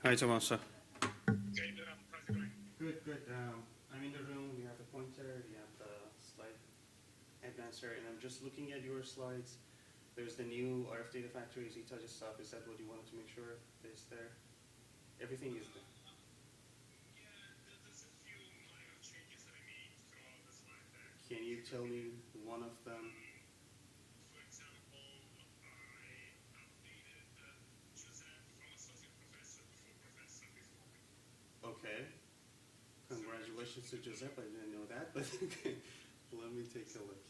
Hi, Tomasa. Okay, how's it going? Good, good. I'm in the room. We have the pointer, we have the slide advancer, and I'm just looking at your slides. There's the new RF data factory, Z-touch stuff. Is that what you wanted to make sure is there? Everything is there. Yeah, there's a few minor changes that I made throughout the slide deck. Can you tell me one of them? For example, I updated Joseph from associate professor to full professor this morning. Okay. Congratulations to Giuseppe. I didn't know that, but okay. Let me take a look.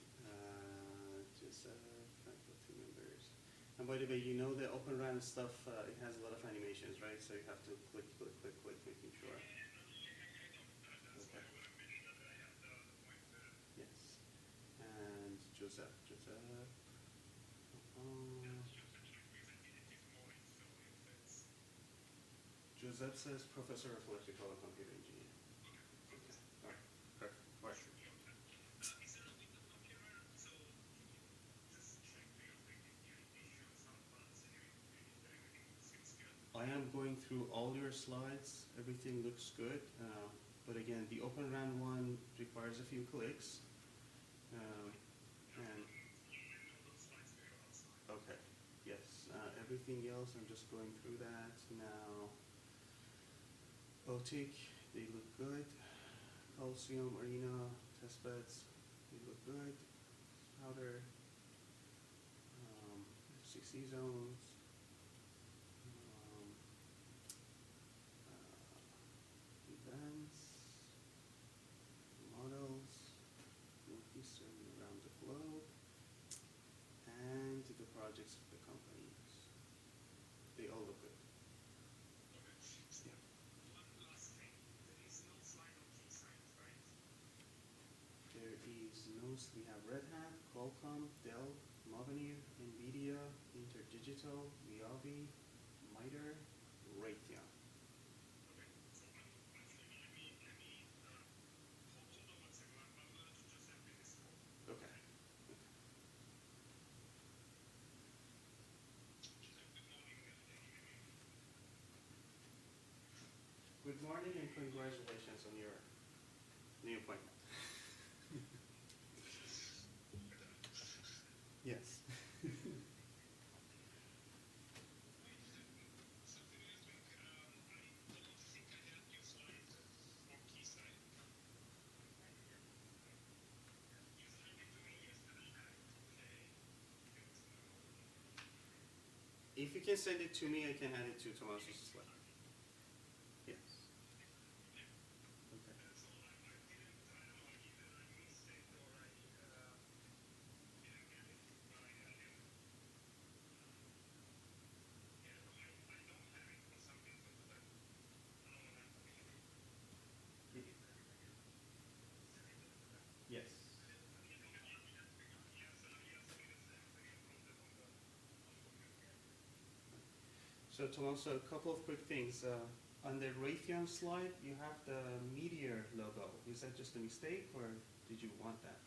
Giuseppe, faculty members. And by the way, you know the Open RAN stuff, it has a lot of animations, right? So you have to click, click, click, click, making sure. I know. That's why Okay. I want to make sure that I have the pointer. Yes. And Giuseppe. That's just actually because I did it this morning, so if it's... Giuseppe says Professor of Electrical and Computer Engineering. Okay, Okay. perfect. All right. Perfect. All right. Should be okay. Is there a window computer? So can you just check the issues, how advanced and everything seems good? I am going through all your slides. Everything looks good. But again, the Open RAN one requires a few clicks. And okay, yes. Everything else, I'm just going through that now. Robotic, they look good. Calcium, arena, testbeds, they look good. Powder, 60 zones. Events, models, northeastern around the globe, and the projects of the companies. They all look good. Okay. Yeah. One last thing. There is no slide on key signs, right? There is no, we have Red Hat, Qualcomm, Dell, Mavenir, NVIDIA, Interdigital, Viavi, MITRE, Raytheon. Okay. So actually, let me hold on one second. I'm going to just have this call. Okay. Good morning and congratulations on your new appointment. Yes. Something else, I don't think I had your slides for key sign. You sent it to me yesterday night. Okay. If you can send it to me, I can add it to Tomas's slide. Yes. Okay. So I don't know, either I missed it or I didn't get it, but I had it. Yeah, no, I don't have it for some reason, but I don't know that. Yes. So Tomaso, a couple of quick things. On the Raytheon slide, you have the Meteor logo. Is that just a mistake, or did you want that?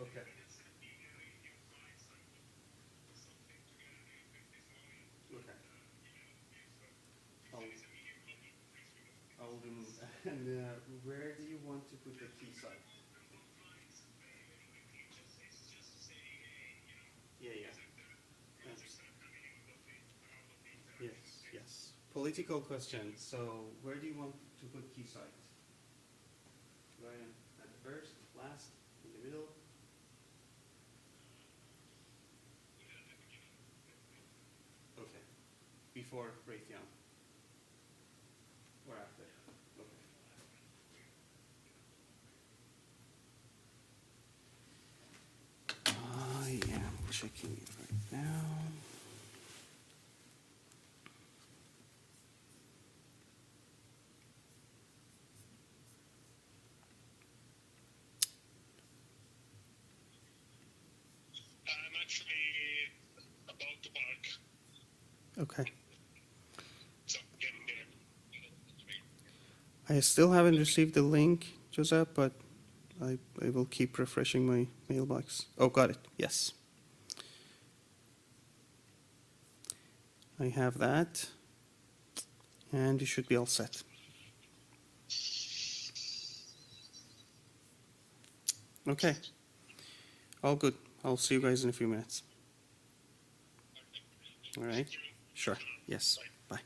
Okay. Okay. I'll remove that. And where do you want to put the key site? Yeah. Yes. Political question. So where do you want to put key sites? Right at the first, last, in the middle? Okay. Before Raytheon? Or after? Okay. I am checking it right now. I'm actually about to park, Okay. so getting there. I still haven't received the link, Joseph, but I will keep refreshing my mailbox. Oh, got it. Yes. I have that. And you should be all set. Okay. All good. I'll see you guys in a few minutes. All right. Sure. Yes. Bye.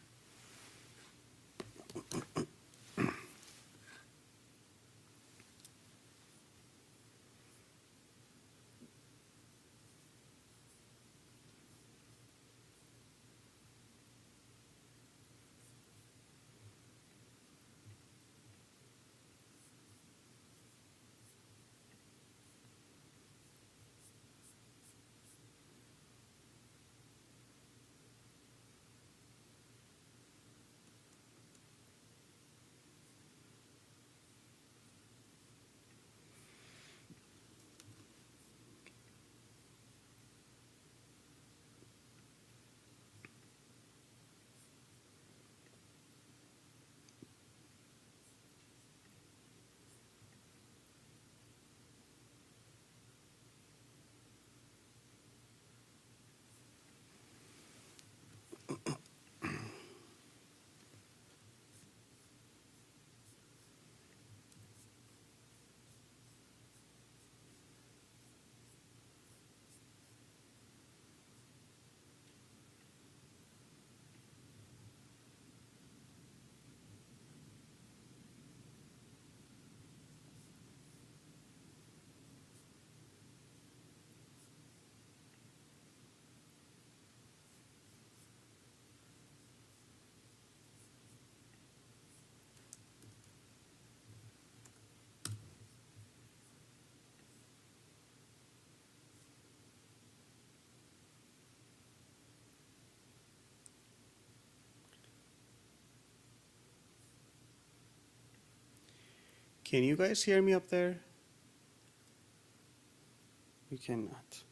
Can you guys hear me up there? You cannot.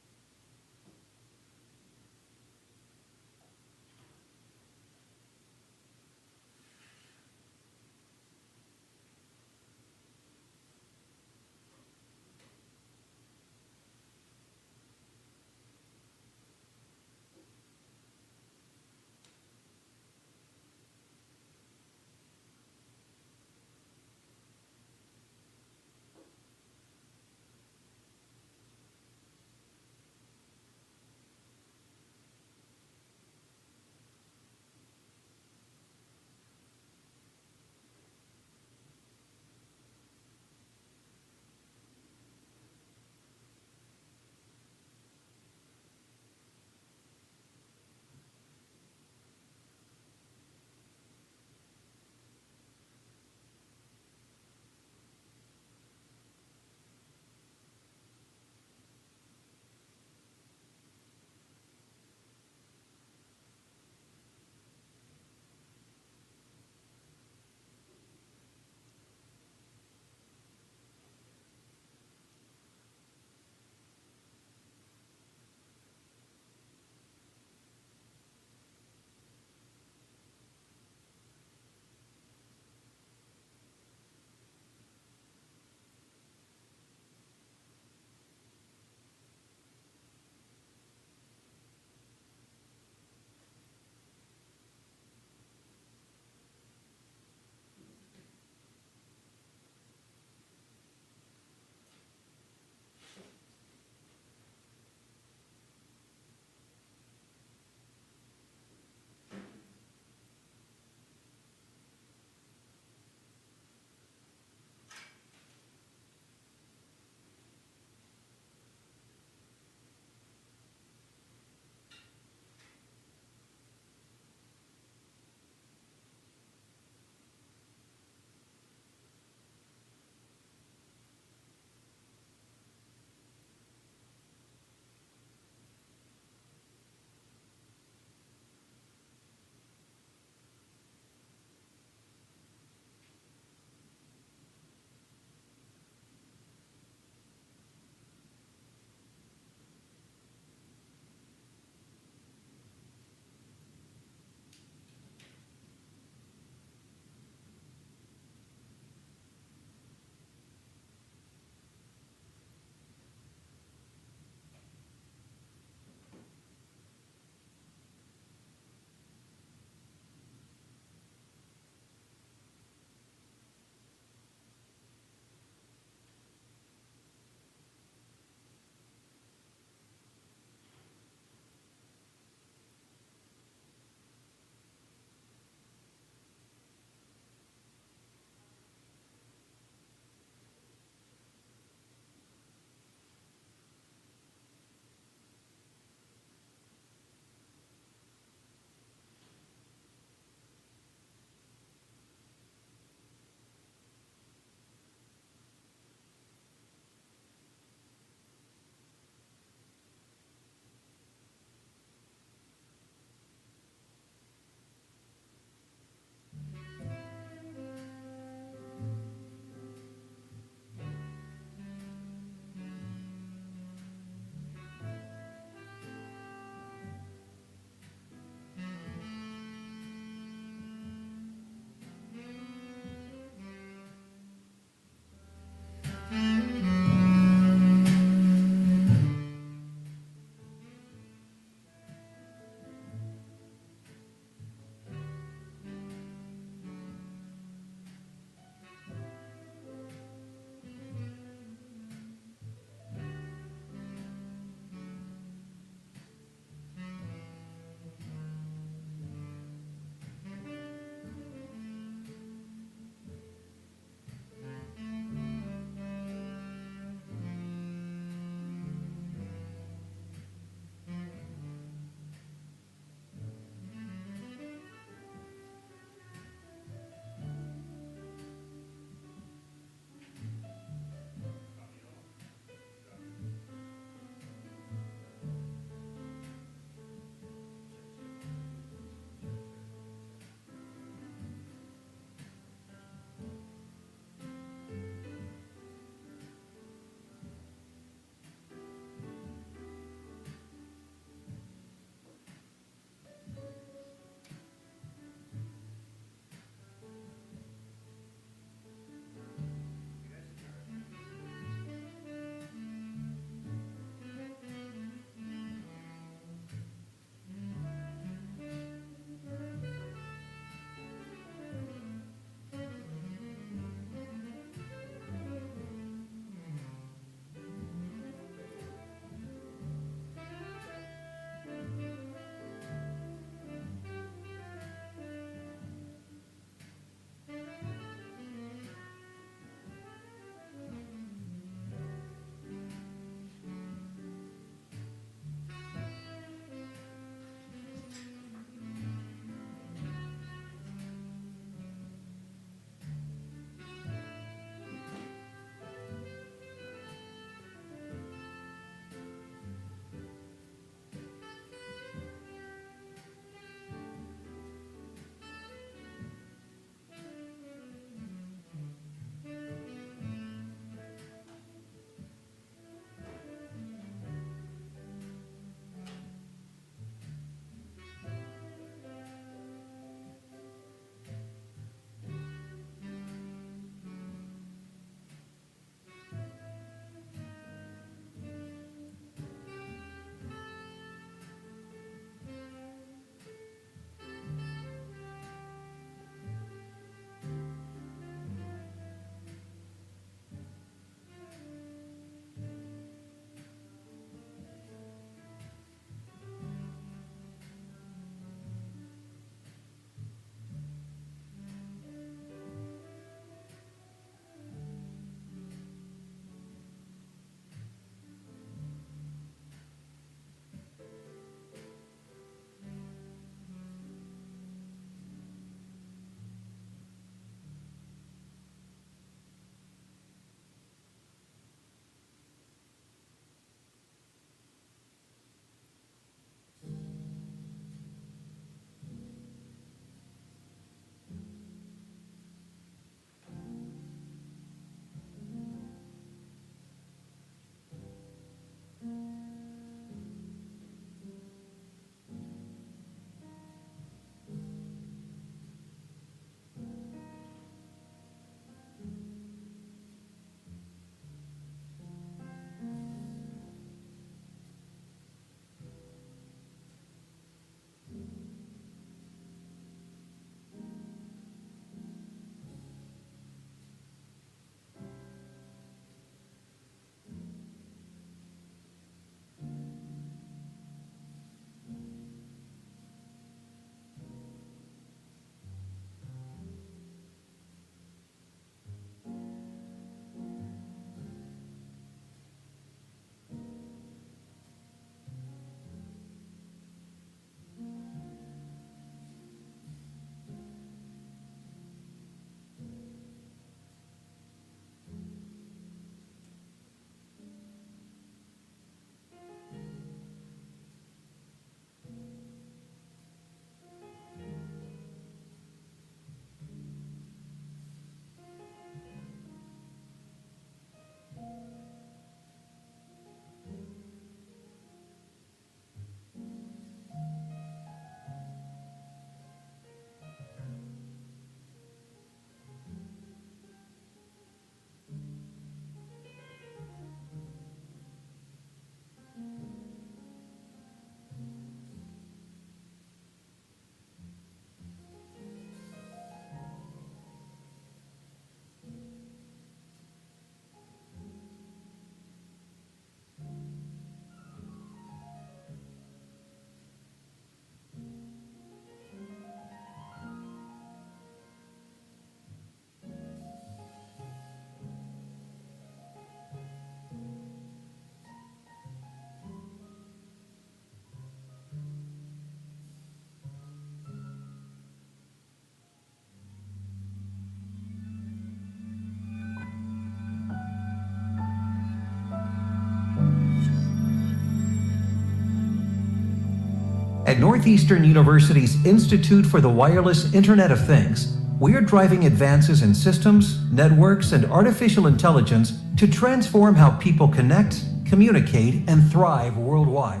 At Northeastern University's Institute for the Wireless Internet of Things, we are driving advances in systems, networks, and artificial intelligence to transform how people connect, communicate, and thrive worldwide.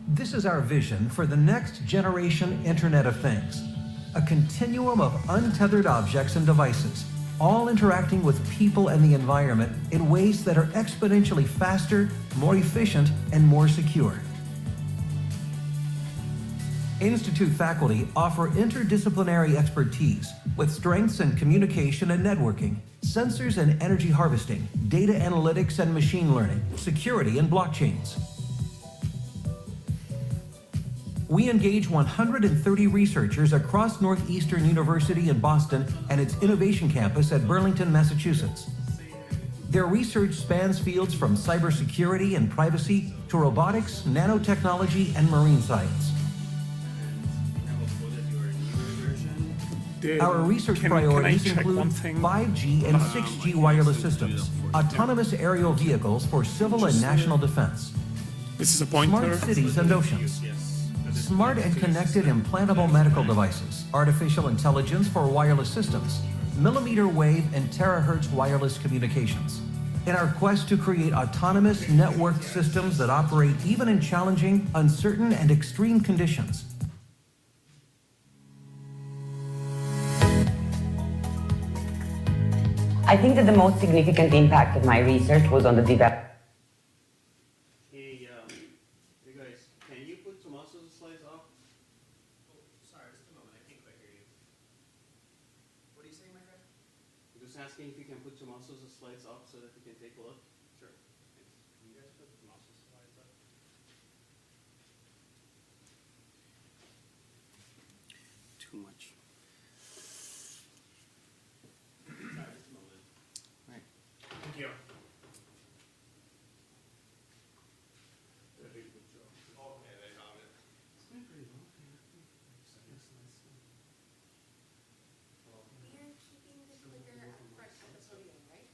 This is our vision for the next generation Internet of Things, a continuum of untethered objects and devices, all interacting with people and the environment in ways that are exponentially faster, more efficient, and more secure. Institute faculty offer interdisciplinary expertise with strengths in communication and networking, sensors and energy harvesting, data analytics and machine learning, security and blockchains. We engage 130 researchers across Northeastern University in Boston and its innovation campus at Burlington, Massachusetts. Their research spans fields from cybersecurity and privacy to robotics, nanotechnology, and marine science. Our research priorities include 5G and 6G wireless systems, autonomous aerial vehicles for civil and national defense, This is a pointer. smart cities and oceans, smart and connected implantable medical devices, artificial intelligence for wireless systems, millimeter wave and terahertz wireless communications. In our quest to create autonomous, networked systems that operate even in challenging, uncertain, and extreme conditions. I think that the most significant impact of my research was on the development. Hey, hey guys, can you put Tomaso's slides up? Oh, sorry, just a moment. I can't quite hear you. What are you saying, my friend? I'm just asking if you can put Tomaso's slides up so that we can take a look. Sure. Thanks. Can you guys put the mouse slides up? Too much. Sorry, just a moment. Right. Thank you. Okay, they got it. It's going pretty well. Yes, nice. We are keeping the clicker up front of the podium, right?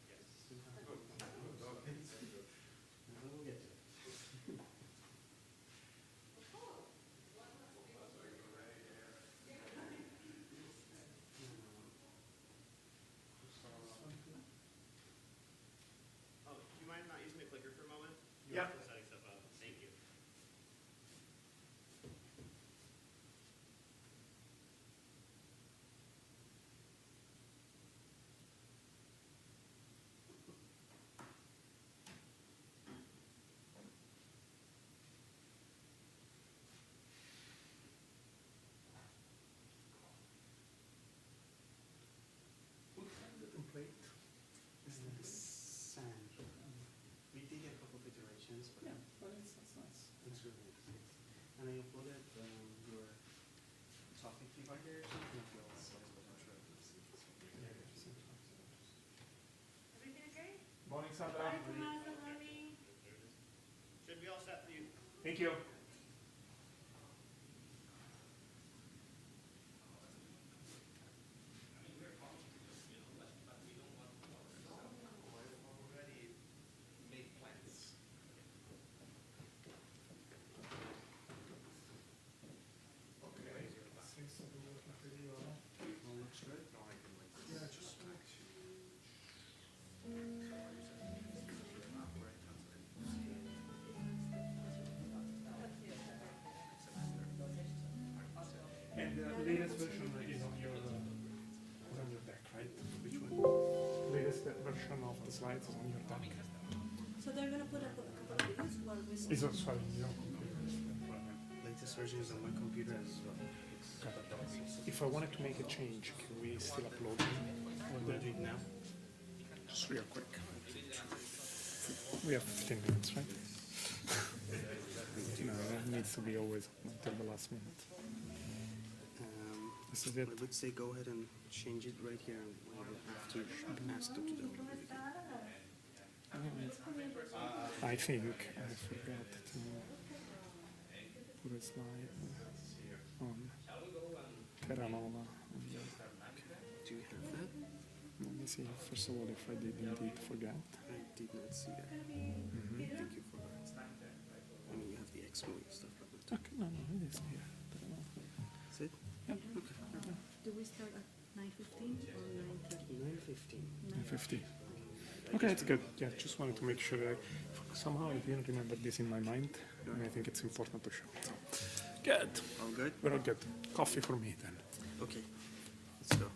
Yes. We'll get to it. Oh, do you mind not using the clicker for a moment? Yeah. Setting stuff up. Thank you. What kind of template is this? Sand. We did get a couple of iterations, but Yeah, but that's nice. it's really nice. And I uploaded your topic divider or something of your slides, but I'm sure you'll see this. Everything okay? Morning, Sandra. Bye, Tomaso, honey. Should be all set for you. Thank you. Already made plans. Well, looks good. Yeah, just like And the latest version is on your deck, right? Which one? Latest version of the slides is on your deck. So they're gonna put up a couple of videos while we It's also on your computer. Latest version is on my computer as well. If I wanted to make a change, can we still upload it? Or We'll do it now. just real quick. We have 15 minutes, right? No, it needs to be always until the last minute. This is it. I would say go ahead and change it right here, and we will have to ask them to do it. I think I forgot to put a slide on Terranova. Do you have that? Let me see, first of all, if I did indeed forget. I did not see that. Thank you for that. I mean, you have the expo and stuff like that. Okay, no, it is here. That's it? Do we start at 9:15 or 9:30? 9:15. 50. Okay, it's good. Yeah, just wanted to make sure. Somehow I didn't remember this in my mind, and I think it's important to show. So, good. All good? We're all good. Coffee for me then. Okay, let's go.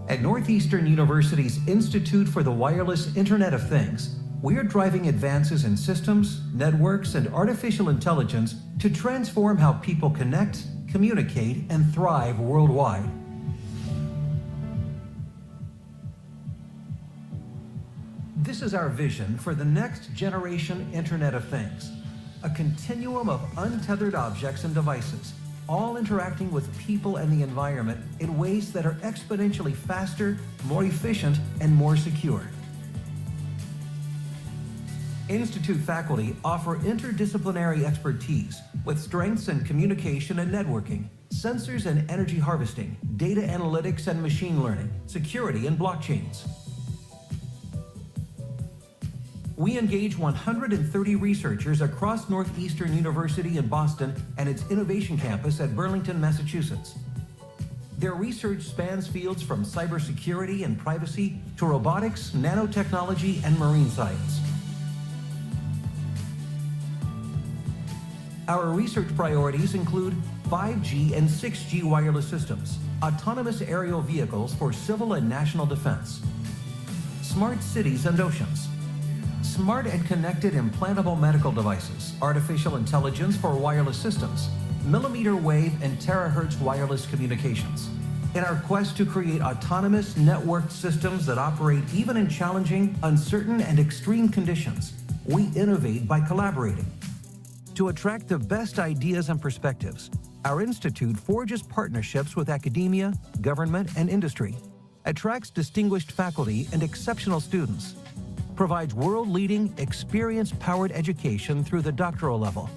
At Northeastern University's Institute for the Wireless Internet of Things, we are driving advances in systems, networks, and artificial intelligence to transform how people connect, communicate, and thrive worldwide. This is our vision for the next generation Internet of Things, a continuum of untethered objects and devices, all interacting with people and the environment in ways that are exponentially faster, more efficient, and more secure. Institute faculty offer interdisciplinary expertise with strengths in communication and networking, sensors and energy harvesting, data analytics and machine learning, security and blockchains. We engage 130 researchers across Northeastern University in Boston and its innovation campus at Burlington, Massachusetts. Their research spans fields from cybersecurity and privacy to robotics, nanotechnology, and marine science. Our research priorities include 5G and 6G wireless systems, autonomous aerial vehicles for civil and national defense, smart cities and oceans, smart and connected implantable medical devices, artificial intelligence for wireless systems, millimeter wave and terahertz wireless communications. In our quest to create autonomous, networked systems that operate even in challenging, uncertain, and extreme conditions, we innovate by collaborating. To attract the best ideas and perspectives, our institute forges partnerships with academia, government, and industry, attracts distinguished faculty and exceptional students, provides world-leading, experience-powered education through the doctoral level.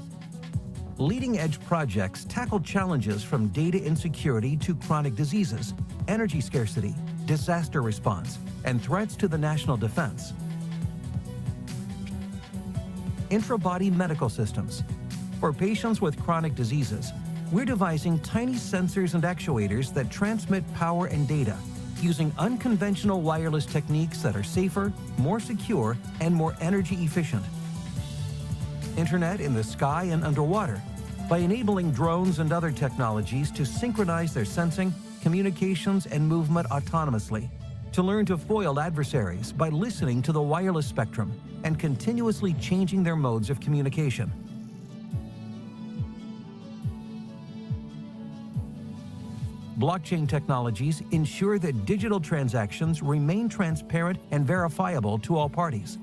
Leading-edge projects tackle challenges from data insecurity to chronic diseases, energy scarcity, disaster response, and threats to the national defense. Intra-body medical systems. For patients with chronic diseases, we're devising tiny sensors and actuators that transmit power and data using unconventional wireless techniques that are safer, more secure, and more energy efficient. Internet in the sky and underwater by enabling drones and other technologies to synchronize their sensing, communications, and movement autonomously. To learn to foil adversaries by listening to the wireless spectrum and continuously changing their modes of communication. Blockchain technologies ensure that digital transactions remain transparent and verifiable to all parties.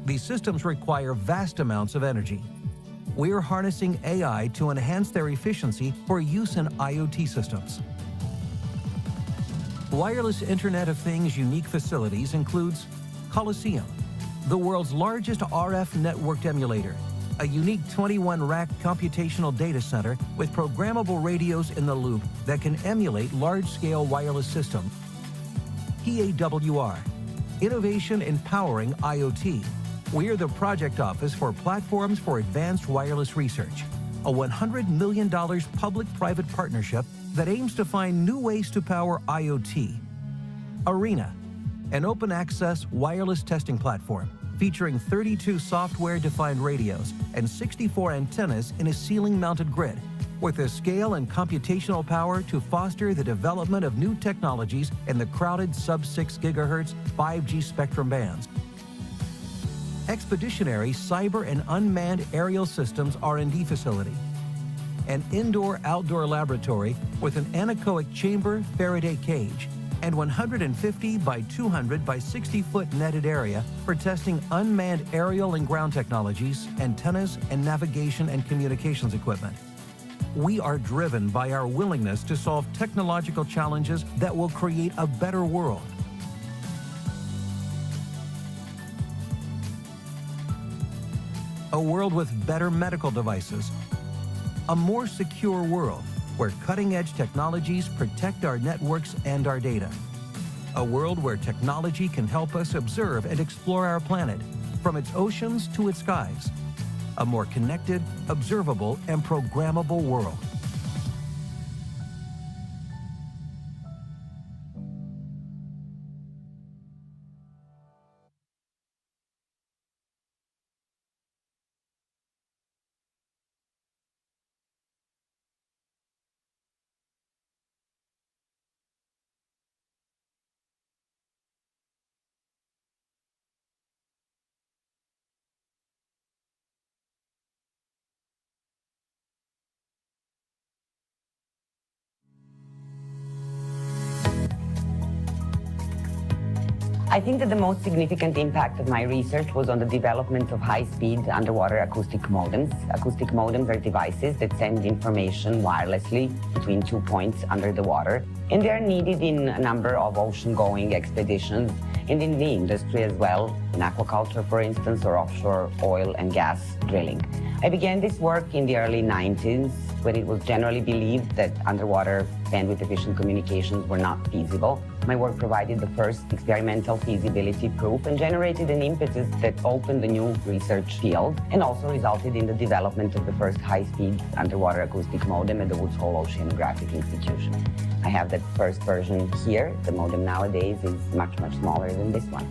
These systems require vast amounts of energy. We are harnessing AI to enhance their efficiency for use in IoT systems. Wireless Internet of Things unique facilities includes Coliseum, the world's largest RF networked emulator, a unique 21-rack computational data center with programmable radios in the loop that can emulate large-scale wireless systems. PAWR, Innovation Empowering IoT. We are the project office for Platforms for Advanced Wireless Research, a $100 million public-private partnership that aims to find new ways to power IoT. Arena, an open access wireless testing platform featuring 32 software-defined radios and 64 antennas in a ceiling-mounted grid, with the scale and computational power to foster the development of new technologies in the crowded sub-6 GHz 5G spectrum bands. Expeditionary cyber and unmanned aerial systems R&D facility, an indoor-outdoor laboratory with an anechoic chamber Faraday cage, and 150 by 200 by 60 foot netted area for testing unmanned aerial and ground technologies, antennas, and navigation and communications equipment. We are driven by our willingness to solve technological challenges that will create a better world. A world with better medical devices. A more secure world where cutting-edge technologies protect our networks and our data. A world where technology can help us observe and explore our planet, from its oceans to its skies. A more connected, observable, and programmable world. I think that the most significant impact of my research was on the development of high-speed underwater acoustic modems. Acoustic modems are devices that send information wirelessly between 2 points under the water, and they are needed in a number of ocean-going expeditions and in the industry as well, in aquaculture, for instance, or offshore oil and gas drilling. I began this work in the early 90s, when it was generally believed that underwater bandwidth-efficient communications were not feasible. My work provided the first experimental feasibility proof and generated an impetus that opened a new research field and also resulted in the development of the first high-speed underwater acoustic modem at the Woods Hole Oceanographic Institution. I have that first version here. The modem nowadays is much, much smaller than this one.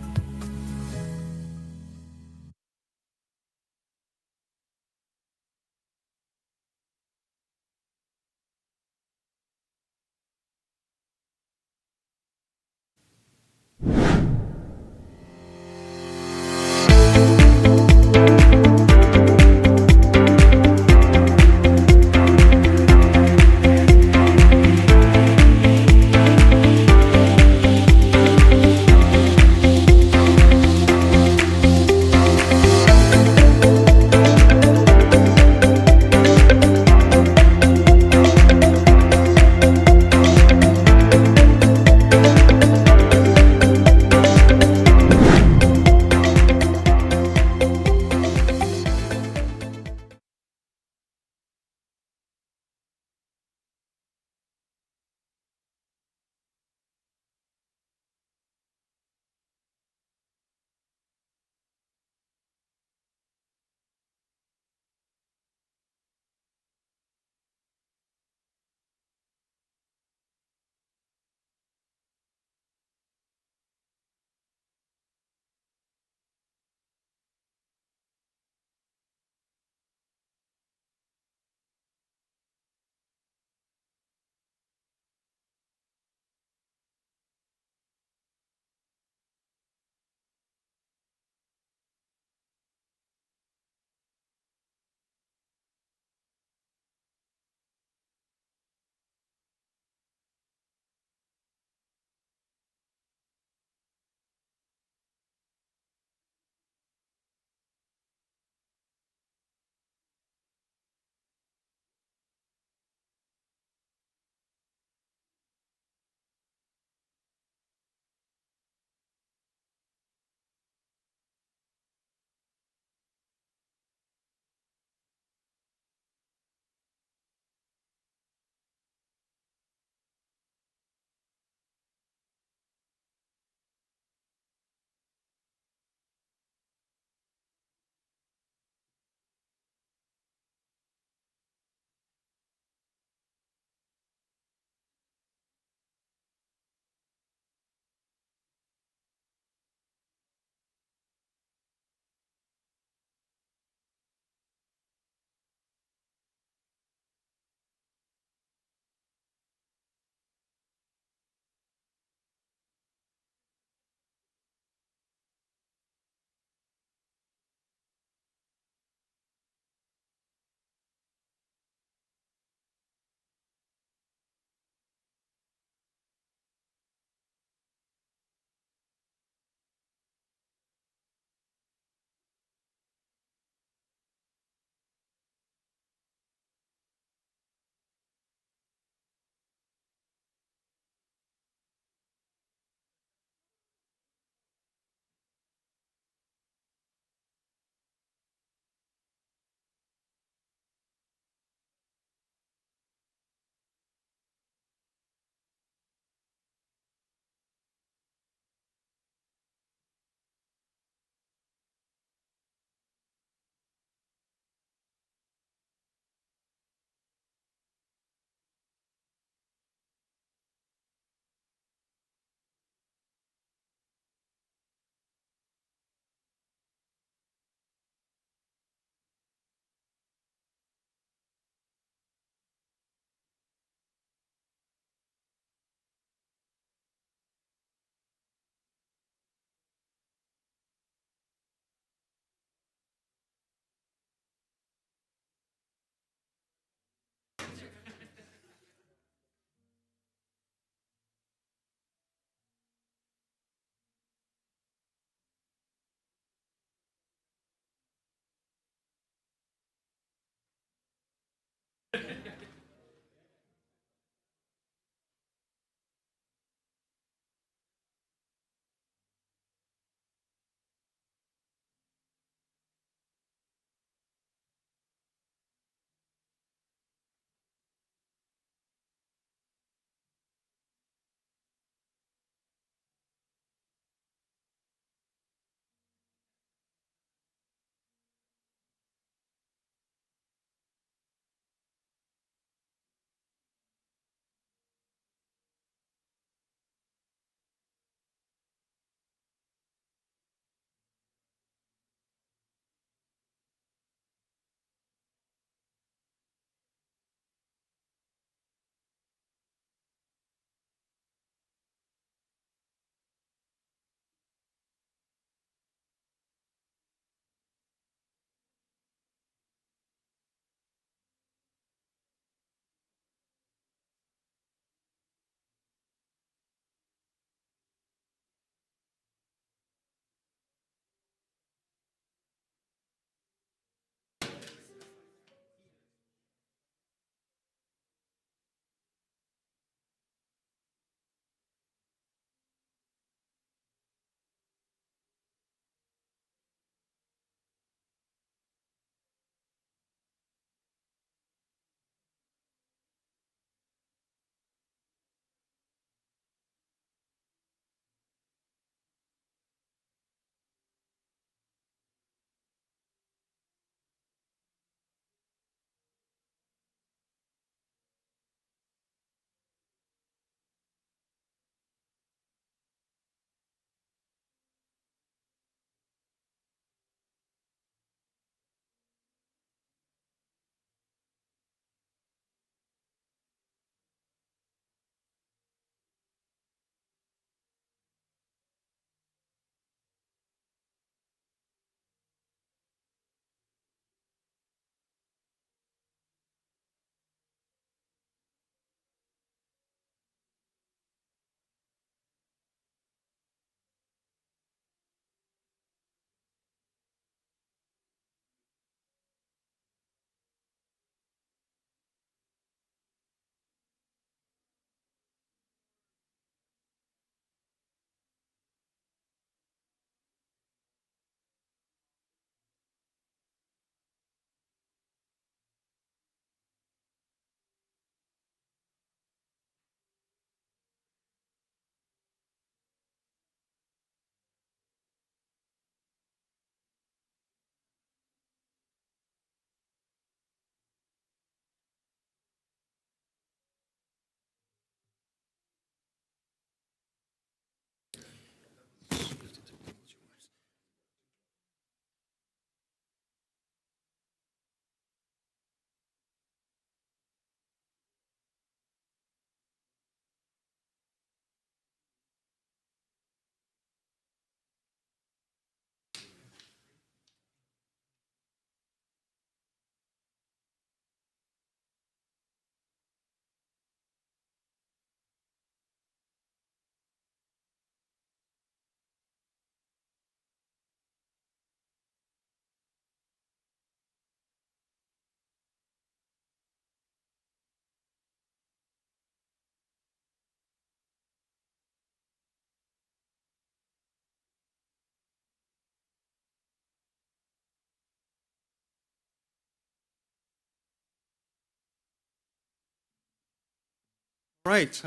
Right.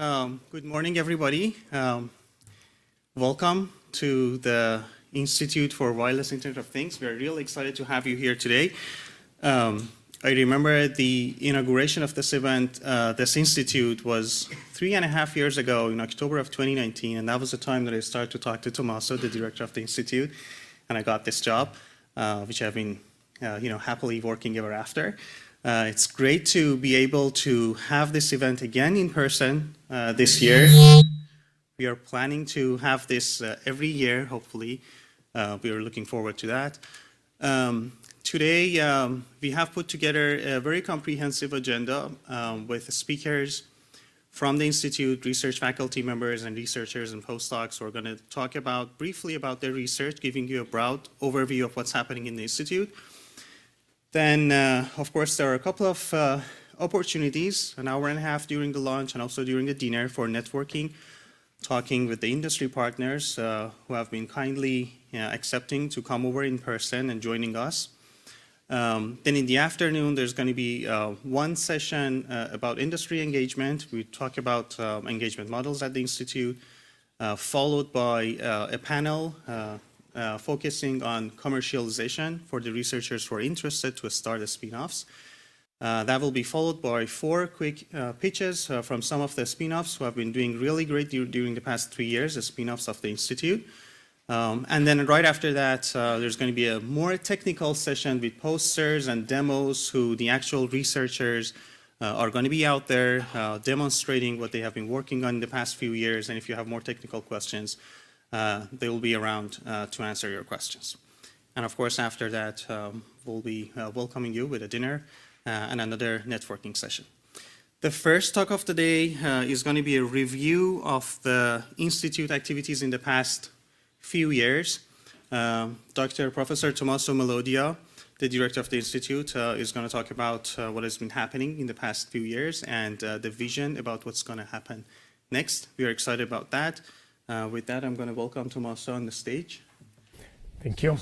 Good morning, everybody. Welcome to the Institute for Wireless Internet of Things. We are really excited to have you here today. I remember the inauguration of this event, this institute was 3.5 years ago in October of 2019, and that was the time that I started to talk to Tommaso, the director of the institute, and I got this job, which I've been happily working ever after. It's great to be able to have this event again in person this year. We are planning to have this every year, hopefully. We are looking forward to that. Today, we have put together a very comprehensive agenda with speakers from the Institute, research faculty members and researchers and postdocs who are going to talk briefly about their research, giving you a broad overview of what's happening in the Institute. Then, of course, there are a couple of opportunities, an hour and a half during the lunch and also during the dinner for networking, talking with the industry partners who have been kindly accepting to come over in person and joining us. Then in the afternoon, there's going to be one session about industry engagement. We talk about engagement models at the Institute, followed by a panel focusing on commercialization for the researchers who are interested to start the spin-offs. That will be followed by 4 quick pitches from some of the spin-offs who have been doing really great during the past 3 years, the spin-offs of the Institute. And then right after that, there's going to be a more technical session with posters and demos who the actual researchers are going to be out there demonstrating what they have been working on in the past few years. And if you have more technical questions, they will be around to answer your questions. And of course, after that, we'll be welcoming you with a dinner and another networking session. The first talk of the day is going to be a review of the Institute activities in the past few years. Professor Tommaso Melodia, the director of the Institute, is going to talk about what has been happening in the past few years and the vision about what's going to happen next. We are excited about that. With that, I'm going to welcome Tommaso on the stage. Thank you.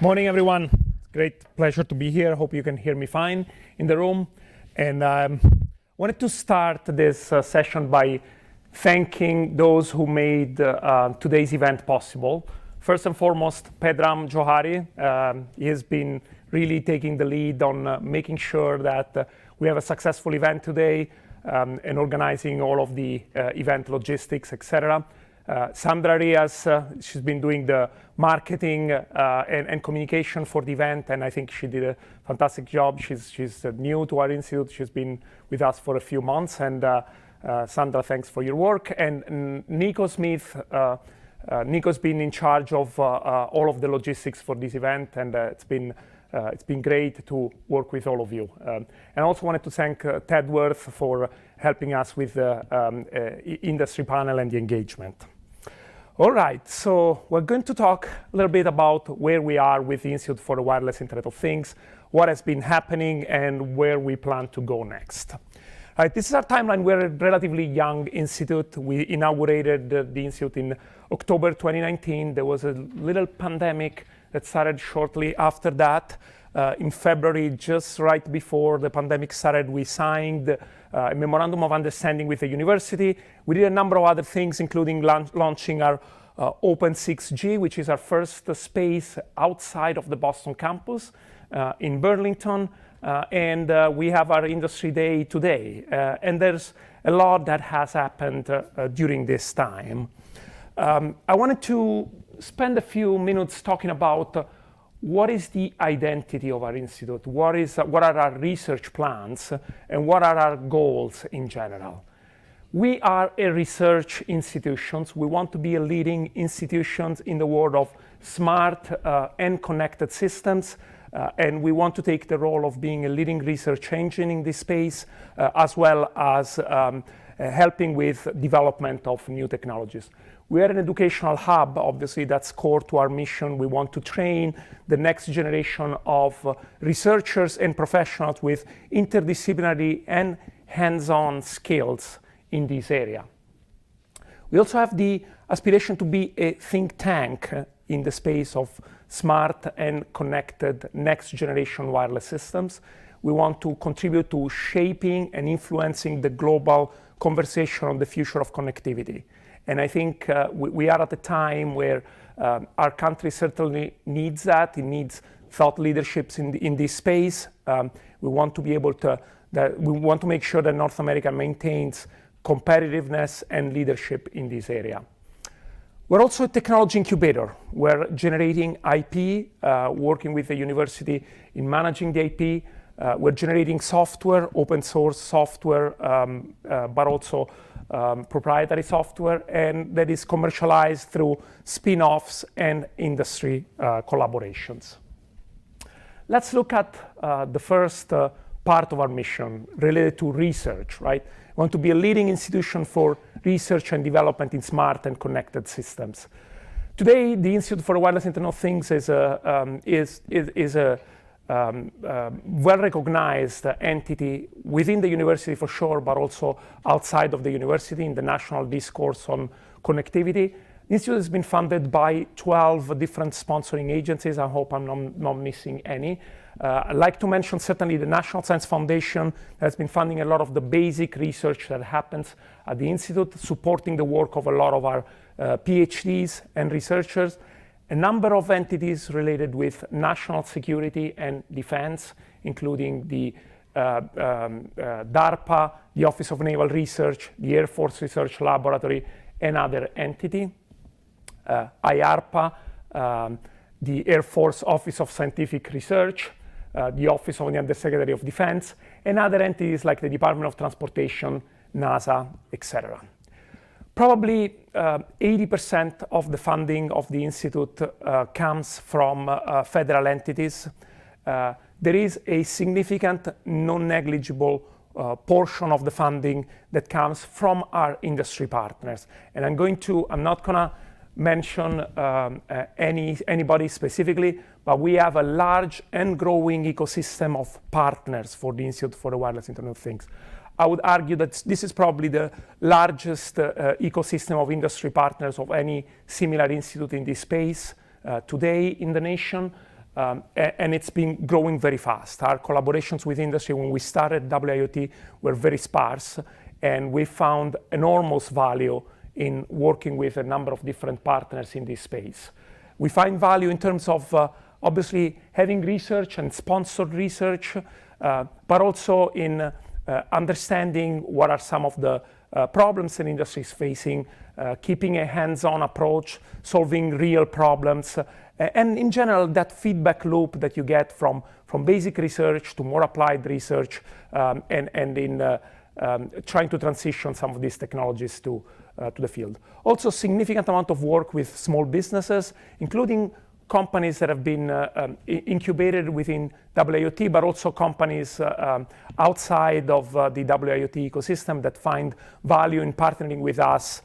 Morning, everyone. Great pleasure to be here. Hope you can hear me fine in the room. And wanted to start this session by thanking those who made today's event possible. First and foremost, Pedram Johari. He has been really taking the lead on making sure that we have a successful event today and organizing all of the event logistics, etc. Sandra Rias, she's been doing the marketing and communication for the event, and I think she did a fantastic job. She's new to our institute. She's been with us for a few months, and Sandra, thanks for your work. And Nico Smith, Nico's been in charge of all of the logistics for this event, and it's been great to work with all of you. And I also wanted to thank Ted Worth for helping us with the industry panel and the engagement. All right, so we're going to talk a little bit about where we are with the Institute for the Wireless Internet of Things, what has been happening, and where we plan to go next. All right, this is our timeline. We're a relatively young institute. We inaugurated the institute in October 2019. There was a little pandemic that started shortly after that. In February, just right before the pandemic started, we signed a memorandum of understanding with the university. We did a number of other things, including launching our Open NextG, which is our first space outside of the Boston campus in Burlington. And we have our industry day today. And there's a lot that has happened during this time. I wanted to spend a few minutes talking about what is the identity of our institute, what are our research plans, and what are our goals in general. We are a research institution. We want to be a leading institution in the world of smart and connected systems, and we want to take the role of being a leading research engine in this space, as well as helping with development of new technologies. We are an educational hub, obviously that's core to our mission. We want to train the next generation of researchers and professionals with interdisciplinary and hands-on skills in this area. We also have the aspiration to be a think tank in the space of smart and connected next generation wireless systems. we want to contribute to shaping and influencing the global conversation on the future of connectivity. And I think we are at a time where our country certainly needs that. It needs thought leaderships in this space. We want to be able to, we want to make sure that North America maintains competitiveness and leadership in this area. We're also a technology incubator. We're generating IP, working with the university in managing the IP. We're generating software, open source software, but also proprietary software, and that is commercialized through spin-offs and industry collaborations. Let's look at the first part of our mission related to research, right? We want to be a leading institution for research and development in smart and connected systems. Today, the Institute for Wireless Internet of Things is a well-recognized entity within the university for sure, but also outside of the university in the national discourse on connectivity. The Institute has been funded by 12 different sponsoring agencies. I hope I'm not missing any. I'd like to mention certainly the National Science Foundation has been funding a lot of the basic research that happens at the Institute, supporting the work of a lot of our PhDs and researchers. A number of entities related with national security and defense, including the DARPA, the Office of Naval Research, the Air Force Research Laboratory, and other entity. IARPA, the Air Force Office of Scientific Research, the Office of the Undersecretary of Defense, and other entities like the Department of Transportation, NASA, etc. Probably 80% of the funding of the Institute comes from federal entities. There is a significant, non-negligible portion of the funding that comes from our industry partners. And I'm not gonna mention anybody specifically, but we have a large and growing ecosystem of partners for the Institute for the Wireless Internet of Things. I would argue that this is probably the largest ecosystem of industry partners of any similar institute in this space today in the nation, and it's been growing very fast. Our collaborations with industry when we started WIoT were very sparse, and we found enormous value in working with a number of different partners in this space. We find value in terms of obviously having research and sponsored research, but also in understanding what are some of the problems the industry is facing, keeping a hands-on approach, solving real problems, and in general, that feedback loop that you get from basic research to more applied research, and in trying to transition some of these technologies to the field. Also, significant amount of work with small businesses, including companies that have been incubated within WIoT, but also companies outside of the WIoT ecosystem that find value in partnering with us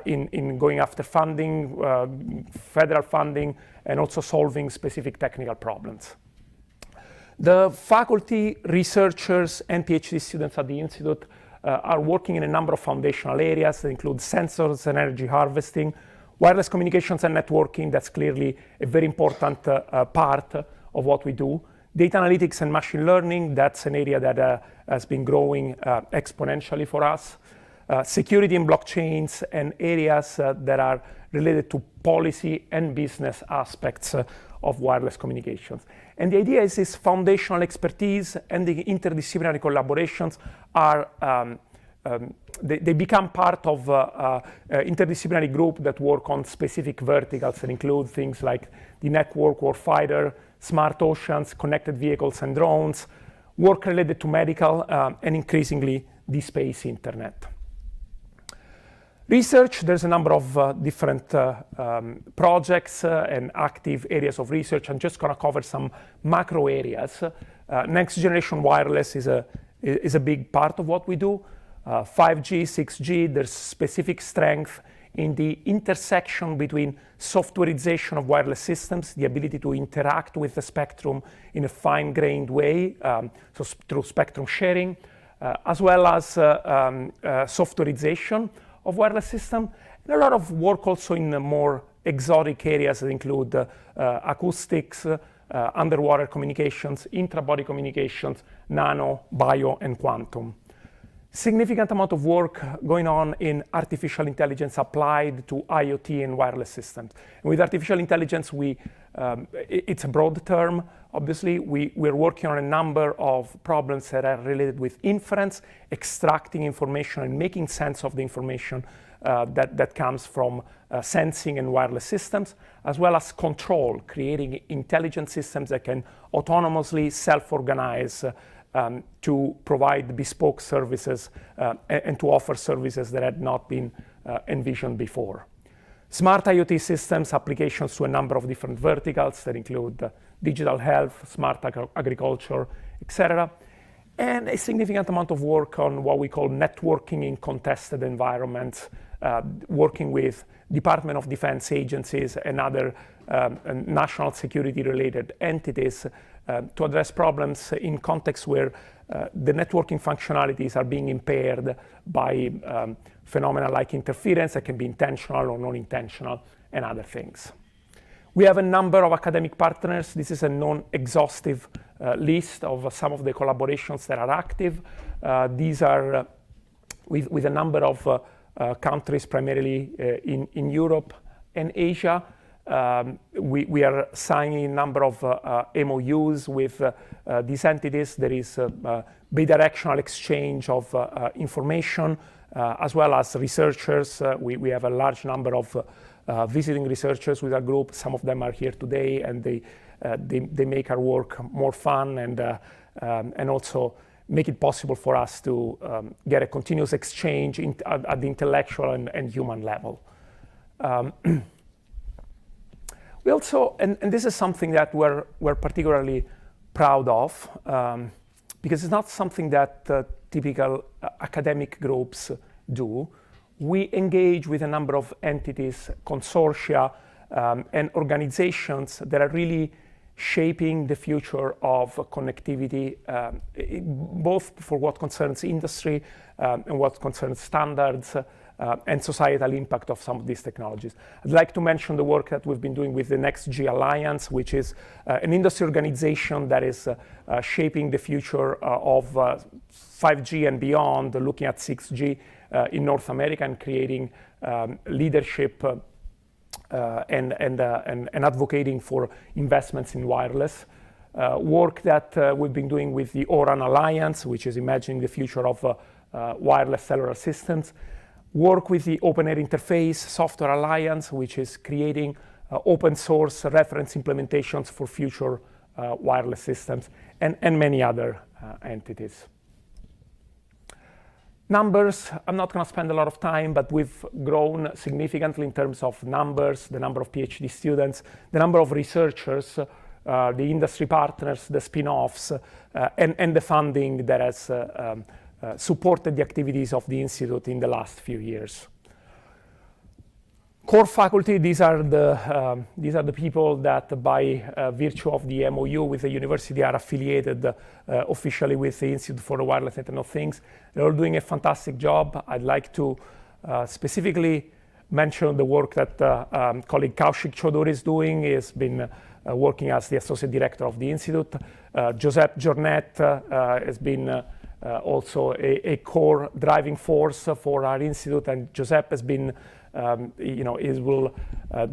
in going after funding, federal funding, and also solving specific technical problems. The faculty, researchers, and PhD students at the Institute are working in a number of foundational areas that include sensors and energy harvesting, wireless communications and networking. That's clearly a very important part of what we do. Data analytics and machine learning, that's an area that has been growing exponentially for us. Security and blockchains, and areas that are related to policy and business aspects of wireless communications. And the idea is this foundational expertise and the interdisciplinary collaborations are they become part of interdisciplinary group that work on specific verticals that include things like the network warfighter, smart oceans, connected vehicles and drones, work related to medical, and increasingly the space internet. Research, there's a number of different projects and active areas of research. I'm just gonna cover some macro areas. Next generation wireless is a big part of what we do. 5G, 6G, there's specific strength in the intersection between softwareization of wireless systems, the ability to interact with the spectrum in a fine-grained way, so through spectrum sharing, as well as softwareization of wireless system, and a lot of work also in the more exotic areas that include acoustics, underwater communications, intra-body communications, nano, bio, and quantum. Significant amount of work going on in artificial intelligence applied to IoT and wireless systems. And with artificial intelligence, it's a broad term. Obviously, we're working on a number of problems that are related with inference, extracting information and making sense of the information that comes from sensing and wireless systems, as well as control, creating intelligent systems that can autonomously self-organize to provide bespoke services and to offer services that had not been envisioned before. Smart IoT systems, applications to a number of different verticals that include digital health, smart agriculture, etc. And a significant amount of work on what we call networking in contested environments, working with Department of Defense agencies and other national security-related entities to address problems in contexts where the networking functionalities are being impaired by phenomena like interference that can be intentional or non-intentional and other things. We have a number of academic partners. This is a non-exhaustive list of some of the collaborations that are active. These are with a number of countries, primarily in Europe and Asia. We are signing a number of MOUs with these entities. There is bidirectional exchange of information, as well as researchers. We have a large number of visiting researchers with our group. Some of them are here today, and they make our work more fun and also make it possible for us to get a continuous exchange at the intellectual and human level. We also, and this is something that we're particularly proud of, because it's not something that typical academic groups do. We engage with a number of entities, consortia, and organizations that are really shaping the future of connectivity, both for what concerns industry and what concerns standards and societal impact of some of these technologies. I'd like to mention the work that we've been doing with the NextG Alliance, which is an industry organization that is shaping the future of 5G and beyond, looking at 6G in North America and creating leadership and advocating for investments in wireless. Work that we've been doing with the ORAN Alliance, which is imagining the future of wireless cellular systems. Work with the Open Air Interface Software Alliance, which is creating open source reference implementations for future wireless systems, and many other entities. Numbers, I'm not going to spend a lot of time, but we've grown significantly in terms of numbers, the number of PhD students, the number of researchers, the industry partners, the spin-offs, and the funding that has supported the activities of the Institute in the last few years. Core faculty, these are the people that by virtue of the MOU with the university are affiliated officially with the Institute for the Wireless Internet of Things. They're all doing a fantastic job. I'd like to specifically mention the work that colleague Kaushik Chaudhuri is doing. He has been working as the associate director of the Institute. Josep Jornet has been also a core driving force for our institute, and Josep has been, will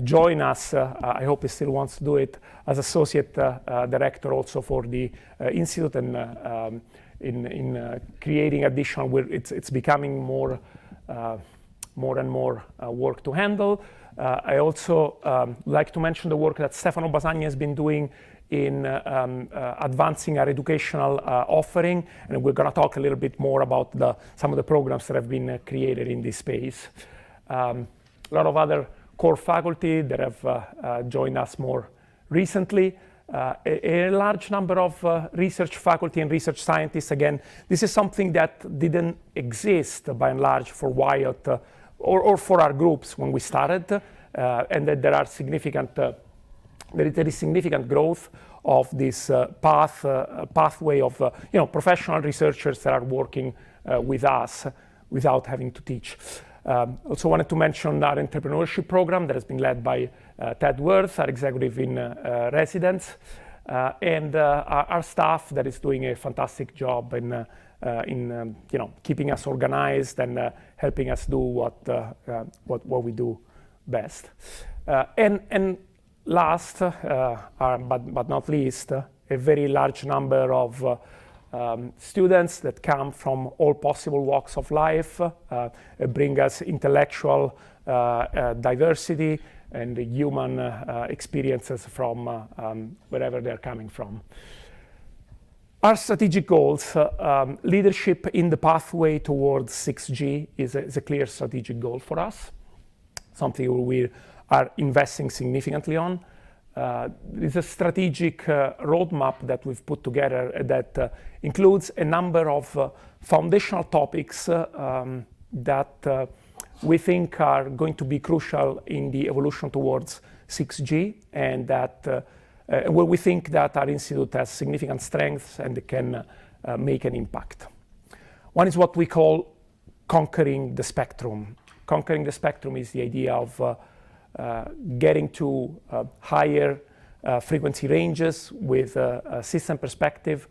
join us. I hope he still wants to do it as associate director also for the institute, and in creating additional. It's becoming more and more work to handle. I also like to mention the work that Stefano Basagni has been doing in advancing our educational offering, and we're going to talk a little bit more about some of the programs that have been created in this space. A lot of other core faculty that have joined us more recently. A large number of research faculty and research scientists. Again, this is something that didn't exist by and large for WIoT or for our groups when we started, and that there is significant growth of this pathway of professional researchers that are working with us without having to teach. Also wanted to mention our entrepreneurship program that has been led by Ted Worth, our executive in residence. and our staff that is doing a fantastic job in keeping us organized and helping us do what we do best. And last, but not least, a very large number of students that come from all possible walks of life, bring us intellectual diversity and human experiences from wherever they're coming from. Our strategic goals, leadership in the pathway towards 6G is a clear strategic goal for us, something we are investing significantly on. It's a strategic roadmap that we've put together that includes a number of foundational topics that we think are going to be crucial in the evolution towards 6G, and that where we think that our institute has significant strengths and can make an impact. One is what we call conquering the spectrum. Conquering the spectrum is the idea of getting to higher frequency ranges with a system perspective.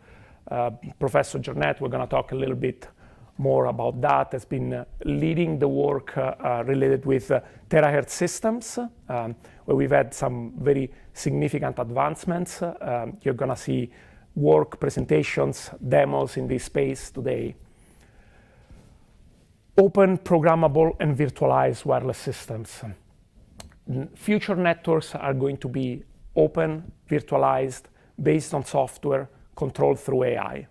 Professor Jornet, we're going to talk a little bit more about that, has been leading the work related with terahertz systems, where we've had some very significant advancements. You're going to see work, presentations, demos in this space today. Open, programmable, and virtualized wireless systems. Future networks are going to be open, virtualized, based on software, controlled through AI.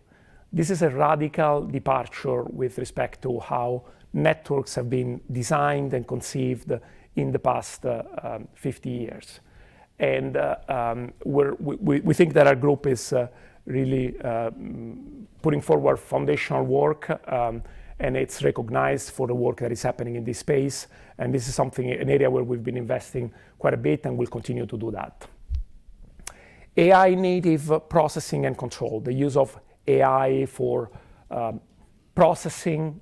This is a radical departure with respect to how networks have been designed and conceived in the past 50 years. And we think that our group is really putting forward foundational work, and it's recognized for the work that is happening in this space. And this is an area where we've been investing quite a bit and will continue to do that. AI native processing and control, the use of AI for processing,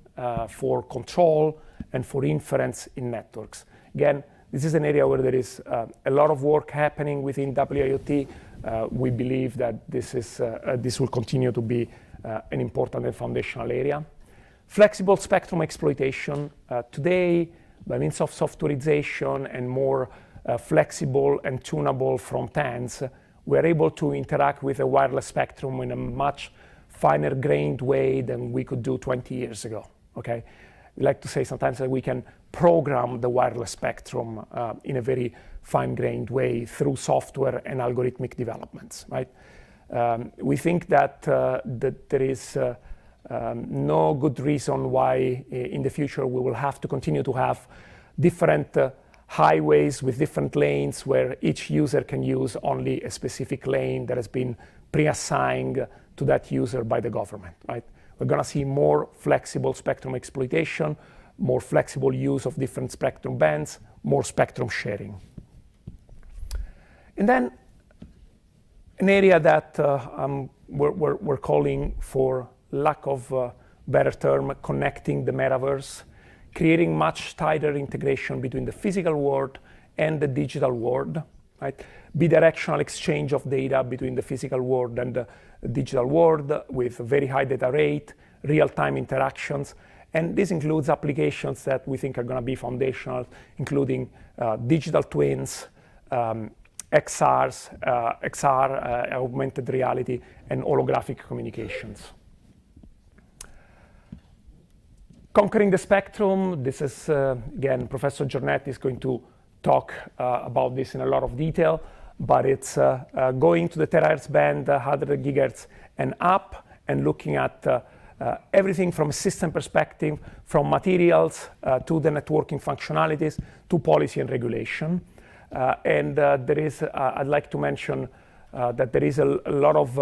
for control, and for inference in networks. Again, this is an area where there is a lot of work happening within WIoT. We believe that this will continue to be an important and foundational area. Flexible spectrum exploitation. Today, by means of softwareization and more flexible and tunable front ends, we're able to interact with a wireless spectrum in a much finer grained way than we could do 20 years ago, okay? We like to say sometimes that we can program the wireless spectrum in a very fine-grained way through software and algorithmic developments, right? We think that there is no good reason why in the future we will have to continue to have different highways with different lanes where each user can use only a specific lane that has been pre-assigned to that user by the government, right? We're going to see more flexible spectrum exploitation, more flexible use of different spectrum bands, more spectrum sharing. And then an area that we're calling, for lack of a better term, connecting the metaverse, creating much tighter integration between the physical world and the digital world, right? Bidirectional exchange of data between the physical world and the digital world with very high data rate, real-time interactions. And this includes applications that we think are going to be foundational, including digital twins, XR, augmented reality, and holographic communications. Conquering the spectrum, this is, again, Professor Jornet is going to talk about this in a lot of detail, but it's going to the terahertz band, 100 gigahertz and up, and looking at everything from a system perspective, from materials to the networking functionalities to policy and regulation. And there is, I'd like to mention that there is a lot of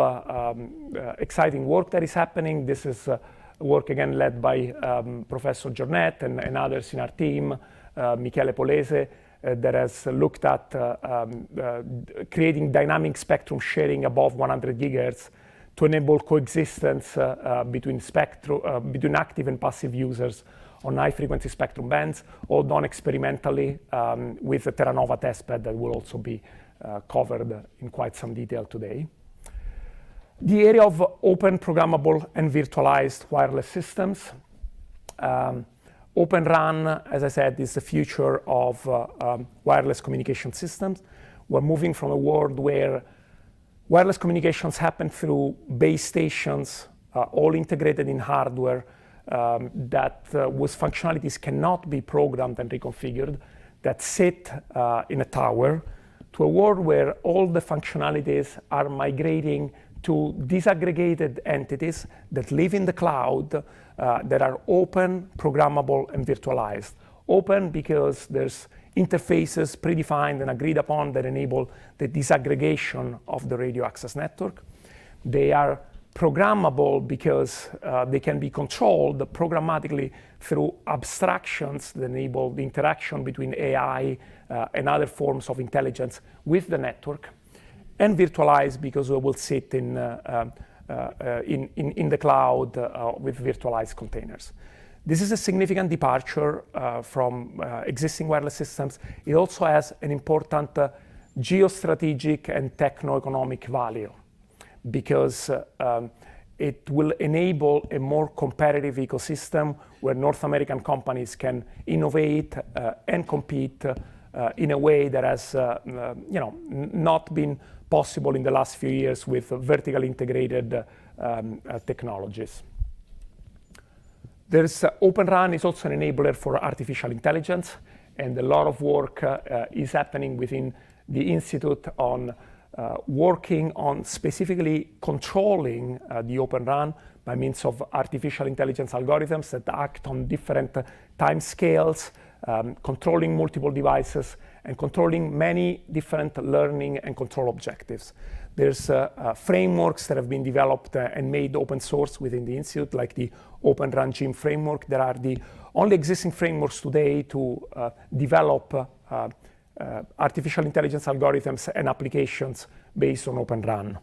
exciting work that is happening. This is work again led by Professor Jornet and others in our team, Michele Polese, that has looked at creating dynamic spectrum sharing above 100 gigahertz to enable coexistence between active and passive users on high-frequency spectrum bands, all done experimentally with the Terranova testbed that will also be covered in quite some detail today. The area of open, programmable, and virtualized wireless systems. Open RAN, as I said, is the future of wireless communication systems. We're moving from a world where wireless communications happen through base stations, all integrated in hardware, that whose functionalities cannot be programmed and reconfigured, that sit in a tower, to a world where all the functionalities are migrating to disaggregated entities that live in the cloud, that are open, programmable, and virtualized. Open because there's interfaces predefined and agreed upon that enable the disaggregation of the radio access network. They are programmable because they can be controlled programmatically through abstractions that enable the interaction between AI and other forms of intelligence with the network. And virtualized because we will sit in the cloud with virtualized containers. This is a significant departure from existing wireless systems. It also has an important geostrategic and techno-economic value because it will enable a more competitive ecosystem where North American companies can innovate and compete in a way that has not been possible in the last few years with vertically integrated technologies. There's Open RAN is also an enabler for artificial intelligence, and a lot of work is happening within the Institute on working on specifically controlling the Open RAN by means of artificial intelligence algorithms that act on different time scales, controlling multiple devices, and controlling many different learning and control objectives. There's frameworks that have been developed and made open source within the Institute, like the Open RAN Gym framework. There are the only existing frameworks today to develop artificial intelligence algorithms and applications based on Open RAN.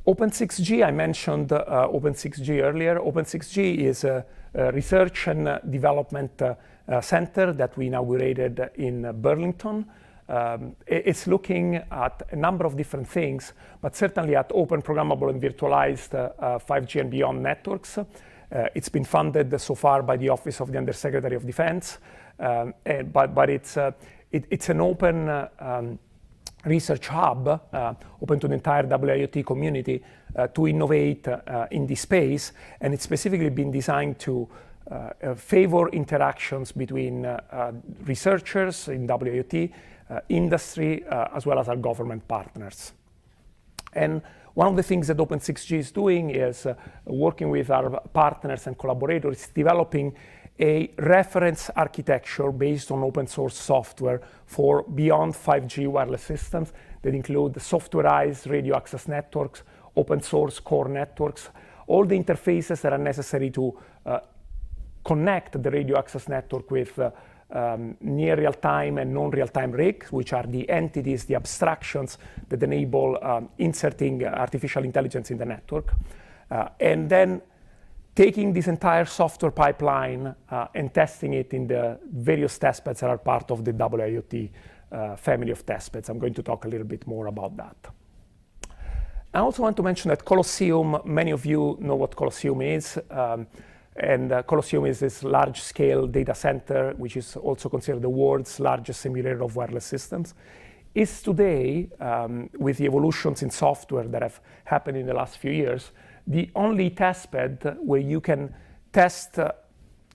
Open 6G, I mentioned Open 6G earlier. Open 6G is a research and development center that we inaugurated in Burlington. It's looking at a number of different things, but certainly at open, programmable, and virtualized 5G and beyond networks. It's been funded so far by the Office of the Undersecretary of Defense, but it's an open research hub, open to the entire WIoT community to innovate in this space, and it's specifically been designed to favor interactions between researchers in WIoT, industry, as well as our government partners. And one of the things that Open 6G is doing is working with our partners and collaborators, developing a reference architecture based on open source software for beyond 5G wireless systems that include softwareized radio access networks, open source core networks, all the interfaces that are necessary to connect the radio access network with near real-time and non-real-time rigs, which are the entities, the abstractions that enable inserting artificial intelligence in the network. And then taking this entire software pipeline and testing it in the various testbeds that are part of the WIoT family of testbeds. I'm going to talk a little bit more about that. I also want to mention that Colosseum, many of you know what Colosseum is. And Colosseum is this large-scale data center, which is also considered the world's largest simulator of wireless systems. Is today, with the evolutions in software that have happened in the last few years, the only testbed where you can test,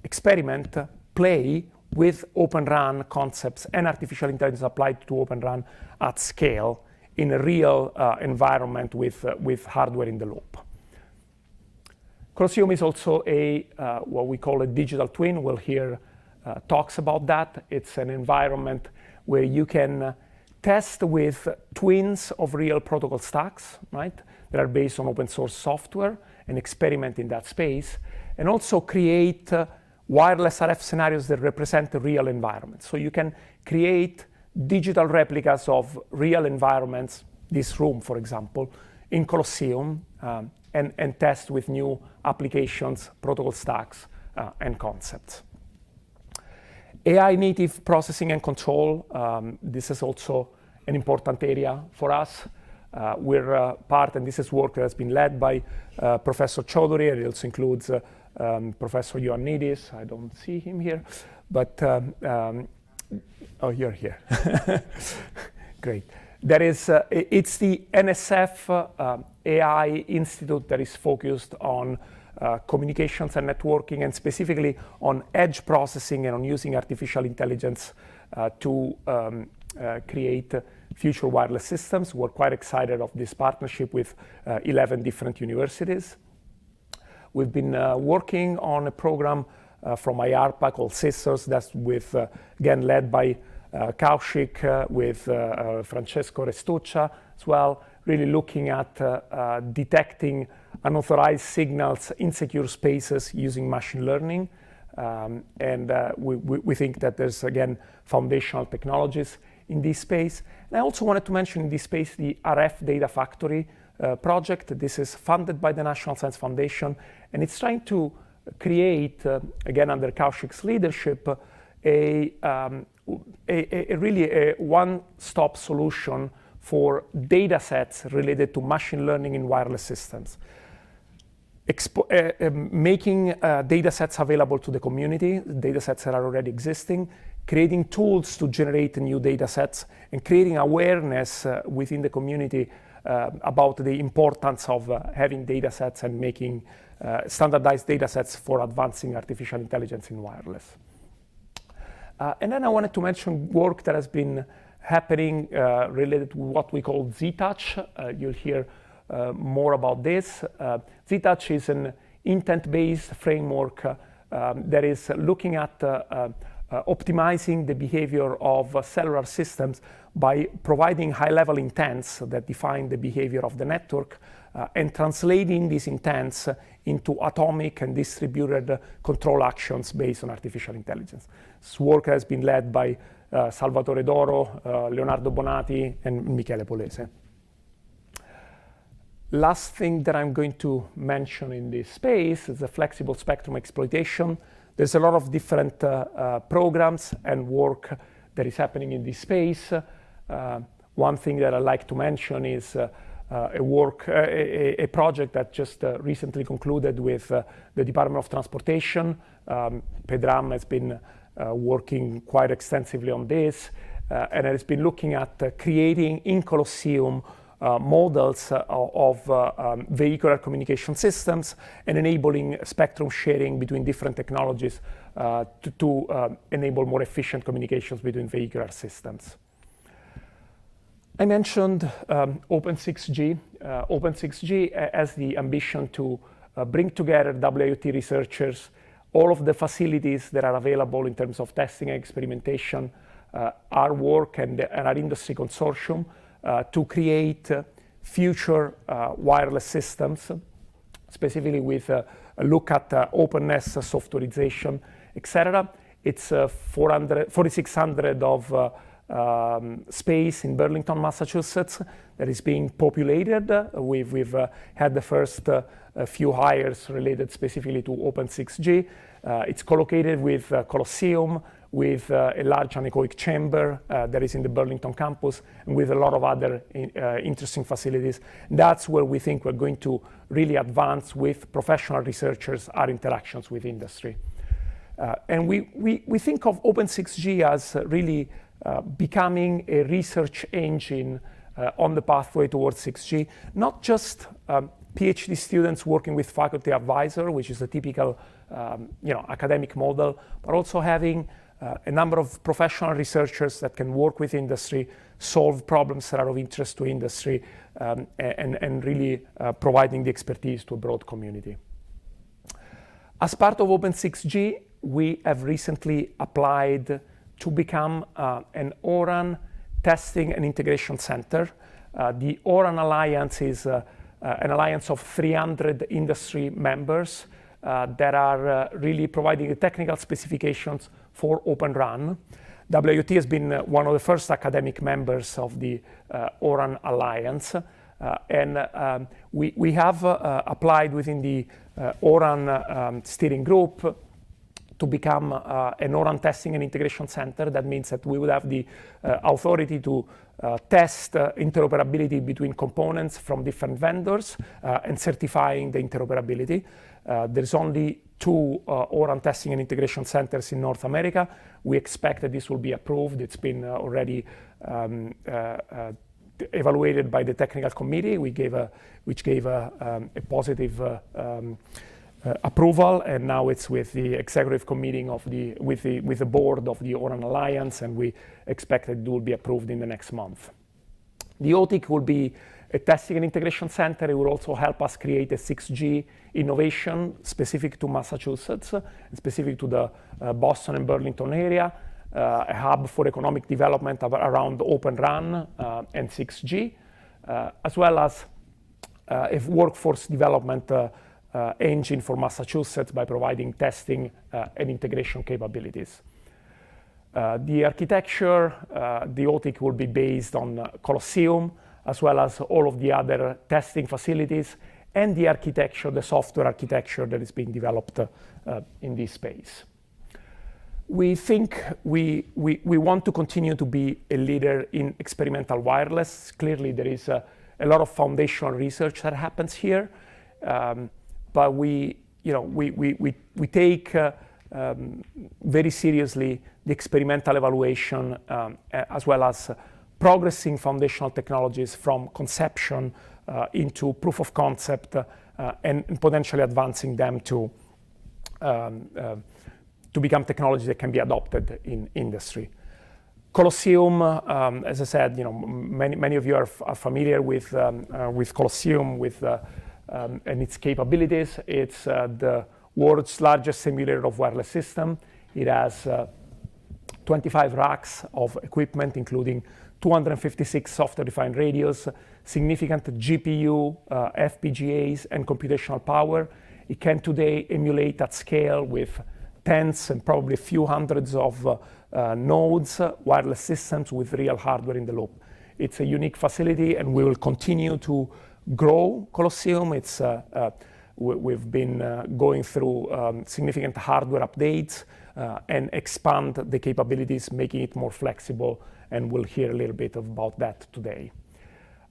experiment, play with Open RAN concepts and artificial intelligence applied to Open RAN at scale in a real environment with hardware in the loop. Colosseum is also a what we call a digital twin. We'll hear talks about that. It's an environment where you can test with twins of real protocol stacks, right? That are based on open source software and experiment in that space, and also create wireless RF scenarios that represent the real environment. So you can create digital replicas of real environments, this room, for example, in Colosseum, and test with new applications, protocol stacks, and concepts. AI native processing and control, this is also an important area for us. We're part, and this is work that has been led by Professor Chaudhary, and it also includes Professor Ioannidis. I don't see him here, but oh, you're here. Great. That is, it's the NSF AI Institute that is focused on communications and networking, and specifically on edge processing and on using artificial intelligence to create future wireless systems. We're quite excited of this partnership with 11 different universities. We've been working on a program from IARPA called Sisters, that's with, again, led by Kaushik, with Francesco Restuccia as well, really looking at detecting unauthorized signals in secure spaces using machine learning. We think that there's, again, foundational technologies in this space. And I also wanted to mention in this space the RF Data Factory project. This is funded by the National Science Foundation, and it's trying to create, again, under Kaushik's leadership, a really a one-stop solution for data sets related to machine learning in wireless systems. Making data sets available to the community, data sets that are already existing, creating tools to generate new data sets, and creating awareness within the community about the importance of having data sets and making standardized data sets for advancing artificial intelligence in wireless. And then I wanted to mention work that has been happening related to what we call Z-Touch. You'll hear more about this. Z-Touch is an intent-based framework that is looking at optimizing the behavior of cellular systems by providing high-level intents that define the behavior of the network and translating these intents into atomic and distributed control actions based on artificial intelligence. This work has been led by Salvatore Doro, Leonardo Bonati, and Michele Polese. Last thing that I'm going to mention in this space is the flexible spectrum exploitation. There's a lot of different programs and work that is happening in this space. One thing that I'd like to mention is a project that just recently concluded with the Department of Transportation. Pedram has been working quite extensively on this, and has been looking at creating in Colosseum models of vehicular communication systems and enabling spectrum sharing between different technologies to enable more efficient communications between vehicular systems. I mentioned Open NextG. Open NextG has the ambition to bring together WIoT researchers, all of the facilities that are available in terms of testing and experimentation, our work and our industry consortium, to create future wireless systems, specifically with a look at openness, softwareization, etc. It's 4,600 of space in Burlington, Massachusetts, that is being populated. We've had the first few hires related specifically to Open NextG. It's co-located with Colosseum, with a large anechoic chamber that is in the Burlington campus, and with a lot of other interesting facilities. That's where we think we're going to really advance with professional researchers, our interactions with industry. And we think of Open NextG as really becoming a research engine on the pathway towards 6G, not just PhD students working with faculty advisor, which is a typical academic model, but also having a number of professional researchers that can work with industry, solve problems that are of interest to industry, and really providing the expertise to a broad community. As part of Open NextG, we have recently applied to become an ORAN testing and integration center. The ORAN Alliance is an alliance of 300 industry members that are really providing the technical specifications for Open RAN. WIoT has been one of the first academic members of the ORAN Alliance, and we have applied within the ORAN steering group to become an ORAN testing and integration center. That means that we would have the authority to test interoperability between components from different vendors and certifying the interoperability. There's only 2 ORAN testing and integration centers in North America. We expect that this will be approved. It's been already evaluated by the technical committee, which gave a positive approval, and now it's with the executive committee with the board of the ORAN Alliance, and we expect that it will be approved in the next month. The OTIC will be a testing and integration center. It will also help us create a 6G innovation specific to Massachusetts, specific to the Boston and Burlington area, a hub for economic development around Open RAN and 6G, as well as a workforce development engine for Massachusetts by providing testing and integration capabilities. The architecture, the OTIC will be based on Colosseum, as well as all of the other testing facilities, and the architecture, the software architecture that is being developed in this space. We think we want to continue to be a leader in experimental wireless. Clearly, there is a lot of foundational research that happens here, but we take very seriously the experimental evaluation as well as progressing foundational technologies from conception into proof of concept and potentially advancing them to become technology that can be adopted in industry. Colosseum, as I said, many of you are familiar with Colosseum and its capabilities. It's the world's largest simulator of wireless system. It has 25 racks of equipment, including 256 software-defined radios, significant GPU, FPGAs, and computational power. It can today emulate at scale with tens and probably a few hundreds of nodes, wireless systems with real hardware in the loop. It's a unique facility, and we will continue to grow Colosseum. We've been going through significant hardware updates and expand the capabilities, making it more flexible, and we'll hear a little bit about that today.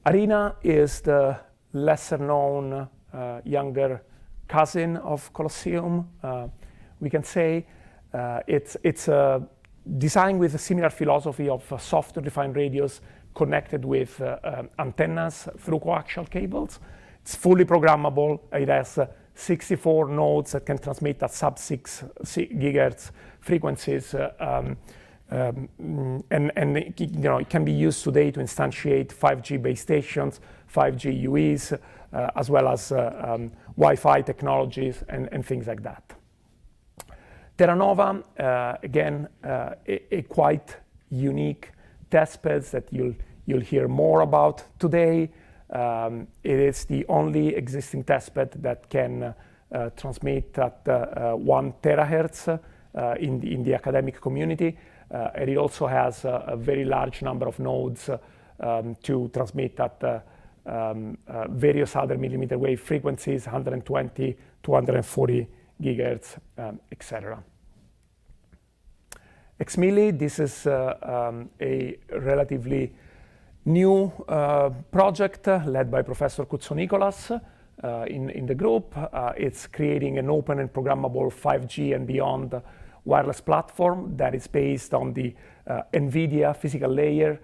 Arena is the lesser-known, younger cousin of Colosseum. We can say it's designed with a similar philosophy of software-defined radios connected with antennas through coaxial cables. It's fully programmable. It has 64 nodes that can transmit at sub-6 gigahertz frequencies, and it can be used today to instantiate 5G base stations, 5G UEs, as well as Wi-Fi technologies and things like that. Terra Nova, again, a quite unique testbeds that you'll hear more about today. It is the only existing testbed that can transmit at 1 terahertz in the academic community. And it also has a very large number of nodes to transmit at various other millimeter wave frequencies, 120, 240 gigahertz, etc. XMILI, this is a relatively new project led by Professor Koutsounikolas in the group. It's creating an open and programmable 5G and beyond wireless platform that is based on the NVIDIA physical layer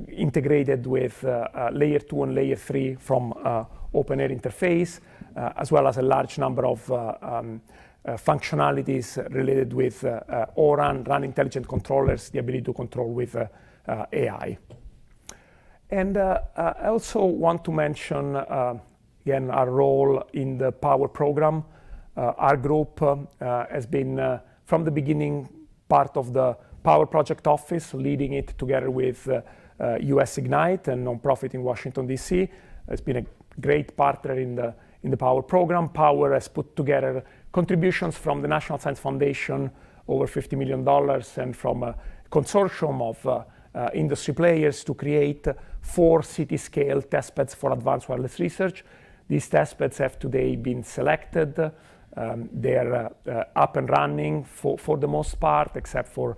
integrated with layer 2 and layer 3 from open air interface, as well as a large number of functionalities related with ORAN, RAN intelligent controllers, the ability to control with AI. And I also want to mention, again, our role in the Power program. Our group has been, from the beginning, part of the Power Project Office, leading it together with US Ignite, a nonprofit in Washington, D.C. It's been a great partner in the Power program. Power has put together contributions from the National Science Foundation, over $50 million, and from a consortium of industry players to create 4 city-scale testbeds for advanced wireless research. These testbeds have today been selected They're up and running for the most part, except for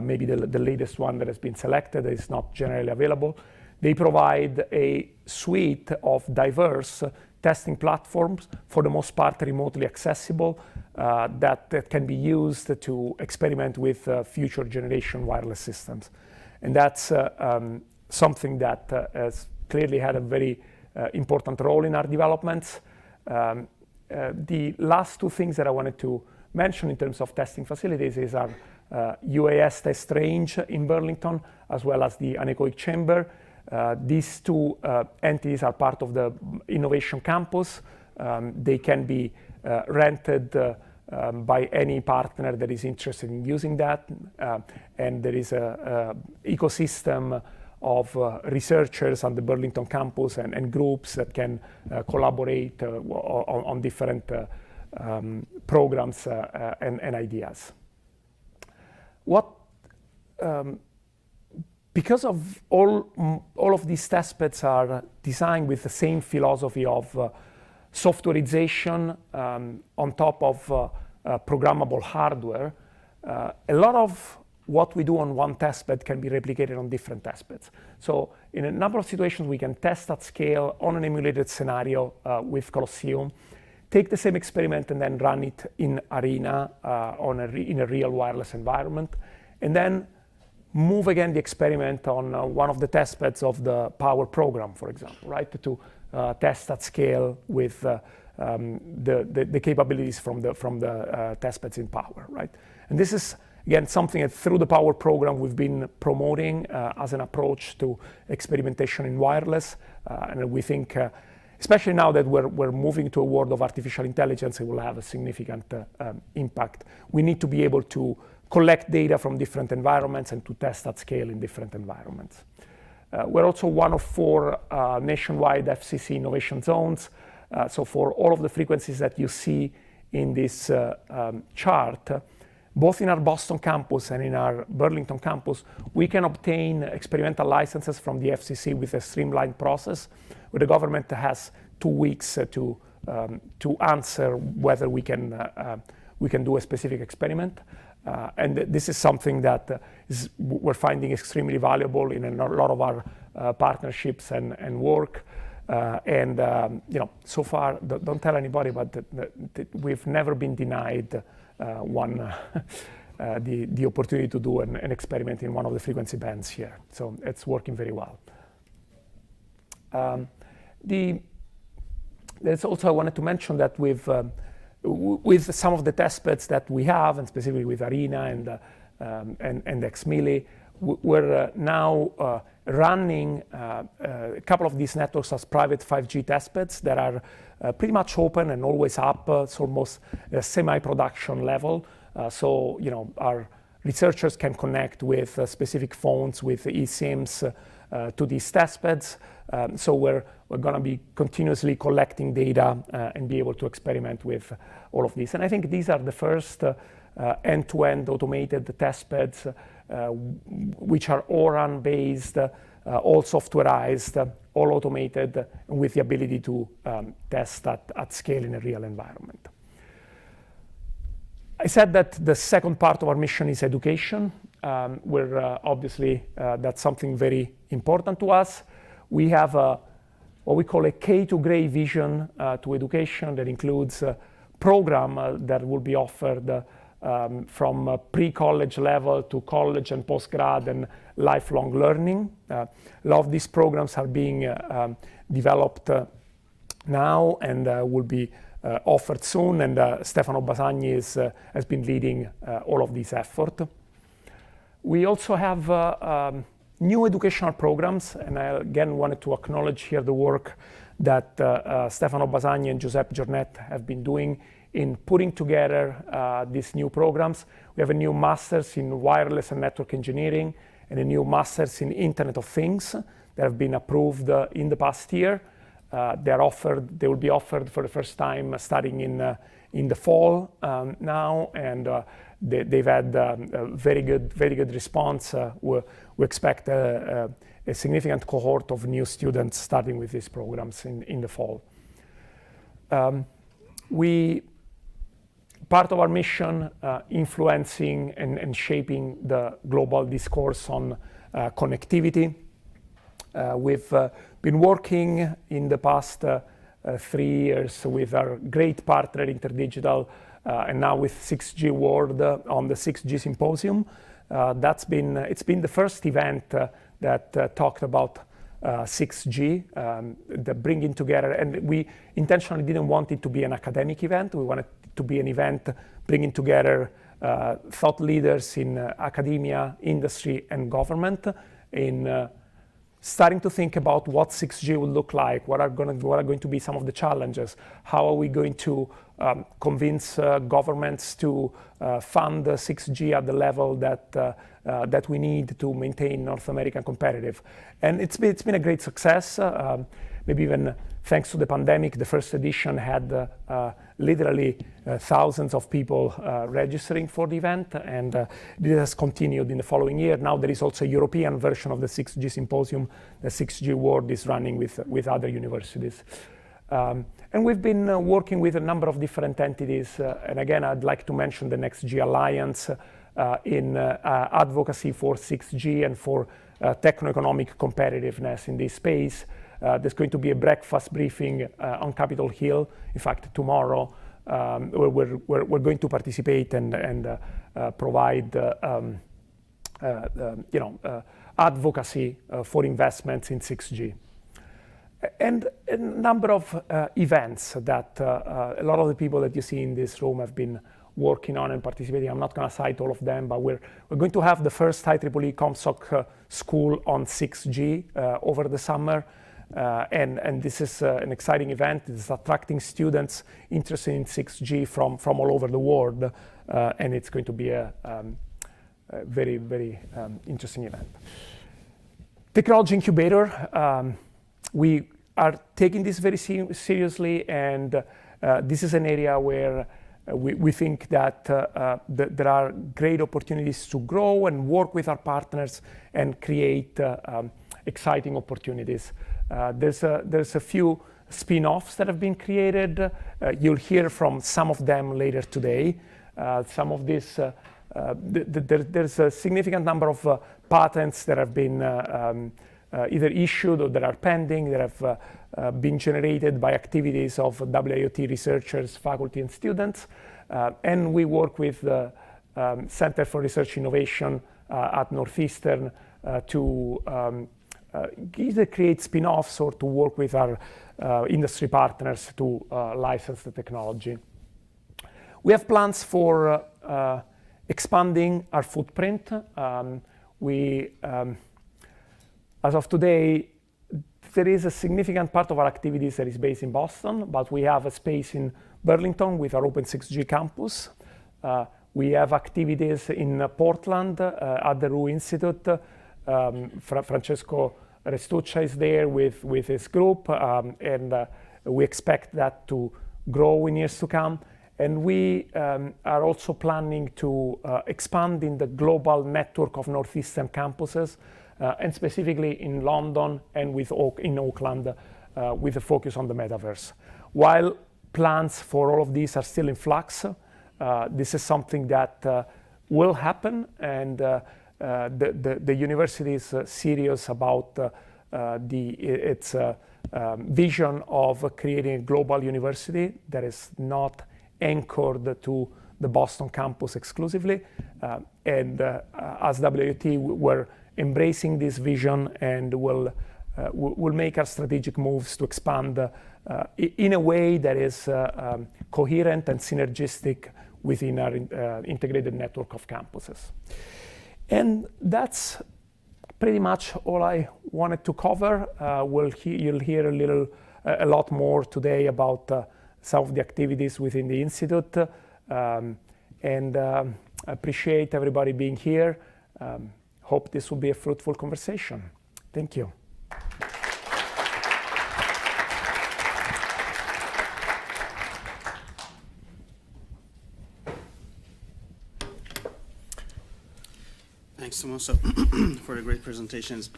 maybe the latest one that has been selected is not generally available. They provide a suite of diverse testing platforms, for the most part remotely accessible, that can be used to experiment with future generation wireless systems. And that's something that has clearly had a very important role in our developments. The last two things that I wanted to mention in terms of testing facilities is our UAS test range in Burlington, as well as the anechoic chamber. These two entities are part of the Innovation Campus. They can be rented by any partner that is interested in using that. And there is an ecosystem of researchers on the Burlington campus and groups that can collaborate on different programs and ideas. Because of all of these testbeds are designed with the same philosophy of softwareization on top of programmable hardware, a lot of what we do on one testbed can be replicated on different testbeds. So in a number of situations, we can test at scale on an emulated scenario with Colosseum, take the same experiment and then run it in Arena in a real wireless environment, and then move again the experiment on one of the testbeds of the Power program, for example, right? To test at scale with the capabilities from the testbeds in Power, right? And this is, again, something that through the Power program we've been promoting as an approach to experimentation in wireless. And we think, especially now that we're moving to a world of artificial intelligence, it will have a significant impact. We need to be able to collect data from different environments and to test at scale in different environments. We're also one of 4 nationwide FCC innovation zones. So for all of the frequencies that you see in this chart, both in our Boston campus and in our Burlington campus, we can obtain experimental licenses from the FCC with a streamlined process, where the government has 2 weeks to answer whether we can do a specific experiment. And this is something that we're finding extremely valuable in a lot of our partnerships and work. So far, don't tell anybody, but we've never been denied the opportunity to do an experiment in one of the frequency bands here. So it's working very well. There's also, I wanted to mention that with some of the testbeds that we have, and specifically with Arena and XMILI, we're now running a couple of these networks as private 5G testbeds that are pretty much open and always up. It's almost a semi-production level. So our researchers can connect with specific phones with eSIMs to these testbeds. So we're going to be continuously collecting data and be able to experiment with all of these. And I think these are the first end-to-end automated testbeds, which are ORAN based, all softwareized, all automated, with the ability to test at scale in a real environment. I said that the second part of our mission is education. We're obviously, that's something very important to us. We have what we call a K2Gray vision to education that includes a program that will be offered from pre-college level to college and post-grad and lifelong learning. A lot of these programs are being developed now and will be offered soon, and Stefano Basagni has been leading all of these efforts. We also have new educational programs, and I again wanted to acknowledge here the work that Stefano Basagni and Giuseppe Giornet have been doing in putting together these new programs. We have a new Masters in Wireless and Network Engineering and a new Masters in Internet of Things that have been approved in the past year. They will be offered for the first time starting in the fall now, and they've had a very good response. We expect a significant cohort of new students starting with these programs in the fall. We part of our mission, influencing and shaping the global discourse on connectivity. We've been working in the past 3 years with our great partner InterDigital and now with 6G World on the 6G Symposium. It's been the first event that talked about 6G, the bringing together, and we intentionally didn't want it to be an academic event. We wanted it to be an event bringing together thought leaders in academia, industry, and government in starting to think about what 6G will look like, what are going to be some of the challenges, how are we going to convince governments to fund 6G at the level that we need to maintain North America competitive. And it's been a great success. Maybe even thanks to the pandemic, the first edition had literally thousands of people registering for the event, and this has continued in the following year. Now there is also a European version of the 6G Symposium. The 6G World is running with other universities. And we've been working with a number of different entities. And again, I'd like to mention the NextG Alliance in advocacy for 6G and for techno-economic competitiveness in this space. There's going to be a breakfast briefing on Capitol Hill, in fact, tomorrow. We're going to participate and provide advocacy for investments in 6G. And a number of events that a lot of the people that you see in this room have been working on and participating. I'm not going to cite all of them, but we're going to have the first IEEE ComSoc school on 6G over the summer. And this is an exciting event. It's attracting students interested in 6G from all over the world. And it's going to be a very, very interesting event. Technology Incubator. We are taking this very seriously, and this is an area where we think that there are great opportunities to grow and work with our partners and create exciting opportunities. There's a few spin-offs that have been created. You'll hear from some of them later today. Some of this, there's a significant number of patents that have been either issued or that are pending, that have been generated by activities of WIoT researchers, faculty, and students. And we work with the Center for Research Innovation at Northeastern to either create spin-offs or to work with our industry partners to license the technology. We have plans for expanding our footprint. As of today, there is a significant part of our activities that is based in Boston, but we have a space in Burlington with our Open 6G campus. We have activities in Portland at the RU Institute. Francesco Restuccia is there with his group, and we expect that to grow in years to come. And we are also planning to expand in the global network of Northeastern campuses, and specifically in London and in Auckland, with a focus on the metaverse. While plans for all of these are still in flux, this is something that will happen, and the university is serious about its vision of creating a global university that is not anchored to the Boston campus exclusively. And as WIoT, we're embracing this vision, and we'll make our strategic moves to expand in a way that is coherent and synergistic within our integrated network of campuses. And that's pretty much all I wanted to cover. You'll hear a lot more today about some of the activities within the Institute. And I appreciate everybody being here. Hope this will be a fruitful conversation. Thank you. Thanks, Tomaso, for the great presentations.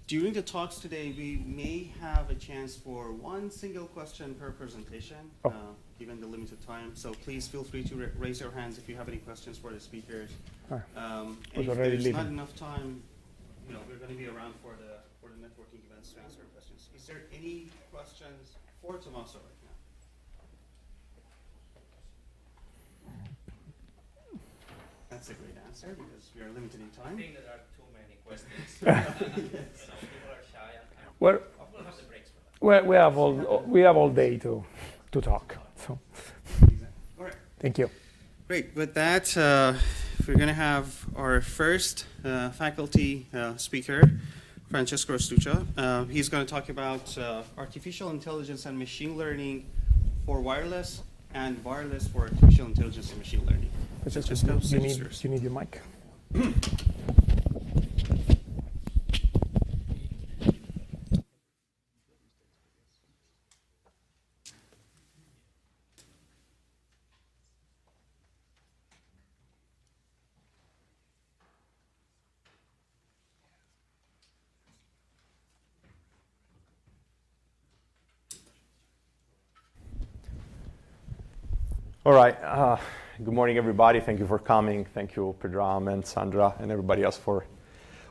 During the talks today, we may have a chance for one single question per presentation. given the limited time. So please feel free to raise your hands if you have any questions for the speakers. Was And if already there's not leaving. enough time, we're going to be around for the networking events to answer questions. Is there any questions for Tommaso right now? That's a great answer because we are limited in time. I think there are too many questions. People are shy. We'll have the breaks for that. we have all day to talk. So All right. thank you. Great. With that, we're going to have our first faculty speaker, Francesco Astuccia. He's going to talk about artificial intelligence and machine learning for wireless and wireless for artificial intelligence and machine learning. Francesco, You need your mic. All right. Good morning, everybody. Thank you for coming. Thank you, Pedram and Sandra and everybody else for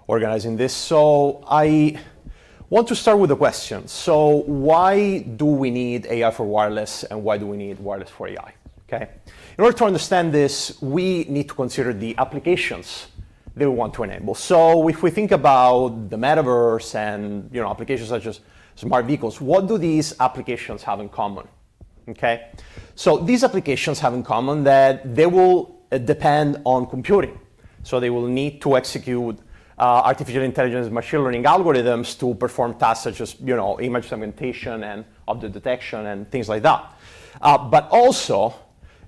organizing this. So I want to start with a question. So why do we need AI for wireless and why do we need wireless for AI? Okay. In order to understand this, we need to consider the applications that we want to enable. So if we think about the metaverse and applications such as smart vehicles, what do these applications have in common? Okay, so these applications have in common that they will depend on computing. So they will need to execute artificial intelligence machine learning algorithms to perform tasks such as image segmentation and object detection and things like that. But also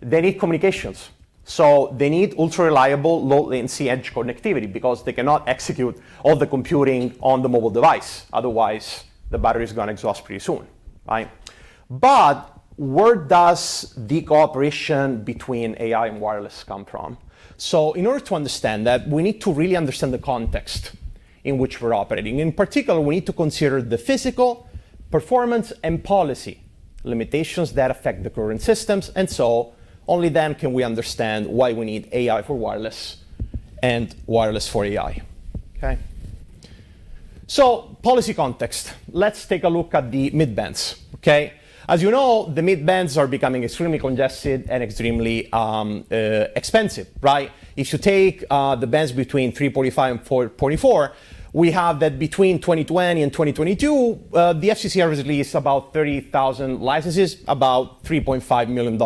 they need communications. So they need ultra reliable low latency edge connectivity because they cannot execute all the computing on the mobile device. Otherwise the battery is going to exhaust pretty soon, right? But where does the cooperation between AI and wireless come from? So in order to understand that, we need to really understand the context in which we're operating. In particular, we need to consider the physical, performance, and policy limitations that affect the current systems. And so only then can we understand why we need AI for wireless and wireless for AI. Okay. So policy context. Let's take a look at the midbands. Okay. As you know, the mid-bands are becoming extremely congested and extremely expensive, right? If you take the bands between 345 and 444, we have that between 2020 and 2022, the FCC has released about 30,000 licenses, about $3.5 million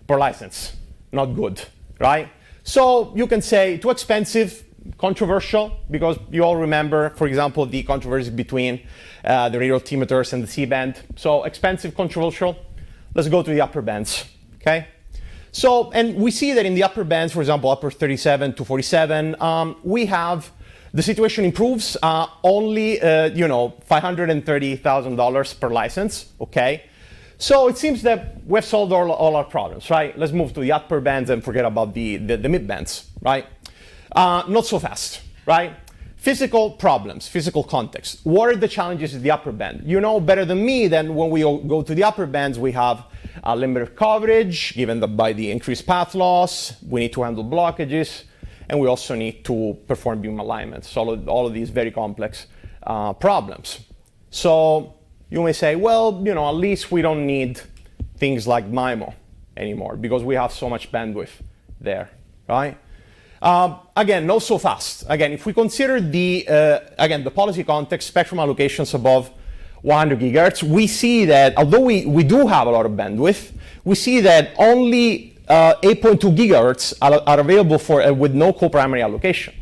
per license. Not good, right? So you can say too expensive, controversial, because you all remember, for example, the controversy between the radio altimeters and the C-band. So expensive, controversial. Let's go to the upper bands, okay? So, and we see that in the upper bands, for example, upper 37 to 47, we have the situation improves only, $530,000 per license, okay? So it seems that we've solved all our problems, right? Let's move to the upper bands and forget about the mid bands, right? Not so fast, right? Physical problems, physical context. What are the challenges in the upper band? You know better than me that when we go to the upper bands, we have limited coverage, given that by the increased path loss, we need to handle blockages, and we also need to perform beam alignments. So all of these very complex problems. So you may say, well, at least we don't need things like MIMO anymore because we have so much bandwidth there, right? Again, not so fast. Again, if we consider the policy context, spectrum allocations above 100 gigahertz, we see that although we do have a lot of bandwidth, we see that only 8.2 gigahertz are available for with no co-primary allocation.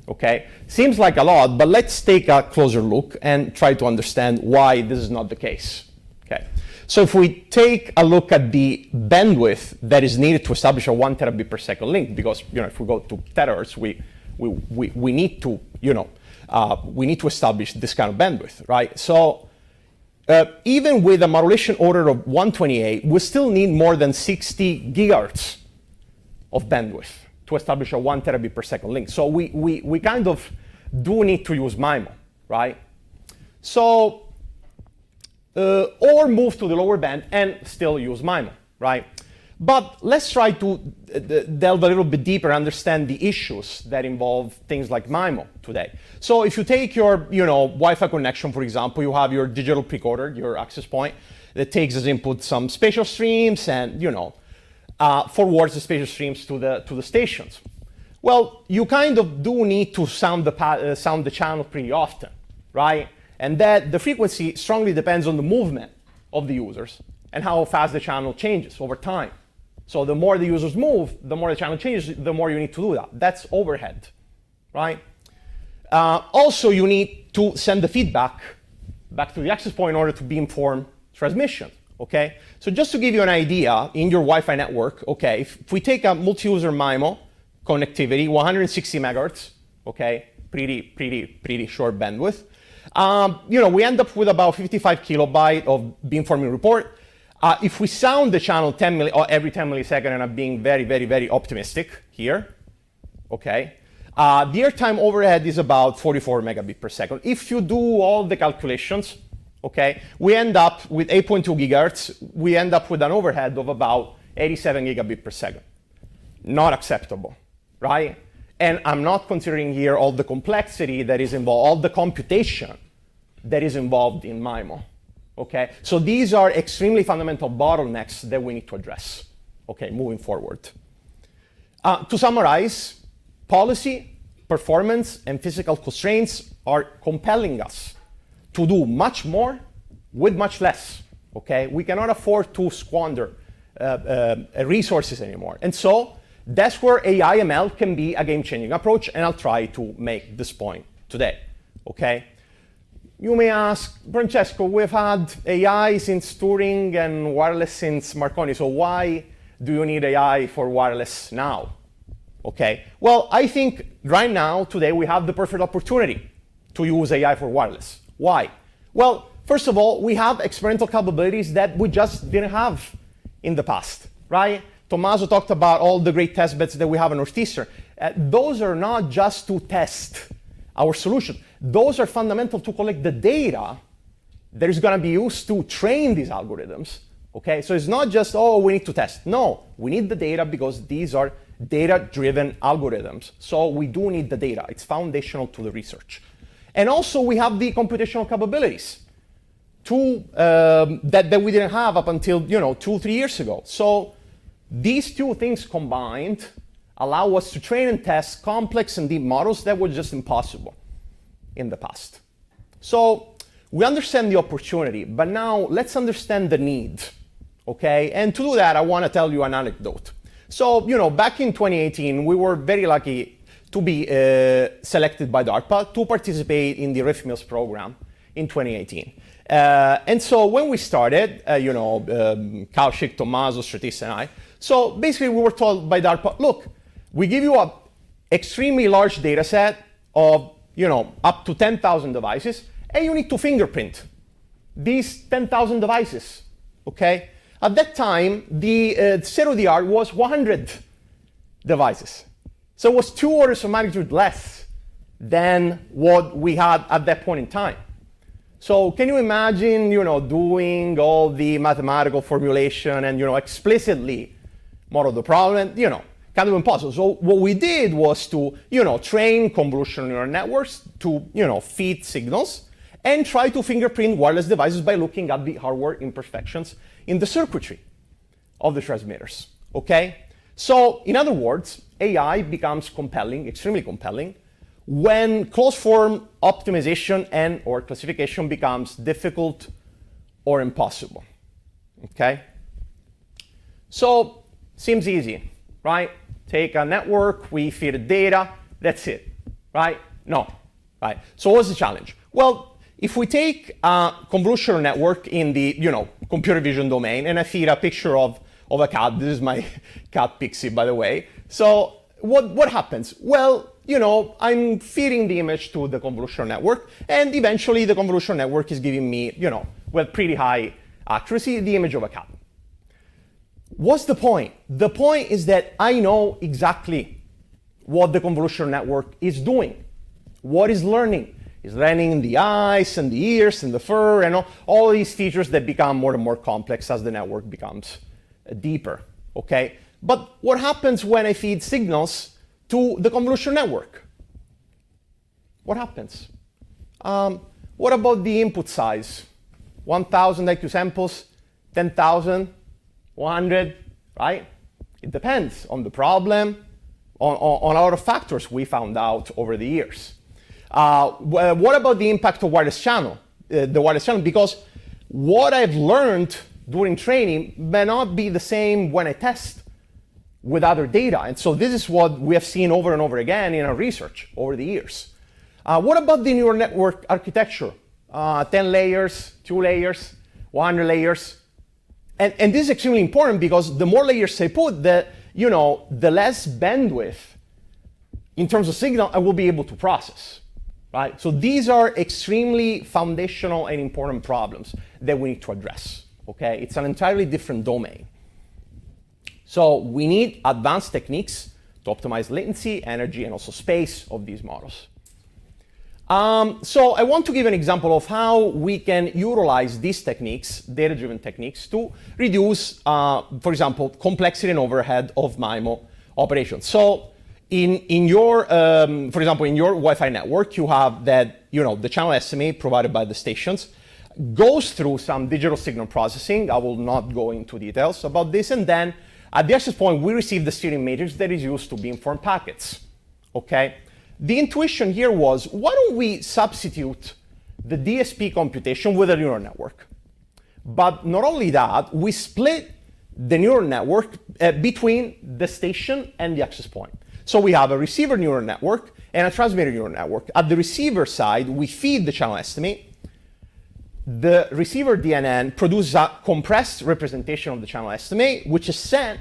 Okay, seems like a lot, but let's take a closer look and try to understand why this is not the case. Okay. So if we take a look at the bandwidth that is needed to establish a 1 terabit per second link, because if we go to terahertz, we need to we need to establish this kind of bandwidth, right? So even with a modulation order of 128, we still need more than 60 gigahertz of bandwidth to establish a 1 terabit per second link. So we kind of do need to use MIMO, right? So or move to the lower band and still use MIMO, right? But let's try to delve a little bit deeper and understand the issues that involve things like MIMO today. So if you take your Wi-Fi connection, for example, you have your digital precoder, your access point, that takes as input some spatial streams and forwards the spatial streams to the stations. Well, you kind of do need to sound the channel pretty often, right? And that the frequency strongly depends on the movement of the users and how fast the channel changes over time. So the more the users move, the more the channel changes, the more you need to do that. That's overhead, right? Also, you need to send the feedback back to the access point in order to beamform transmission, okay? So just to give you an idea, in your Wi-Fi network, okay, if we take a multi-user MIMO connectivity, 160 megahertz, okay, pretty short bandwidth, we end up with about 55 kilobyte of beamforming report. If we sound the channel every 10 milliseconds, and I'm being very, very, very optimistic here, okay, the airtime overhead is about 44 megabit per second. If you do all the calculations, okay, we end up with 8.2 gigahertz. We end up with an overhead of about 87 gigabit per second. Not acceptable, right? And I'm not considering here all the complexity that is involved, all the computation that is involved in MIMO. Okay, so these are extremely fundamental bottlenecks that we need to address, okay, moving forward. To summarize, policy, performance, and physical constraints are compelling us to do much more with much less, okay? We cannot afford to squander resources anymore. And so that's where AI ML can be a game-changing approach, and I'll try to make this point today, okay? You may ask, Francesco, we've had AI since Turing and wireless since Marconi, so why do you need AI for wireless now? Okay, well, I think right now, today, we have the perfect opportunity to use AI for wireless. Why? Well, first of all, we have experimental capabilities that we just didn't have in the past, right? Tommaso talked about all the great test beds that we have in Northeastern. Those are not just to test our solution. Those are fundamental to collect the data that is going to be used to train these algorithms. Okay, so it's not just, oh, we need to test. No, we need the data because these are data-driven algorithms. So we do need the data. It's foundational to the research. And also we have the computational capabilities that we didn't have up until 2-3 years ago. So these two things combined allow us to train and test complex and deep models that were just impossible in the past. So we understand the opportunity, but now let's understand the need, okay? And to do that, I want to tell you an anecdote. So, back in 2018, we were very lucky to be selected by DARPA to participate in the RIF Mills program in 2018. And so when we started, Kaushik, Tommaso, Stratis, and I, so basically we were told by DARPA, look, we give you an extremely large data set of up to 10,000 devices, and you need to fingerprint these 10,000 devices, okay? At that time, the state-of-the-art was 100 devices. So it was 2 orders of magnitude less than what we had at that point in time. So can you imagine, doing all the mathematical formulation and, explicitly model the problem? Kind of impossible. So what we did was to, train convolutional neural networks to, feed signals and try to fingerprint wireless devices by looking at the hardware imperfections in the circuitry of the transmitters, okay? So in other words, AI becomes compelling, extremely compelling, when closed-form optimization and or classification becomes difficult or impossible, okay? So seems easy, right? Take a network, we feed it data, that's it, right? No, right? So what's the challenge? Well, if we take a convolutional network in the computer vision domain, and I feed a picture of a cat, this is my cat Pixie, by the way. So what happens? Well, I'm feeding the image to the convolutional network, and eventually the convolutional network is giving me, with pretty high accuracy, the image of a cat. What's the point? The point is that I know exactly what the convolutional network is doing, what is learning. It's learning in the eyes and the ears and the fur and all these features that become more and more complex as the network becomes deeper, okay? But what happens when I feed signals to the convolutional network? What happens? What about the input size? 1,000 IQ samples, 10,000, 100, right? It depends on the problem, on a lot of factors we found out over the years. What about the impact of wireless channel? The wireless channel, because what I've learned during training may not be the same when I test with other data. And so this is what we have seen over and over again in our research over the years. What about the neural network architecture? 10 layers, 2 layers, 100 layers. And this is extremely important because the more layers I put, the less bandwidth in terms of signal I will be able to process, right? So these are extremely foundational and important problems that we need to address, okay? It's an entirely different domain. So we need advanced techniques to optimize latency, energy, and also space of these models. So I want to give an example of how we can utilize these techniques, data-driven techniques, to reduce, for example, complexity and overhead of MIMO operations. So in your, for example, in your Wi-Fi network, you have that, the channel estimate provided by the stations goes through some digital signal processing. I will not go into details about this. And then at the access point, we receive the steering matrix that is used to beamform packets, okay? The intuition here was, why don't we substitute the DSP computation with a neural network? But not only that, we split the neural network between the station and the access point. So we have a receiver neural network and a transmitter neural network. At the receiver side, we feed the channel estimate. The receiver DNN produces a compressed representation of the channel estimate, which is sent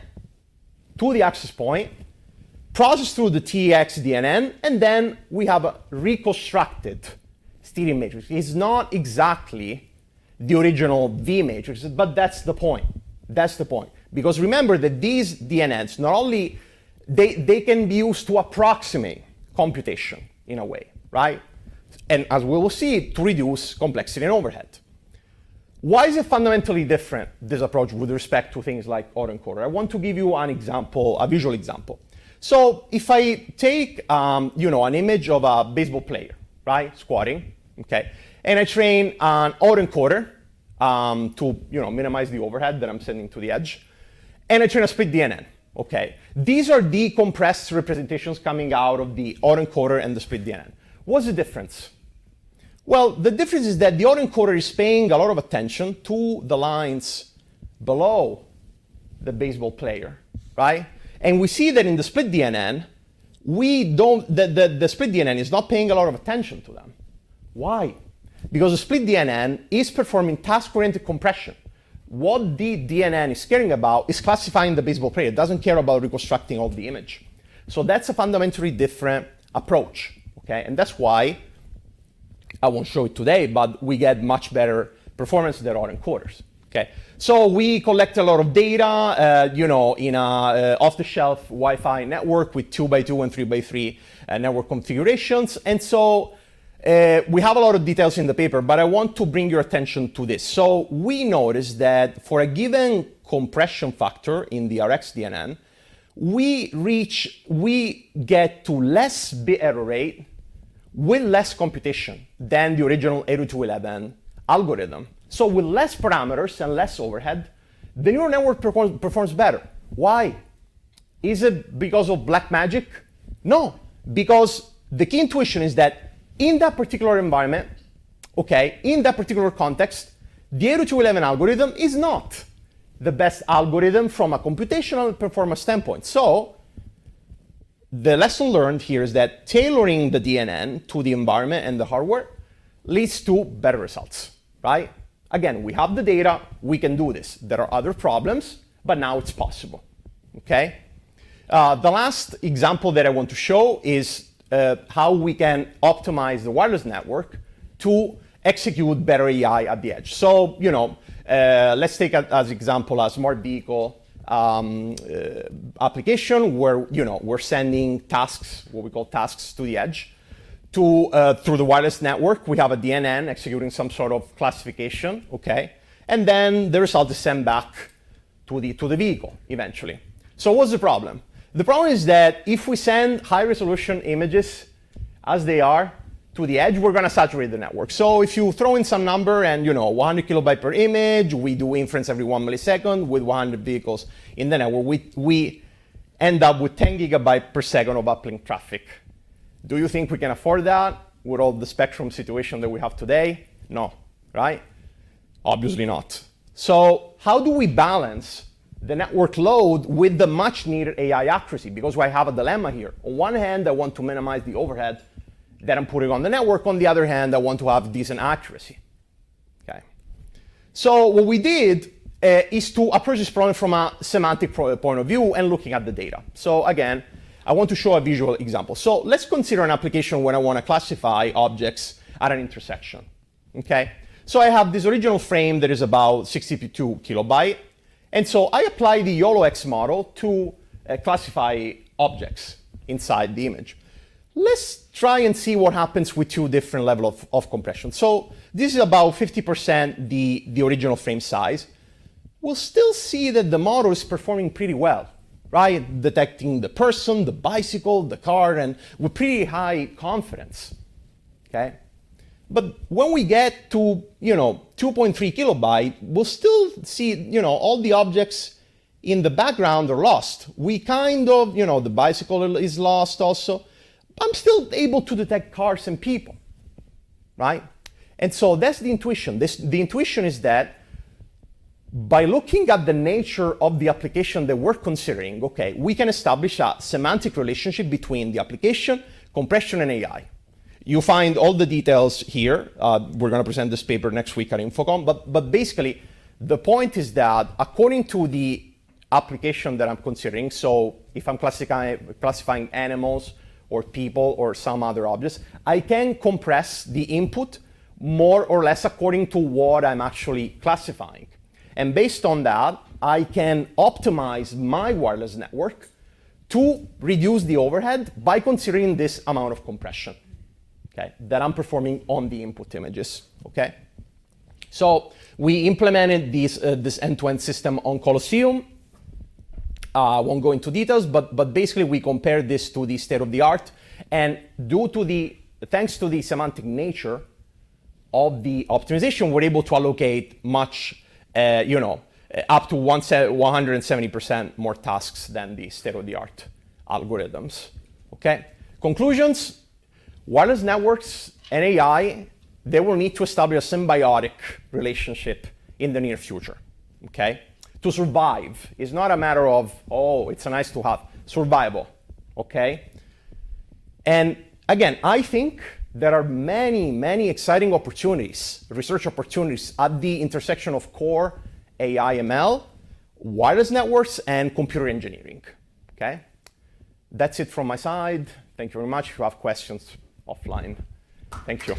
to the access point, processed through the TX DNN, and then we have a reconstructed steering matrix. It's not exactly the original V matrix, but that's the point. That's the point. Because remember that these DNNs, not only, they can be used to approximate computation in a way, right? And as we will see, to reduce complexity and overhead. Why is it fundamentally different, this approach, with respect to things like autoencoder? I want to give you an example, a visual example. So if I take, an image of a baseball player, right, squatting, okay, and I train an autoencoder to, minimize the overhead that I'm sending to the edge, and I train a split DNN, okay. These are decompressed representations coming out of the autoencoder and the split DNN. What's the difference? Well, the difference is that the autoencoder is paying a lot of attention to the lines below the baseball player, right? And we see that in the split DNN, the split DNN is not paying a lot of attention to them. Why? Because the split DNN is performing task-oriented compression. What the DNN is caring about is classifying the baseball player. It doesn't care about reconstructing all the image. So that's a fundamentally different approach, okay? And that's why I won't show it today, but we get much better performance than autoencoders. Okay, so we collect a lot of data, in a off-the-shelf Wi-Fi network with 2x2 and 3x3 network configurations. And so we have a lot of details in the paper, but I want to bring your attention to this. So we noticed that for a given compression factor in the RX DNN, we get to less bit error rate with less computation than the original 8211 algorithm. So with less parameters and less overhead, the neural network performs better. Why? Is it because of black magic? No, because the key intuition is that in that particular environment, okay, in that particular context, the 8211 algorithm is not the best algorithm from a computational performance standpoint. So the lesson learned here is that tailoring the DNN to the environment and the hardware leads to better results, right? Again, we have the data, we can do this. There are other problems, but now it's possible, okay? The last example that I want to show is how we can optimize the wireless network to execute better AI at the edge. So, let's take as example a smart vehicle application where, we're sending tasks, what we call tasks, to the edge. Through the wireless network, we have a DNN executing some sort of classification, okay? And then the result is sent back to the vehicle eventually. So what's the problem? The problem is that if we send high resolution images as they are to the edge, we're going to saturate the network. So if you throw in some number and 100 kilobyte per image, we do inference every 1 millisecond with 100 vehicles in the network, we end up with 10 gigabyte per second of uplink traffic. Do you think we can afford that with all the spectrum situation that we have today? No, right? Obviously not. So how do we balance the network load with the much needed AI accuracy? Because I have a dilemma here. On one hand, I want to minimize the overhead that I'm putting on the network. On the other hand, I want to have decent accuracy. Okay. So what we did is to approach this problem from a semantic point of view and looking at the data. So again, I want to show a visual example. So let's consider an application when I want to classify objects at an intersection. Okay. So I have this original frame that is about 62 kilobyte. And so I apply the YOLO-X model to classify objects inside the image. Let's try and see what happens with two different levels of compression. So this is about 50% the original frame size. We'll still see that the model is performing pretty well, right? Detecting the person, the bicycle, the car, and with pretty high confidence, okay? But when we get to 2.3 kilobyte, we'll still see all the objects in the background are lost. We kind of, the bicycle is lost also. I'm still able to detect cars and people, right? And so that's the intuition. The intuition is that by looking at the nature of the application that we're considering, okay, we can establish a semantic relationship between the application, compression, and AI. You find all the details here. We're going to present this paper next week at Infocom. But basically, the point is that according to the application that I'm considering, so if I'm classifying animals or people or some other objects, I can compress the input more or less according to what I'm actually classifying. And based on that, I can optimize my wireless network to reduce the overhead by considering this amount of compression, okay, that I'm performing on the input images, okay? So we implemented this end-to-end system on Colosseum. I won't go into details, but basically we compared this to the state of the art, and thanks to the semantic nature of the optimization, we're able to allocate much, up to 170% more tasks than the state of the art algorithms. Okay. Conclusions: wireless networks and AI, they will need to establish a symbiotic relationship in the near future. Okay. To survive is not a matter of, oh, it's a nice to have. Survival, okay? And again, I think there are many, many exciting opportunities, research opportunities at the intersection of core AI ML, wireless networks, and computer engineering, okay? That's it from my side. Thank you very much. If you have questions offline, thank you.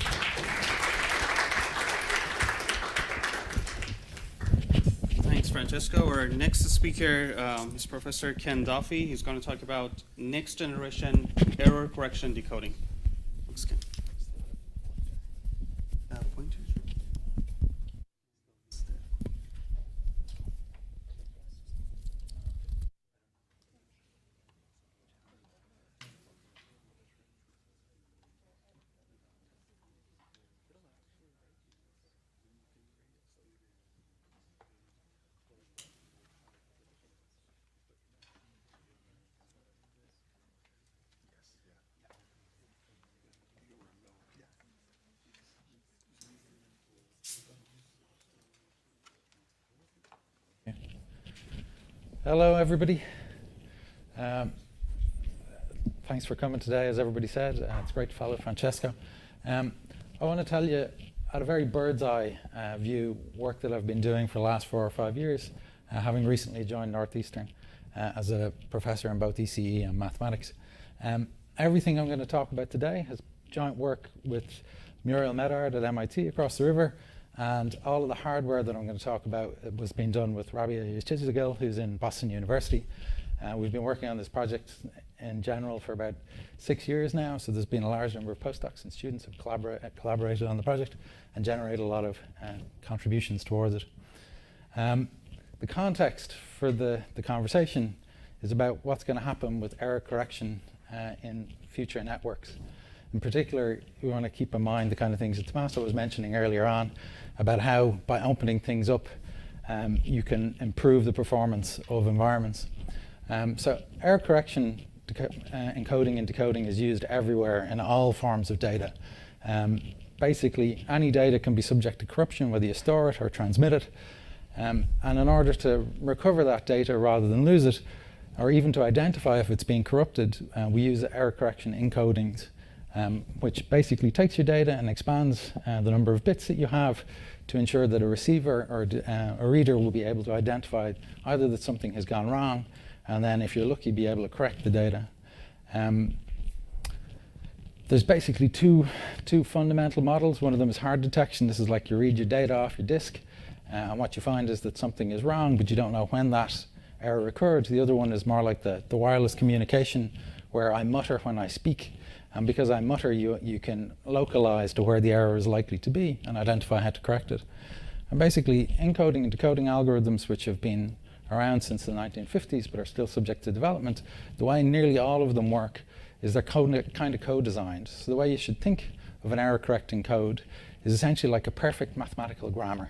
Thanks, Francesco. Our next speaker is Professor Ken Duffy. He's going to talk about next generation error correction decoding. Thanks, Ken. Pointers? Hello, everybody. Thanks for coming today, as everybody said. It's great to follow Francesco. I want to tell you, at a very bird's eye view, work that I've been doing for the last 4 or 5 years, having recently joined Northeastern as a professor in both ECE and mathematics. Everything I'm going to talk about today has joint work with Muriel Medard at MIT across the river, and all of the hardware that I'm going to talk about was being done with Rabia Yezchizigil, who's in Boston University. We've been working on this project in general for about 6 years now, so there's been a large number of postdocs and students who have collaborated on the project and generated a lot of contributions towards it. the context for the conversation is about what's going to happen with error correction in future networks. In particular, we want to keep in mind the kind of things that Tommaso was mentioning earlier on about how, by opening things up, you can improve the performance of environments. So error correction encoding and decoding is used everywhere in all forms of data. Basically, any data can be subject to corruption, whether you store it or transmit it. And in order to recover that data rather than lose it, or even to identify if it's being corrupted, we use error correction encodings, which basically takes your data and expands the number of bits that you have to ensure that a receiver or a reader will be able to identify either that something has gone wrong, and then if you're lucky, be able to correct the data. There's basically two fundamental models. One of them is hard detection. This is like you read your data off your disk, and what you find is that something is wrong, but you don't know when that error occurred. The other one is more like the wireless communication, where I mutter when I speak. And because I mutter, you can localize to where the error is likely to be and identify how to correct it. And basically, encoding and decoding algorithms, which have been around since the 1950s but are still subject to development, the way nearly all of them work is they're kind of co-designed. So the way you should think of an error-correcting code is essentially like a perfect mathematical grammar.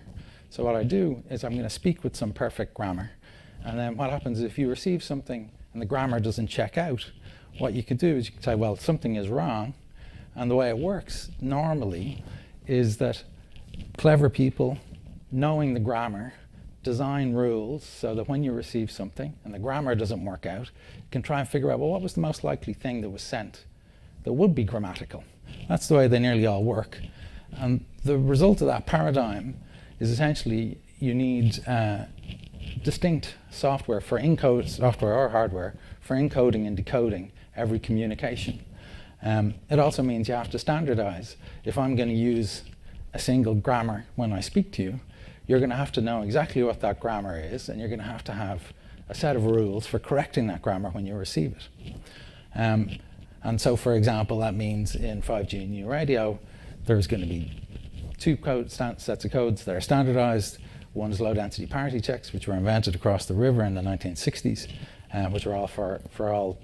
So what I do is I'm going to speak with some perfect grammar. And then what happens is if you receive something and the grammar doesn't check out, what you can do is you can say, well, something is wrong. And the way it works normally is that clever people, knowing the grammar, design rules so that when you receive something and the grammar doesn't work out, you can try and figure out, well, what was the most likely thing that was sent that would be grammatical? That's the way they nearly all work. And the result of that paradigm is essentially you need distinct software for software or hardware for encoding and decoding every communication. It also means you have to standardize. If I'm going to use a single grammar when I speak to you, you're going to have to know exactly what that grammar is, and you're going to have a set of rules for correcting that grammar when you receive it. And so, for example, that means in 5G New Radio, there's going to be two sets of codes that are standardized. One is low-density parity checks, which were invented across the river in the 1960s, which are all for all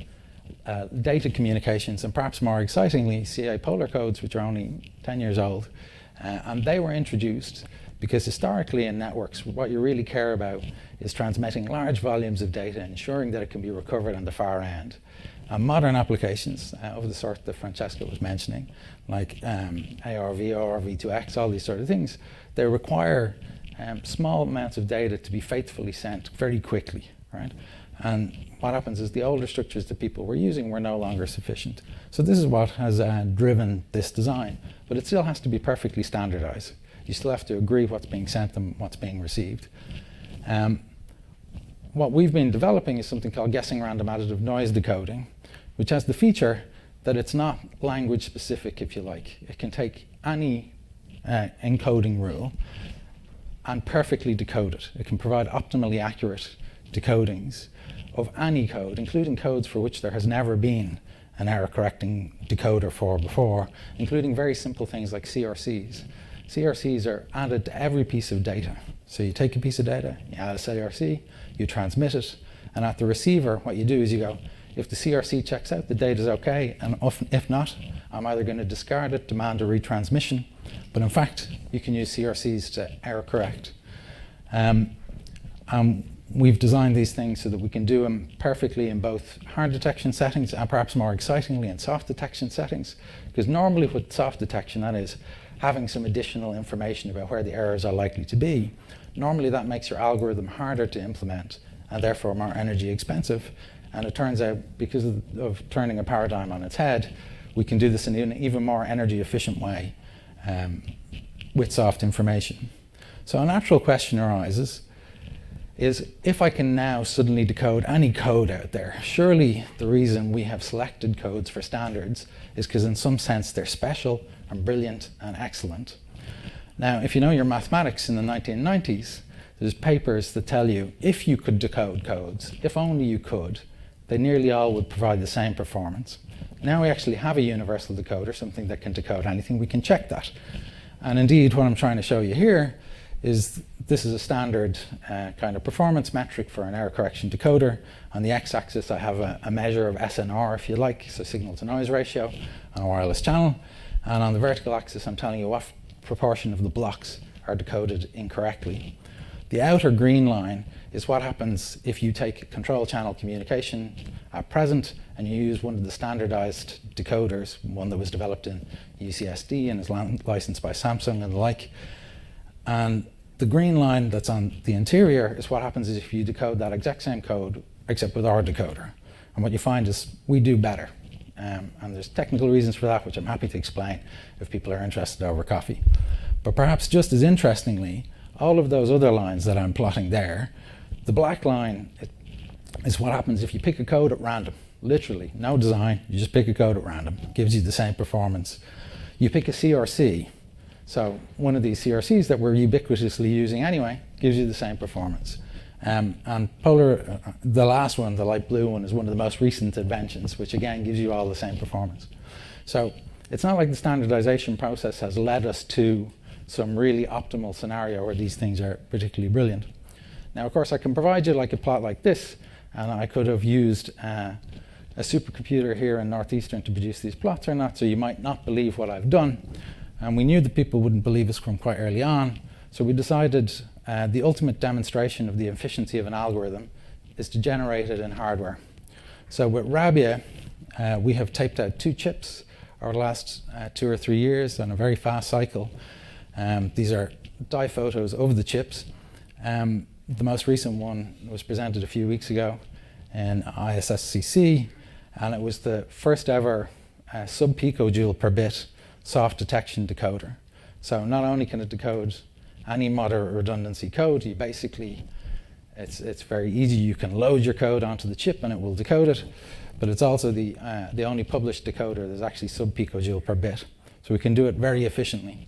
data communications, and perhaps more excitingly, CA polar codes, which are only 10 years old. And they were introduced because historically in networks, what you really care about is transmitting large volumes of data, ensuring that it can be recovered on the far end. Modern applications of the sort that Francesco was mentioning, like ARVR, V2X, all these sort of things, they require small amounts of data to be faithfully sent very quickly, right? And what happens is the older structures that people were using were no longer sufficient. So this is what has driven this design, but it still has to be perfectly standardized. You still have to agree what's being sent and what's being received. What we've been developing is something called guessing random additive noise decoding, which has the feature that it's not language specific, if you like. It can take any encoding rule and perfectly decode it. It can provide optimally accurate decodings of any code, including codes for which there has never been an error correcting decoder for before, including very simple things like CRCs. CRCs are added to every piece of data. So you take a piece of data, you add a CRC, you transmit it, and at the receiver, what you do is you go, if the CRC checks out, the data's okay, and if not, I'm either going to discard it, demand a retransmission, but in fact, you can use CRCs to error correct. We've designed these things so that we can do them perfectly in both hard detection settings and perhaps more excitingly in soft detection settings, because normally with soft detection, that is, having some additional information about where the errors are likely to be, normally that makes your algorithm harder to implement and therefore more energy expensive. And it turns out, because of turning a paradigm on its head, we can do this in an even more energy efficient way with soft information. So a natural question arises is, if I can now suddenly decode any code out there, surely the reason we have selected codes for standards is because in some sense they're special and brilliant and excellent. Now, if you know your mathematics in the 1990s, there's papers that tell you if you could decode codes, if only you could, they nearly all would provide the same performance. Now we actually have a universal decoder, something that can decode anything. We can check that. And indeed, what I'm trying to show you here is this is a standard kind of performance metric for an error correction decoder. On the x-axis, I have a measure of SNR, if you like, so signal to noise ratio on a wireless channel. And on the vertical axis, I'm telling you what proportion of the blocks are decoded incorrectly. The outer green line is what happens if you take control channel communication at present and you use one of the standardized decoders, one that was developed in UCSD and is licensed by Samsung and the like. And the green line that's on the interior is what happens if you decode that exact same code, except with our decoder. And what you find is we do better. And there's technical reasons for that, which I'm happy to explain if people are interested over coffee. But perhaps just as interestingly, all of those other lines that I'm plotting there, the black line is what happens if you pick a code at random. Literally, no design, you just pick a code at random. It gives you the same performance. You pick a CRC. So one of these CRCs that we're ubiquitously using anyway gives you the same performance. And polar, the last one, the light blue one, is one of the most recent inventions, which again gives you all the same performance. So it's not like the standardization process has led us to some really optimal scenario where these things are particularly brilliant. Now, of course, I can provide you like a plot like this, and I could have used a supercomputer here in Northeastern to produce these plots or not, so you might not believe what I've done. And we knew that people wouldn't believe us from quite early on, so we decided the ultimate demonstration of the efficiency of an algorithm is to generate it in hardware. So with Rabia, we have taped out 2 chips over the last 2 or 3 years on a very fast cycle. These are die photos of the chips. The most recent one was presented a few weeks ago in ISSCC, and it was the first ever sub-picojoule per bit soft detection decoder. So not only can it decode any moderate redundancy code, you basically, it's very easy. You can load your code onto the chip and it will decode it, but it's also the only published decoder that's actually sub-picojoule per bit. So we can do it very efficiently.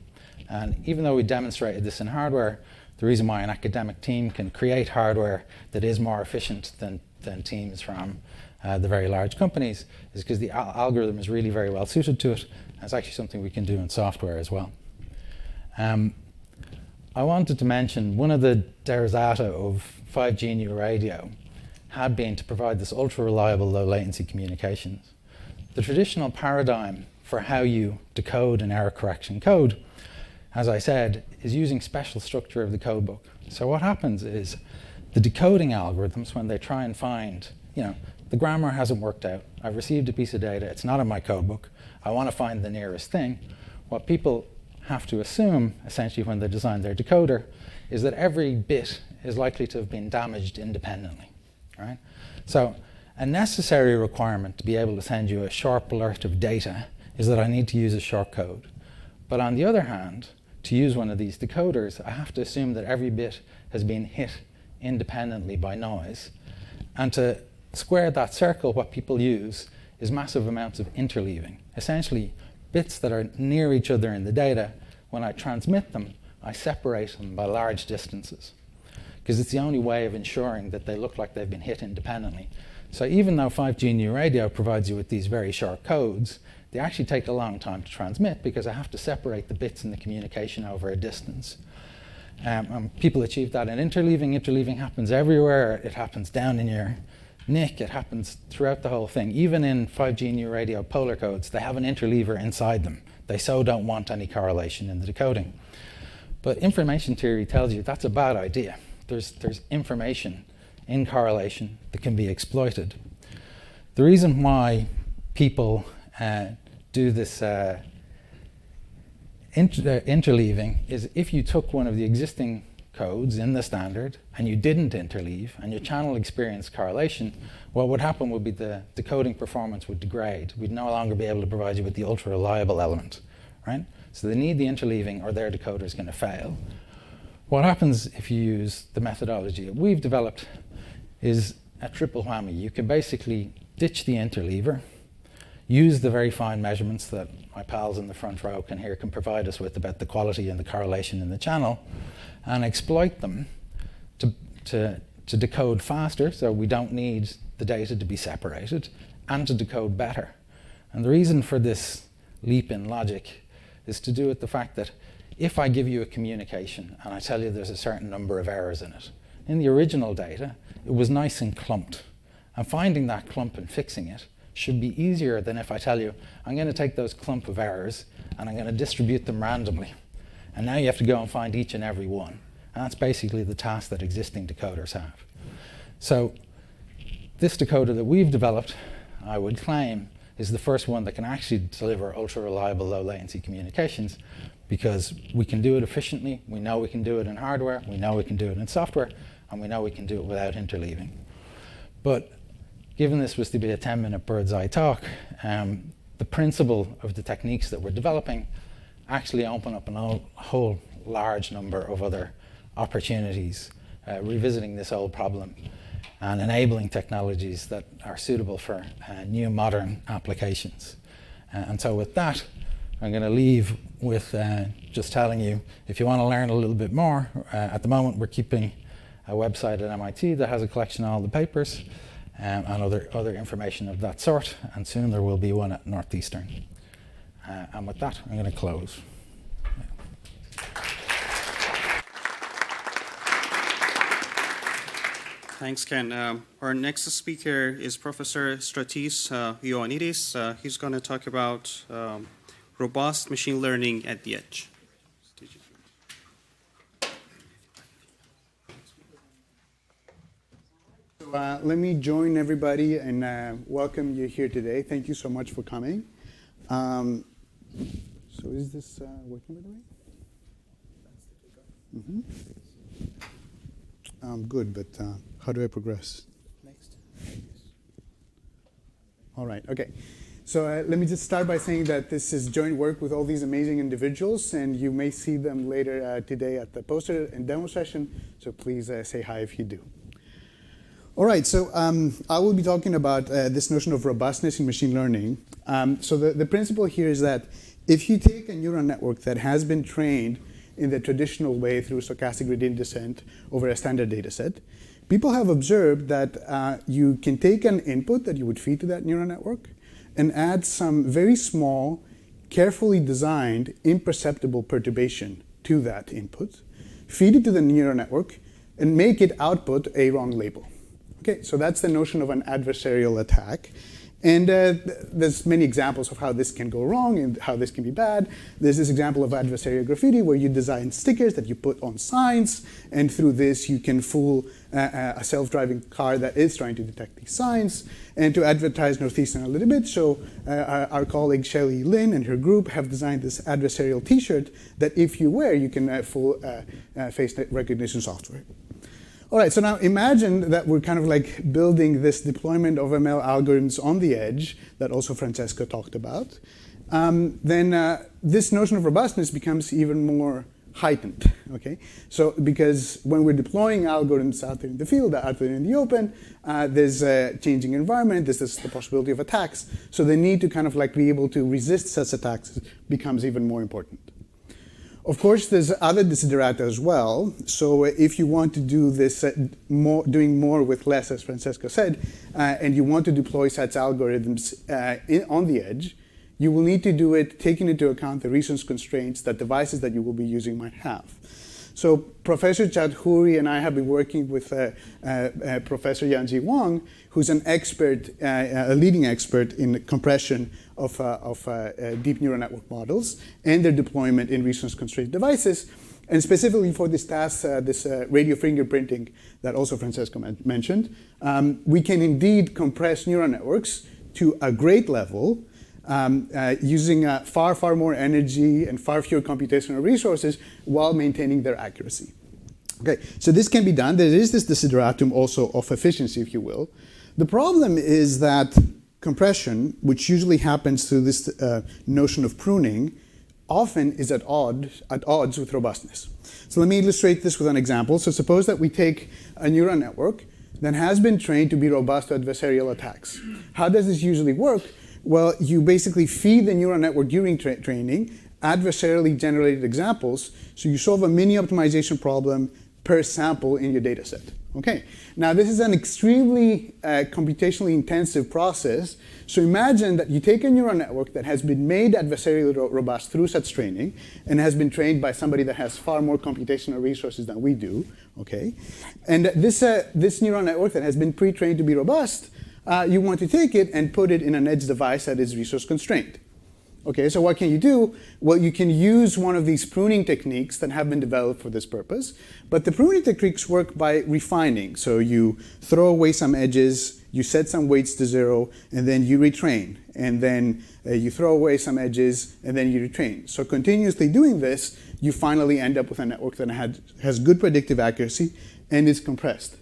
And even though we demonstrated this in hardware, the reason why an academic team can create hardware that is more efficient than teams from the very large companies is because the algorithm is really very well suited to it. And it's actually something we can do in software as well. I wanted to mention one of the derisata of 5G new radio had been to provide this ultra-reliable low-latency communications. The traditional paradigm for how you decode an error correction code, as I said, is using special structure of the codebook. So what happens is the decoding algorithms, when they try and find, the grammar hasn't worked out. I've received a piece of data. It's not in my codebook. I want to find the nearest thing. What people have to assume, essentially, when they design their decoder, is that every bit is likely to have been damaged independently, right? So a necessary requirement to be able to send you a sharp alert of data is that I need to use a short code. But on the other hand, to use one of these decoders, I have to assume that every bit has been hit independently by noise. And to square that circle, what people use is massive amounts of interleaving. Essentially, bits that are near each other in the data, when I transmit them, I separate them by large distances, because it's the only way of ensuring that they look like they've been hit independently. So even though 5G new radio provides you with these very short codes, they actually take a long time to transmit because I have to separate the bits in the communication over a distance. People achieve that in interleaving. Interleaving happens everywhere. It happens down in your NIC. It happens throughout the whole thing. Even in 5G new radio polar codes, they have an interleaver inside them. They so don't want any correlation in the decoding. But information theory tells you that's a bad idea. There's information in correlation that can be exploited. The reason why people do this interleaving is if you took one of the existing codes in the standard and you didn't interleave and your channel experienced correlation, what would happen would be the decoding performance would degrade. We'd no longer be able to provide you with the ultra reliable element, right? So they need the interleaving or their decoder is going to fail. What happens if you use the methodology that we've developed is a triple whammy. You can basically ditch the interleaver, use the very fine measurements that my pals in the front row can provide us with about the quality and the correlation in the channel, and exploit them to decode faster, so we don't need the data to be separated, and to decode better. And the reason for this leap in logic is to do with the fact that if I give you a communication and I tell you there's a certain number of errors in it, in the original data, it was nice and clumped. And finding that clump and fixing it should be easier than if I tell you, I'm going to take those clump of errors and I'm going to distribute them randomly. And now you have to go and find each and every one. And that's basically the task that existing decoders have. So this decoder that we've developed, I would claim, is the first one that can actually deliver ultra-reliable, low-latency communications, because we can do it efficiently, we know we can do it in hardware, we know we can do it in software, and we know we can do it without interleaving. But given this was to be a 10-minute bird's eye talk, the principle of the techniques that we're developing actually open up a whole large number of other opportunities, revisiting this old problem and enabling technologies that are suitable for new modern applications. And so with that, I'm going to leave with just telling you, if you want to learn a little bit more, at the moment we're keeping a website at MIT that has a collection of all the papers and other information of that sort, and soon there will be one at Northeastern. And with that, I'm going to close. Thanks, Ken. Our next speaker is Professor Stratis Ioannidis. He's going to talk about robust machine learning at the edge. So, let me join everybody and welcome you here today. Thank you so much for coming. So is this working, by the way? Mm-hmm. Good, but how do I progress? Next. All right, okay. So let me just start by saying that this is joint work with all these amazing individuals, and you may see them later today at the poster and demo session, so please say hi if you do. All right, so I will be talking about this notion of robustness in machine learning. So the principle here is that if you take a neural network that has been trained in the traditional way through stochastic gradient descent over a standard data set, people have observed that you can take an input that you would feed to that neural network and add some very small, carefully designed, imperceptible perturbation to that input, feed it to the neural network, and make it output a wrong label. Okay, so that's the notion of an adversarial attack. And there's many examples of how this can go wrong and how this can be bad. There's this example of adversarial graffiti where you design stickers that you put on signs, and through this you can fool a self-driving car that is trying to detect these signs. And to advertise Northeastern a little bit, so our colleague Shelley Lin and her group have designed this adversarial t-shirt that if you wear, you can fool face recognition software. All right, so now imagine that we're kind of like building this deployment of ML algorithms on the edge that also Francesco talked about. Then this notion of robustness becomes even more heightened, okay? So because when we're deploying algorithms out there in the field, out there in the open, there's a changing environment, there's the possibility of attacks. So the need to kind of like be able to resist such attacks becomes even more important. Of course, there's other desiderata as well. So if you want to do this, doing more with less, as Francesco said, and you want to deploy such algorithms on the edge, you will need to do it taking into account the resource constraints that devices that you will be using might have. So Professor Chaudhuri and I have been working with Professor Yanji Wang, who's an expert, a leading expert in compression of deep neural network models and their deployment in resource-constrained devices. And specifically for this task, this radio fingerprinting that also Francesco mentioned, we can indeed compress neural networks to a great level using far, far more energy and far fewer computational resources while maintaining their accuracy. Okay, so this can be done. There is this desideratum also of efficiency, if you will. The problem is that compression, which usually happens through this notion of pruning, often is at odds with robustness. So let me illustrate this with an example. So suppose that we take a neural network that has been trained to be robust to adversarial attacks. How does this usually work? Well, you basically feed the neural network during training adversarially generated examples, so you solve a mini optimization problem per sample in your data set. Okay, now this is an extremely computationally intensive process. So imagine that you take a neural network that has been made adversarially robust through such training and has been trained by somebody that has far more computational resources than we do, okay? And this neural network that has been pre-trained to be robust, you want to take it and put it in an edge device that is resource constrained. Okay, so what can you do? Well, you can use one of these pruning techniques that have been developed for this purpose. But the pruning techniques work by refining. So you throw away some edges, you set some weights to 0, and then you retrain. And then you throw away some edges, and then you retrain. So continuously doing this, you finally end up with a network that has good predictive accuracy and is compressed.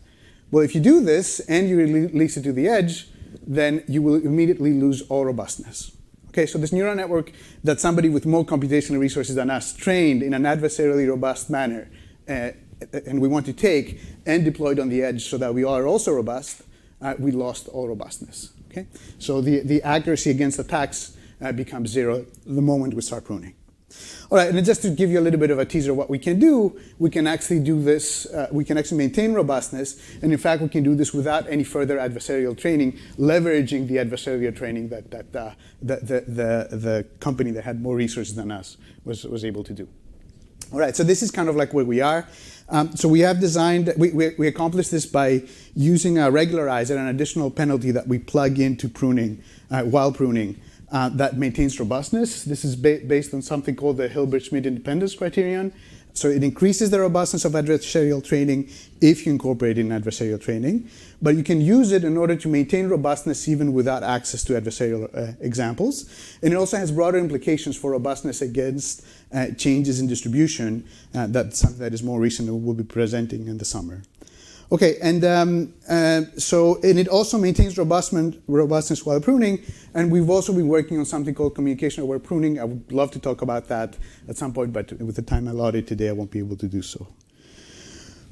Well, if you do this and you release it to the edge, then you will immediately lose all robustness. Okay, so this neural network that somebody with more computational resources than us trained in an adversarially robust manner, and we want to take and deploy it on the edge so that we are also robust, we lost all robustness. Okay, so the accuracy against attacks becomes 0 the moment we start pruning. All right, and just to give you a little bit of a teaser of what we can do, we can actually do this, we can actually maintain robustness, and in fact we can do this without any further adversarial training, leveraging the adversarial training that the company that had more resources than us was able to do. All right, so this is kind of like where we are. So we have designed, we accomplished this by using a regularizer, an additional penalty that we plug into pruning, while pruning, that maintains robustness. This is based on something called the Hilbert-Schmidt independence criterion. So it increases the robustness of adversarial training if you incorporate it in adversarial training. But you can use it in order to maintain robustness even without access to adversarial examples. And it also has broader implications for robustness against changes in distribution. That's something that is more recent and we'll be presenting in the summer. Okay, and it also maintains robustness while pruning, and we've also been working on something called communication-aware pruning. I would love to talk about that at some point, but with the time allotted today, I won't be able to do so.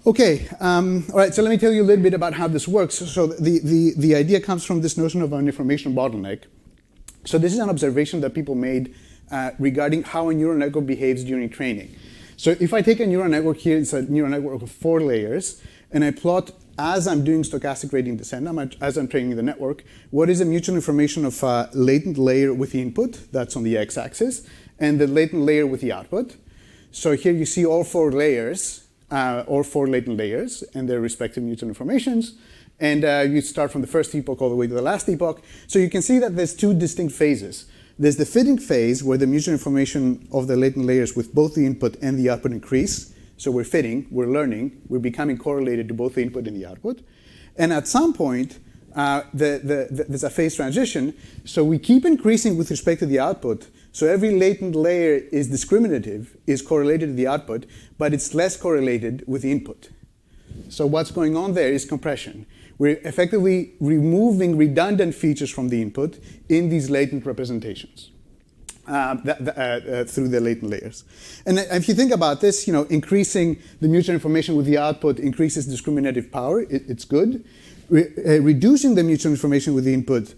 Okay, all right, so let me tell you a little bit about how this works. So the idea comes from this notion of an information bottleneck. So this is an observation that people made regarding how a neural network behaves during training. So if I take a neural network here, it's a neural network of 4 layers, and I plot, as I'm doing stochastic gradient descent, as I'm training the network, what is the mutual information of a latent layer with the input, that's on the x-axis, and the latent layer with the output. So here you see all 4 layers, or 4 latent layers, and their respective mutual informations. And you start from the first epoch all the way to the last epoch. So you can see that there's 2 distinct phases. There's the fitting phase, where the mutual information of the latent layers with both the input and the output increase. So we're fitting, we're learning, we're becoming correlated to both the input and the output. And at some point, there's a phase transition. So we keep increasing with respect to the output. So every latent layer is discriminative, is correlated to the output, but it's less correlated with the input. So what's going on there is compression. We're effectively removing redundant features from the input in these latent representations. Through the latent layers. And if you think about this, increasing the mutual information with the output increases discriminative power. It's good. Reducing the mutual information with the input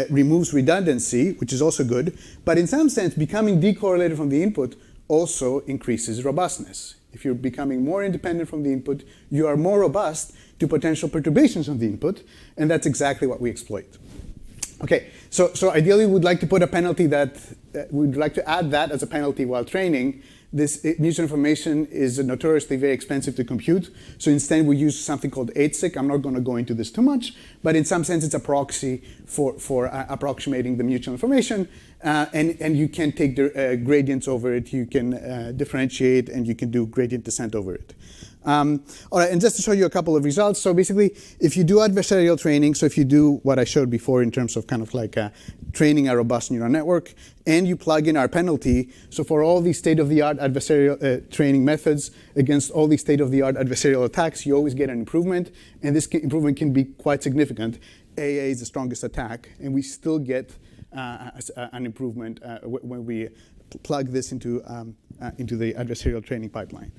removes redundancy, which is also good. But in some sense, becoming decorrelated from the input also increases robustness. If you're becoming more independent from the input, you are more robust to potential perturbations on the input, and that's exactly what we exploit. Okay, so ideally we'd like to put a penalty we'd like to add that as a penalty while training. This mutual information is notoriously very expensive to compute, so instead we use something called 8-SIC. I'm not going to go into this too much, but in some sense it's a proxy for approximating the mutual information, and you can take gradients over it, you can differentiate, and you can do gradient descent over it. All right, and just to show you a couple of results. So basically, if you do adversarial training, so if you do what I showed before in terms of kind of like training a robust neural network, and you plug in our penalty, so for all these state-of-the-art adversarial training methods against all these state-of-the-art adversarial attacks, you always get an improvement, and this improvement can be quite significant. AA is the strongest attack, and we still get an improvement when we plug this into the adversarial training pipeline.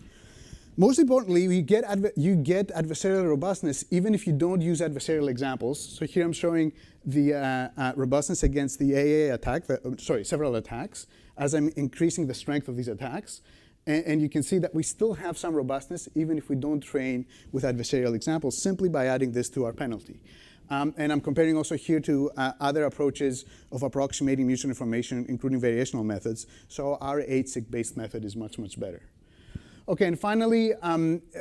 Most importantly, you get adversarial robustness even if you don't use adversarial examples. So here I'm showing the robustness against the AA attack, several attacks, as I'm increasing the strength of these attacks. And you can see that we still have some robustness, even if we don't train with adversarial examples, simply by adding this to our penalty. And I'm comparing also here to other approaches of approximating mutual information, including variational methods. So our 8-sig-based method is much, much better. OK, and finally,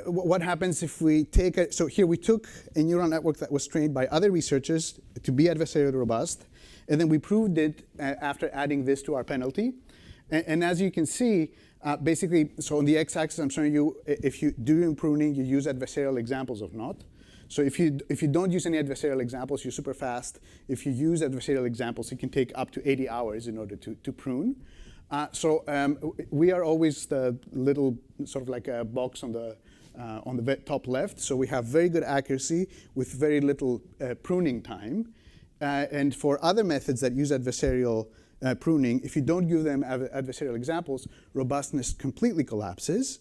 what happens if we take a, so here we took a neural network that was trained by other researchers to be adversarially robust, and then we proved it after adding this to our penalty. And as you can see, basically, so on the x-axis, I'm showing you if you do pruning, you use adversarial examples or not. So if you don't use any adversarial examples, you're super fast. If you use adversarial examples, it can take up to 80 hours in order to prune. We are always the little sort of like a box on the top left. So we have very good accuracy with very little pruning time. And for other methods that use adversarial pruning, if you don't give them adversarial examples, robustness completely collapses.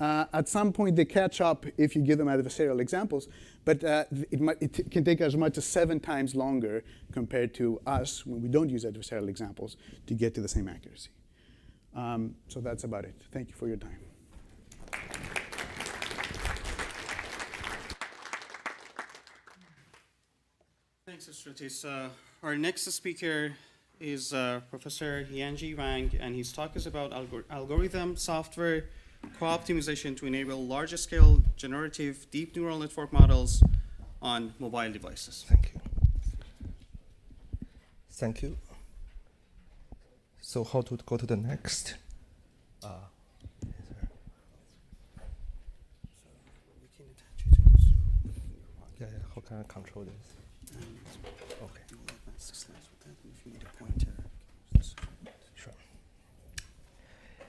At some point, they catch up if you give them adversarial examples, but it can take as much as 7 times longer compared to us when we don't use adversarial examples to get to the same accuracy. So that's about it. Thank you for your time. Thanks, Stratis. Our next speaker is Professor Yanji Wang, and his talk is about algorithm software co-optimization to enable large-scale generative deep neural network models on mobile devices. Thank you. Thank you. So how to go to the next? Yeah, how can I control this? Okay. If you need a pointer. Sure.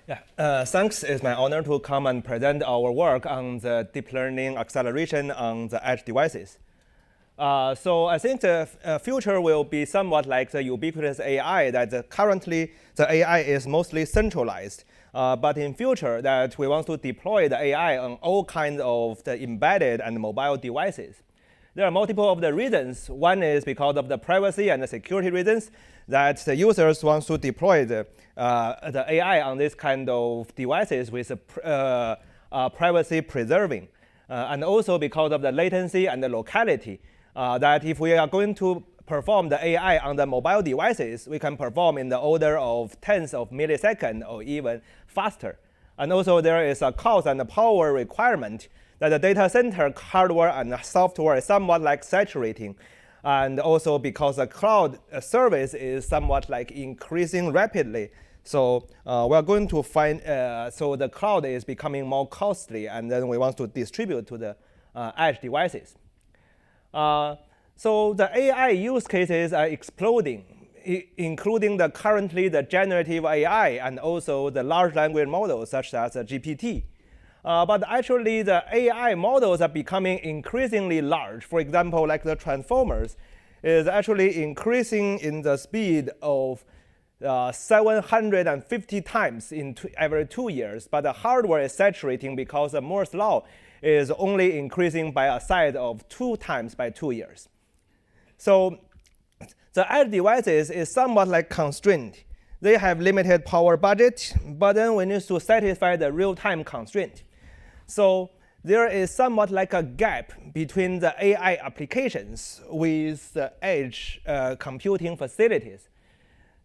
Yeah, thanks. It's my honor to come and present our work on the deep learning acceleration on the edge devices. So I think the future will be somewhat like the ubiquitous AI, that currently the AI is mostly centralized. But in future, that we want to deploy the AI on all kinds of the embedded and mobile devices. There are multiple of the reasons. One is because of the privacy and the security reasons, that the users want to deploy the AI on this kind of devices with privacy preserving. And also because of the latency and the locality, that if we are going to perform the AI on the mobile devices, we can perform in the order of tens of milliseconds or even faster. And also there is a cost and a power requirement that the data center hardware and software is somewhat like saturating. And also because the cloud service is somewhat like increasing rapidly. So we're going to find, so the cloud is becoming more costly, and then we want to distribute to the edge devices. So the AI use cases are exploding, including currently the generative AI and also the large language models such as GPT. But actually, the AI models are becoming increasingly large. For example, like the transformers is actually increasing in the speed of 750 times every 2 years. But the hardware is saturating because the Moore's law is only increasing by a size of 2 times by 2 years. So the edge devices is somewhat like constrained. They have limited power budget, but then we need to satisfy the real-time constraint. So there is somewhat like a gap between the AI applications with the edge computing facilities.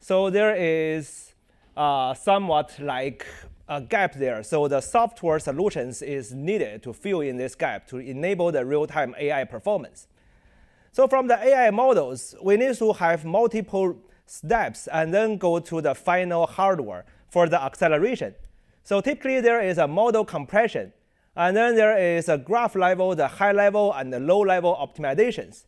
So there is somewhat like a gap there. So the software solutions is needed to fill in this gap to enable the real-time AI performance. So from the AI models, we need to have multiple steps and then go to the final hardware for the acceleration. So typically there is a model compression, and then there is a graph level, the high level, and the low level optimizations.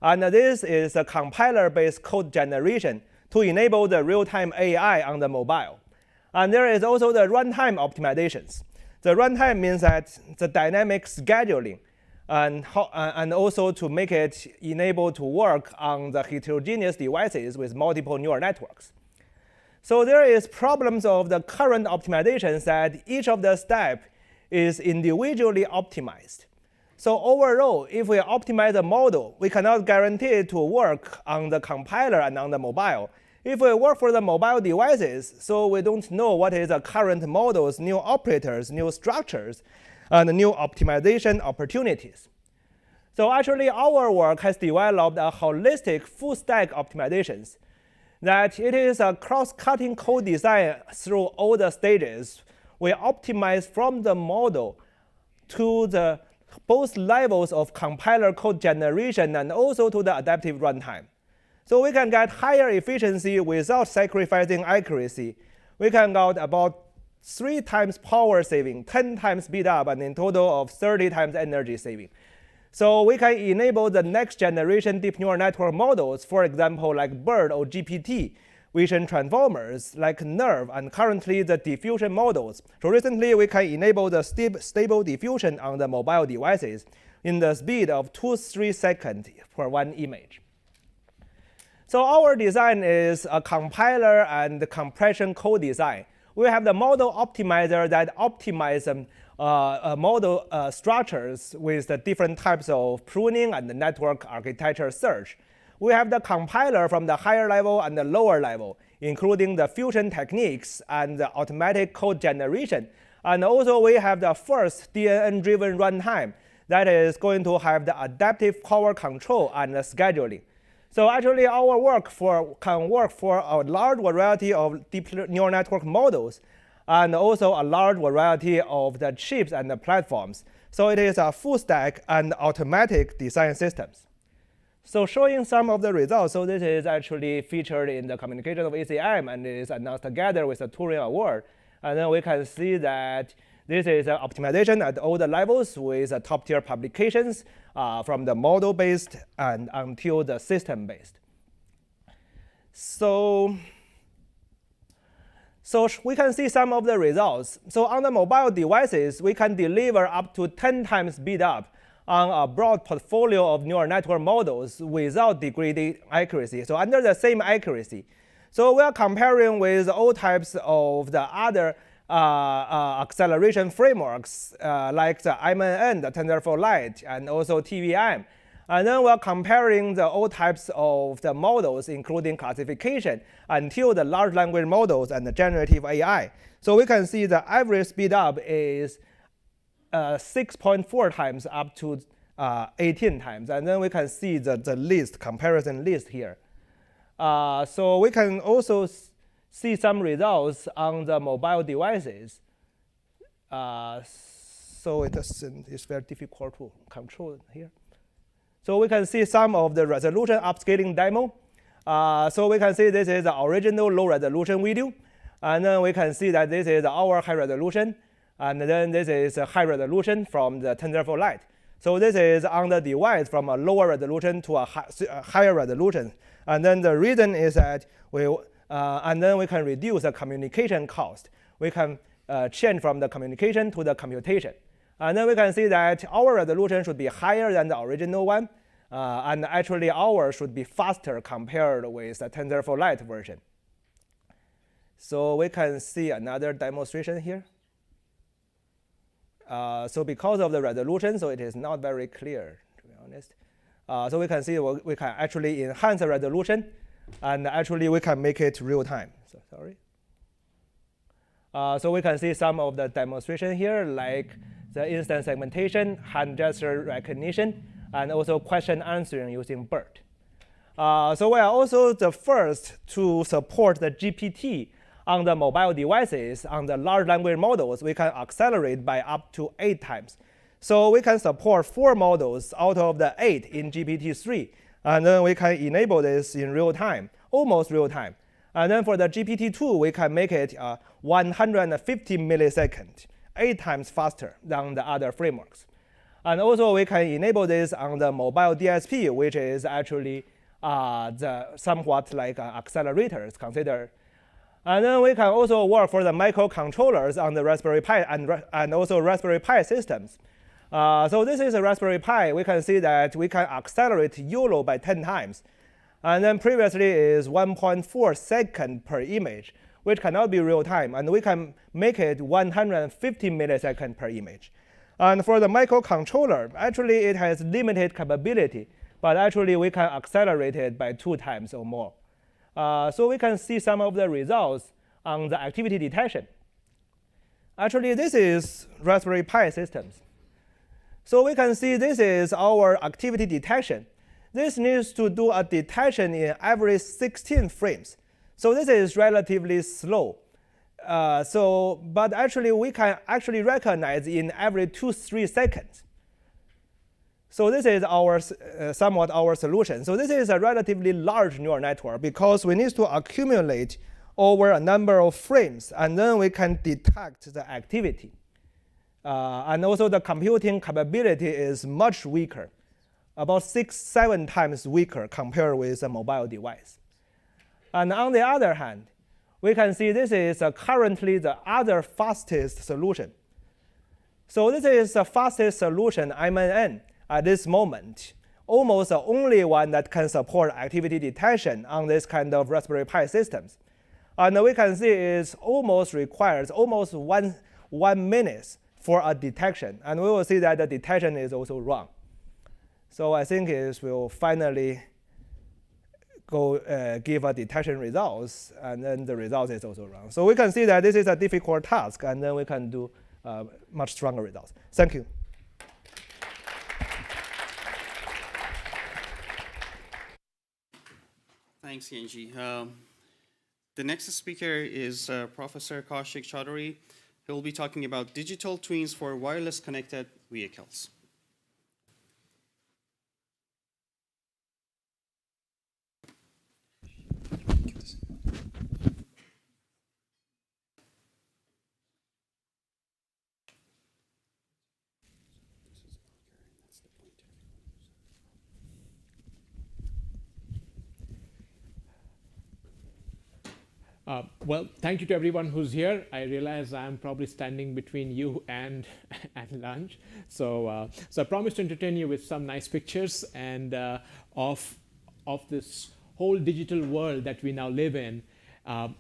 And this is a compiler-based code generation to enable the real-time AI on the mobile. And there is also the runtime optimizations. The runtime means that the dynamic scheduling and also to make it enable to work on the heterogeneous devices with multiple neural networks. So there is problems of the current optimizations that each of the steps is individually optimized. So overall, if we optimize the model, we cannot guarantee it to work on the compiler and on the mobile, If we work for the mobile devices, so we don't know what is the current models, new operators, new structures, and new optimization opportunities. So actually, our work has developed a holistic full-stack optimizations. That it is a cross-cutting code design through all the stages. We optimize from the model to the both levels of compiler code generation and also to the adaptive runtime. So we can get higher efficiency without sacrificing accuracy. We can get about 3 times power saving, 10 times speed up, and in total of 30 times energy saving. So we can enable the next generation deep neural network models, for example, like BERT or GPT, vision transformers, like NERV, and currently the diffusion models. So recently, we can enable the stable diffusion on the mobile devices in the speed of 2-3 seconds per one image. So our design is a compiler and compression code design. We have the model optimizer that optimizes model structures with the different types of pruning and the network architecture search. We have the compiler from the higher level and the lower level, including the fusion techniques and the automatic code generation. And also we have the first DNN-driven runtime that is going to have the adaptive power control and the scheduling. So actually our work can work for a large variety of deep neural network models and also a large variety of the chips and the platforms. So it is a full stack and automatic design systems. So showing some of the results, so this is actually featured in the communication of ACM and is announced together with the Turing Award. And then we can see that this is an optimization at all the levels with top-tier publications from the model-based and until the system-based. So we can see some of the results. So on the mobile devices, we can deliver up to 10 times speed up on a broad portfolio of neural network models without degrading accuracy, so under the same accuracy. So we are comparing with all types of the other acceleration frameworks like the MNN, the TensorFlow Lite, and also TVM. And then we're comparing the all types of the models, including classification, until the large language models and the generative AI. So we can see the average speed up is 6.4 times up to 18 times. And then we can see the comparison list here. So we can also see some results on the mobile devices. So it's very difficult to control here. So we can see some of the resolution upscaling demo. So we can see this is the original low resolution video. And then we can see that this is our high resolution. And then this is a high resolution from the TensorFlow Lite. So this is on the device from a lower resolution to a higher resolution. And then the reason is that and then we can reduce the communication cost. We can change from the communication to the computation. And then we can see that our resolution should be higher than the original one. And actually, ours should be faster compared with the TensorFlow Lite version. So we can see another demonstration here. So because of the resolution, so it is not very clear, to be honest. So we can see we can actually enhance the resolution, and actually we can make it real time. So sorry. So we can see some of the demonstration here, like the instant segmentation, hand gesture recognition, and also question answering using BERT. So we are also the first to support the GPT on the mobile devices. On the large language models, we can accelerate by up to 8 times. So we can support 4 models out of the 8 in GPT-3. And then we can enable this in real time, almost real time. And then for the GPT-2, we can make it 150 milliseconds, 8 times faster than the other frameworks. And also, we can enable this on the mobile DSP, which is actually somewhat like accelerators considered. And then we can also work for the microcontrollers on the Raspberry Pi and also Raspberry Pi systems. So this is a Raspberry Pi. We can see that we can accelerate YOLO by 10 times. And then previously is 1.4 seconds per image, which cannot be real time. And we can make it 150 milliseconds per image. And for the microcontroller, actually it has limited capability, but actually we can accelerate it by 2 times or more. So we can see some of the results on the activity detection. Actually, this is Raspberry Pi systems. So we can see this is our activity detection. This needs to do a detection in every 16 frames. So this is relatively slow. But actually, we can actually recognize in every 2-3 seconds. So this is our somewhat our solution. So this is a relatively large neural network because we need to accumulate over a number of frames, and then we can detect the activity. And also the computing capability is much weaker, about 6-7 times weaker compared with a mobile device. And on the other hand, we can see this is currently the other fastest solution. So this is the fastest solution, MNN, at this moment. Almost the only one that can support activity detection on this kind of Raspberry Pi systems. And we can see it almost requires almost one minute for a detection. And we will see that the detection is also wrong. So I think it will finally give a detection results, and then the result is also wrong. So we can see that this is a difficult task, and then we can do much stronger results. Thank you. Thanks, Yanji. The next speaker is Professor Kaushik Chaudhary. He will be talking about digital twins for wireless connected vehicles. Well, thank you to everyone who's here. I realize I'm probably standing between you and lunch. So I promise to entertain you with some nice pictures and of this whole digital world that we now live in,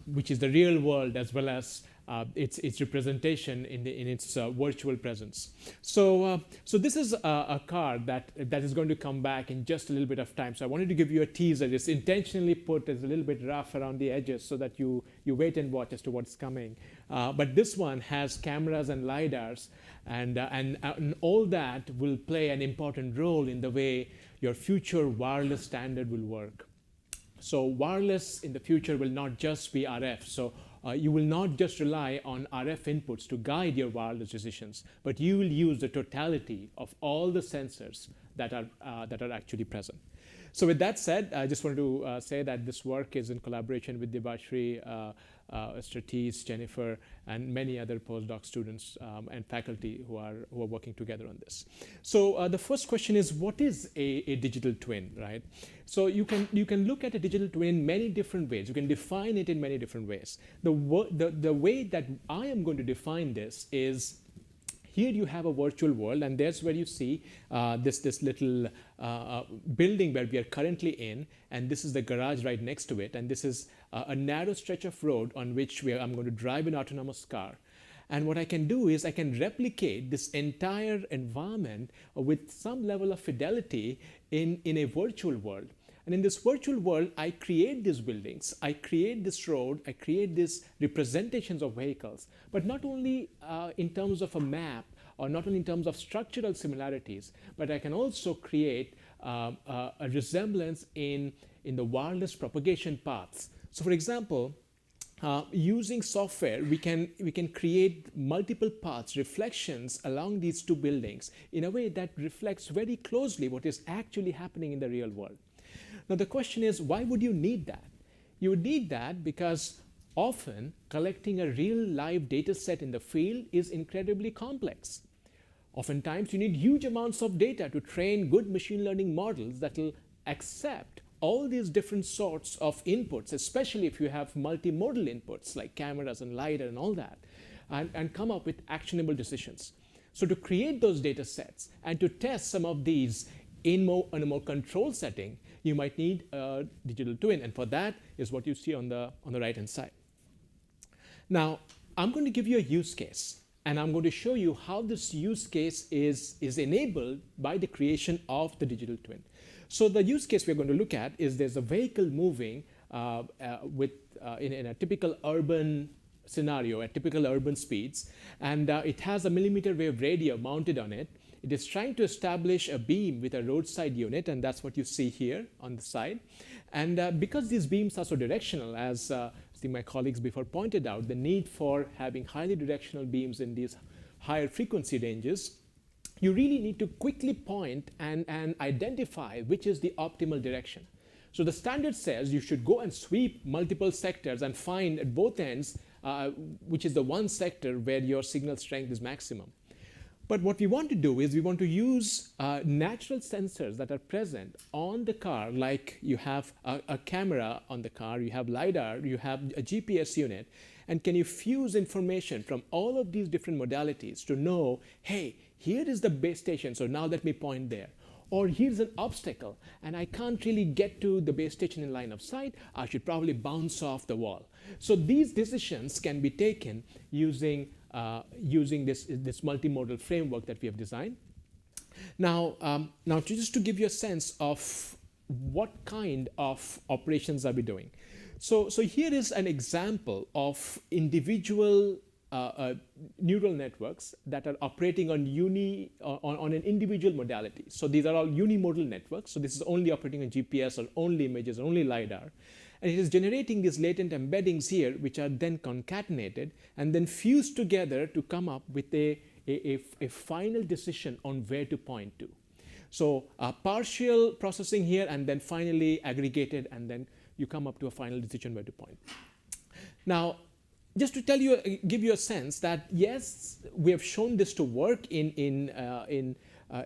which is the real world as well as its representation in its virtual presence. So this is a car that is going to come back in just a little bit of time. So I wanted to give you a teaser. It's intentionally put as a little bit rough around the edges so that you wait and watch as to what's coming. But this one has cameras and LiDARs, and all that will play an important role in the way your future wireless standard will work. So wireless in the future will not just be RF. So you will not just rely on RF inputs to guide your wireless decisions, but you will use the totality of all the sensors that are actually present. So with that said, I just wanted to say that this work is in collaboration with Debashri, Stratees, Jennifer, and many other postdoc students and faculty who are working together on this. So the first question is, what is a digital twin, right? So you can look at a digital twin in many different ways. You can define it in many different ways. The way that I am going to define this is, here you have a virtual world, and there's where you see this little building where we are currently in, and this is the garage right next to it, and this is a narrow stretch of road on which I'm going to drive an autonomous car. And what I can do is I can replicate this entire environment with some level of fidelity in a virtual world. And in this virtual world, I create these buildings, I create this road, I create these representations of vehicles, but not only in terms of a map or not only in terms of structural similarities, but I can also create a resemblance in the wireless propagation paths. So for example, using software, we can create multiple paths, reflections along these two buildings in a way that reflects very closely what is actually happening in the real world. Now the question is, why would you need that? You would need that because often collecting a real live data set in the field is incredibly complex. Oftentimes you need huge amounts of data to train good machine learning models that will accept all these different sorts of inputs, especially if you have multimodal inputs like cameras and LiDAR and all that, and come up with actionable decisions. So to create those data sets and to test some of these in a more controlled setting, you might need a digital twin, and for that is what you see on the right-hand side. Now, I'm going to give you a use case, and I'm going to show you how this use case is enabled by the creation of the digital twin. So the use case we're going to look at is there's a vehicle moving in a typical urban scenario at typical urban speeds, and it has a millimeter wave radio mounted on it. It is trying to establish a beam with a roadside unit, and that's what you see here on the side. And because these beams are so directional, as my colleagues before pointed out, the need for having highly directional beams in these higher frequency ranges, you really need to quickly point and identify which is the optimal direction. So the standard says you should go and sweep multiple sectors and find at both ends which is the one sector where your signal strength is maximum. But what we want to do is we want to use natural sensors that are present on the car, like you have a camera on the car, you have LiDAR, you have a GPS unit, and can you fuse information from all of these different modalities to know, hey, here is the base station, so now let me point there. Or here's an obstacle, and I can't really get to the base station in line of sight, I should probably bounce off the wall. So these decisions can be taken using this multimodal framework that we have designed. Now, just to give you a sense of what kind of operations are we doing. So here is an example of individual neural networks that are operating on an individual modality. So these are all unimodal networks. So this is only operating on GPS or only images, or only LiDAR. And it is generating these latent embeddings here, which are then concatenated and then fused together to come up with a final decision on where to point to. So partial processing here, and then finally aggregated, and then you come up to a final decision where to point. Now, just to give you a sense that yes, we have shown this to work in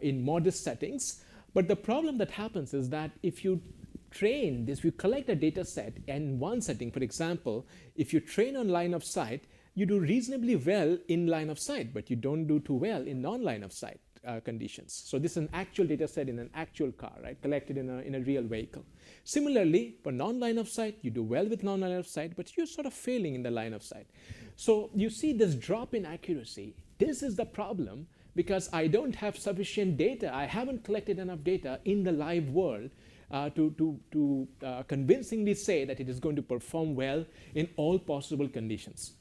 modest settings, but the problem that happens is that if you train this, we collect a data set in one setting. For example, if you train on line of sight, you do reasonably well in line of sight, but you don't do too well in non-line of sight conditions. So this is an actual data set in an actual car, right, collected in a real vehicle. Similarly, for non-line of sight, you do well with non-line of sight, but you're sort of failing in the line of sight. So you see this drop in accuracy. This is the problem, because I don't have sufficient data. I haven't collected enough data in the live world to convincingly say that it is going to perform well in all possible conditions.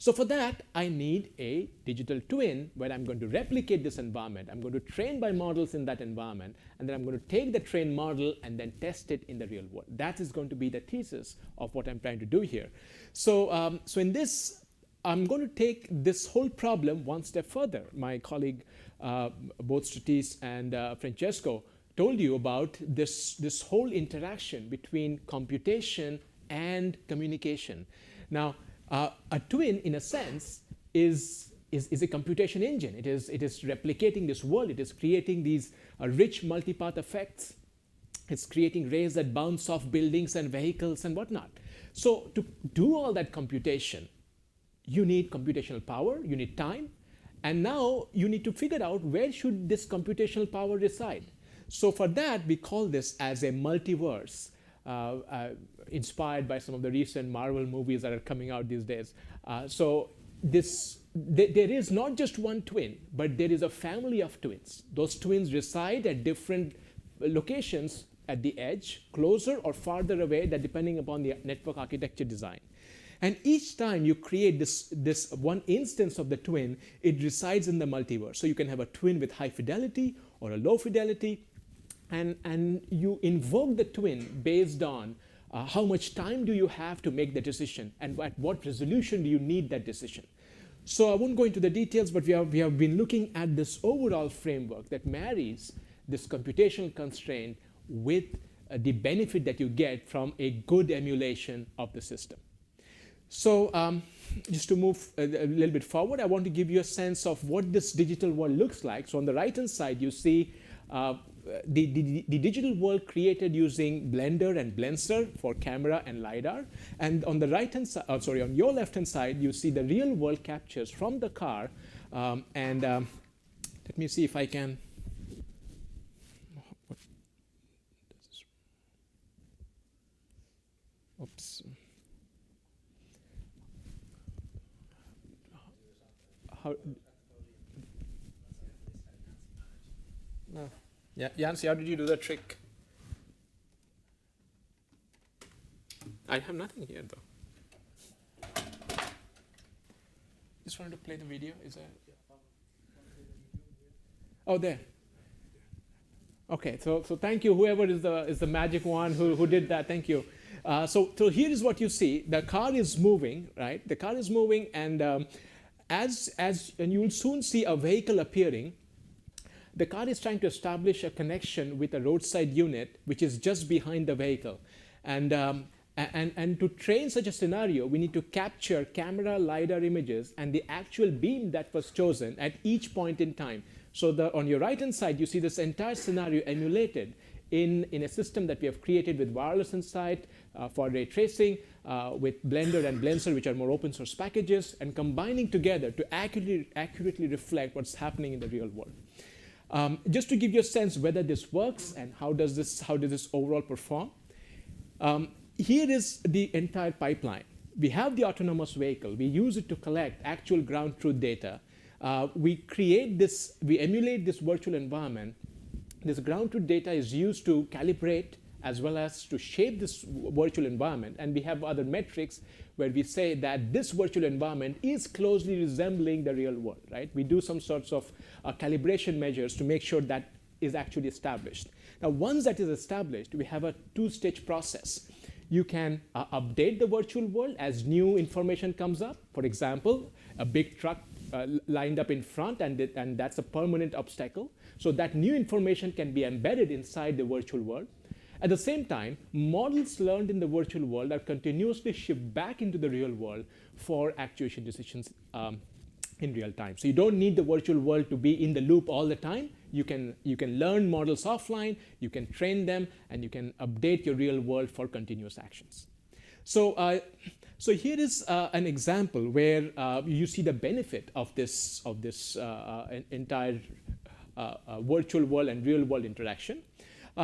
So for that, I need a digital twin where I'm going to replicate this environment. I'm going to train my models in that environment, and then I'm going to take the trained model and then test it in the real world. That is going to be the thesis of what I'm trying to do here. So, so in this, I'm going to take this whole problem one step further. My colleague, both Stratis and Francesco, told you about this whole interaction between computation and communication. Now, a twin, in a sense, is a computation engine. It is replicating this world. It is creating these rich multipath effects. It's creating rays that bounce off buildings and vehicles and whatnot. So to do all that computation, you need computational power, you need time, and now you need to figure out where should this computational power reside. So for that, we call this as a multiverse, inspired by some of the recent Marvel movies that are coming out these days. So there is not just one twin, but there is a family of twins. Those twins reside at different locations at the edge, closer or farther away, that depending upon the network architecture design. And each time you create this one instance of the twin, it resides in the multiverse. So you can have a twin with high fidelity or a low fidelity, and you invoke the twin based on how much time do you have to make the decision, and at what resolution do you need that decision. So I won't go into the details, but we have been looking at this overall framework that marries this computational constraint with the benefit that you get from a good emulation of the system. So just to move a little bit forward, I want to give you a sense of what this digital world looks like. So on the right-hand side, you see the digital world created using Blender and Blenser for camera and LiDAR. And on the right-hand side, on your left-hand side, you see the real world captures from the car. Let me see if I can. Oops. How? No. Yeah, Yancy, how did you do the trick? I have nothing here though. Just wanted to play the video. Is that? Oh, there. Okay, so thank you, whoever is the magic one who did that. Thank you. So here is what you see. The car is moving, right? The car is moving, and and you will soon see a vehicle appearing. The car is trying to establish a connection with a roadside unit, which is just behind the vehicle, and to train such a scenario, we need to capture camera LiDAR images and the actual beam that was chosen at each point in time. So on your right-hand side, you see this entire scenario emulated in a system that we have created with wireless insight for ray tracing, with Blender and Blender, which are more open source packages, and combining together to accurately reflect what's happening in the real world. Just to give you a sense whether this works and how does this overall perform, here is the entire pipeline. We have the autonomous vehicle. We use it to collect actual ground truth data. We emulate this virtual environment. This ground truth data is used to calibrate as well as to shape this virtual environment. And we have other metrics where we say that this virtual environment is closely resembling the real world, right? We do some sorts of calibration measures to make sure that is actually established. Now, once that is established, we have a two-stage process. You can update the virtual world as new information comes up. For example, a big truck lined up in front, and that's a permanent obstacle. So that new information can be embedded inside the virtual world. At the same time, models learned in the virtual world are continuously shipped back into the real world for actuation decisions in real time. So you don't need the virtual world to be in the loop all the time. You can learn models offline, you can train them, and you can update your real world for continuous actions. So here is an example where you see the benefit of this entire virtual world and real world interaction.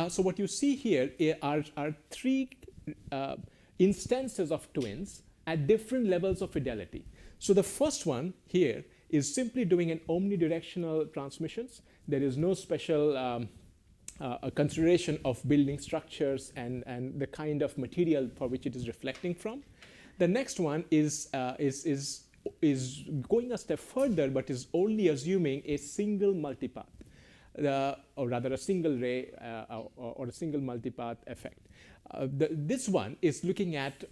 So what you see here are three instances of twins at different levels of fidelity. So the first one here is simply doing an omnidirectional transmissions. There is no special consideration of building structures and the kind of material for which it is reflecting from. The next one is going a step further, but is only assuming a single multipath, or rather a single ray or a single multipath effect. This one is looking at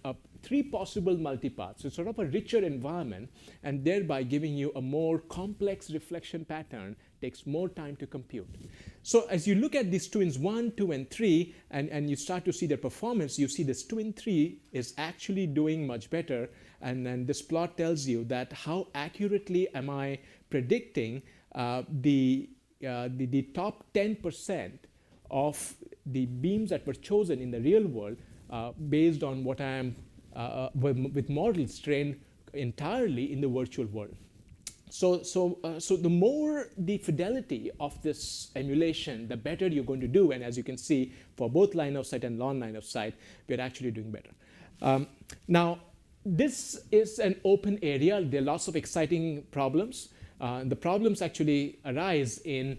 three possible multipaths. So it's sort of a richer environment, and thereby giving you a more complex reflection pattern, takes more time to compute. So as you look at these twins 1, 2, and 3, and you start to see their performance, you see this twin 3 is actually doing much better. And then this plot tells you that how accurately am I predicting the top 10% of the beams that were chosen in the real world based on what I am with models trained entirely in the virtual world. So the more the fidelity of this emulation, the better you're going to do. And as you can see, for both line of sight and non-line of sight, we're actually doing better. Now, this is an open area. There are lots of exciting problems. The problems actually arise and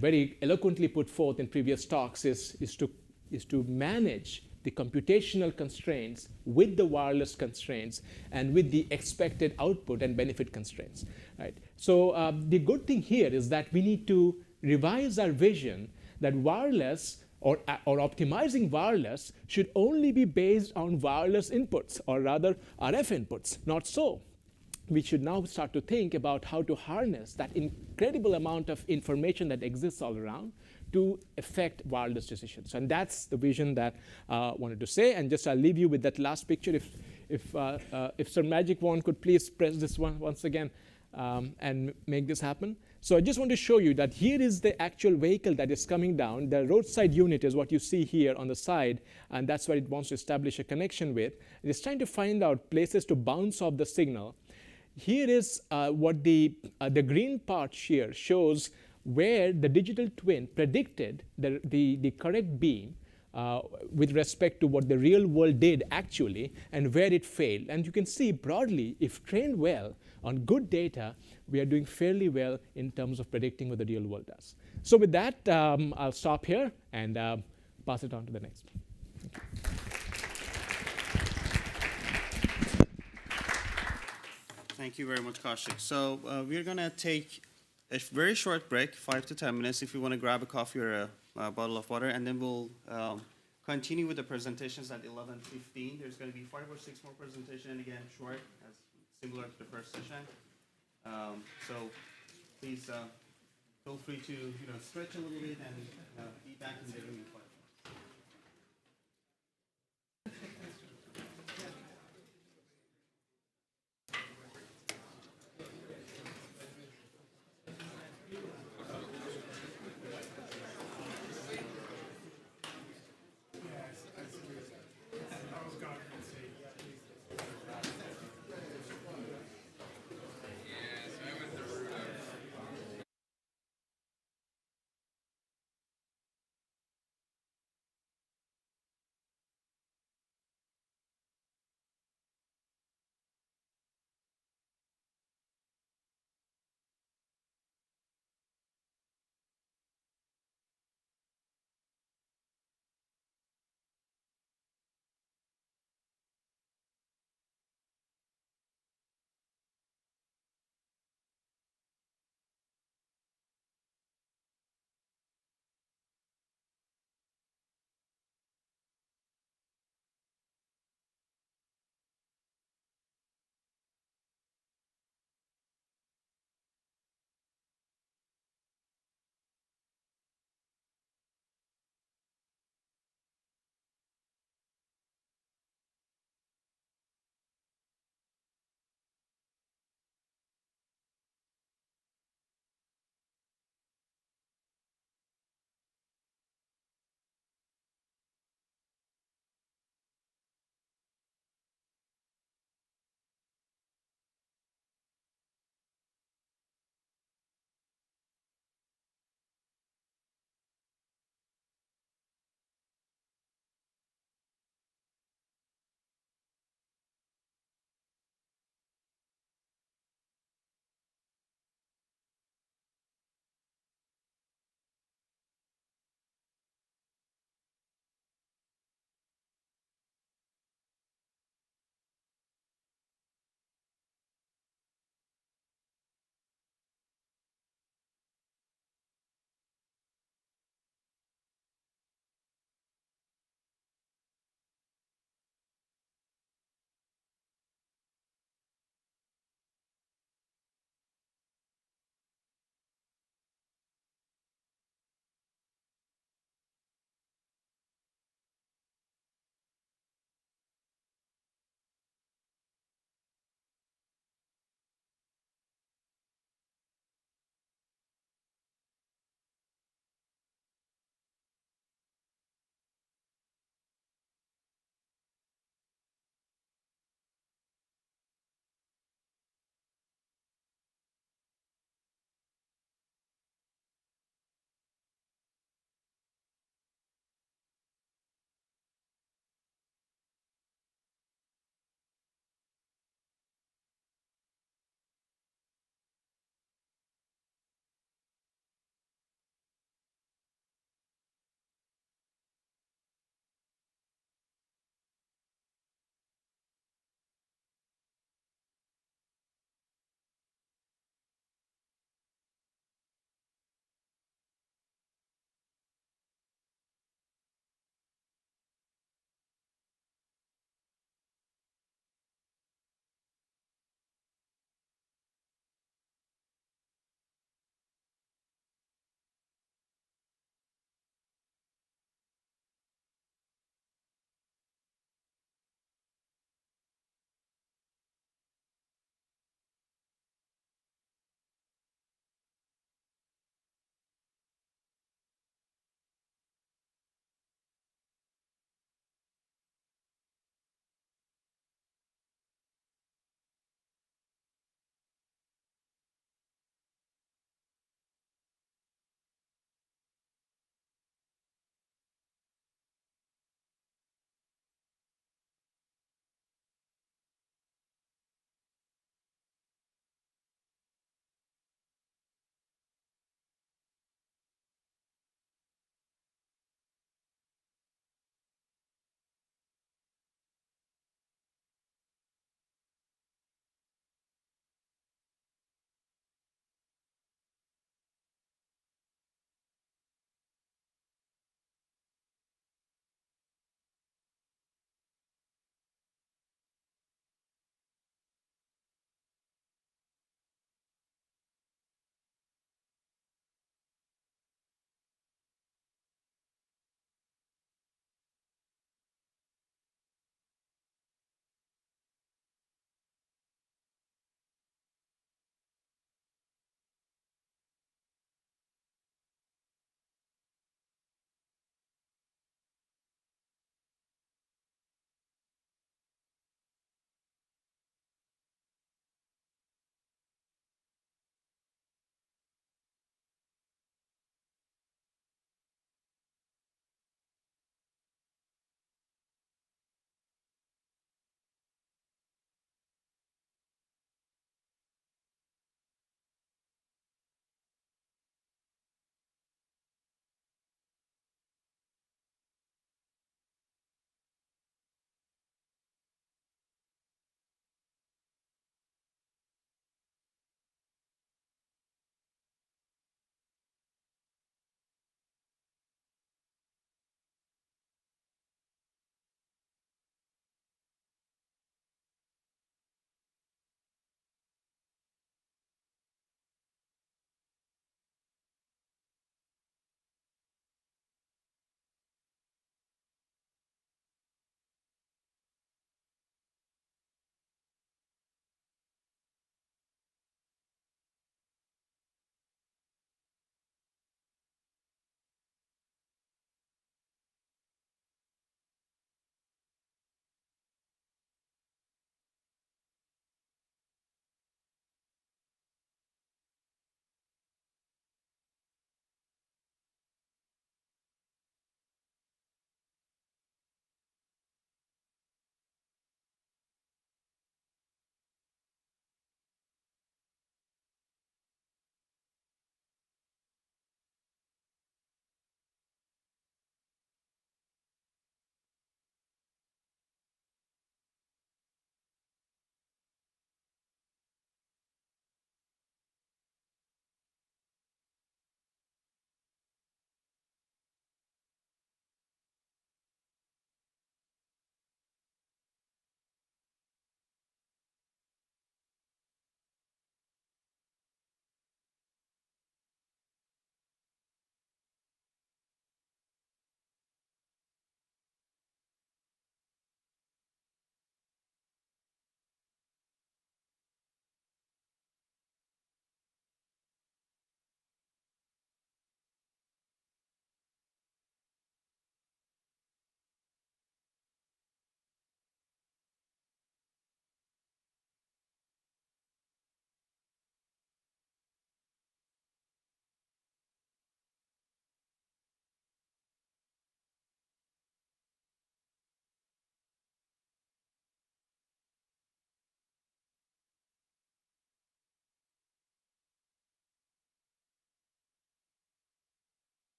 very eloquently put forth in previous talks is to manage the computational constraints with the wireless constraints and with the expected output and benefit constraints, right? So the good thing here is that we need to revise our vision that wireless or optimizing wireless should only be based on wireless inputs, or rather RF inputs. Not so. We should now start to think about how to harness that incredible amount of information that exists all around to affect wireless decisions. And that's the vision that I wanted to say. And just I'll leave you with that last picture. If Sir Magic Wand could please press this one once again and make this happen. So I just want to show you that here is the actual vehicle that is coming down. The roadside unit is what you see here on the side, and that's where it wants to establish a connection with. It is trying to find out places to bounce off the signal. Here is what the green part here shows where the digital twin predicted the correct beam with respect to what the real world did actually, and where it failed. And you can see broadly, if trained well on good data, we are doing fairly well in terms of predicting what the real world does. So with that, I'll stop here and pass it on to the next. Thank you very much, Kaushik. So we're going to take a very short break, 5 to 10 minutes, if you want to grab a coffee or a bottle of water, and then we'll continue with the presentations at 11:15. There's going to be 5 or 6 more presentations, and again, short, as similar to the first session. So please feel free to stretch a little bit and be back in the room in 5 minutes.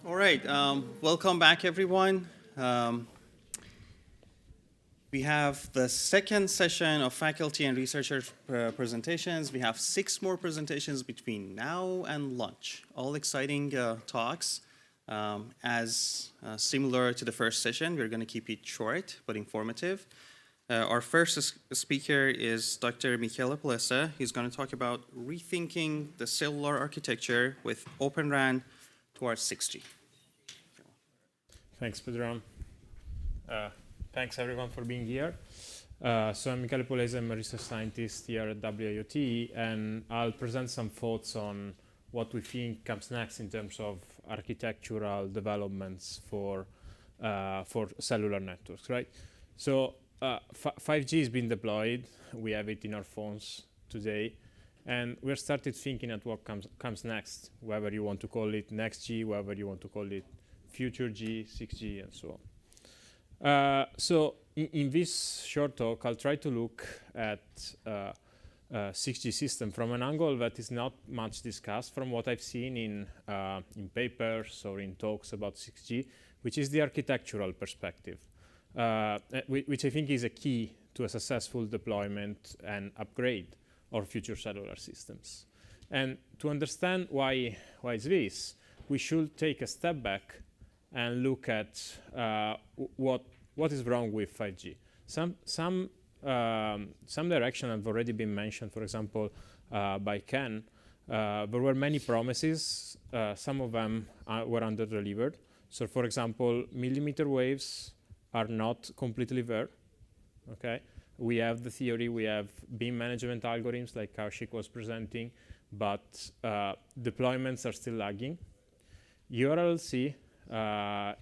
All right, welcome back, everyone. We have the second session of faculty and researcher presentations. We have 6 more presentations between now and lunch. All exciting talks. Similar to the first session, we're going to keep it short but informative. Our first speaker is Dr. Michele Palessa. He's going to talk about rethinking the cellular architecture with Open RAN towards 6G. Thanks, Pedram. Thanks, everyone, for being here. So I'm Michele Palessa. I'm a research scientist here at WIoT, and I'll present some thoughts on what we think comes next in terms of architectural developments for cellular networks, right? So 5G has been deployed. We have it in our phones today. And we're started thinking at what comes next, whether you want to call it NextG, whether you want to call it Future G, 6G, and so on. So in this short talk, I'll try to look at 6G system from an angle that is not much discussed from what I've seen in papers or in talks about 6G, which is the architectural perspective, which I think is a key to a successful deployment and upgrade of future cellular systems. And to understand why it's this, we should take a step back and look at what is wrong with 5G. Some direction have already been mentioned, for example, by Ken. There were many promises. Some of them were under-delivered. So, for example, millimeter waves are not completely there. Okay, we have the theory, we have beam management algorithms like Kaushik was presenting, but deployments are still lagging. URLC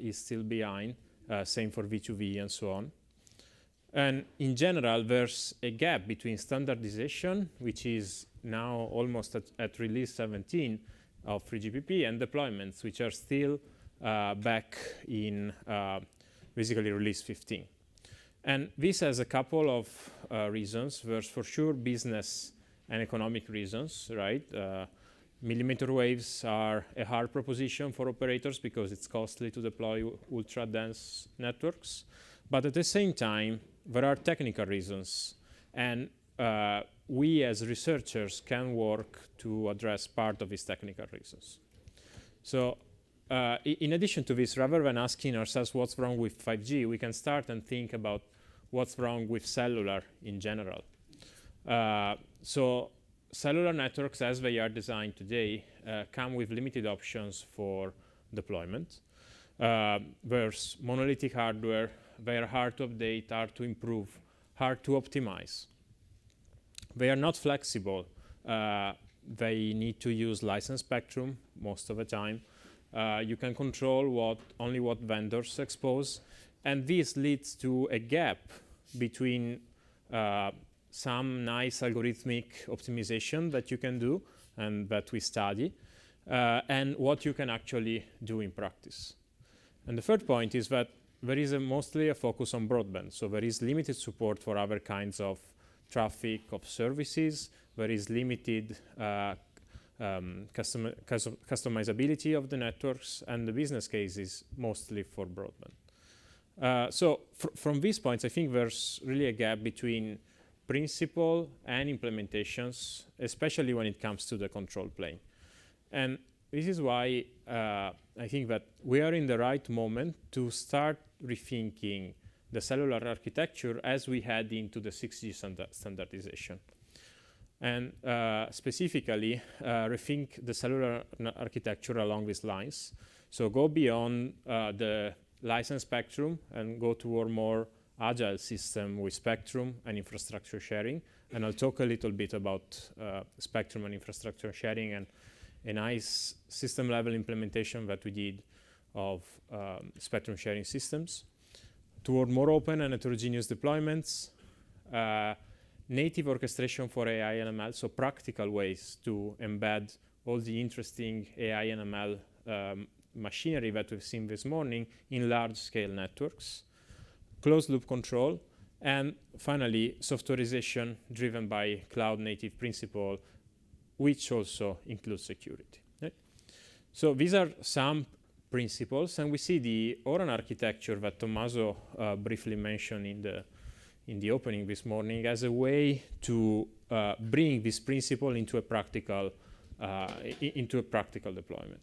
is still behind, same for V2V and so on. And in general, there's a gap between standardization, which is now almost at release 17 of 3GPP, and deployments, which are still back in basically release 15. And this has a couple of reasons. There's for sure business and economic reasons, right? Millimeter waves are a hard proposition for operators because it's costly to deploy ultra-dense networks. But at the same time, there are technical reasons. And we as researchers can work to address part of these technical reasons. So in addition to this, rather than asking ourselves what's wrong with 5G, we can start and think about what's wrong with cellular in general. So cellular networks, as they are designed today, come with limited options for deployment. There's monolithic hardware. They are hard to update, hard to improve, hard to optimize. They are not flexible. They need to use licensed spectrum most of the time. You can control only what vendors expose. And this leads to a gap between some nice algorithmic optimization that you can do and that we study, and what you can actually do in practice. And the third point is that there is mostly a focus on broadband. So there is limited support for other kinds of traffic, of services. There is limited customizability of the networks, and the business case is mostly for broadband. So from these points, I think there's really a gap between principle and implementations, especially when it comes to the control plane. And this is why I think that we are in the right moment to start rethinking the cellular architecture as we head into the 6G standardization. And specifically, rethink the cellular architecture along these lines. So go beyond the licensed spectrum and go toward more agile system with spectrum and infrastructure sharing. And I'll talk a little bit about spectrum and infrastructure sharing and a nice system level implementation that we did of spectrum sharing systems. Toward more open and heterogeneous deployments, native orchestration for AI and ML, so practical ways to embed all the interesting AI and ML machinery that we've seen this morning in large-scale networks, closed-loop control, and finally, softwareization driven by cloud-native principle, which also includes security. Right? So these are some principles, and we see the Oran architecture that Tommaso briefly mentioned in the opening this morning as a way to bring this principle into a practical deployment.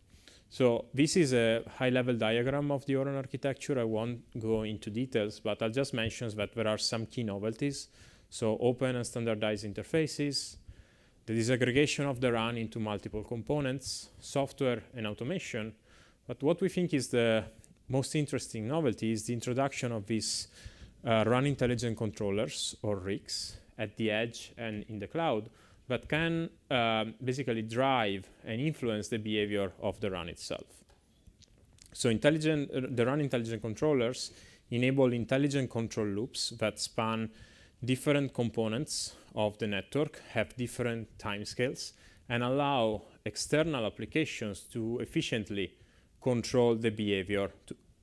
So this is a high-level diagram of the Oran architecture. I won't go into details, but I'll just mention that there are some key novelties. So open and standardized interfaces, the disaggregation of the RAN into multiple components, software and automation. But what we think is the most interesting novelty is the introduction of these RAN intelligent controllers, or RICs, at the edge and in the cloud that can basically drive and influence the behavior of the RAN itself. So the RAN intelligent controllers enable intelligent control loops that span different components of the network, have different timescales, and allow external applications to efficiently control the behavior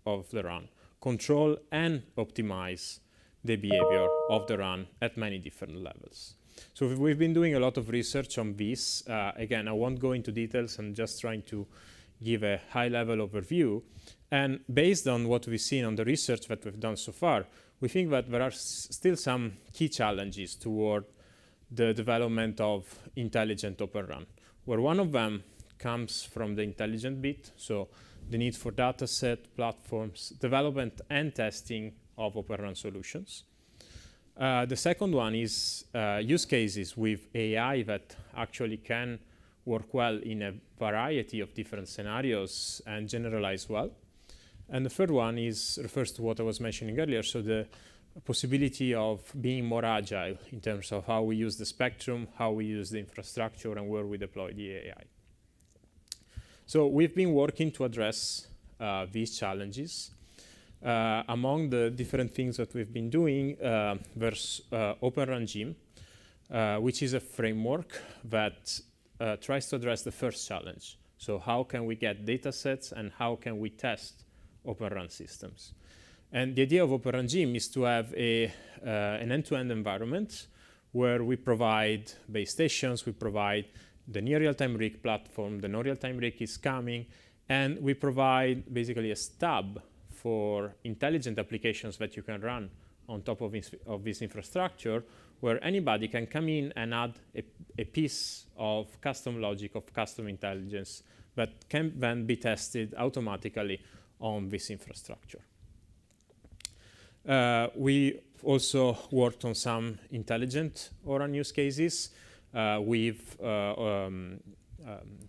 of the RAN, control and optimize the behavior of the RAN at many different levels. So we've been doing a lot of research on this. Again, I won't go into details. I'm just trying to give a high-level overview. And based on what we've seen on the research that we've done so far, we think that there are still some key challenges toward the development of intelligent Open RAN, where one of them comes from the intelligent bit, so the need for dataset, platforms, development and testing of Open RAN solutions. The second one is use cases with AI that actually can work well in a variety of different scenarios and generalize well. And the third one refers to what I was mentioning earlier, so the possibility of being more agile in terms of how we use the spectrum, how we use the infrastructure, and where we deploy the AI. So we've been working to address these challenges. Among the different things that we've been doing, there's Open RAN Gym, which is a framework that tries to address the first challenge. So how can we get data sets and how can we test Open RAN systems? And the idea of Open RAN Gym is to have an end-to-end environment where we provide base stations, we provide the near real-time RIC platform, the no real-time RIC is coming, and we provide basically a stub for intelligent applications that you can run on top of this infrastructure, where anybody can come in and add a piece of custom logic, of custom intelligence that can then be tested automatically on this infrastructure. We also worked on some intelligent ORAN use cases with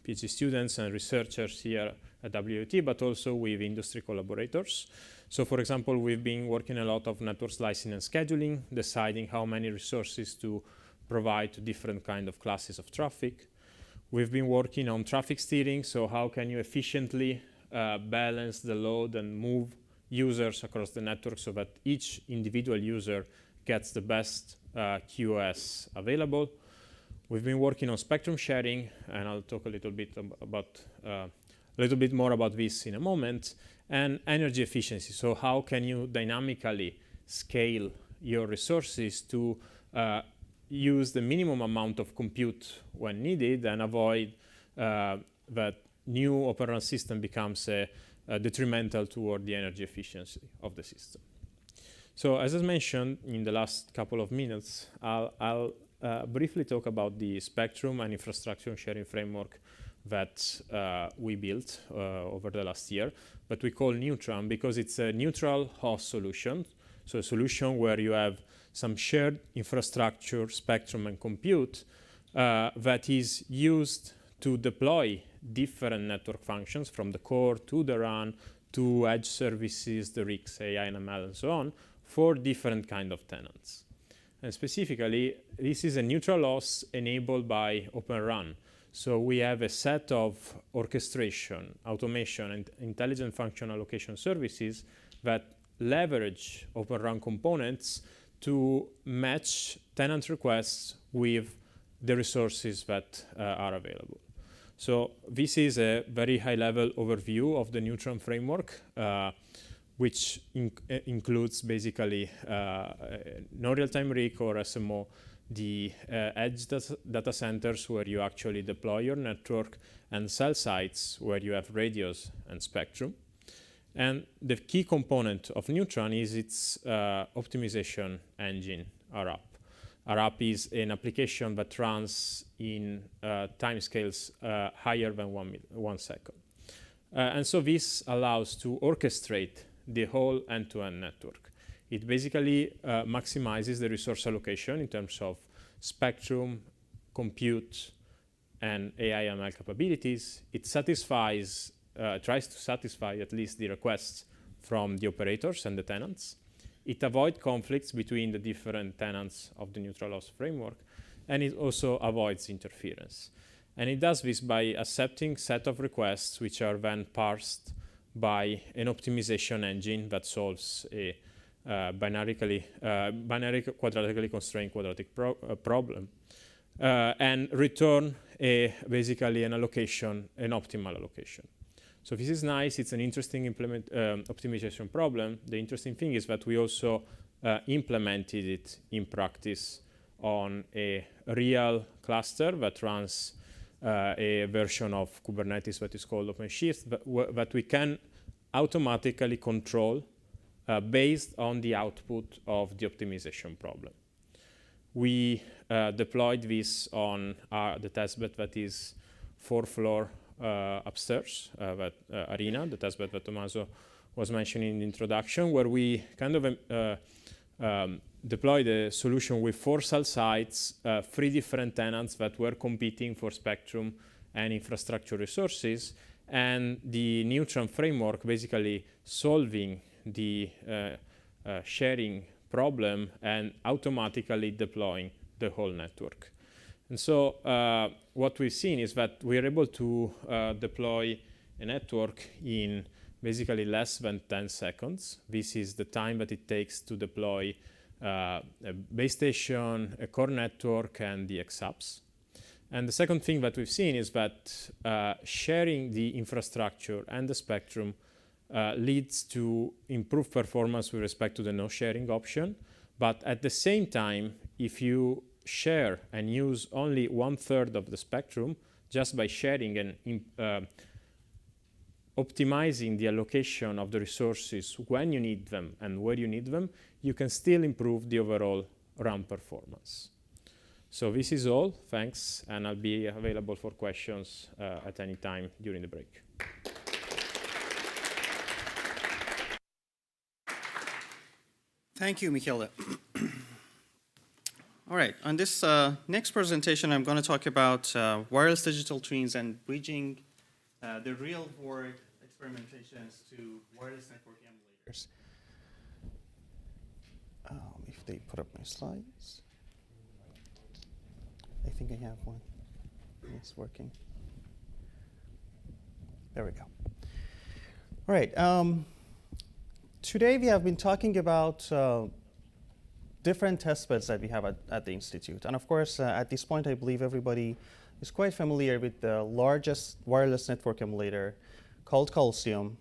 PhD students and researchers here at WIoT, but also with industry collaborators. So for example, we've been working a lot of network slicing and scheduling, deciding how many resources to provide to different kind of classes of traffic. We've been working on traffic steering, so how can you efficiently balance the load and move users across the network so that each individual user gets the best QoS available. We've been working on spectrum sharing, and I'll talk a little bit more about this in a moment, and energy efficiency. So how can you dynamically scale your resources to use the minimum amount of compute when needed and avoid that new Open RAN system becomes detrimental toward the energy efficiency of the system. So as I mentioned in the last couple of minutes, I'll briefly talk about the spectrum and infrastructure sharing framework that we built over the last year, but we call Neutron because it's a neutral host solution. So a solution where you have some shared infrastructure, spectrum, and compute that is used to deploy different network functions from the core to the RAN to edge services, the RICs, AI and ML, and so on, for different kind of tenants. And specifically, this is a neutral host enabled by Open RAN. So we have a set of orchestration, automation, and intelligent function allocation services that leverage Open RAN components to match tenant requests with the resources that are available. So this is a very high-level overview of the Neutron framework, which includes basically no real-time RIC or SMO, the edge data centers where you actually deploy your network, and cell sites where you have radios and spectrum. And the key component of Neutron is its optimization engine, RAP. RAP is an application that runs in timescales higher than 1 second. And so this allows to orchestrate the whole end-to-end network. It basically maximizes the resource allocation in terms of spectrum, compute, and AI ML capabilities. It satisfies, tries to satisfy at least the requests from the operators and the tenants. It avoids conflicts between the different tenants of the neutral host framework, and it also avoids interference. And it does this by accepting set of requests which are then parsed by an optimization engine that solves a binary quadratically constrained quadratic problem and return basically an allocation, an optimal allocation. So this is nice. It's an interesting optimization problem. The interesting thing is that we also implemented it in practice on a real cluster that runs a version of Kubernetes that is called OpenShift, that we can automatically control based on the output of the optimization problem. We deployed this on the testbed that is 4th floor upstairs, Arena, the testbed that Tommaso was mentioning in the introduction, where we kind of deployed a solution with 4 cell sites, 3 different tenants that were competing for spectrum and infrastructure resources, and the Neutron framework basically solving the sharing problem and automatically deploying the whole network. And so what we've seen is that we're able to deploy a network in basically less than 10 seconds. This is the time that it takes to deploy a base station, a core network, and the XApps. And the second thing that we've seen is that sharing the infrastructure and the spectrum leads to improved performance with respect to the no sharing option. But at the same time, if you share and use only 1/3 of the spectrum, just by sharing and optimizing the allocation of the resources when you need them and where you need them, you can still improve the overall run performance. So this is all. Thanks, and I'll be available for questions at any time during the break. Thank you, Michele. All right, on this next presentation, I'm going to talk about wireless digital twins and bridging the real-world experimentations to wireless network emulators. If they put up my slides. I think I have one. It's working. There we go. All right. Today we have been talking about different testbeds that we have at the Institute. And of course, at this point, I believe everybody is quite familiar with the largest wireless network emulator called Coliseum.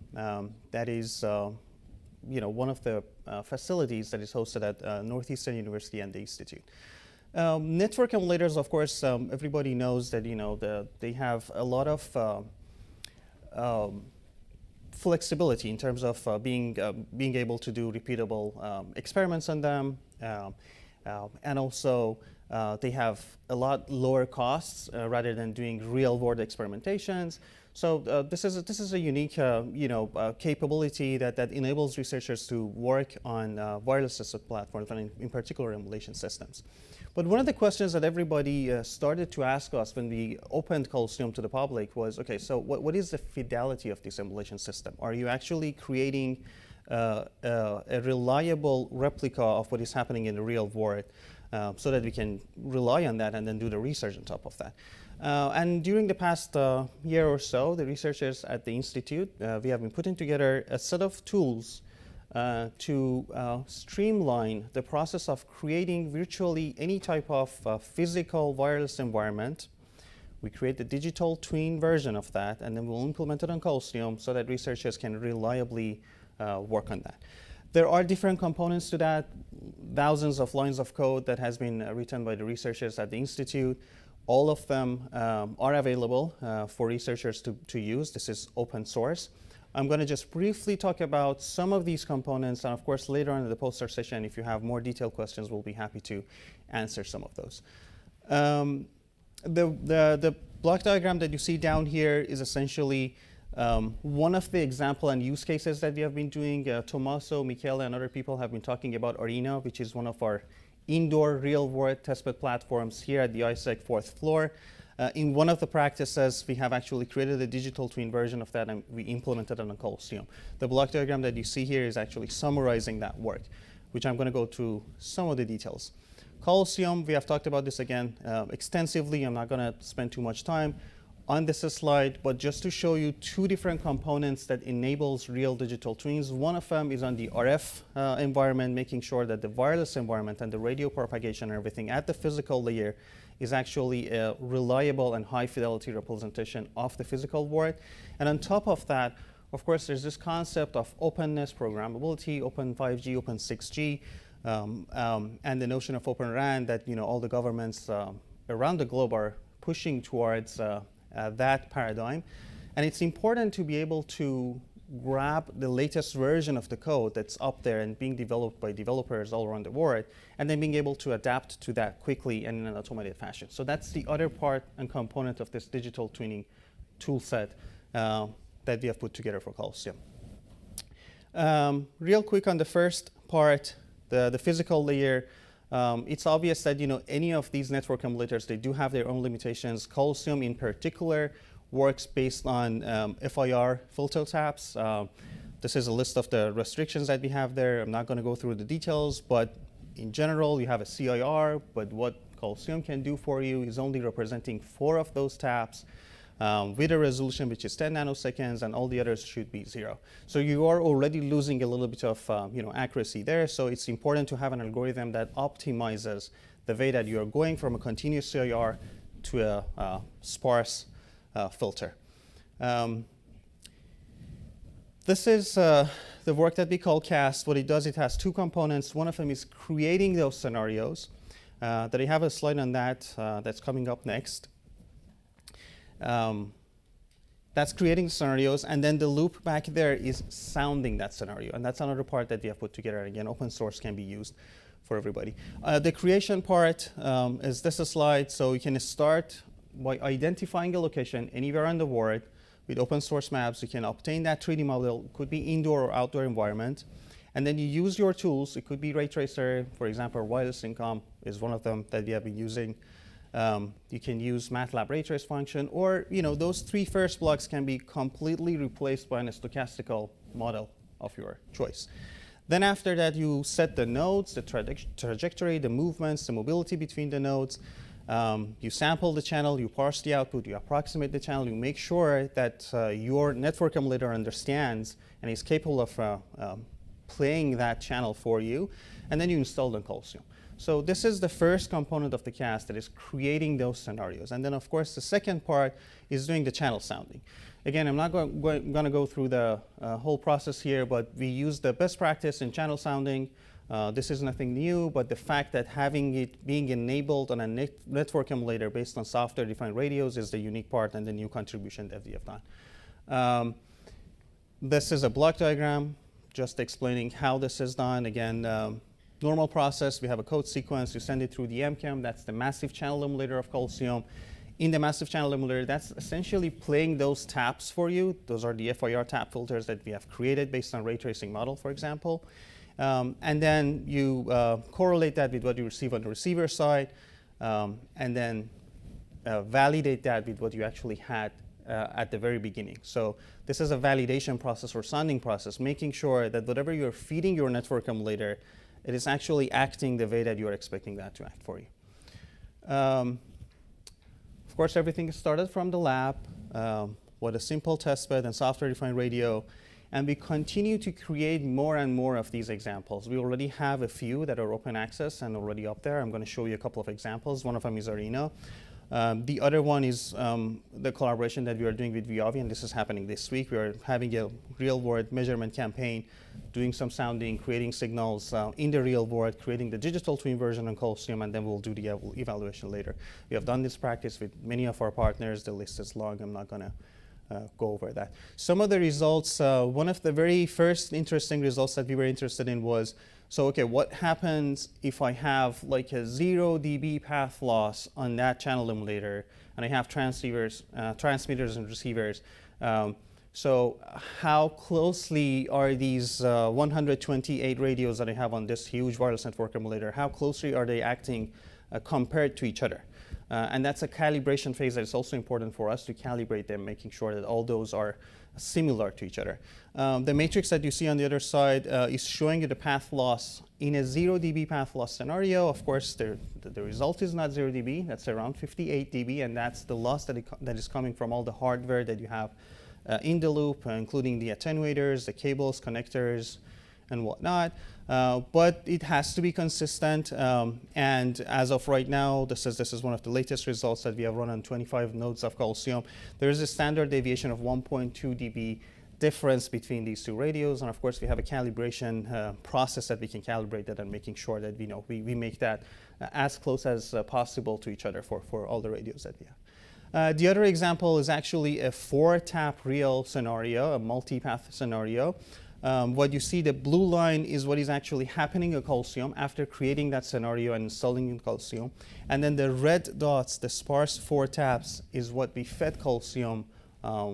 That is one of the facilities that is hosted at Northeastern University and the Institute. Network emulators, of course, everybody knows that they have a lot of flexibility in terms of being able to do repeatable experiments on them, and also they have a lot lower costs rather than doing real-world experimentations. So this is a unique capability that enables researchers to work on wireless assisted platforms and in particular emulation systems. But one of the questions that everybody started to ask us when we opened Coliseum to the public was, okay, so what is the fidelity of this emulation system? Are you actually creating a reliable replica of what is happening in the real world so that we can rely on that and then do the research on top of that? And during the past year or so, the researchers at the Institute, we have been putting together a set of tools to streamline the process of creating virtually any type of physical wireless environment. We create the digital twin version of that, and then we'll implement it on Coliseum so that researchers can reliably work on that. There are different components to that, thousands of lines of code that has been written by the researchers at the Institute. All of them are available for researchers to use. This is open source. I'm going to just briefly talk about some of these components, and of course later on in the poster session, if you have more detailed questions, we'll be happy to answer some of those. The block diagram that you see down here is essentially one of the example and use cases that we have been doing. Tommaso, Michele, and other people have been talking about Arena, which is one of our indoor real-world testbed platforms here at the ISEC 4th floor. In one of the practices, we have actually created a digital twin version of that, and we implemented it on Coliseum. The block diagram that you see here is actually summarizing that work, which I'm going to go through some of the details. Coliseum, we have talked about this again extensively. I'm not going to spend too much time on this slide, but just to show you two different components that enables real digital twins. One of them is on the RF environment, making sure that the wireless environment and the radio propagation and everything at the physical layer is actually a reliable and high fidelity representation of the physical world. And on top of that, of course, there's this concept of openness, programmability, open 5G, open 6G, and the notion of open RAN that all the governments around the globe are pushing towards that paradigm. And it's important to be able to grab the latest version of the code that's up there and being developed by developers all around the world, and then being able to adapt to that quickly and in an automated fashion. So that's the other part and component of this digital twinning tool set that we have put together for Coliseum. Real quick on the first part, the physical layer, it's obvious that any of these network emulators, they do have their own limitations. Coliseum in particular works based on FIR filter taps. This is a list of the restrictions that we have there. I'm not going to go through the details, but in general, you have a CIR, but what Coliseum can do for you is only representing 4 of those taps with a resolution which is 10 nanoseconds, and all the others should be 0. So you are already losing a little bit of accuracy there. So it's important to have an algorithm that optimizes the way that you are going from a continuous CIR to a sparse filter. This is the work that we call CAST. What it does, it has 2 components. One of them is creating those scenarios. That I have a slide on that that's coming up next. That's creating scenarios, and then the loop back there is sounding that scenario, and that's another part that we have put together. Again, open source can be used for everybody. The creation part is this slide, so you can start by identifying a location anywhere in the world. With open source maps, you can obtain that 3D model. It could be indoor or outdoor environment, and then you use your tools. It could be ray tracer, for example, wireless income is one of them that we have been using. You can use MATLAB ray trace function, or those 3 first blocks can be completely replaced by a stochastical model of your choice. Then after that, you set the nodes, the trajectory, the movements, the mobility between the nodes. You sample the channel, you parse the output, you approximate the channel, you make sure that your network emulator understands and is capable of playing that channel for you, and then you install the Coliseum. So this is the first component of the CAST that is creating those scenarios. And then, of course, the second part is doing the channel sounding. Again, I'm not going to go through the whole process here, but we use the best practice in channel sounding. This is nothing new, but the fact that having it being enabled on a network emulator based on software-defined radios is the unique part and the new contribution that we have done. This is a block diagram, just explaining how this is done. Again, normal process, we have a code sequence, you send it through the MCAM, that's the massive channel emulator of Coliseum. In the massive channel emulator, that's essentially playing those taps for you. Those are the FIR tap filters that we have created based on ray tracing model, for example. And then you correlate that with what you receive on the receiver side, and then validate that with what you actually had at the very beginning. So this is a validation process or sounding process, making sure that whatever you're feeding your network emulator, it is actually acting the way that you're expecting that to act for you. Of course, everything started from the lab with a simple testbed and software-defined radio. And we continue to create more and more of these examples. We already have a few that are open access and already up there. I'm going to show you a couple of examples. One of them is Arena. The other one is the collaboration that we are doing with Viavi, and this is happening this week. We are having a real-world measurement campaign, doing some sounding, creating signals in the real world, creating the digital twin version on Coliseum, and then we'll do the evaluation later. We have done this practice with many of our partners. The list is long. I'm not going to go over that. Some of the results, one of the very first interesting results that we were interested in was, so okay, what happens if I have like a 0 dB path loss on that channel emulator, and I have transmitters and receivers? So how closely are these 128 radios that I have on this huge wireless network emulator, how closely are they acting compared to each other? And that's a calibration phase that is also important for us to calibrate them, making sure that all those are similar to each other. The matrix that you see on the other side is showing you the path loss in a 0 dB path loss scenario. Of course, the result is not 0 dB. That's around 58 dB, and that's the loss that is coming from all the hardware that you have in the loop, including the attenuators, the cables, connectors, and whatnot. But it has to be consistent, and as of right now, this is one of the latest results that we have run on 25 nodes of Calcium. There is a standard deviation of 1.2 dB difference between these two radios, and of course we have a calibration process that we can calibrate that and making sure that we make that as close as possible to each other for all the radios that we have. The other example is actually a 4-tap real scenario, a multi-path scenario. What you see, the blue line is what is actually happening in Calcium after creating that scenario and installing in Calcium. And then the red dots, the sparse 4 taps, is what we fed Calcium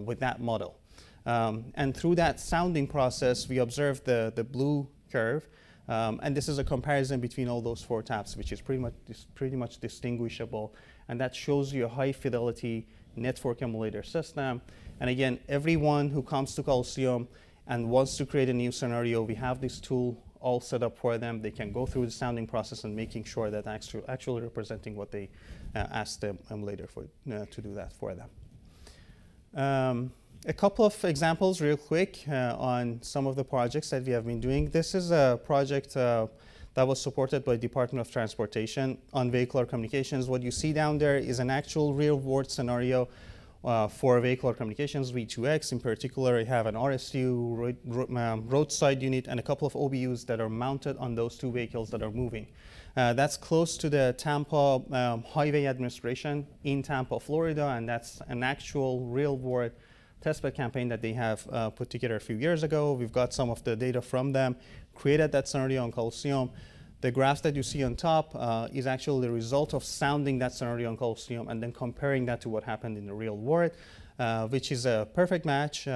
with that model. And through that sounding process, we observed the blue curve. And this is a comparison between all those 4 taps, which is pretty much distinguishable. And that shows you a high fidelity network emulator system. And again, everyone who comes to Calcium and wants to create a new scenario, we have this tool all set up for them. They can go through the sounding process and making sure that actually representing what they asked the emulator to do that for them. A couple of examples real quick on some of the projects that we have been doing. This is a project that was supported by Department of Transportation on vehicular communications. What you see down there is an actual real-world scenario for vehicular communications, V2X. In particular, I have an RSU, roadside unit, and a couple of OBUs that are mounted on those 2 vehicles that are moving. That's close to the Tampa Highway Administration in Tampa, Florida, and that's an actual real-world testbed campaign that they have put together a few years ago. We've got some of the data from them, created that scenario on Calcium. The graphs that you see on top is actually the result of sounding that scenario on Calcium and then comparing that to what happened in the real world, which is a perfect match.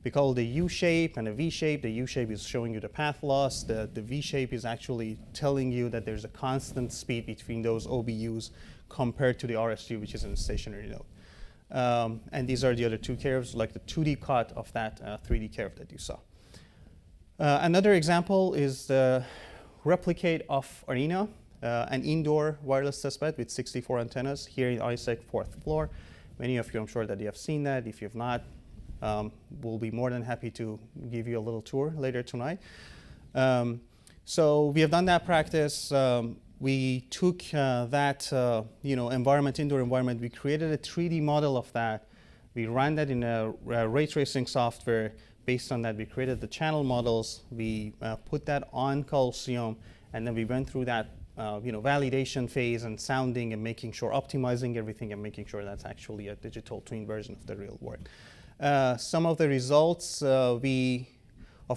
We call it the U shape and a V shape. The U shape is showing you the path loss. The V shape is actually telling you that there's a constant speed between those OBUs compared to the RSU, which is in the stationary node. And these are the other 2 curves, like the 2D cut of that 3D curve that you saw. Another example is the replicate of Arena, an indoor wireless testbed with 64 antennas here in ISEC 4th floor. Many of you, I'm sure that you have seen that. If you have not, we'll be more than happy to give you a little tour later tonight. So we have done that practice. We took that environment, indoor environment. We created a 3D model of that. We ran that in a ray tracing software. Based on that, we created the channel models. We put that on Calcium, and then we went through that validation phase and sounding and making sure, optimizing everything and making sure that's actually a digital twin version of the real world. Some of the results, of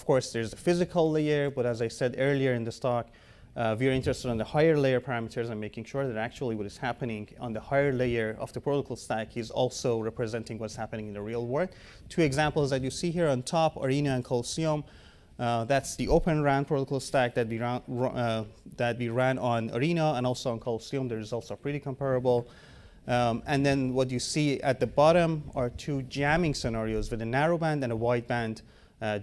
course, there's the physical layer, but as I said earlier in this talk, we are interested in the higher layer parameters and making sure that actually what is happening on the higher layer of the protocol stack is also representing what's happening in the real world. 2 examples that you see here on top, Arena and Calcium. That's the Open RAN protocol stack that we ran on Arena and also on Calcium. The results are pretty comparable. And then what you see at the bottom are 2 jamming scenarios with a narrowband and a wideband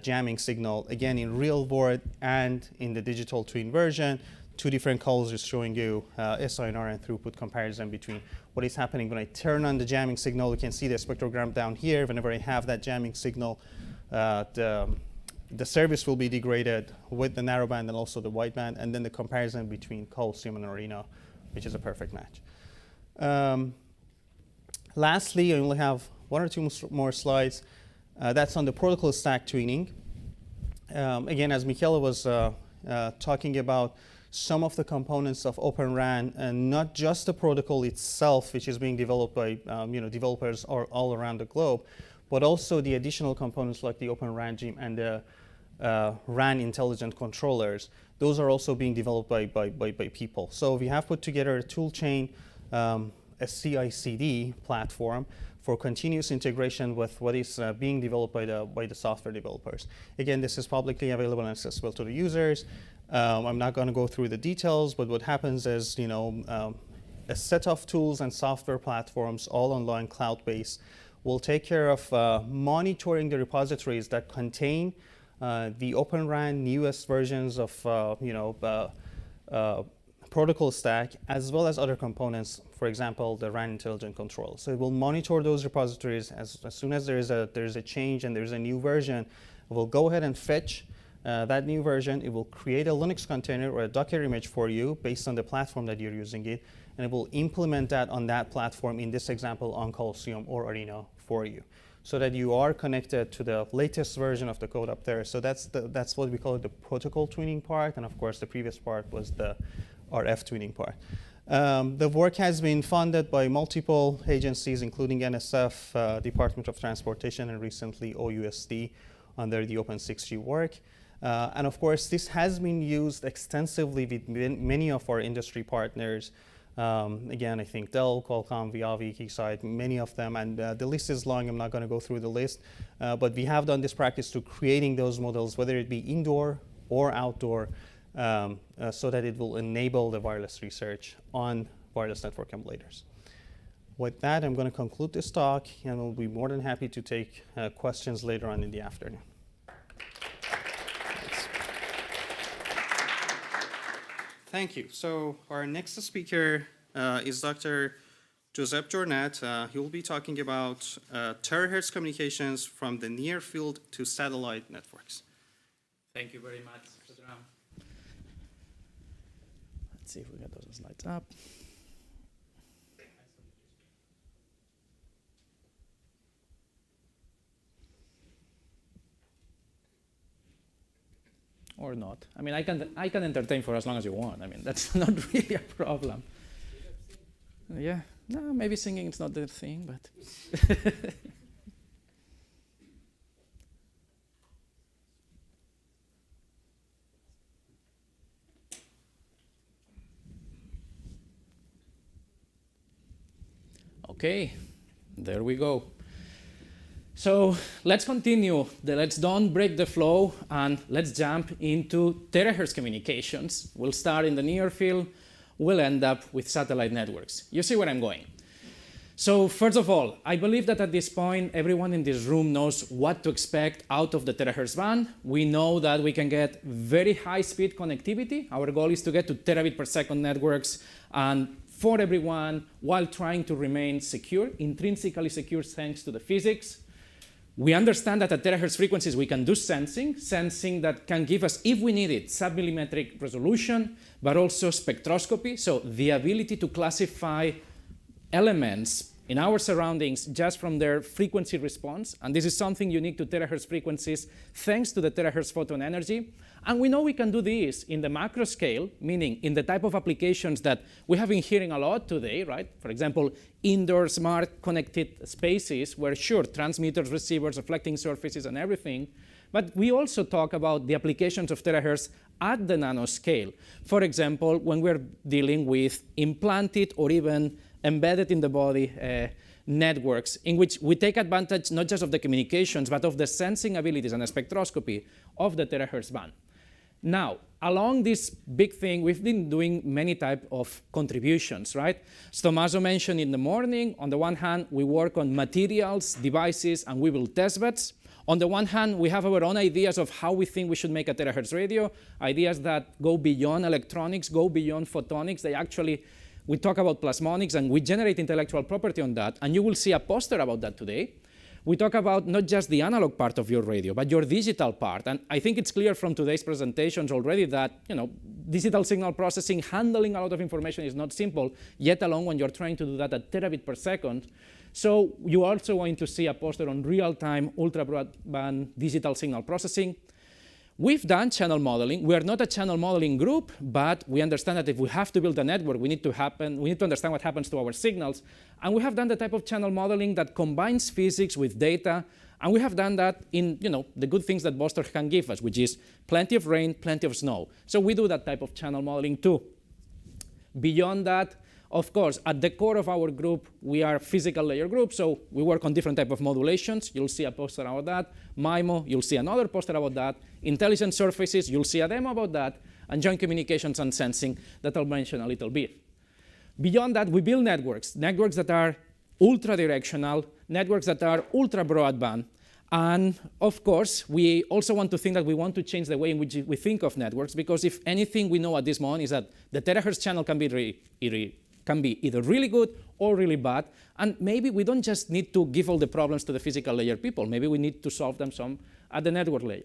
jamming signal, again in real world and in the digital twin version. 2 different colors is showing you SINR and throughput comparison between what is happening when I turn on the jamming signal. You can see the spectrogram down here. Whenever I have that jamming signal, the service will be degraded with the narrowband and also the wideband, and then the comparison between Calcium and Arena, which is a perfect match. Lastly, I only have 1 or 2 more slides. That's on the protocol stack tuning. Again, as Michele was talking about some of the components of Open RAN, and not just the protocol itself, which is being developed by developers all around the globe, but also the additional components like the Open RAN gym and the RAN intelligent controllers. Those are also being developed by people. So we have put together a tool chain, a CI/CD platform for continuous integration with what is being developed by the software developers. Again, this is publicly available and accessible to the users. I'm not going to go through the details, but what happens is, a set of tools and software platforms, all online, cloud-based, will take care of monitoring the repositories that contain the Open RAN newest versions of protocol stack, as well as other components, for example, the RAN intelligent control. So it will monitor those repositories as soon as there is a change and there's a new version. It will go ahead and fetch that new version. It will create a Linux container or a Docker image for you based on the platform that you're using it, and it will implement that on that platform, in this example on Coliseum or Arena for you, so that you are connected to the latest version of the code up there. So that's what we call the protocol tuning part, and of course the previous part was the RF tuning part. The work has been funded by multiple agencies, including NSF, Department of Transportation, and recently OUSD under the Open NextG work. And of course, this has been used extensively with many of our industry partners. Again, I think Dell, Qualcomm, Viavi, Keysight, many of them, and the list is long. I'm not going to go through the list, but we have done this practice to creating those models, whether it be indoor or outdoor, so that it will enable the wireless research on wireless network emulators. With that, I'm going to conclude this talk, and we'll be more than happy to take questions later on in the afternoon. Thank you. So our next speaker is Dr. Josep Jornet. He will be talking about terahertz communications from the near field to satellite networks. Thank you very much, Pedram. Let's see if we get those slides up. Or not. I mean, I can entertain for as long as you want. I mean, that's not really a problem. Yeah, no, maybe singing is not the thing, but. Okay, there we go. So let's continue. Let's don't break the flow, and let's jump into terahertz communications. We'll start in the near field. We'll end up with satellite networks. You see where I'm going. So first of all, I believe that at this point, everyone in this room knows what to expect out of the terahertz band. We know that we can get very high-speed connectivity. Our goal is to get to terabit per second networks, and for everyone, while trying to remain secure, intrinsically secure thanks to the physics. We understand that at terahertz frequencies, we can do sensing that can give us, if we need it, submillimetric resolution, but also spectroscopy, so the ability to classify elements in our surroundings just from their frequency response. And this is something unique to terahertz frequencies thanks to the terahertz photon energy. And we know we can do this in the macro scale, meaning in the type of applications that we have been hearing a lot today, right? For example, indoor smart connected spaces where, sure, transmitters, receivers, reflecting surfaces, and everything. But we also talk about the applications of terahertz at the nanoscale. For example, when we're dealing with implanted or even embedded in the body networks in which we take advantage not just of the communications, but of the sensing abilities and the spectroscopy of the terahertz band. Now, along this big thing, we've been doing many types of contributions, right? As Tommaso mentioned in the morning, on the one hand, we work on materials, devices, and we build testbeds. On the one hand, we have our own ideas of how we think we should make a terahertz radio, ideas that go beyond electronics, go beyond photonics. They actually, we talk about plasmonics, and we generate intellectual property on that, and you will see a poster about that today. We talk about not just the analog part of your radio, but your digital part. And I think it's clear from today's presentations already that, digital signal processing, handling a lot of information is not simple, yet alone when you're trying to do that at terabit per second. So you're also going to see a poster on real-time ultra-broadband digital signal processing. We've done channel modeling. We are not a channel modeling group, but we understand that if we have to build a network, we need to understand what happens to our signals. And we have done the type of channel modeling that combines physics with data. And we have done that in the good things that Boston can give us, which is plenty of rain, plenty of snow. So we do that type of channel modeling too. Beyond that, of course, at the core of our group, we are a physical layer group, so we work on different type of modulations. You'll see a poster about that. MIMO, you'll see another poster about that. Intelligent surfaces, you'll see a demo about that. And joint communications and sensing that I'll mention a little bit. Beyond that, we build networks that are ultra-directional, networks that are ultra-broadband. And of course, we also want to think that we want to change the way in which we think of networks, because if anything we know at this moment is that the terahertz channel can be either really good or really bad. And maybe we don't just need to give all the problems to the physical layer people. Maybe we need to solve them some at the network layer.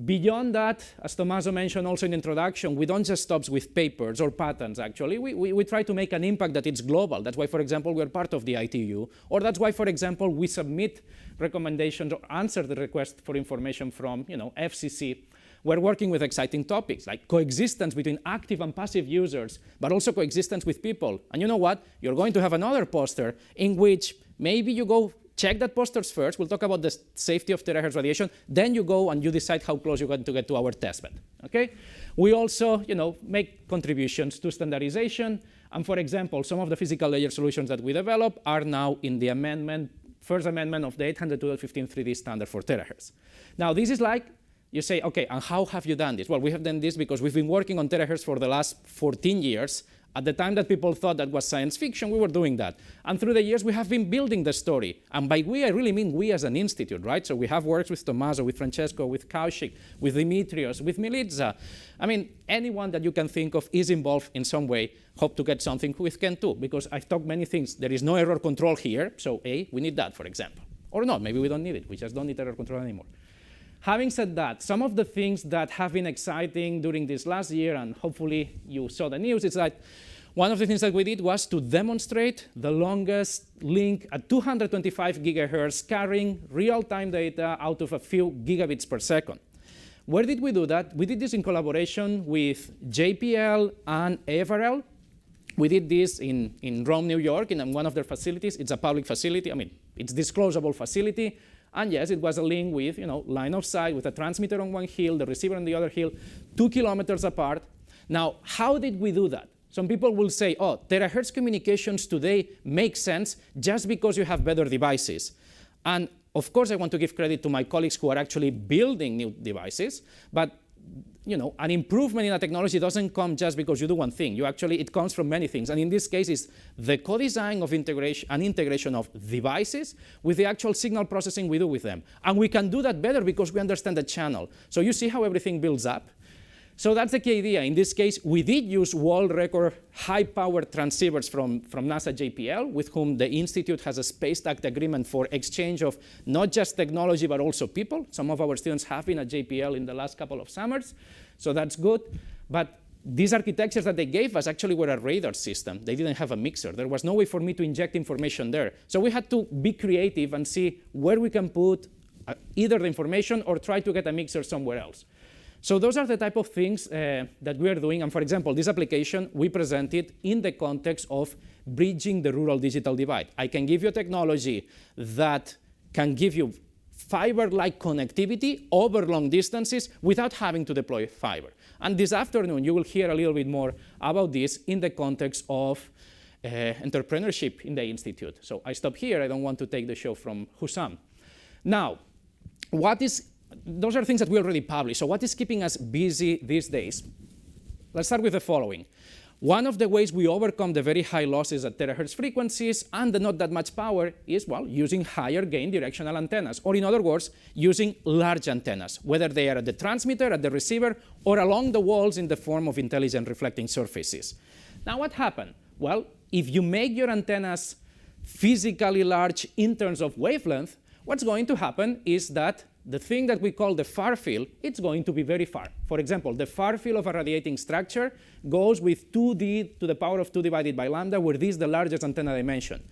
Beyond that, as Tommaso mentioned also in the introduction, we don't just stop with papers or patents, actually. We try to make an impact that it's global. That's why, for example, we're part of the ITU. Or that's why, for example, we submit recommendations or answer the request for information from FCC. We're working with exciting topics like coexistence between active and passive users, but also coexistence with people. And you know what? You're going to have another poster in which maybe you go check that posters first. We'll talk about the safety of terahertz radiation. Then you go and you decide how close you're going to get to our testbed. Okay? We also make contributions to standardization. And for example, some of the physical layer solutions that we develop are now in the first amendment of the 802.15 3D standard for terahertz. Now, this is like, you say, OK, and how have you done this? Well, we have done this because we've been working on terahertz for the last 14 years. At the time that people thought that was science fiction, we were doing that. And through the years, we have been building the story. And by we, I really mean we as an institute, right? So we have worked with Tommaso, with Francesco, with Kaushik, with Dimitrios, with Milica. I mean, anyone that you can think of is involved in some way. Hope to get something with Ken too, because I've talked many things. There is no error control here. So we need that, for example. Or not, maybe we don't need it. We just don't need error control anymore. Having said that, some of the things that have been exciting during this last year, and hopefully you saw the news, is that one of the things that we did was to demonstrate the longest link at 225 gigahertz carrying real-time data out of a few gigabits per second. Where did we do that? We did this in collaboration with JPL and AFRL. We did this in Rome, New York, in one of their facilities. It's a public facility. I mean, it's a disclosable facility. And yes, it was a link with line of sight with a transmitter on one hill, the receiver on the other hill, 2 kilometers apart. Now, how did we do that? Some people will say, oh, terahertz communications today make sense just because you have better devices. And of course, I want to give credit to my colleagues who are actually building new devices. But an improvement in a technology doesn't come just because you do one thing. It comes from many things. And in this case, it's the co-design of integration of devices with the actual signal processing we do with them. And we can do that better because we understand the channel. So you see how everything builds up. So that's the key idea. In this case, we did use world record high-powered transceivers from NASA JPL, with whom the Institute has a Space Act agreement for exchange of not just technology, but also people. Some of our students have been at JPL in the last couple of summers, so that's good. But these architectures that they gave us actually were a radar system. They didn't have a mixer. There was no way for me to inject information there. So we had to be creative and see where we can put either the information or try to get a mixer somewhere else. So those are the type of things that we are doing. And for example, this application, we presented in the context of bridging the rural digital divide. I can give you a technology that can give you fiber-like connectivity over long distances without having to deploy fiber. And this afternoon, you will hear a little bit more about this in the context of entrepreneurship in the Institute. So I stop here. I don't want to take the show from Hussam. Now, those are things that we already published. So what is keeping us busy these days? Let's start with the following. One of the ways we overcome the very high losses at terahertz frequencies and the not that much power is, well, using higher gain directional antennas, or in other words, using large antennas, whether they are at the transmitter, at the receiver, or along the walls in the form of intelligent reflecting surfaces. Now, what happened? Well, if you make your antennas physically large in terms of wavelength, what's going to happen is that the thing that we call the far field, it's going to be very far. For example, the far field of a radiating structure goes with 2d to the power of 2 divided by lambda, where this is the largest antenna dimension.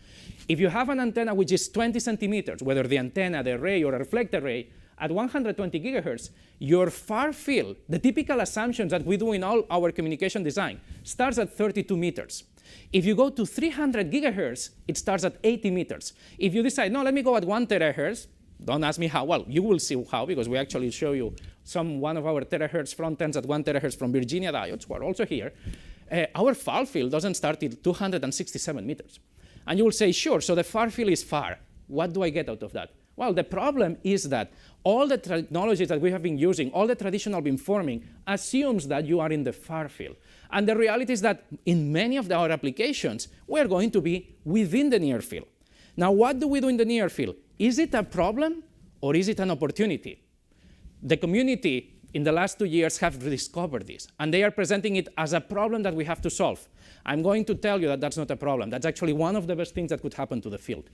If you have an antenna which is 20 centimeters, whether the antenna, the array, or a reflector array, At 120 gigahertz, your far field, the typical assumptions that we do in all our communication design, starts at 32 meters. If you go to 300 gigahertz, it starts at 80 meters. If you decide, no, let me go at 1 terahertz, don't ask me how. Well, you will see how, because we actually show you one of our terahertz front ends at 1 terahertz from Virginia diodes, who are also here. Our far field doesn't start till 267 meters. And you will say, sure, so the far field is far. What do I get out of that? Well, the problem is that all the technologies that we have been using, all the traditional beamforming, assumes that you are in the far field. And the reality is that in many of our applications, we're going to be within the near field. Now, what do we do in the near field? Is it a problem or is it an opportunity? The community in the last 2 years have discovered this, and they are presenting it as a problem that we have to solve. I'm going to tell you that that's not a problem. That's actually one of the best things that could happen to the field.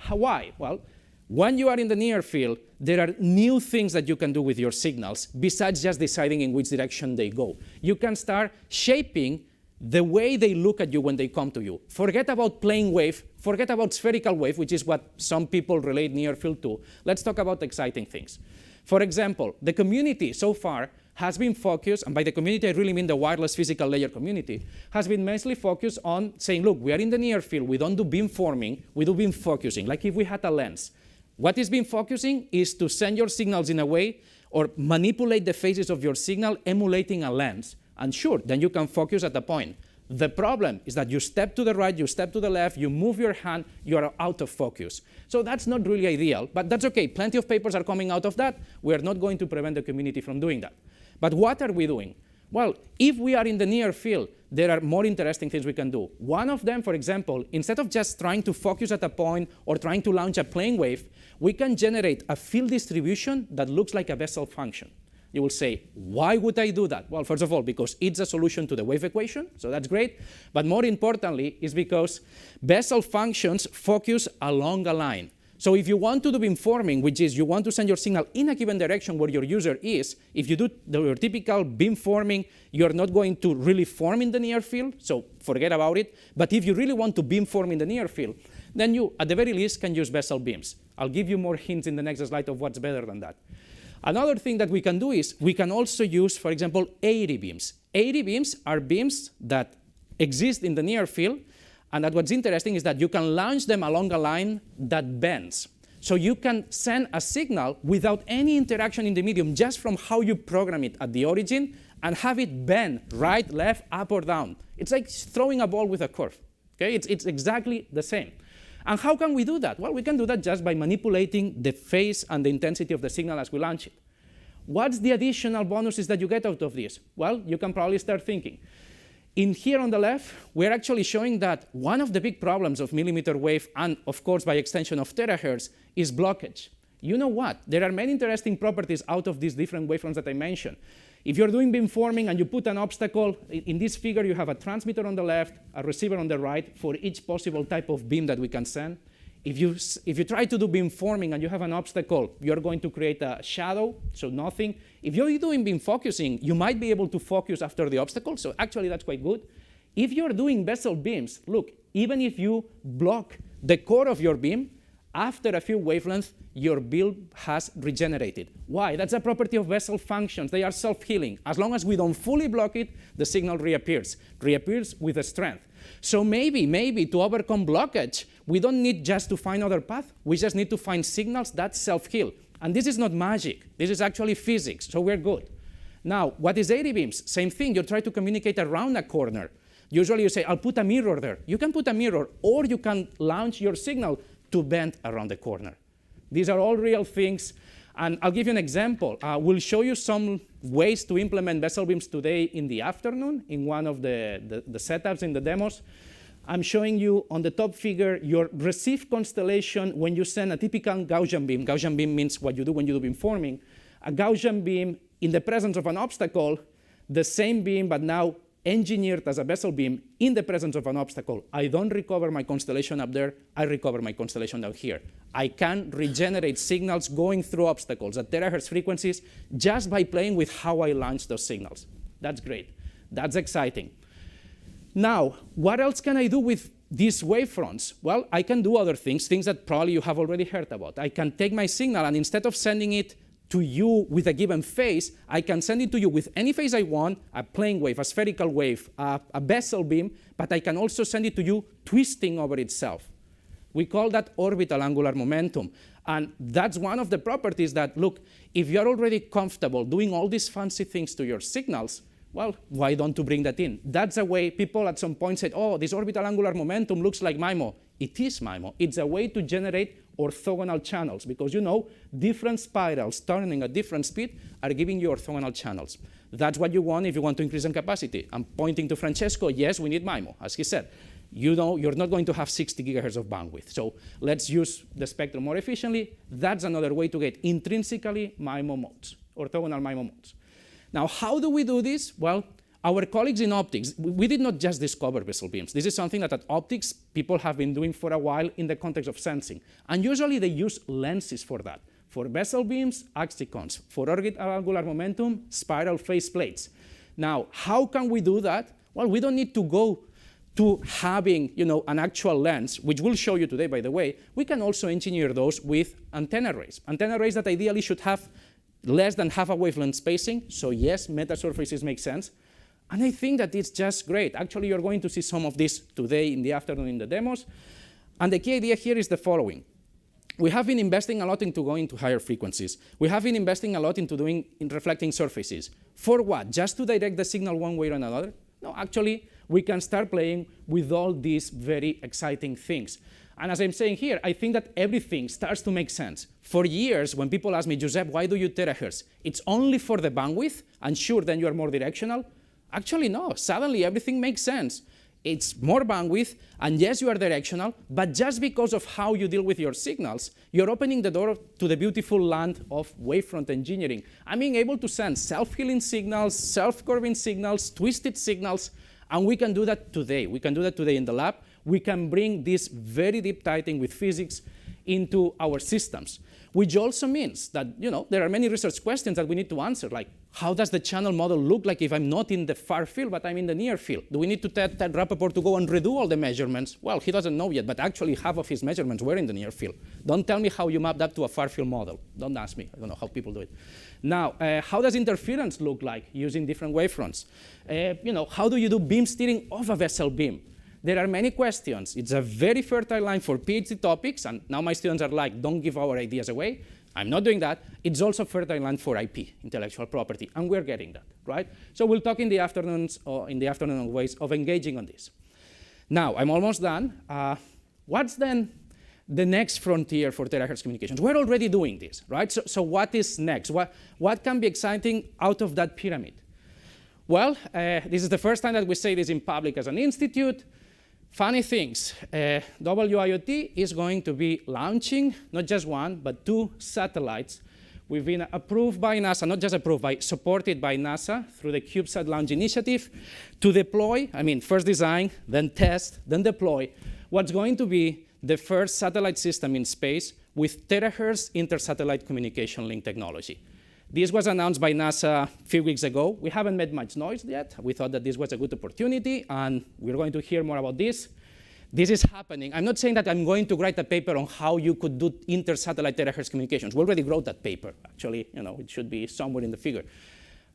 Why? Well, when you are in the near field, there are new things that you can do with your signals besides just deciding in which direction they go. You can start shaping the way they look at you when they come to you. Forget about plane wave, forget about spherical wave, which is what some people relate near field to. Let's talk about exciting things. For example, the community so far has been focused, and by the community I really mean the wireless physical layer community, has been mostly focused on saying, look, we are in the near field, we don't do beamforming, we do beam focusing, like if we had a lens. What is beam focusing is to send your signals in a way or manipulate the phases of your signal emulating a lens. And sure, then you can focus at a point. The problem is that you step to the right, you step to the left, you move your hand, you are out of focus. So that's not really ideal, but that's okay. Plenty of papers are coming out of that. We are not going to prevent the community from doing that. But what are we doing? Well, if we are in the near field, there are more interesting things we can do. One of them, for example, instead of just trying to focus at a point or trying to launch a plane wave, we can generate a field distribution that looks like a Bessel function. You will say, why would I do that? Well, first of all, because it's a solution to the wave equation, so that's great. But more importantly, is because Bessel functions focus along a line. So if you want to do beamforming, which is you want to send your signal in a given direction where your user is, if you do your typical beamforming, you're not going to really form in the near field, so forget about it. But if you really want to beamform in the near field, then you, at the very least, can use Bessel beams. I'll give you more hints in the next slide of what's better than that. Another thing that we can do is we can also use, for example, 80 beams. 80 beams are beams that exist in the near field, and that what's interesting is that you can launch them along a line that bends. So you can send a signal without any interaction in the medium, just from how you program it at the origin, and have it bend right, left, up, or down. It's like throwing a ball with a curve. Okay? It's exactly the same. And how can we do that? Well, we can do that just by manipulating the phase and the intensity of the signal as we launch it. What's the additional bonuses that you get out of this? Well, you can probably start thinking. In here on the left, we're actually showing that one of the big problems of millimeter wave, and of course by extension of terahertz, is blockage. You know what? There are many interesting properties out of these different waveforms that I mentioned. If you're doing beamforming and you put an obstacle, in this figure you have a transmitter on the left, a receiver on the right for each possible type of beam that we can send. If you try to do beamforming and you have an obstacle, you're going to create a shadow, so nothing. If you're doing beam focusing, you might be able to focus after the obstacle, so actually that's quite good. If you're doing Bessel beams, look, even if you block the core of your beam, after a few wavelengths, your beam has regenerated. Why? That's a property of Bessel functions. They are self-healing. As long as we don't fully block it, the signal reappears with a strength. So maybe to overcome blockage, we don't need just to find other paths. We just need to find signals that self-heal. And this is not magic. This is actually physics, so we're good. Now, what is 80 beams? Same thing. You try to communicate around a corner. Usually you say, I'll put a mirror there. You can put a mirror, or you can launch your signal to bend around the corner. These are all real things. And I'll give you an example. We'll show you some ways to implement Bessel beams today in the afternoon in one of the setups in the demos. I'm showing you on the top figure your receive constellation when you send a typical Gaussian beam. Gaussian beam means what you do when you do beamforming. A Gaussian beam in the presence of an obstacle, the same beam but now engineered as a Bessel beam in the presence of an obstacle. I don't recover my constellation up there, I recover my constellation down here. I can regenerate signals going through obstacles at terahertz frequencies just by playing with how I launch those signals. That's great. That's exciting. Now, what else can I do with these wavefronts? Well, I can do other things that probably you have already heard about. I can take my signal and instead of sending it to you with a given phase, I can send it to you with any phase I want, a plane wave, a spherical wave, a Bessel beam, but I can also send it to you twisting over itself. We call that orbital angular momentum. And that's one of the properties that, look, if you're already comfortable doing all these fancy things to your signals, well, why don't you bring that in? That's a way people at some point said, oh, this orbital angular momentum looks like MIMO. It is MIMO. It's a way to generate orthogonal channels, because you know different spirals turning at different speed are giving you orthogonal channels. That's what you want if you want to increase in capacity. I'm pointing to Francesco. Yes, we need MIMO, as he said. You know, you're not going to have 60 gigahertz of bandwidth. So let's use the spectrum more efficiently. That's another way to get intrinsically MIMO modes, orthogonal MIMO modes. Now, how do we do this? Well, our colleagues in optics, we did not just discover Bessel beams. This is something that at optics, people have been doing for a while in the context of sensing. And usually they use lenses for that. For Bessel beams, axicons. For orbital angular momentum, spiral phase plates. Now, how can we do that? Well, we don't need to go to having an actual lens, which we'll show you today, by the way. We can also engineer those with antenna arrays. Antenna arrays that ideally should have less than half a wavelength spacing. So yes, metasurfaces make sense. And I think that it's just great. Actually, you're going to see some of this today in the afternoon in the demos. And the key idea here is the following. We have been investing a lot into going to higher frequencies. We have been investing a lot into reflecting surfaces. For what? Just to direct the signal one way or another? No, actually, we can start playing with all these very exciting things. And as I'm saying here, I think that everything starts to make sense. For years, when people ask me, Giuseppe, why do you terahertz? It's only for the bandwidth, and sure, then you're more directional. Actually, no. Suddenly, everything makes sense. It's more bandwidth, and yes, you are directional, but just because of how you deal with your signals, you're opening the door to the beautiful land of wavefront engineering. I'm being able to send self-healing signals, self-curving signals, twisted signals, and we can do that today. We can do that today in the lab. We can bring this very deep tightening with physics into our systems, which also means that there are many research questions that we need to answer, like how does the channel model look like if I'm not in the far field, but I'm in the near field? Do we need to tell Rappaport to go and redo all the measurements? Well, he doesn't know yet, but actually half of his measurements were in the near field. Don't tell me how you mapped up to a far field model. Don't ask me. I don't know how people do it. Now, how does interference look like using different wavefronts? How do you do beam steering of a Bessel beam? There are many questions. It's a very fertile line for PhD topics, and now my students are like, don't give our ideas away. I'm not doing that. It's also fertile land for IP, intellectual property, and we're getting that, right? So we'll talk in the afternoons or in the afternoon ways of engaging on this. Now, I'm almost done. What's then the next frontier for terahertz communications? We're already doing this, right? So what is next? What can be exciting out of that pyramid? Well, this is the first time that we say this in public as an institute. Funny things, WIoT is going to be launching not just one, but 2 satellites. We've been approved by NASA, not just approved, supported by NASA through the CubeSat Launch Initiative to deploy, first design, then test, then deploy, what's going to be the first satellite system in space with terahertz inter-satellite communication link technology. This was announced by NASA a few weeks ago. We haven't made much noise yet. We thought that this was a good opportunity, and we're going to hear more about this. This is happening. I'm not saying that I'm going to write a paper on how you could do inter-satellite terahertz communications. We already wrote that paper. Actually, it should be somewhere in the figure.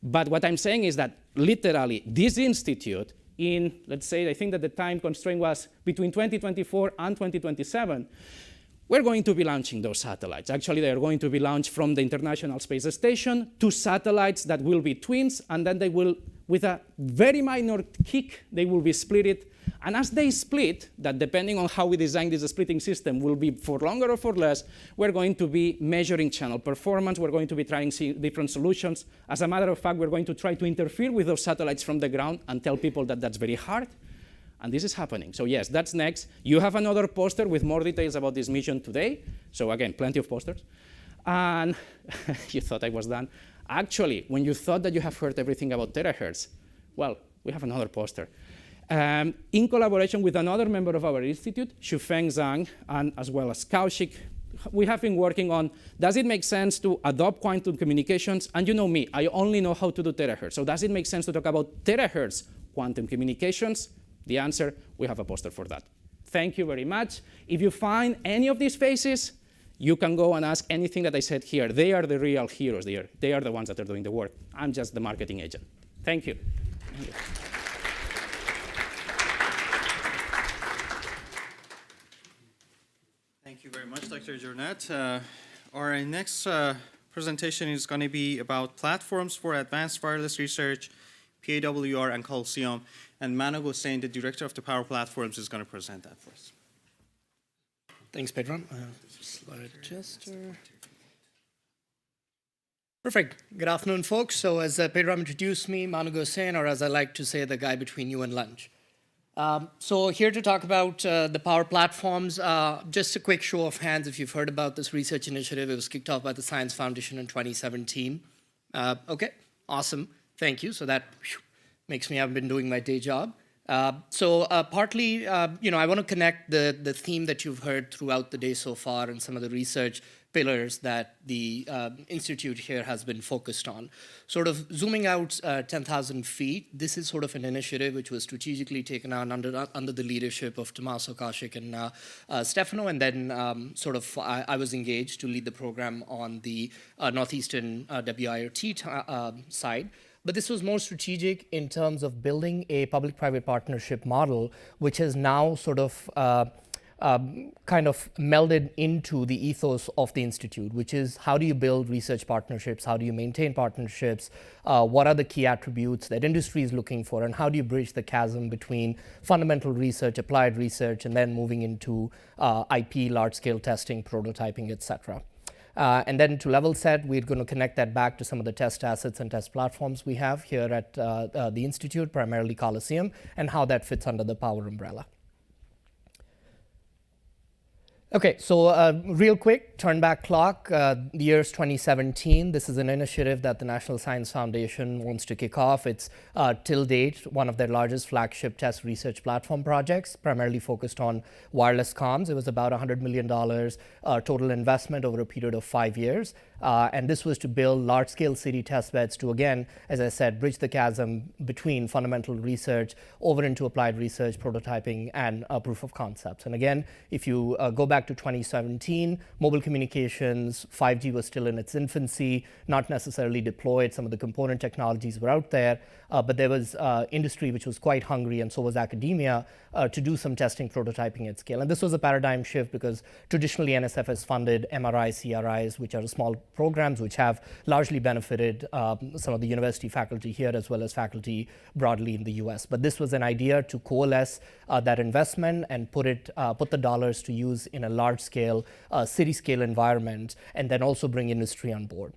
But what I'm saying is that literally this institute in, let's say, I think that the time constraint was between 2024 and 2027, we're going to be launching those satellites. Actually, they are going to be launched from the International Space Station, 2 satellites that will be twins, and then they will, with a very minor kick, they will be split. And as they split, that depending on how we design this splitting system will be for longer or for less, we're going to be measuring channel performance. We're going to be trying different solutions. As a matter of fact, we're going to try to interfere with those satellites from the ground and tell people that that's very hard. And this is happening. So yes, that's next. You have another poster with more details about this mission today. So again, plenty of posters. And you thought I was done. Actually, when you thought that you have heard everything about terahertz, well, we have another poster. In collaboration with another member of our institute, Shufeng Zhang, and as well as Kaushik, we have been working on, does it make sense to adopt quantum communications? And you know me, I only know how to do terahertz. So does it make sense to talk about terahertz quantum communications? The answer, we have a poster for that. Thank you very much. If you find any of these faces, You can go and ask anything that I said here. They are the real heroes there. They are the ones that are doing the work. I'm just the marketing agent. Thank you. Thank you. Thank you very much, Dr. Jornet. Our next presentation is going to be about platforms for advanced wireless research, PAWR, and Coliseum. And Manu Hussain, the director of the Power Platforms, is going to present that for us. Thanks, Pedram. Slide adjuster. Perfect. Good afternoon, folks. So as Pedram introduced me, Manu Hussain, or as I like to say, the guy between you and lunch. So here to talk about the Power Platforms. Just a quick show of hands if you've heard about this research initiative. It was kicked off by the Science Foundation in 2017. Okay, awesome. Thank you. So that makes me have been doing my day job. Partly, I want to connect the theme that you've heard throughout the day so far and some of the research pillars that the Institute here has been focused on. Sort of zooming out 10,000 feet, this is sort of an initiative which was strategically taken on under the leadership of Tommaso, Kaushik, and Stefano, and then I was engaged to lead the program on the Northeastern WIoT side. But this was more strategic in terms of building a public-private partnership model, which has now sort of kind of melded into the ethos of the Institute, which is how do you build research partnerships, how do you maintain partnerships, what are the key attributes that industry is looking for, and how do you bridge the chasm between fundamental research, applied research, and then moving into IP, large-scale testing, prototyping, etc. And then to level set, we're going to connect that back to some of the test assets and test platforms we have here at the Institute, primarily Coliseum, and how that fits under the Power umbrella. Okay, so real quick, turn back clock, the year's 2017. This is an initiative that the National Science Foundation wants to kick off. It's, till date, one of their largest flagship test research platform projects, primarily focused on wireless comms. It was about $100 million total investment over a period of 5 years. And this was to build large-scale city testbeds to, again, as I said, bridge the chasm between fundamental research over into applied research, prototyping, and proof of concepts. And again, if you go back to 2017, mobile communications, 5G was still in its infancy, not necessarily deployed. Some of the component technologies were out there, but there was industry which was quite hungry, and so was academia, to do some testing, prototyping at scale. And this was a paradigm shift because traditionally NSF has funded MRI, CRIs, which are small programs which have largely benefited some of the university faculty here as well as faculty broadly in the US. But this was an idea to coalesce that investment and put the dollars to use in a large-scale, city-scale environment, and then also bring industry on board.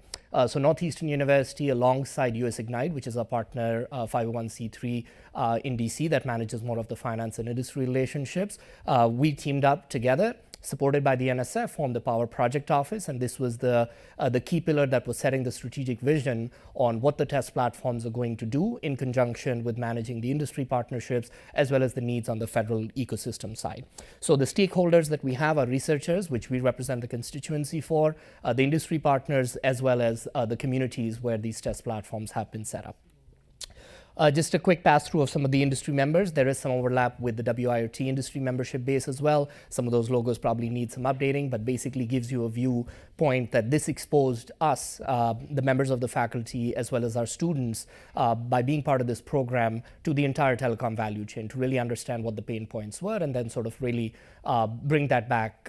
So Northeastern University, alongside US Ignite, which is a partner 501c3 in DC that manages more of the finance and industry relationships, we teamed up together, supported by the NSF, formed the Power Project Office, and this was the key pillar that was setting the strategic vision on what the test platforms are going to do in conjunction with managing the industry partnerships as well as the needs on the federal ecosystem side. So the stakeholders that we have are researchers, which we represent the constituency for, the industry partners, as well as the communities where these test platforms have been set up. Just a quick pass through of some of the industry members. There is some overlap with the WIoT industry membership base as well. Some of those logos probably need some updating, but basically gives you a viewpoint that this exposed us, the members of the faculty, as well as our students, by being part of this program to the entire telecom value chain to really understand what the pain points were and then sort of really bring that back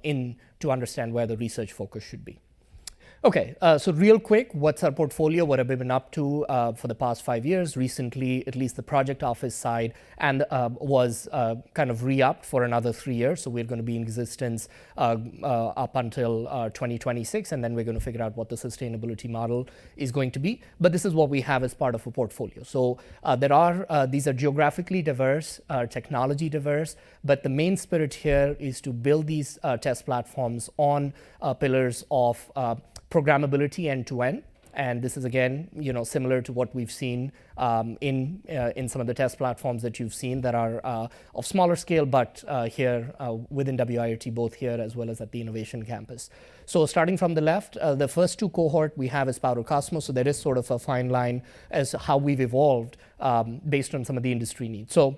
in to understand where the research focus should be. Okay, so real quick, what's our portfolio? What have we been up to for the past 5 years? Recently, at least the project office side and was kind of re-upped for another 3 years. So we're going to be in existence up until 2026, and then we're going to figure out what the sustainability model is going to be. But this is what we have as part of a portfolio. So these are geographically diverse, technology diverse, but the main spirit here is to build these test platforms on pillars of programmability end-to-end, and this is again, similar to what we've seen in some of the test platforms that you've seen that are of smaller scale, but here within WIoT, both here as well as at the innovation campus. So starting from the left, the first two cohort we have is Power Cosmos, so there is sort of a fine line as how we've evolved based on some of the industry needs. So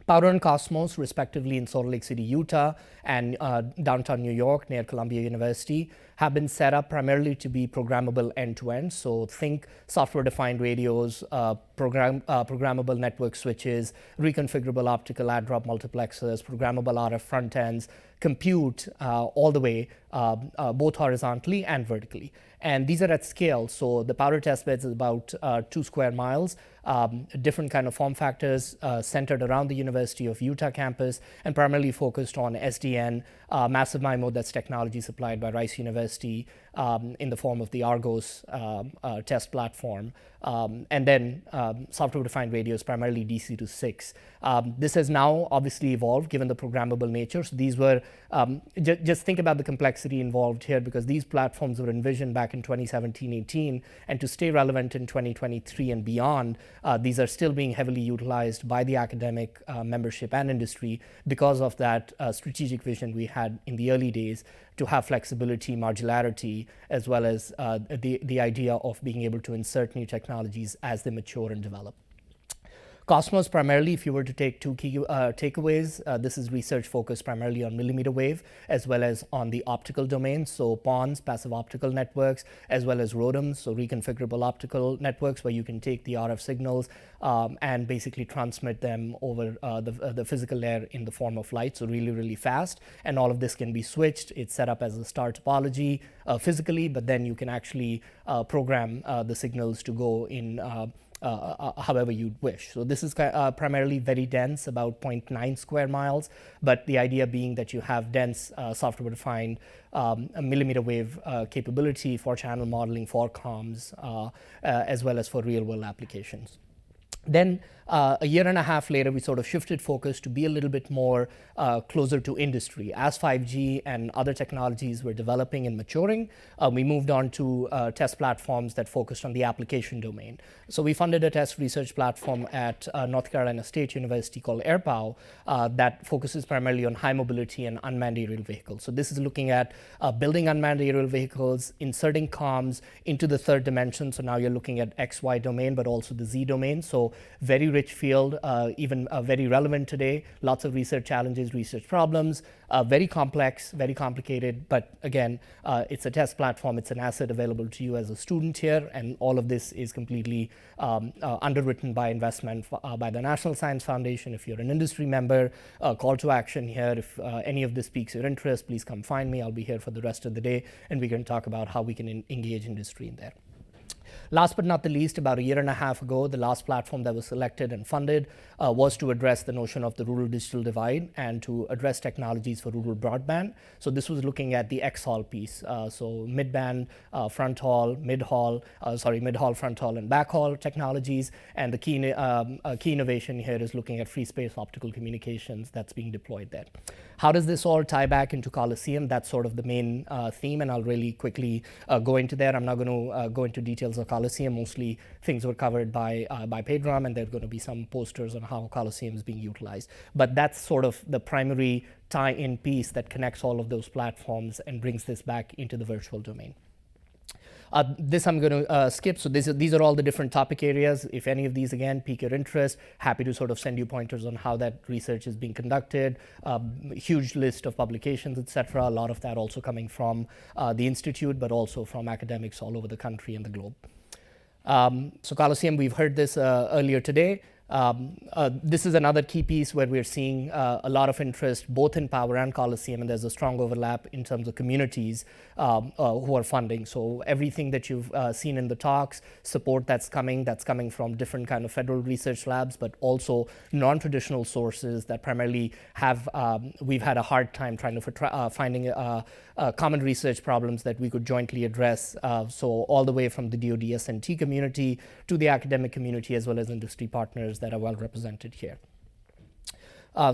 Powder and Cosmos, respectively in Salt Lake City, Utah, and downtown New York near Columbia University, have been set up primarily to be programmable end-to-end. So think software-defined radios, programmable network switches, reconfigurable optical add-drop multiplexers, programmable RF front ends, compute all the way, both horizontally and vertically. And these are at scale. So the Powder Testbeds is about 2 square miles, different kind of form factors centered around the University of Utah campus and primarily focused on SDN, massive MIMO, that's technology supplied by Rice University in the form of the Argos test platform. And then software-defined radios, primarily DC to 6. This has now obviously evolved given the programmable nature. So these were, just think about the complexity involved here, because these platforms were envisioned back in 2017-18, and to stay relevant in 2023 and beyond, these are still being heavily utilized by the academic membership and industry because of that strategic vision we had in the early days to have flexibility, modularity, as well as the idea of being able to insert new technologies as they mature and develop. Cosmos, primarily, if you were to take two key takeaways, this is research focused primarily on millimeter wave, as well as on the optical domain, so PONs, passive optical networks, as well as ROADMs, so reconfigurable optical networks, where you can take the RF signals and basically transmit them over the physical layer in the form of light, so really, really fast. And all of this can be switched. It's set up as a star topology physically, but then you can actually program the signals to go in however you'd wish. So this is primarily very dense, about 0.9 square miles, but the idea being that you have dense software-defined millimeter wave capability for channel modeling, for comms, as well as for real-world applications. Then a year and a half later, we sort of shifted focus to be a little bit more closer to industry. As 5G and other technologies were developing and maturing, we moved on to test platforms that focused on the application domain. So we funded a test research platform at North Carolina State University called AirPow that focuses primarily on high mobility and unmanned aerial vehicles. So this is looking at building unmanned aerial vehicles, inserting comms into the third dimension. So now you're looking at X, Y domain, but also the Z domain. So very rich field, even very relevant today. Lots of research challenges, research problems, very complex, very complicated. But again, it's a test platform. It's an asset available to you as a student here. And all of this is completely underwritten by investment by the National Science Foundation. If you're an industry member, call to action here. If any of this piques your interest, please come find me. I'll be here for the rest of the day. And we can talk about how we can engage industry in there. Last but not the least, about a year and a half ago, the last platform that was selected and funded was to address the notion of the rural digital divide and to address technologies for rural broadband. So this was looking at the X-haul piece, so mid-band, front-haul, mid-haul, front-haul, and backhaul technologies. And the key innovation here is looking at free space optical communications that's being deployed there. How does this all tie back into Coliseum? That's sort of the main theme, and I'll really quickly go into there. I'm not going to go into details of Coliseum. Mostly things were covered by Pedram, and there are going to be some posters on how Coliseum is being utilized. But that's sort of the primary tie-in piece that connects all of those platforms and brings this back into the virtual domain. This I'm going to skip. So these are all the different topic areas. If any of these, again, pique your interest, happy to sort of send you pointers on how that research is being conducted. Huge list of publications, etc. A lot of that also coming from the Institute, but also from academics all over the country and the globe. So Coliseum, we've heard this earlier today. This is another key piece where we're seeing a lot of interest both in Power and Coliseum, and there's a strong overlap in terms of communities who are funding. So everything that you've seen in the talks, support that's coming from different kind of federal research labs, but also non-traditional sources that primarily have, we've had a hard time trying to finding common research problems that we could jointly address. So all the way from the DoD S&T community to the academic community, as well as industry partners that are well represented here.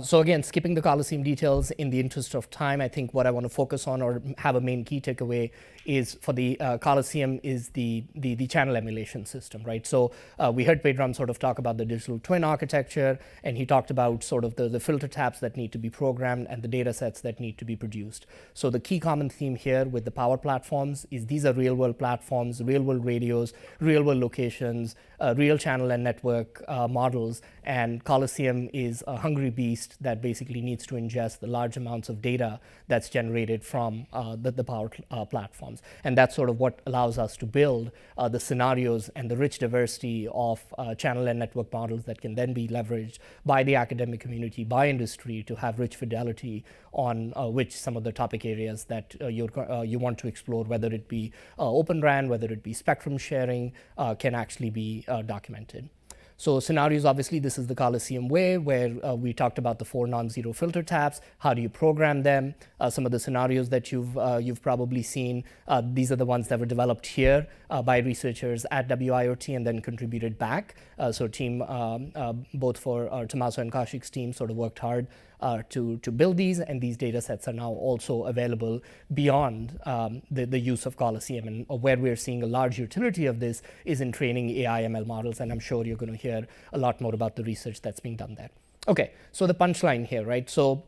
So again, skipping the Coliseum details in the interest of time, I think what I want to focus on or have a main key takeaway is for the Coliseum is the channel emulation system, right? So we heard Pedram sort of talk about the digital twin architecture, and he talked about sort of the filter taps that need to be programmed and the data sets that need to be produced. So the key common theme here with the power platforms is these are real-world platforms, real-world radios, real-world locations, real channel and network models, and Coliseum is a hungry beast beast that basically needs to ingest the large amounts of data that's generated from the power platforms. And that's sort of what allows us to build the scenarios and the rich diversity of channel and network models that can then be leveraged by the academic community, by industry, to have rich fidelity on which some of the topic areas that you want to explore, whether it be Open RAN, whether it be spectrum sharing, can actually be documented. So scenarios, obviously, this is the Coliseum way, where we talked about the 4 non-zero filter taps. How do you program them? Some of the scenarios that you've probably seen, these are the ones that were developed here by researchers at WIoT and then contributed back. So team, both for Tommaso and Kaushik's team, sort of worked hard to build these, and these data sets are now also available beyond the use of Coliseum. And where we're seeing a large utility of this is in training AI ML models, and I'm sure you're going to hear a lot more about the research that's being done there. Okay, so the punchline here, right? So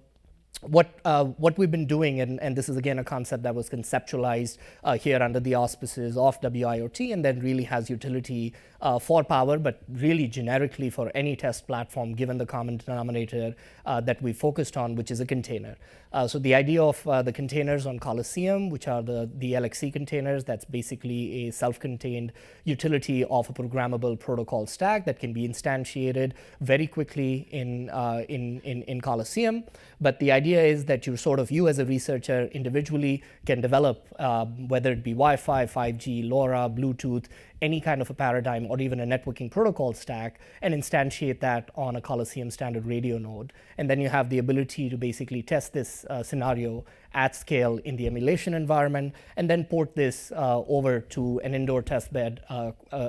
what we've been doing, and this is again a concept that was conceptualized here under the auspices of WIoT, and then really has utility for power, but really generically for any test platform, given the common denominator that we focused on, which is a container. So the idea of the containers on Coliseum, which are the LXC containers, that's basically a self-contained utility of a programmable protocol stack that can be instantiated very quickly in Coliseum. But the idea is that you as a researcher individually can develop, whether it be Wi-Fi, 5G, LoRa, Bluetooth, any kind of a paradigm or even a networking protocol stack, and instantiate that on a Coliseum standard radio node. And then you have the ability to basically test this scenario at scale in the emulation environment, and then port this over to an indoor testbed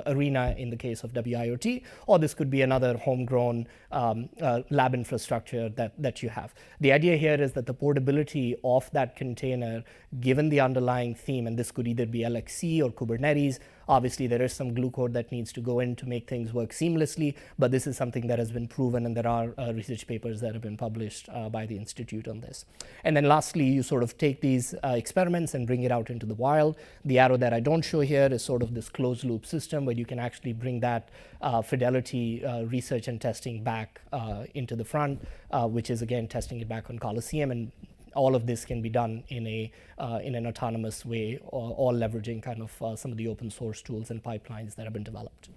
arena in the case of WIoT, or this could be another homegrown lab infrastructure that you have. The idea here is that the portability of that container, given the underlying theme, and this could either be LXC or Kubernetes. Obviously, there is some glue code that needs to go in to make things work seamlessly, but this is something that has been proven, and there are research papers that have been published by the Institute on this. And then lastly, you sort of take these experiments and bring it out into the wild. The arrow that I don't show here is sort of this closed loop system where you can actually bring that fidelity research and testing back into the front, which is again testing it back on Coliseum, and all of this can be done in an autonomous way, all leveraging kind of some of the open source tools and pipelines that have been developed.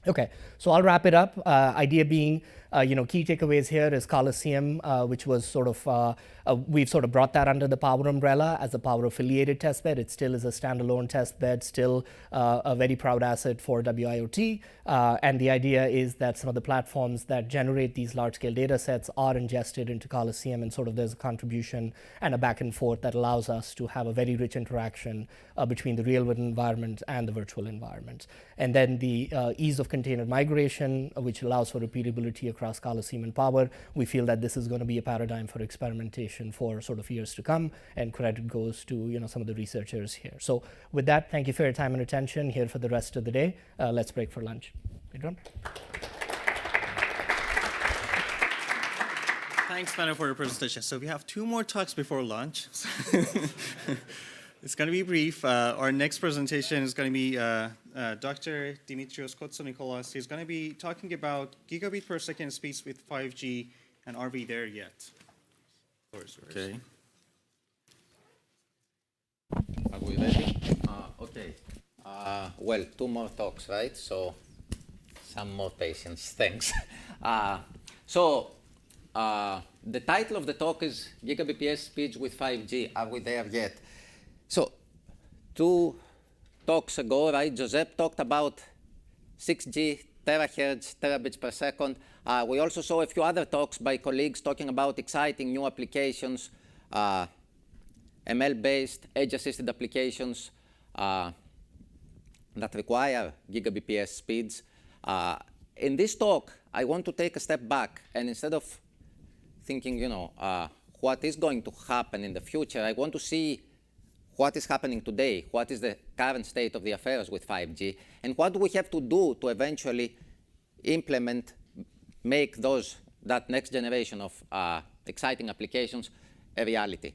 Okay, so I'll wrap it up. Idea being, key takeaways here is Coliseum, which was sort of, we've sort of brought that under the Power umbrella as a Power affiliated testbed. It still is a standalone testbed, still a very proud asset for WIoT. And the idea is that some of the platforms that generate these large scale data sets are ingested into Coliseum, and sort of there's a contribution and a back and forth that allows us to have a very rich interaction between the real world environment and the virtual environment. And then the ease of container migration, which allows for repeatability across Coliseum and Power. We feel that this is going to be a paradigm for experimentation for sort of years to come, and credit goes to some of the researchers here. So with that, thank you for your time and attention here for the rest of the day. Let's break for lunch. Adrian? Thanks, Manu, for your presentation. So we have 2 more talks before lunch. It's going to be brief. Our next presentation is going to be Dr. Dimitrios Kotsonicolas. He's going to be talking about gigabit per second speeds with 5G, and are we there yet? Okay. Are we ready? Okay. Well, 2 more talks, right? So some more patience. Thanks. The title of the talk is Gigabit speeds with 5G. Are we there yet? So 2 talks ago, right, Josep talked about 6G, terahertz, terabits per second. We also saw a few other talks by colleagues talking about exciting new applications, ML-based, edge-assisted applications that require gigabit speeds. In this talk, I want to take a step back, and instead of thinking, what is going to happen in the future, I want to see what is happening today, what is the current state of the affairs with 5G, and what do we have to do to eventually implement, make that next generation of exciting applications a reality.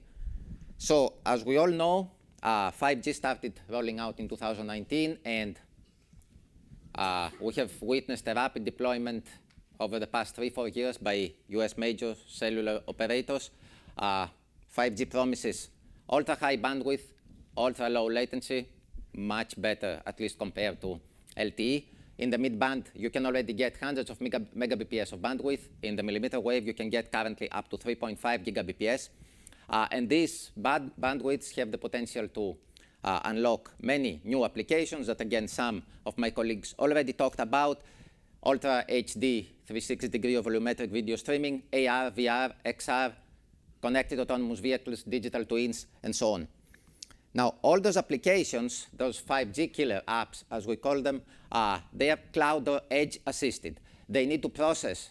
So as we all know, 5G started rolling out in 2019, and we have witnessed a rapid deployment over the past 3-4 years by US major cellular operators. 5G promises ultra-high bandwidth, ultra-low latency, much better, at least compared to LTE. In the mid-band, you can already get hundreds of megabps of bandwidth. In the millimeter wave, you can get currently up to 3.5 gigabps. And these bandwidths have the potential to unlock many new applications that, again, some of my colleagues already talked about: Ultra HD 360-degree volumetric video streaming, AR, VR, XR, connected autonomous vehicles, digital twins, and so on. Now, all those applications, those 5G killer apps, as we call them, they are cloud or edge assisted. They need to process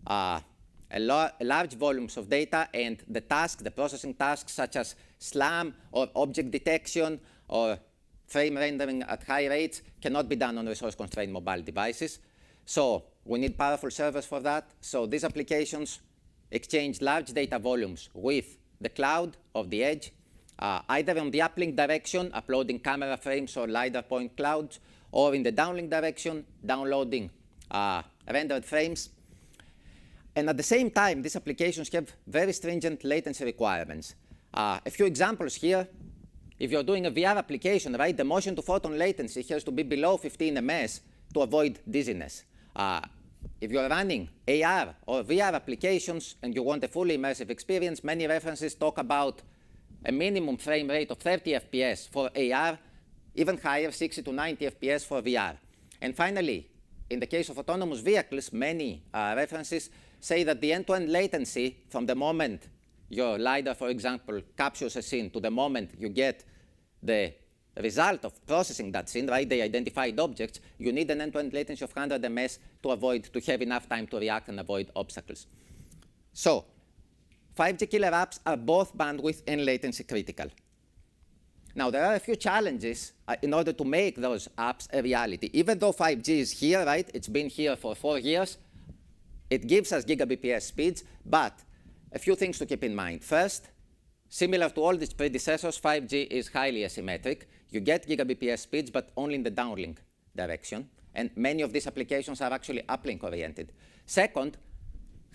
large volumes of data, and the processing tasks such as SLAM or object detection or frame rendering at high rates cannot be done on resource-constrained mobile devices. So we need powerful servers for that. So these applications exchange large data volumes with the cloud or the edge, either on the uplink direction, uploading camera frames or LiDAR point clouds, or in the downlink direction, downloading rendered frames. And at the same time, these applications have very stringent latency requirements. A few examples here. If you're doing a VR application, right, the motion to photon latency has to be below 15 ms to avoid dizziness. If you're running AR or VR applications and you want a fully immersive experience, many references talk about a minimum frame rate of 30 FPS for AR, even higher, 60 to 90 FPS for VR. And finally, in the case of autonomous vehicles, many references say that the end-to-end latency from the moment your LiDAR, for example, captures a scene to the moment you get the result of processing that scene, right, the identified objects, you need an end-to-end latency of 100 ms to have enough time to react and avoid obstacles. So 5G killer apps are both bandwidth and latency critical. Now, there are a few challenges in order to make those apps a reality. Even though 5G is here, right, it's been here for 4 years, it gives us gigabps speeds, but a few things to keep in mind. First, similar to all its predecessors, 5G is highly asymmetric. You get gigabps speeds, but only in the downlink direction. And many of these applications are actually uplink oriented. Second,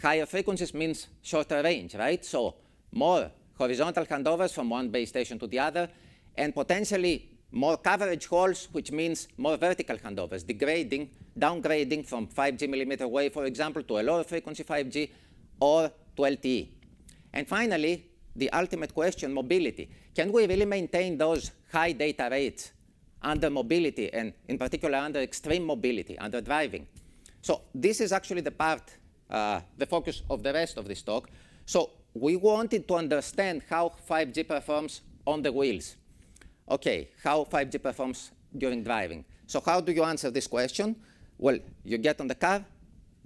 higher frequencies means shorter range, right? So more horizontal handovers from one base station to the other, and potentially more coverage holes, which means more vertical handovers, downgrading from 5G millimeter wave, for example, to a lower frequency 5G or to LTE. And finally, the ultimate question, mobility. Can we really maintain those high data rates under mobility, and in particular under extreme mobility, under driving? So this is actually the part, the focus of the rest of this talk. So we wanted to understand how 5G performs on the wheels. Okay, how 5G performs during driving. So how do you answer this question? Well, you get on the car,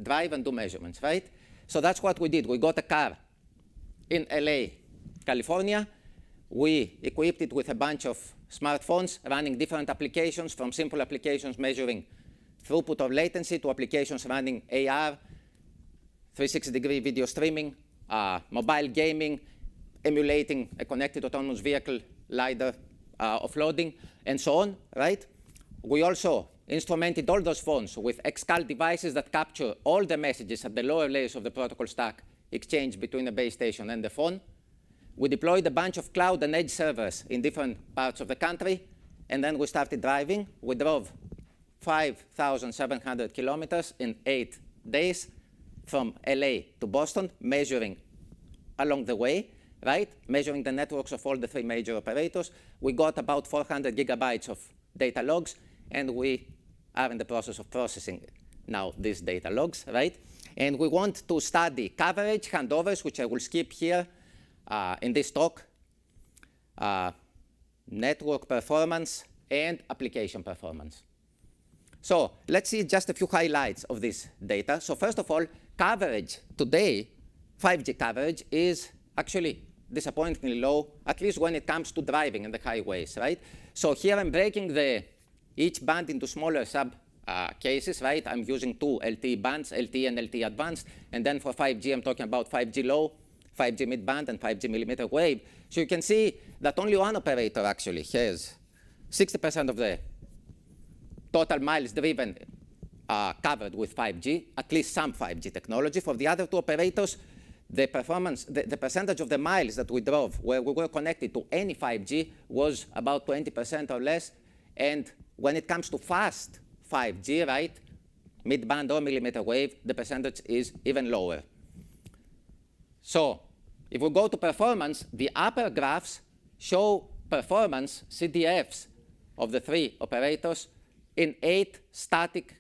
drive, and do measurements, right? So that's what we did. We got a car in LA, California. We equipped it with a bunch of smartphones running different applications, from simple applications measuring throughput or latency to applications running AR, 360-degree video streaming, mobile gaming, emulating a connected autonomous vehicle, LiDAR offloading, and so on, right? We also instrumented all those phones with XCAL devices that capture all the messages at the lower layers of the protocol stack exchanged between the base station and the phone. We deployed a bunch of cloud and edge servers in different parts of the country, and then we started driving. We drove 5,700 kilometers in 8 days from LA to Boston, measuring along the way, right? Measuring the networks of all the 3 major operators. We got about 400 gigabytes of data logs, and we are in the process of processing now these data logs, right? And we want to study coverage, handovers, which I will skip here in this talk, network performance, and application performance. So let's see just a few highlights of this data. So first of all, coverage. Today, 5G coverage is actually disappointingly low, at least when it comes to driving in the highways, right? So here I'm breaking each band into smaller sub cases, right? I'm using 2 LTE bands, LTE and LTE advanced, and then for 5G, I'm talking about 5G low, 5G mid-band, and 5G millimeter wave. So you can see that only one operator actually has 60% of the total miles driven covered with 5G, at least some 5G technology. For the other two operators, the performance, the percentage of the miles that we drove where we were connected to any 5G was about 20% or less. And when it comes to fast 5G, right, mid-band or millimeter wave, the percentage is even lower. So if we go to performance, the upper graphs show performance CDFs of the three operators in 8 static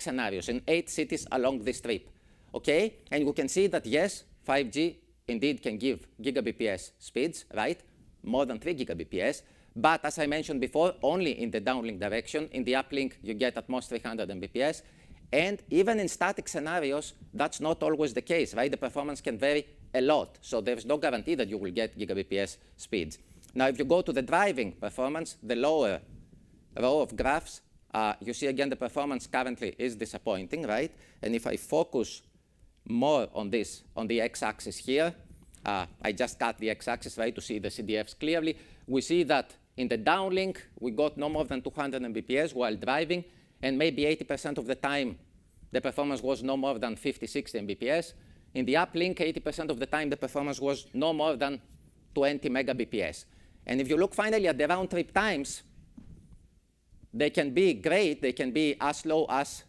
scenarios, in 8 cities along this trip. Okay, and you can see that yes, 5G indeed can give gigabps speeds, right? More than 3 gigabps. But as I mentioned before, only in the downlink direction. In the uplink, you get at most 300 Mbps. And even in static scenarios, that's not always the case, right? The performance can vary a lot. So there's no guarantee that you will get gigabps speeds. Now, if you go to the driving performance, the lower row of graphs, you see again the performance currently is disappointing, right? And if I focus more on this, on the x-axis here, I just cut the x-axis, right, to see the CDFs clearly. We see that in the downlink, we got no more than 200 Mbps while driving, and maybe 80% of the time, the performance was no more than 50, 60 Mbps. In the uplink, 80% of the time, the performance was no more than 20 megabps. And if you look finally at the round-trip times, they can be great. They can be as low as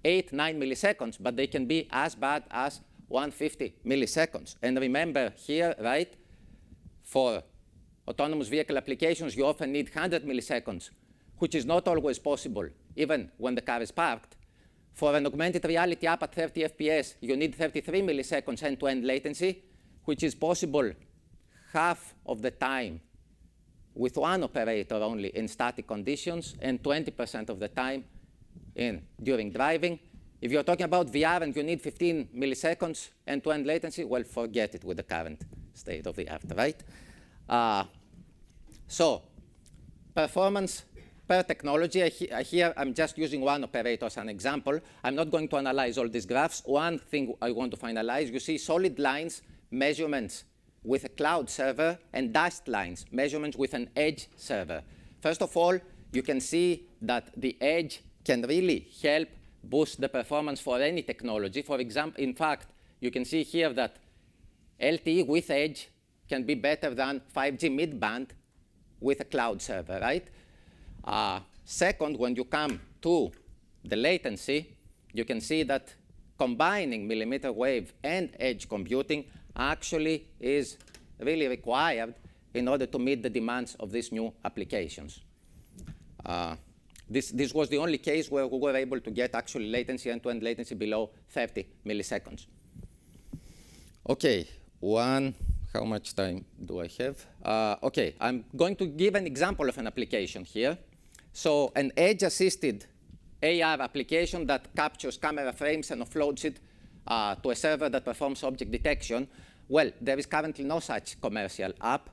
8, 9 milliseconds, but they can be as bad as 150 milliseconds. And remember here, right, for autonomous vehicle applications, you often need 100 milliseconds, which is not always possible, even when the car is parked. For an augmented reality app at 30 FPS, you need 33 milliseconds end-to-end latency, which is possible half of the time with one operator only in static conditions, and 20% of the time during driving. If you're talking about VR and you need 15 milliseconds end-to-end latency, well, forget it with the current state of the art, right? So performance per technology, here I'm just using one operator as an example. I'm not going to analyze all these graphs. One thing I want to finalize, you see solid lines, measurements with a cloud server, and dashed lines, measurements with an edge server. First of all, you can see that the edge can really help boost the performance for any technology. For example, in fact, you can see here that LTE with edge can be better than 5G mid-band with a cloud server, right? Second, when you come to the latency, you can see that combining millimeter wave and edge computing actually is really required in order to meet the demands of these new applications. This was the only case where we were able to get actually latency, end-to-end latency below 30 milliseconds. Okay, how much time do I have? Okay, I'm going to give an example of an application here. So an edge-assisted AR application that captures camera frames and offloads it to a server that performs object detection. Well, there is currently no such commercial app.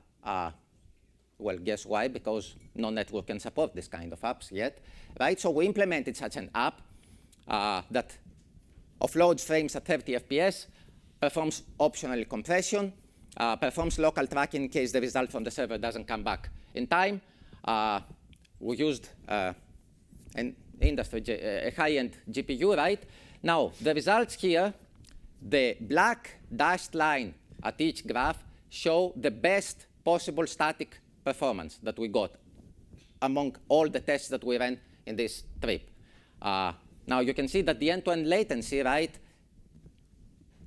Well, guess why? Because no network can support this kind of apps yet, right? So we implemented such an app that offloads frames at 30 FPS, performs optional compression, performs local tracking in case the result from the server doesn't come back in time. We used a high-end GPU, right? Now, the results here, the black dashed line at each graph show the best possible static performance that we got among all the tests that we ran in this trip. Now, you can see that the end-to-end latency, right,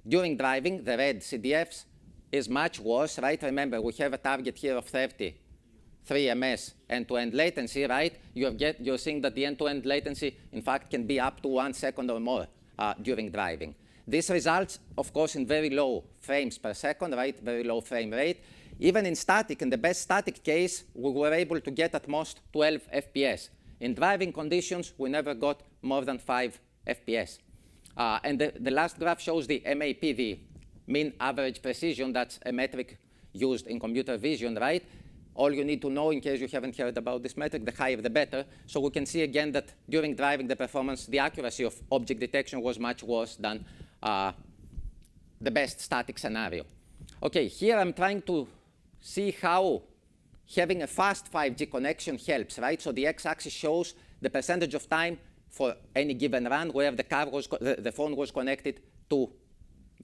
during driving, the red CDFs, is much worse, right? Remember, we have a target here of 33 ms end-to-end latency, right? You're seeing that the end-to-end latency, in fact, can be up to 1 second or more during driving. This results, of course, in very low frames per second, right? Very low frame rate. Even in static, in the best static case, we were able to get at most 12 FPS. In driving conditions, we never got more than 5 FPS. And the last graph shows the MAP, the mean average precision. That's a metric used in computer vision, right? All you need to know, in case you haven't heard about this metric, the higher the better. So we can see again that during driving, the performance, the accuracy of object detection was much worse than the best static scenario. Okay, here I'm trying to see how having a fast 5G connection helps, right? So the x-axis shows the percentage of time for any given run where the car was the phone was connected to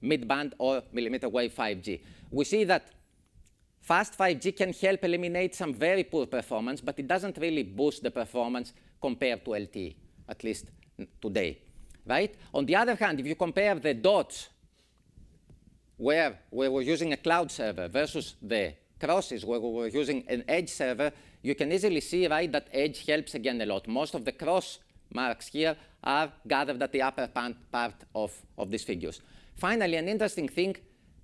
mid-band or millimeter wave 5G. We see that fast 5G can help eliminate some very poor performance, but it doesn't really boost the performance compared to LTE, at least today, right? On the other hand, if you compare the dots where we were using a cloud server versus the crosses where we were using an edge server, you can easily see, right, that edge helps again a lot. Most of the cross marks here are gathered at the upper part of these figures. Finally, an interesting thing,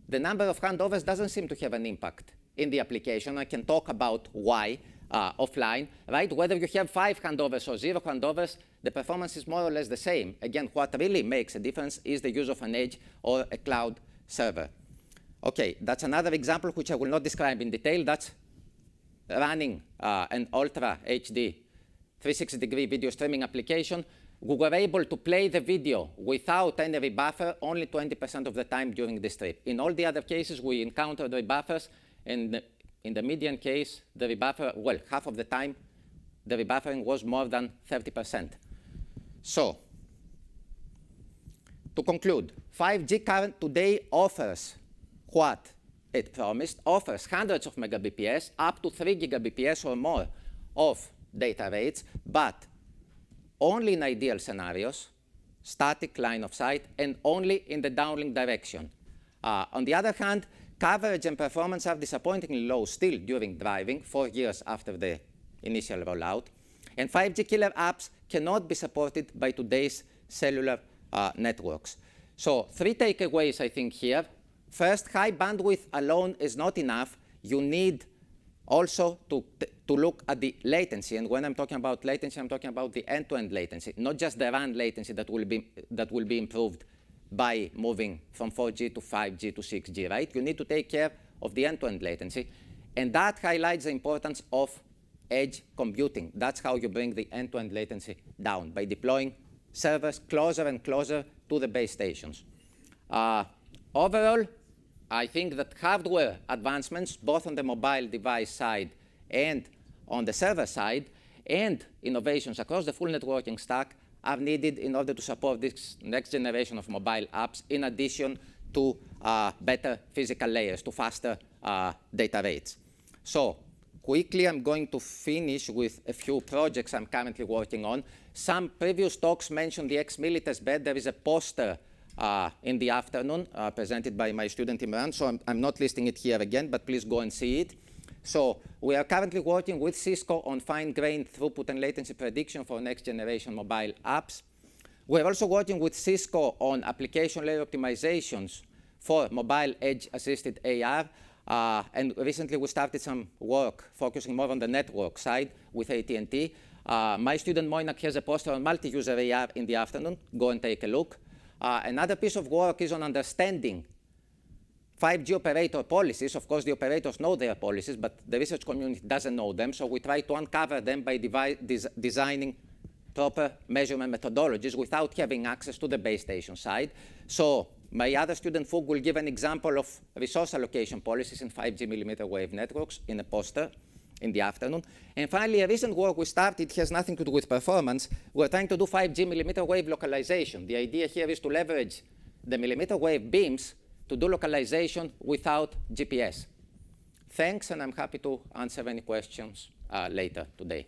the number of handovers doesn't seem to have an impact in the application. I can talk about why offline, right? Whether you have 5 handovers or 0 handovers, the performance is more or less the same. Again, what really makes a difference is the use of an edge or a cloud server. Okay, that's another example which I will not describe in detail. That's running an Ultra HD 360-degree video streaming application. We were able to play the video without any rebuffer only 20% of the time during this trip. In all the other cases, we encountered rebuffers, and in the median case, the rebuffer, well, half of the time, the rebuffering was more than 30%. So, to conclude, 5G current today offers what it promised, offers hundreds of megabps, up to 3 gigabps or more of data rates, but only in ideal scenarios, static line of sight, and only in the downlink direction. On the other hand, coverage and performance are disappointingly low still during driving, 4 years after the initial rollout. And 5G killer apps cannot be supported by today's cellular networks. So 3 takeaways, I think, here. First, high bandwidth alone is not enough. You need also to look at the latency. And when I'm talking about latency, I'm talking about the end-to-end latency, not just the run latency that will be improved by moving from 4G to 5G to 6G, right? You need to take care of the end-to-end latency. And that highlights the importance of edge computing. That's how you bring the end-to-end latency down, by deploying servers closer and closer to the base stations. Overall, I think that hardware advancements, both on the mobile device side and on the server side, and innovations across the full networking stack are needed in order to support this next generation of mobile apps, in addition to better physical layers, to faster data rates. So quickly, I'm going to finish with a few projects I'm currently working on. Some previous talks mentioned the ex-Mili Testbed. There is a poster in the afternoon presented by my student Imran, so I'm not listing it here again, but please go and see it. So we are currently working with Cisco on fine-grained throughput and latency prediction for next-generation mobile apps. We're also working with Cisco on application layer optimizations for mobile edge-assisted AR. And recently we started some work focusing more on the network side with AT&T. My student Moinak has a poster on multi-user AR in the afternoon. Go and take a look. Another piece of work is on understanding 5G operator policies. Of course, the operators know their policies, but the research community doesn't know them. So we try to uncover them by designing proper measurement methodologies without having access to the base station side. So my other student, Fug, will give an example of resource allocation policies in 5G millimeter wave networks in a poster in the afternoon. And finally, a recent work we started has nothing to do with performance. We're trying to do 5G millimeter wave localization. The idea here is to leverage the millimeter wave beams to do localization without GPS. Thanks, and I'm happy to answer any questions later today.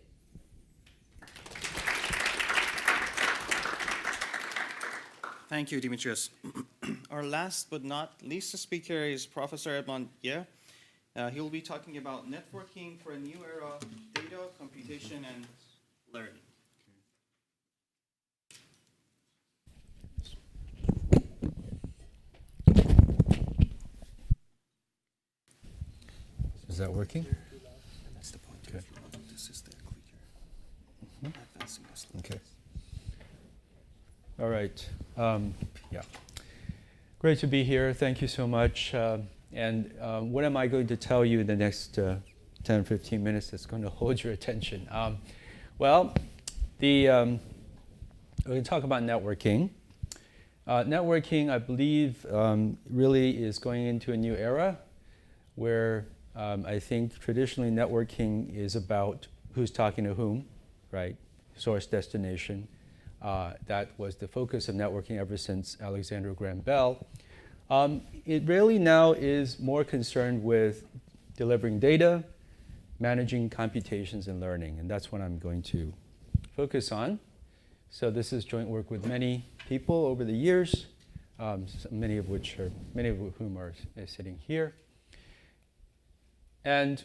Thank you, Dimitrios. Our last but not least speaker is Professor Edmond Ye. He will be talking about networking for a new era of data, computation, and learning. Is that working? That's the point. Okay. This is the clicker. Advancing the slides. Okay. All right. Yeah. Great to be here. Thank you so much. And what am I going to tell you in the next 10 or 15 minutes that's going to hold your attention? Well, we're going to talk about networking. Networking, I believe, really is going into a new era where I think traditionally networking is about who's talking to whom, right? Source, destination. That was the focus of networking ever since Alexander Graham Bell. It really now is more concerned with delivering data, managing computations, and learning. And that's what I'm going to focus on. So this is joint work with many people over the years, many of whom are sitting here. And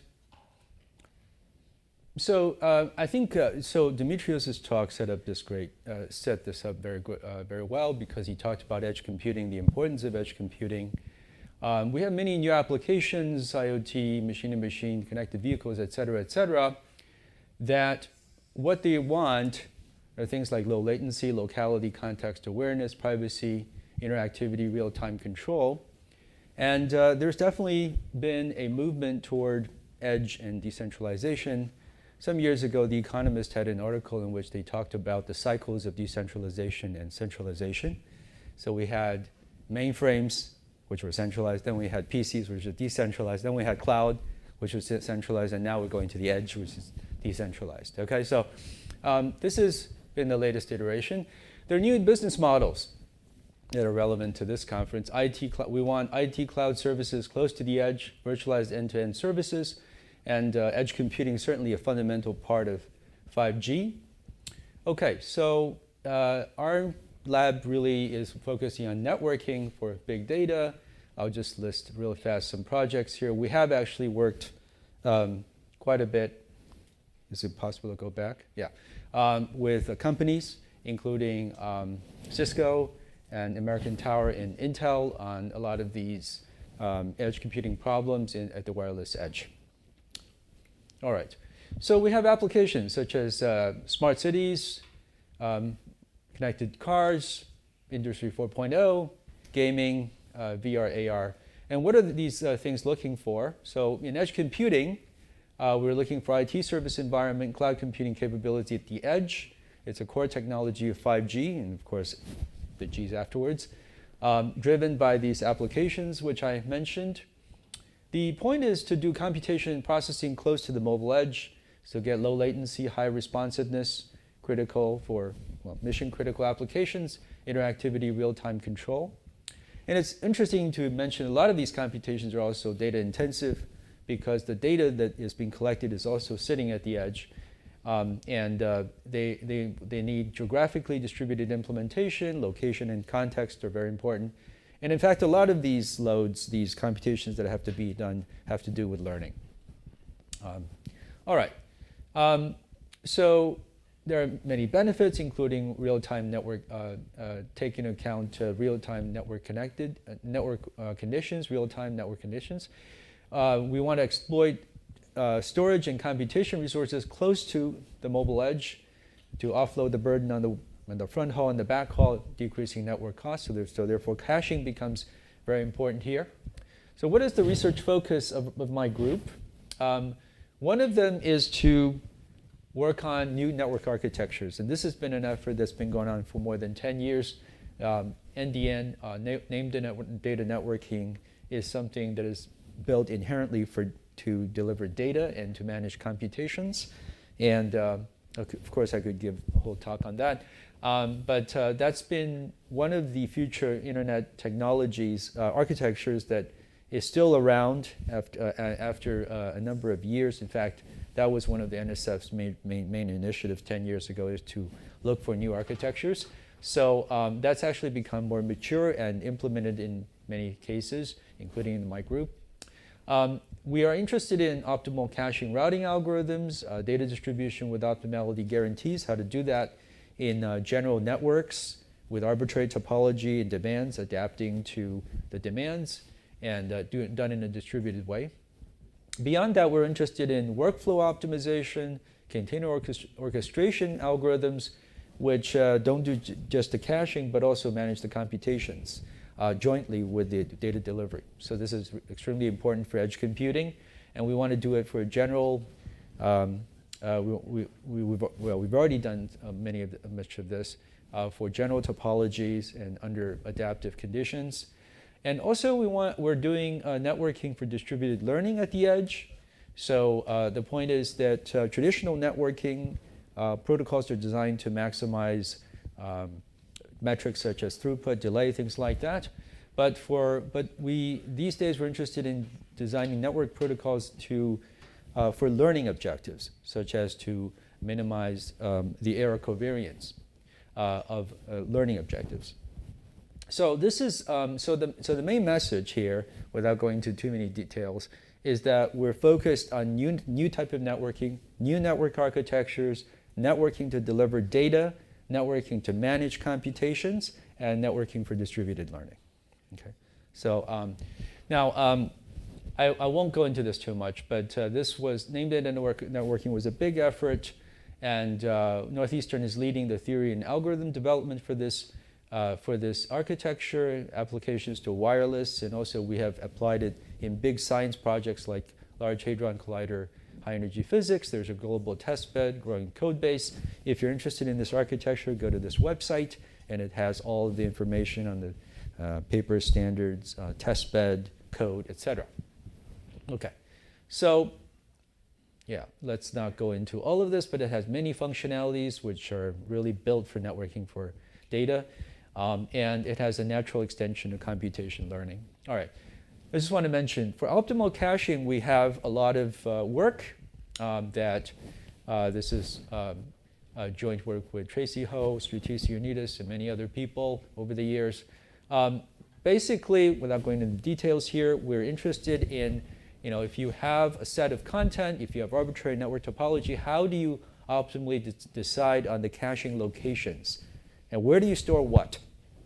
so I think so Dimitrios's talk set this up very well, because he talked about edge computing, the importance of edge computing. We have many new applications, IoT, machine-to-machine, connected vehicles, et cetera, that what they want are things like low latency, locality, context awareness, privacy, interactivity, real-time control. And there's definitely been a movement toward edge and decentralization. Some years ago, The Economist had an article in which they talked about the cycles of decentralization and centralization. So we had mainframes, which were centralized, then we had PCs, which were decentralized, then we had cloud, which was centralized, and now we're going to the edge, which is decentralized. Okay, so this has been the latest iteration. There are new business models that are relevant to this conference. We want IT cloud services close to the edge, virtualized end-to-end services, and edge computing is certainly a fundamental part of 5G. Okay, so our lab really is focusing on networking for big data. I'll just list real fast some projects here. We have actually worked quite a bit. Is it possible to go back? Yeah. With companies, including Cisco and American Tower and Intel on a lot of these edge computing problems at the wireless edge. All right, so we have applications such as smart cities, connected cars, Industry 4.0, gaming, VR, AR. And what are these things looking for? So in edge computing, we're looking for IT service environment, cloud computing capability at the edge. It's a core technology of 5G, and of course, the G's afterwards, driven by these applications, which I mentioned. The point is to do computation and processing close to the mobile edge, so get low latency, high responsiveness, critical for mission critical applications, interactivity, real-time control. And it's interesting to mention a lot of these computations are also data intensive, because the data that is being collected is also sitting at the edge. They need geographically distributed implementation, location and context are very important. And in fact, a lot of these loads, these computations that have to be done, have to do with learning. All right. So there are many benefits, including real-time network, taking into account real-time network connected, conditions, real-time network conditions. We want to exploit storage and computation resources close to the mobile edge to offload the burden on the front haul and the back haul, decreasing network costs. So therefore, caching becomes very important here. So what is the research focus of my group? One of them is to work on new network architectures. And this has been an effort that's been going on for more than 10 years. NDN, named data networking, is something that is built inherently to deliver data and to manage computations. And of course, I could give a whole talk on that. But that's been one of the future internet technologies, architectures that is still around after a number of years. In fact, that was one of the NSF's main initiatives 10 years ago, is to look for new architectures. So that's actually become more mature and implemented in many cases, including in my group. We are interested in optimal caching routing algorithms, data distribution with optimality guarantees, how to do that in general networks with arbitrary topology and demands, adapting to the demands, and done in a distributed way. Beyond that, we're interested in workflow optimization, container orchestration algorithms, which don't do just the caching, but also manage the computations jointly with the data delivery. So this is extremely important for edge computing, and we want to do it for general. We've already done much of this for general topologies and under adaptive conditions. And also we're doing networking for distributed learning at the edge. So the point is that traditional networking protocols are designed to maximize metrics such as throughput, delay, things like that. But these days we're interested in designing network protocols for learning objectives, such as to minimize the error covariance of learning objectives. So this is so the main message here, without going into too many details, is that we're focused on new type of networking, new network architectures, networking to deliver data, networking to manage computations, and networking for distributed learning. Okay, so now I won't go into this too much, but this was named data networking was a big effort, and Northeastern is leading the theory and algorithm development for this architecture, applications to wireless, and also we have applied it in big science projects like Large Hadron Collider, high energy physics. There's a global testbed, growing code base. If you're interested in this architecture, go to this website, and it has all of the information on the paper standards, testbed, code, etc. Okay, so yeah, let's not go into all of this, but it has many functionalities which are really built for networking for data, and it has a natural extension of computation learning. All right, I just want to mention, for optimal caching, we have a lot of work that this is joint work with Tracy Ho, Stratis Ioannidis, and many other people over the years. Basically, without going into the details here, we're interested in, if you have a set of content, if you have arbitrary network topology, how do you optimally decide on the caching locations? And where do you store what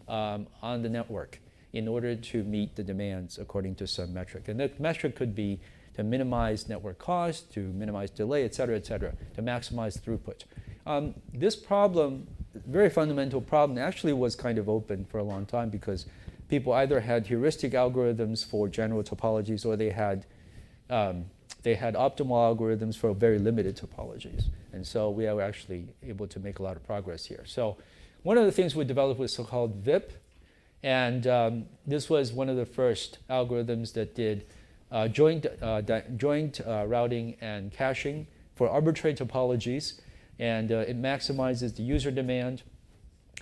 on the network in order to meet the demands according to some metric? And that metric could be to minimize network cost, to minimize delay, et cetera, to maximize throughput. This problem, very fundamental problem, actually was kind of open for a long time because people either had heuristic algorithms for general topologies or they had optimal algorithms for very limited topologies. And so we are actually able to make a lot of progress here. So one of the things we developed was so-called VIP. And this was one of the first algorithms that did joint routing and caching for arbitrary topologies. And it maximizes the user demand,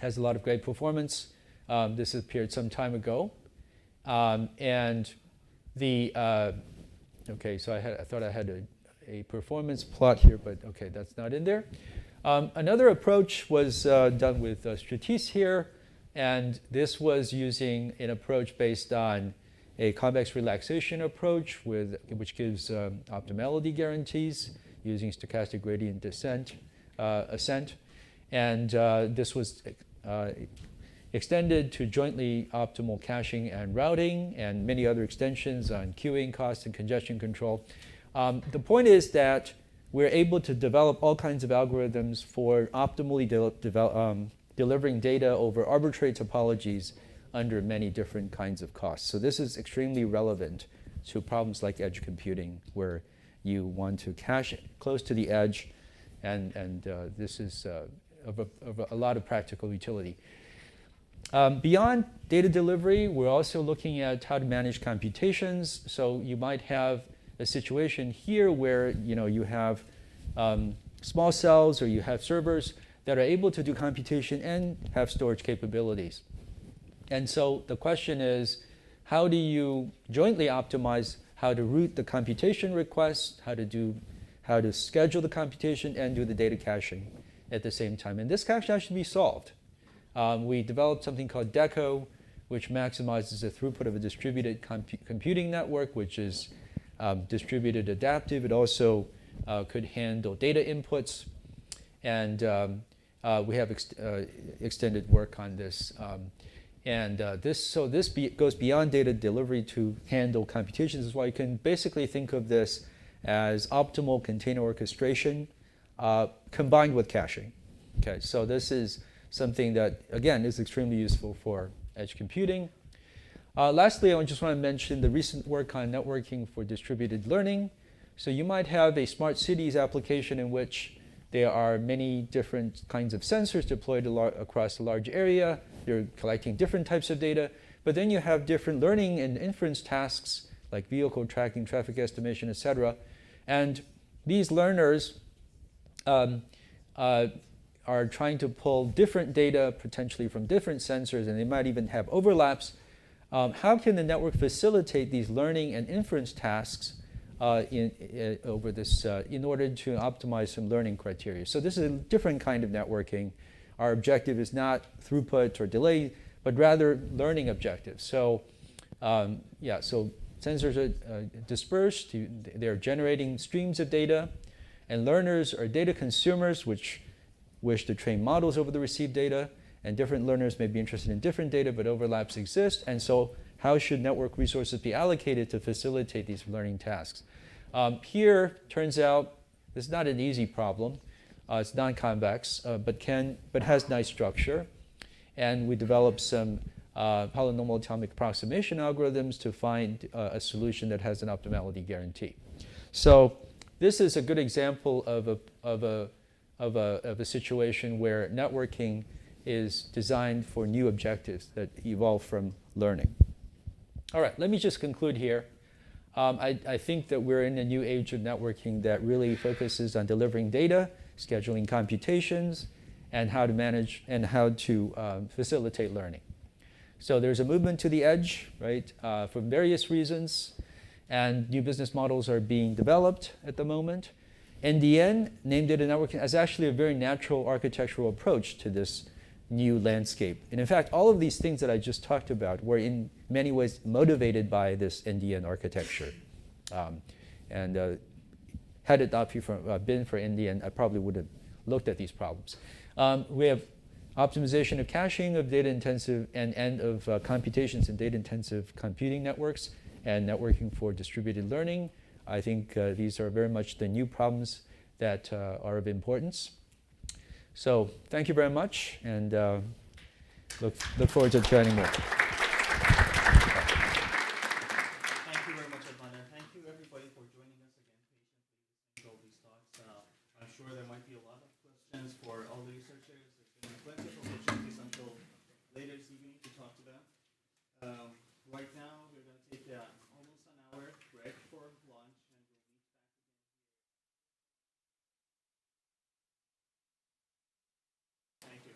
has a lot of great performance. This appeared some time ago. And the, okay, so I thought I had a performance plot here, but okay, that's not in there. Another approach was done with Stratis here, and this was using an approach based on a convex relaxation approach which gives optimality guarantees using stochastic gradient ascent. And this was extended to jointly optimal caching and routing and many other extensions on queuing, cost, and congestion control. The point is that we're able to develop all kinds of algorithms for optimally delivering data over arbitrary topologies under many different kinds of costs. So this is extremely relevant to problems like edge computing, where you want to cache it close to the edge, and this is of a lot of practical utility. Beyond data delivery, we're also looking at how to manage computations. So you might have a situation here where you have small cells or you have servers that are able to do computation and have storage capabilities. And so the question is, how do you jointly optimize how to route the computation requests, how to schedule the computation and do the data caching at the same time? And this can actually be solved. We developed something called DECO, which maximizes the throughput of a distributed computing network, which is distributed adaptive. It also could handle data inputs. And we have extended work on this. This goes beyond data delivery to handle computations. This is why you can basically think of this as optimal container orchestration combined with caching. Okay, so this is something that, again, is extremely useful for edge computing. Lastly, I just want to mention the recent work on networking for distributed learning. So you might have a smart cities application in which there are many different kinds of sensors deployed across a large area. They're collecting different types of data. But then you have different learning and inference tasks like vehicle tracking, traffic estimation, et cetera. And these learners are trying to pull different data potentially from different sensors, and they might even have overlaps. How can the network facilitate these learning and inference tasks over this in order to optimize some learning criteria? So this is a different kind of networking. Our objective is not throughput or delay, but rather learning objectives. So so sensors are dispersed. They're generating streams of data, and learners are data consumers, which wish to train models over the received data, and different learners may be interested in different data, but overlaps exist. And so how should network resources be allocated to facilitate these learning tasks? Here, turns out, this is not an easy problem. It's non-convex, but has nice structure. And we developed some polynomial atomic approximation algorithms to find a solution that has an optimality guarantee. So this is a good example of a situation where networking is designed for new objectives that evolve from learning. All right, let me just conclude here. I think that we're in a new age of networking that really focuses on delivering data, scheduling computations, and how to manage and how to facilitate learning. So there's a movement to the edge, right, for various reasons, and new business models are being developed at the moment. NDN, named data networking, is actually a very natural architectural approach to this new landscape. And in fact, all of these things that I just talked about were in many ways motivated by this NDN architecture. Had it not been for NDN, I probably would have looked at these problems. We have optimization of caching of data-intensive and of computations in data-intensive computing networks and networking for distributed learning. I think these are very much the new problems that are of importance. So thank you very much, and look forward to chatting more. Thank you very much, Adnan, and thank you everybody for joining us again patiently all these talks. I'm sure there might be a lot of questions for all the researchers. There's going to be plenty of opportunities until later this evening to talk to them. Right now, we're going to take almost an hour break for lunch. Thank you.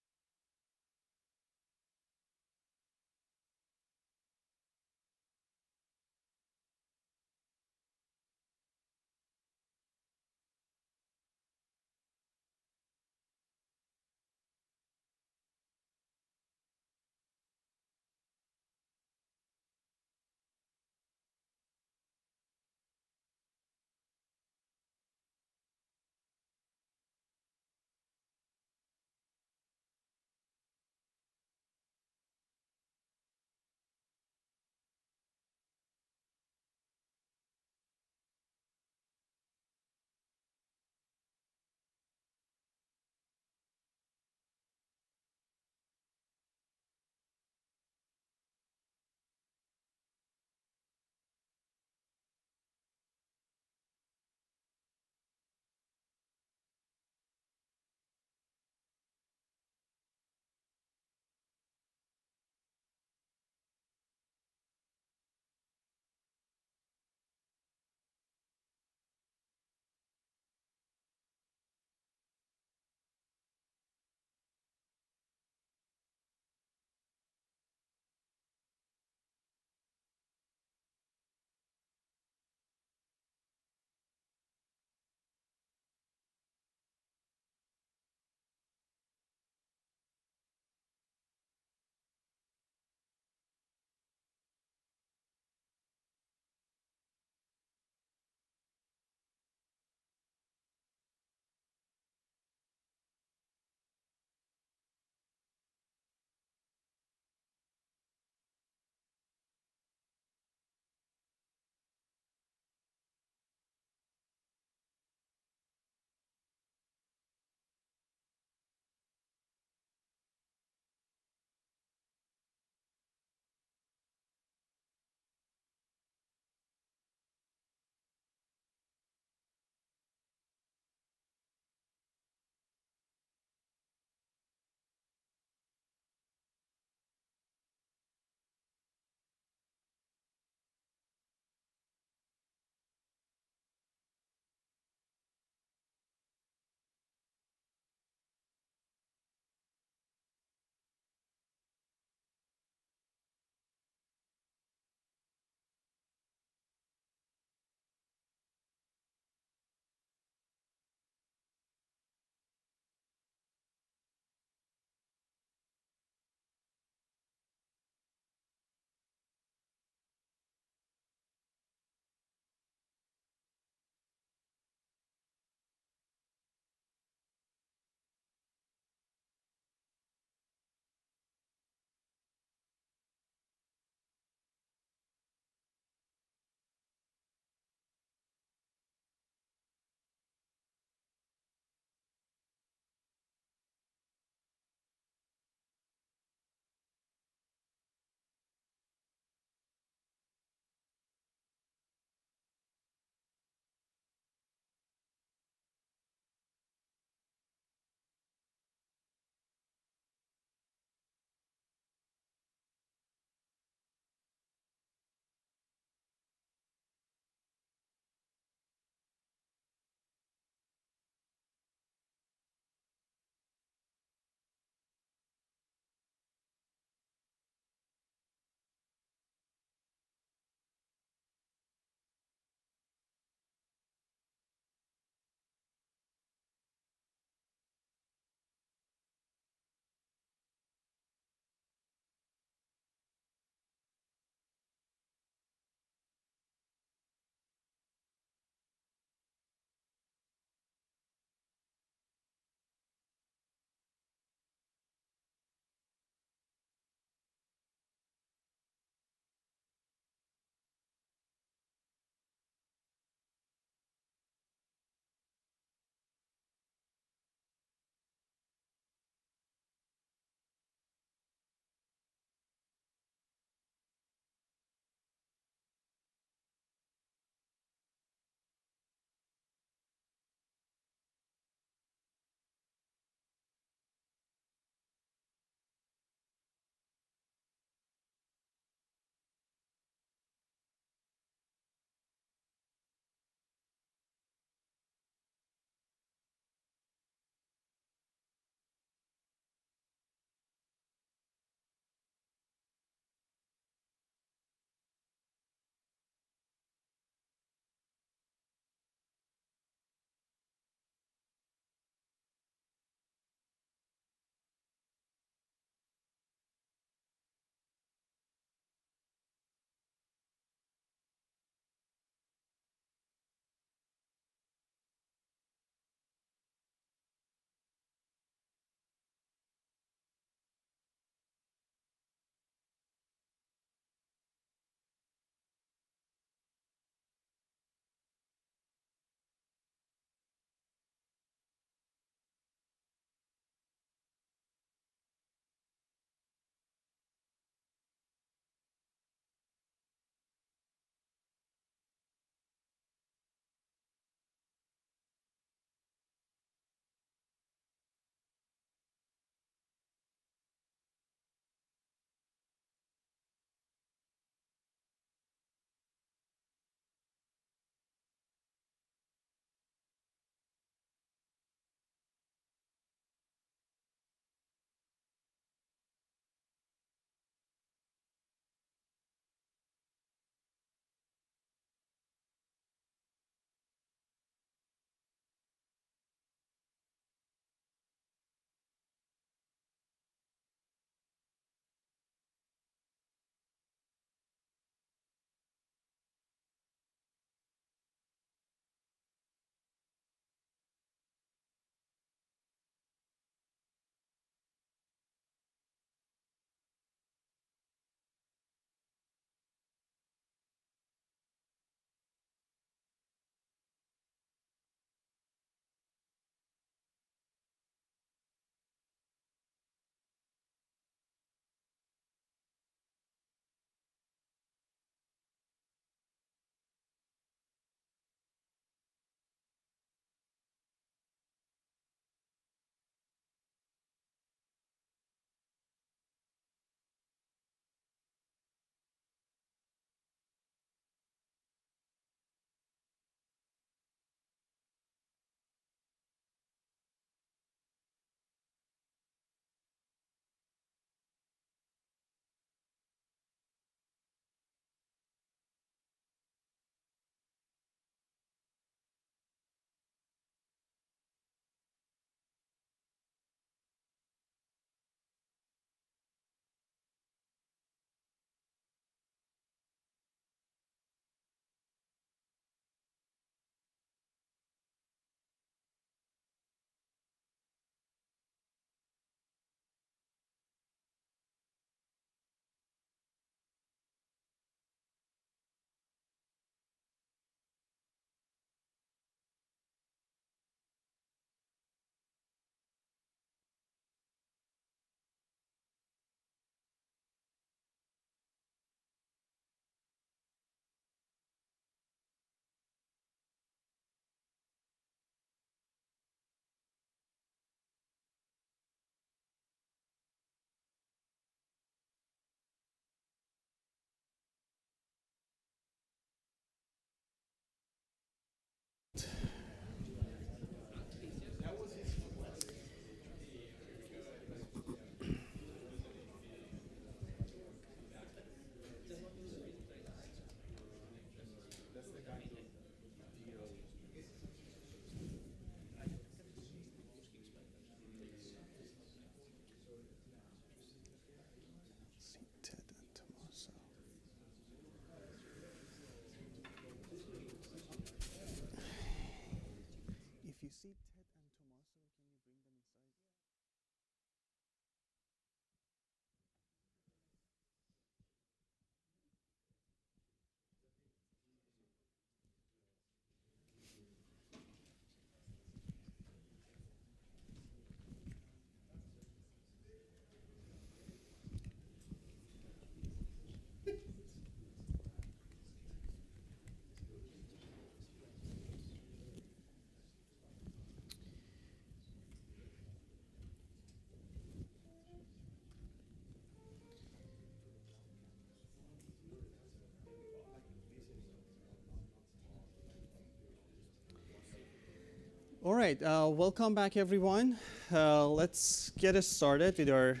right, welcome back everyone. Let's get us started with our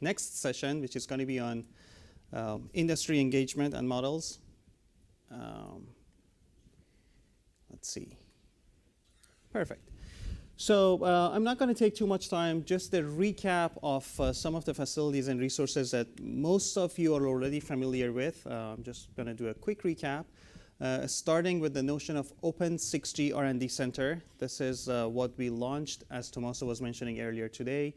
next session, which is going to be on industry engagement and models. Let's see. Perfect. So I'm not going to take too much time, just a recap of some of the facilities and resources that most of you are already familiar with. I'm just going to do a quick recap, starting with the notion of Open NextG R&D Center. This is what we launched, as Tommaso was mentioning earlier today,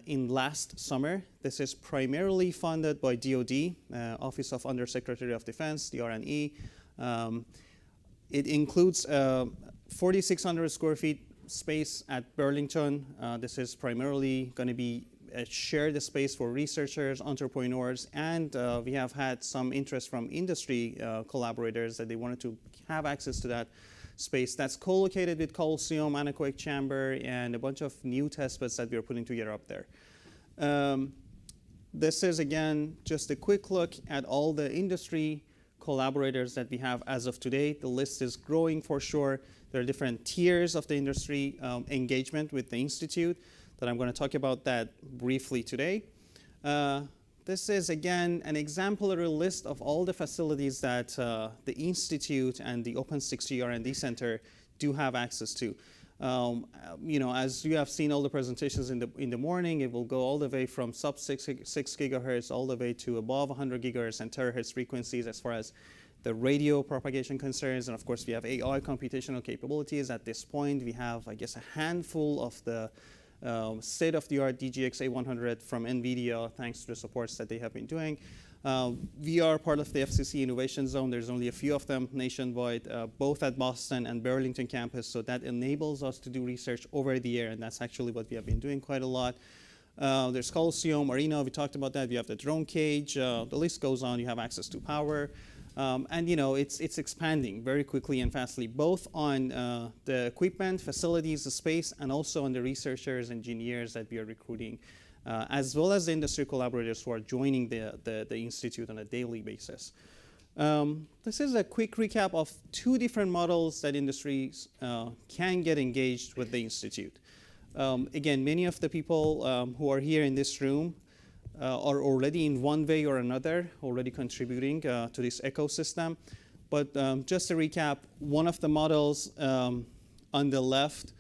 in last summer. This is primarily funded by DoD, Office of Undersecretary of Defense, the R&E. It includes 4,600 square feet space at Burlington. This is primarily going to be a shared space for researchers, entrepreneurs, and we have had some interest from industry collaborators that they wanted to have access to that space. That's co-located with Coliseum, anechoic chamber, and a bunch of new test beds that we are putting together up there. This is, again, just a quick look at all the industry collaborators that we have as of today. The list is growing for sure. There are different tiers of the industry engagement with the Institute that I'm going to talk about that briefly today. This is, again, an exemplary list of all the facilities that the Institute and the Open NextG R&D Center do have access to. As you have seen all the presentations in the morning, it will go all the way from sub 6 gigahertz all the way to above 100 gigahertz and terahertz frequencies as far as the radio propagation concerns. And of course, we have AI computational capabilities. At this point, we have, I guess, a handful of the state-of-the-art DGX A100 from NVIDIA, thanks to the supports that they have been doing. We are part of the FCC Innovation Zone. There's only a few of them nationwide, both at Boston and Burlington campus, so that enables us to do research over the air, and that's actually what we have been doing quite a lot. There's Coliseum, Arena, we talked about that. We have the drone cage, the list goes on. You have access to power. And it's expanding very quickly and fastly, both on the equipment, facilities, the space, and also on the researchers, engineers that we are recruiting, as well as the industry collaborators who are joining the Institute on a daily basis. This is a quick recap of two different models that industries can get engaged with the Institute. Again, many of the people who are here in this room are already in one way or another already contributing to this ecosystem. But just to recap, one of the models on the left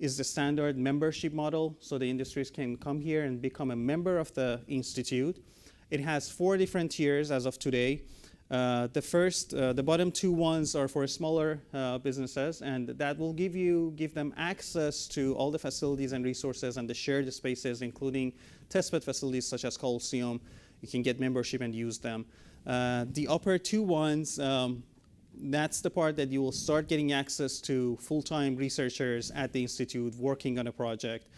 is the standard membership model. So the industries can come here and become a member of the Institute. It has 4 different tiers as of today. The bottom 2 ones are for smaller businesses, and that will give them access to all the facilities and resources and the shared spaces, including testbed facilities such as Coliseum. You can get membership and use them. The upper 2 ones, that's the part that you will start getting access to full-time researchers at the Institute working on a project.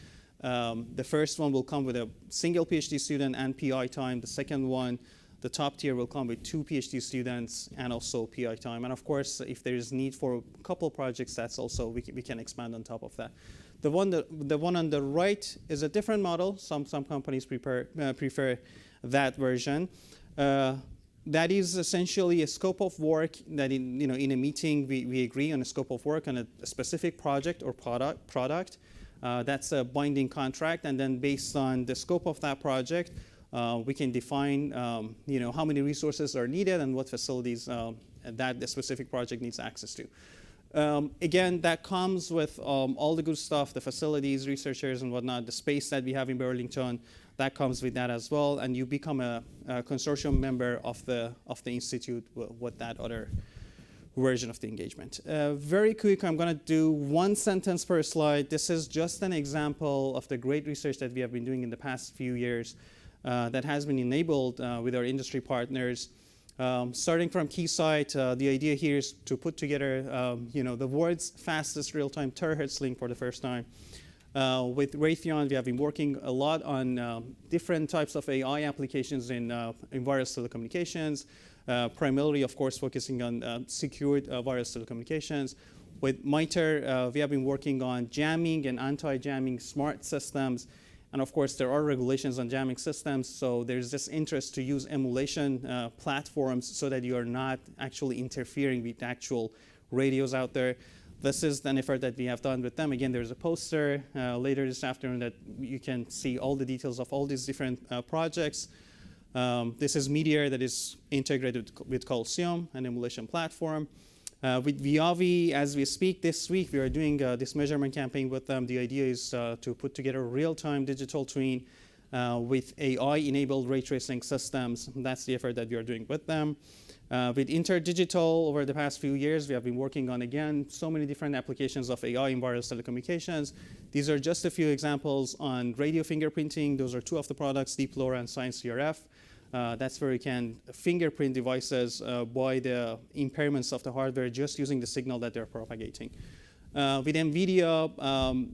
The first one will come with a single PhD student and PI time. The second one, the top tier, will come with 2 PhD students and also PI time. And of course, if there is need for a couple projects, that's also, we can expand on top of that. The one on the right is a different model. Some companies prefer that version. That is essentially a scope of work that in a meeting we agree on a scope of work on a specific project or product. That's a binding contract, and then based on the scope of that project, we can define how many resources are needed and what facilities that the specific project needs access to. Again, that comes with all the good stuff, the facilities, researchers, and whatnot, the space that we have in Burlington. That comes with that as well, and you become a consortium member of the Institute with that other version of the engagement. Very quick, I'm going to do 1 sentence per slide. This is just an example of the great research that we have been doing in the past few years that has been enabled with our industry partners. Starting from Keysight, the idea here is to put together the world's fastest real-time terahertz link for the first time. With Raytheon, we have been working a lot on different types of AI applications in wireless telecommunications, primarily, of course, focusing on secured wireless telecommunications. With MITRE, we have been working on jamming and anti-jamming smart systems. And of course, there are regulations on jamming systems, so there's this interest to use emulation platforms so that you are not actually interfering with actual radios out there. this is an effort that we have done with them. Again, there's a poster later this afternoon that you can see all the details of all these different projects. This is Meteor that is integrated with Coliseum, an emulation platform. With Viavi, as we speak this week, we are doing this measurement campaign with them. The idea is to put together a real-time digital twin with AI-enabled ray tracing systems. That's the effort that we are doing with them. With InterDigital, over the past few years, we have been working on, again, so many different applications of AI in wireless telecommunications. These are just a few examples on radio fingerprinting. Those are two of the products, Deep LoRa and ScienceCRF. That's where you can fingerprint devices by the impairments of the hardware just using the signal that they're propagating. With NVIDIA,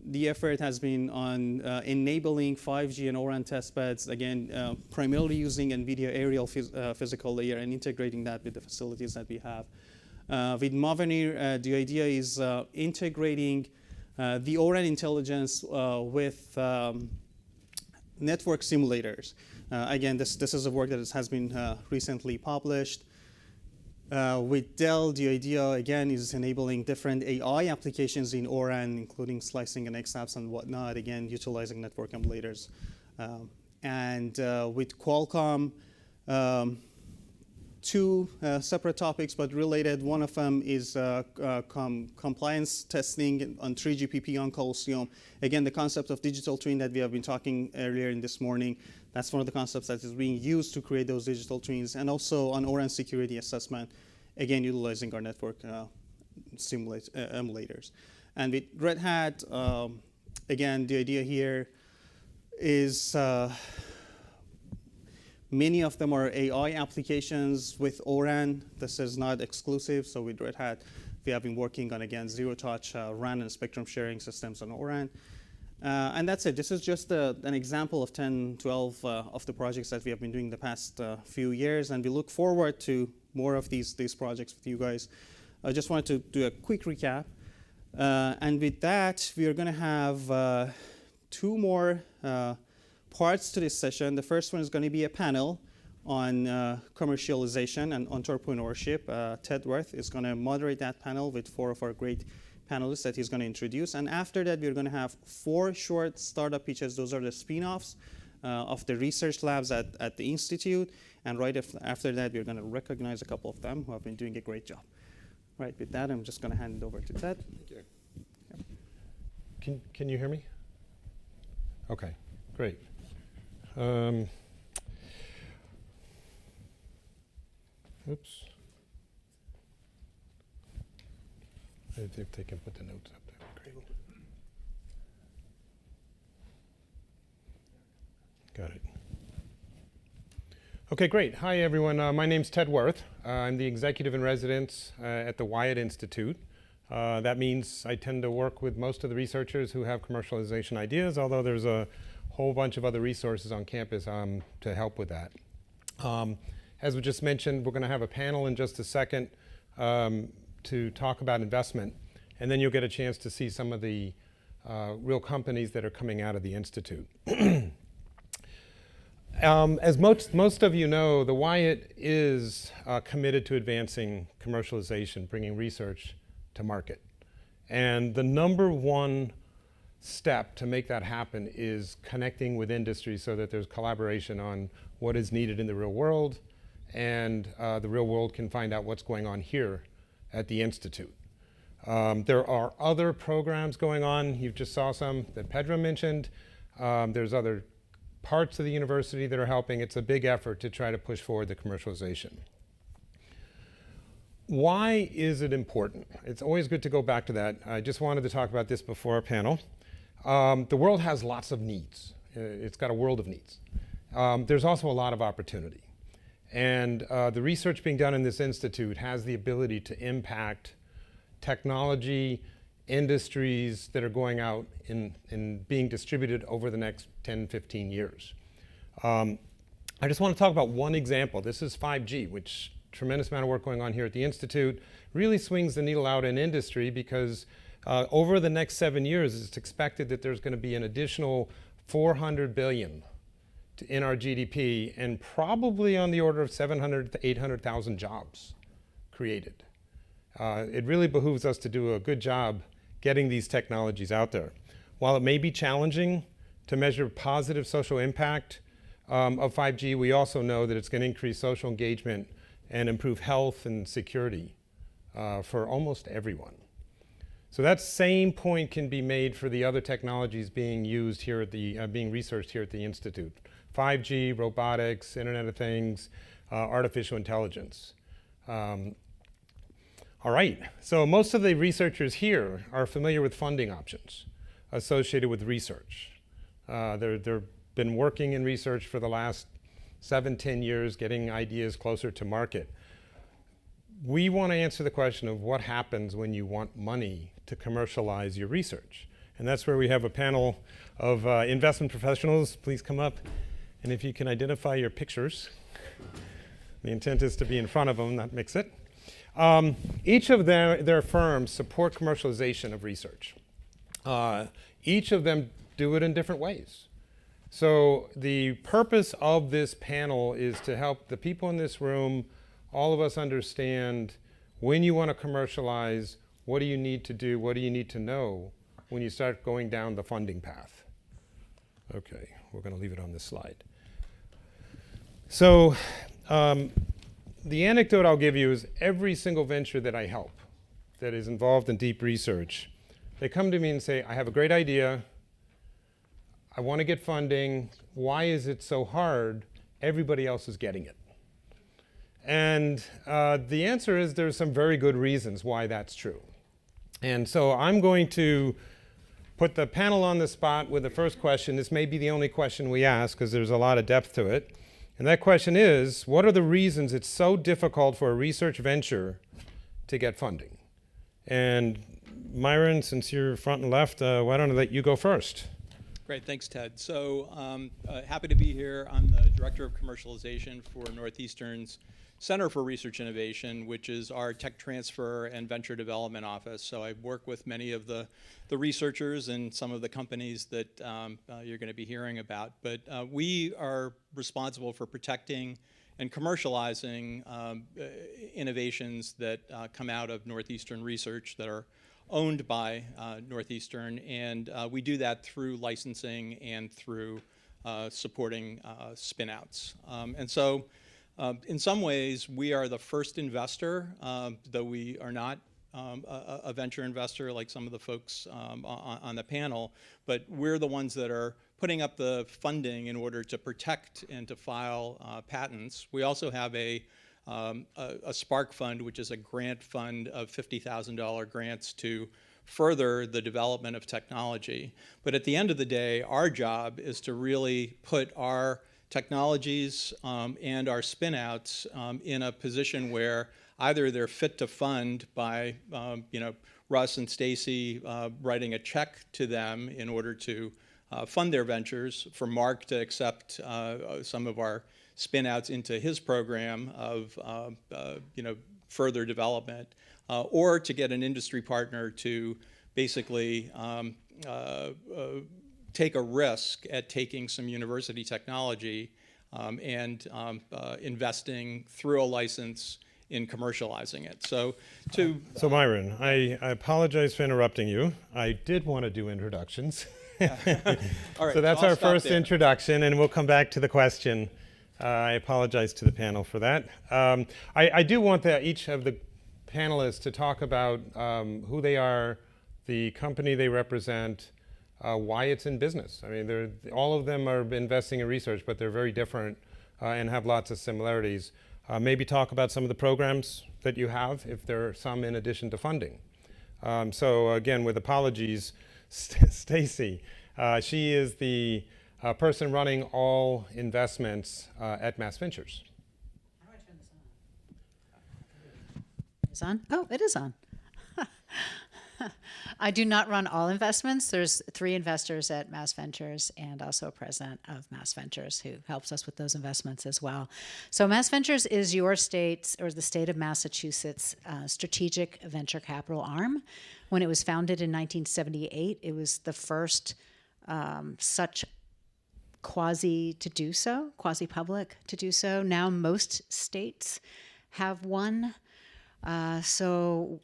the effort has been on enabling 5G and O-RAN testbeds, again, primarily using NVIDIA aerial physical layer and integrating that with the facilities that we have. With Mavenir, the idea is integrating the O-RAN intelligence with network simulators. Again, this is a work that has been recently published. With Dell, the idea, again, is enabling different AI applications in O-RAN, including slicing and XApps and whatnot, again, utilizing network emulators. And with Qualcomm, two separate topics, but related. One of them is compliance testing on 3GPP on Coliseum. Again, the concept of digital twin that we have been talking earlier in this morning, that's one of the concepts that is being used to create those digital twins, and also on O-RAN security assessment, again, utilizing our network emulators. And with Red Hat, again, the idea here is many of them are AI applications with O-RAN. This is not exclusive, so with Red Hat, we have been working on, again, zero-touch RAN and spectrum sharing systems on O-RAN. And that's it. This is just an example of 10, 12 of the projects that we have been doing the past few years, and we look forward to more of these projects with you guys. I just wanted to do a quick recap. And with that, we are going to have two more parts to this session. The first one is going to be a panel on commercialization and entrepreneurship. Ted Worth is going to moderate that panel with 4 of our great panelists that he's going to introduce. And after that, we're going to have 4 short startup pitches. Those are the spin-offs of the research labs at the Institute. And right after that, we're going to recognize a couple of them who have been doing a great job. Right, with that, I'm just going to hand it over to Ted. Thank you. Can you hear me? Okay, great. Oops. If they can put the notes up there, great. Got it. Okay, great. Hi, everyone. My name's Ted Worth. I'm the executive in residence at the WIoT Institute. That means I tend to work with most of the researchers who have commercialization ideas, although there's a whole bunch of other resources on campus to help with that. As we just mentioned, we're going to have a panel in just a second to talk about investment, and then you'll get a chance to see some of the real companies that are coming out of the Institute. As most of you know, the WIoT is committed to advancing commercialization, bringing research to market. And the number one step to make that happen is connecting with industry so that there's collaboration on what is needed in the real world, and the real world can find out what's going on here at the Institute. There are other programs going on. You just saw some that Pedro mentioned. There's other parts of the university that are helping. It's a big effort to try to push forward the commercialization. Why is it important? It's always good to go back to that. I just wanted to talk about this before our panel. The world has lots of needs. It's got a world of needs. There's also a lot of opportunity. And the research being done in this institute has the ability to impact technology, industries that are going out and being distributed over the next 10, 15 years. I just want to talk about one example. This is 5G, which tremendous amount of work going on here at the Institute, really swings the needle out in industry because over the next 7 years, it's expected that there's going to be an additional 400 billion in our GDP and probably on the order of 700 to 800,000 jobs created. It really behooves us to do a good job getting these technologies out there. While it may be challenging to measure positive social impact of 5G, we also know that it's going to increase social engagement and improve health and security for almost everyone. So that same point can be made for the other technologies being used here at the, being researched here at the Institute. 5G, robotics, Internet of Things, artificial intelligence. All right, so most of the researchers here are familiar with funding options associated with research. They've been working in research for the last 7-10 years, getting ideas closer to market. We want to answer the question of what happens when you want money to commercialize your research. And that's where we have a panel of investment professionals. Please come up. And if you can identify your pictures. The intent is to be in front of them, not mix it. Each of their firms support commercialization of research. Each of them do it in different ways. So the purpose of this panel is to help the people in this room, all of us understand when you want to commercialize, what do you need to do, what do you need to know when you start going down the funding path. Okay, we're going to leave it on this slide. So the anecdote I'll give you is every single venture that I help that is involved in deep research, they come to me and say, I have a great idea. I want to get funding. Why is it so hard? Everybody else is getting it. And the answer is there's some very good reasons why that's true. And so I'm going to put the panel on the spot with the first question. This may be the only question we ask because there's a lot of depth to it. And that question is, what are the reasons it's so difficult for a research venture to get funding? And Myron, since you're front and left, why don't I let you go first? Great, thanks, Ted. So happy to be here. I'm the Director of Commercialization for Northeastern's Center for Research Innovation, which is our tech transfer and venture development office. So I work with many of the researchers and some of the companies that you're going to be hearing about. But we are responsible for protecting and commercializing innovations that come out of Northeastern research that are owned by Northeastern. And we do that through licensing and through supporting spin-outs. And so in some ways, we are the first investor, though we are not a venture investor like some of the folks on the panel, but we're the ones that are putting up the funding in order to protect and to file patents. We also have a Spark fund, which is a grant fund of $50,000 grants to further the development of technology. But at the end of the day, our job is to really put our technologies and our spin-outs in a position where either they're fit to fund by Russ and Stacy writing a check to them in order to fund their ventures, for Mark to accept some of our spin-outs into his program of further development, or to get an industry partner to basically take a risk at taking some university technology and investing through a license in commercializing it. So Myron, I apologize for interrupting you. I did want to do introductions. All right, so that's I'll our stop first there. introduction, and we'll come back to the question. I apologize to the panel for that. I do want each of the panelists to talk about who they are, the company they represent, why it's in business. I mean, all of them are investing in research, but they're very different and have lots of similarities. Maybe talk about some of the programs that you have, if there are some in addition to funding. So again, with apologies, Stacy, she is the person running all investments at Mass Ventures. How do I turn this on? Is on? Oh, it is on. I do not run all investments. There's 3 investors at Mass Ventures and also a president of Mass Ventures who helps us with those investments as well. So Mass Ventures is your state's, or the state of Massachusetts, strategic venture capital arm. When it was founded in 1978, it was the first such quasi-public to do so. Now most states have one. We're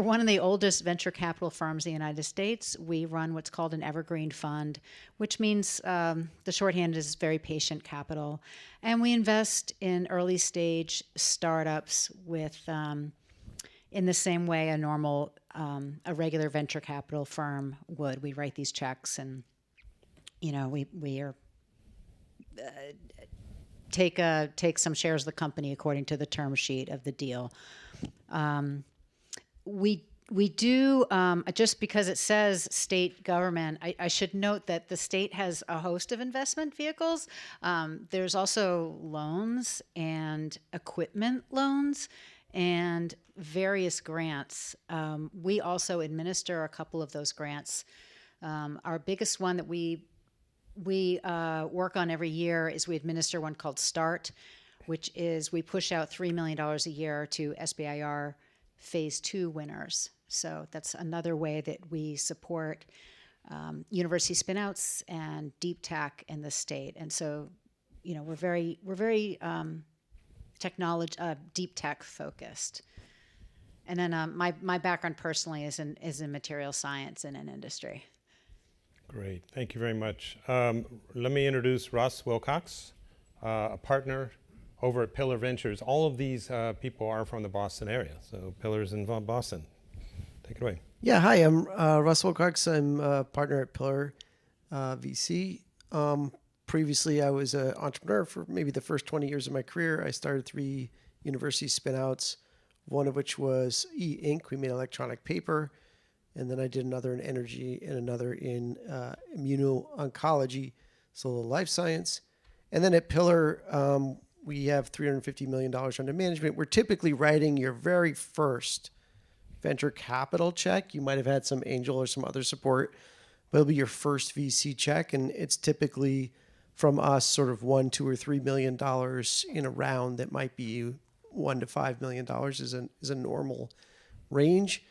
one of the oldest venture capital firms in the United States. We run what's called an evergreen fund, which means the shorthand is very patient capital. And we invest in early stage startups with, in the same way a regular venture capital firm would. We write these checks and, we are take some shares of the company according to the term sheet of the deal. We do, just because it says state government, I should note that the state has a host of investment vehicles. There's also loans and equipment loans and various grants. We also administer a couple of those grants. Our biggest one that we work on every year is we administer one called START, which is we push out $3 million a year to SBIR Phase 2 winners. So that's another way that we support university spinouts and deep tech in the state. And so, we're very technology, deep tech focused. And then my background personally is in material science and in industry. Great, thank you very much. Let me introduce Russ Wilcox, a partner over at Pillar Ventures. All of these people are from the Boston area, so Pillar's in Boston. Take it away. Yeah, hi, I'm Russ Wilcox. I'm a partner at Pillar VC. Previously, I was an entrepreneur for maybe the first 20 years of my career. I started 3 university spinouts, one of which was E-Ink. We made electronic paper. And then I did another in energy and another in immuno-oncology, so life science. And then at Pillar, we have $350 million under management. We're typically writing your very first venture capital check. You might have had some angel or some other support, but it'll be your first VC check. And it's typically from us sort of $1, $2, or $3 million in a round that might be $1 to $5 million is a normal range.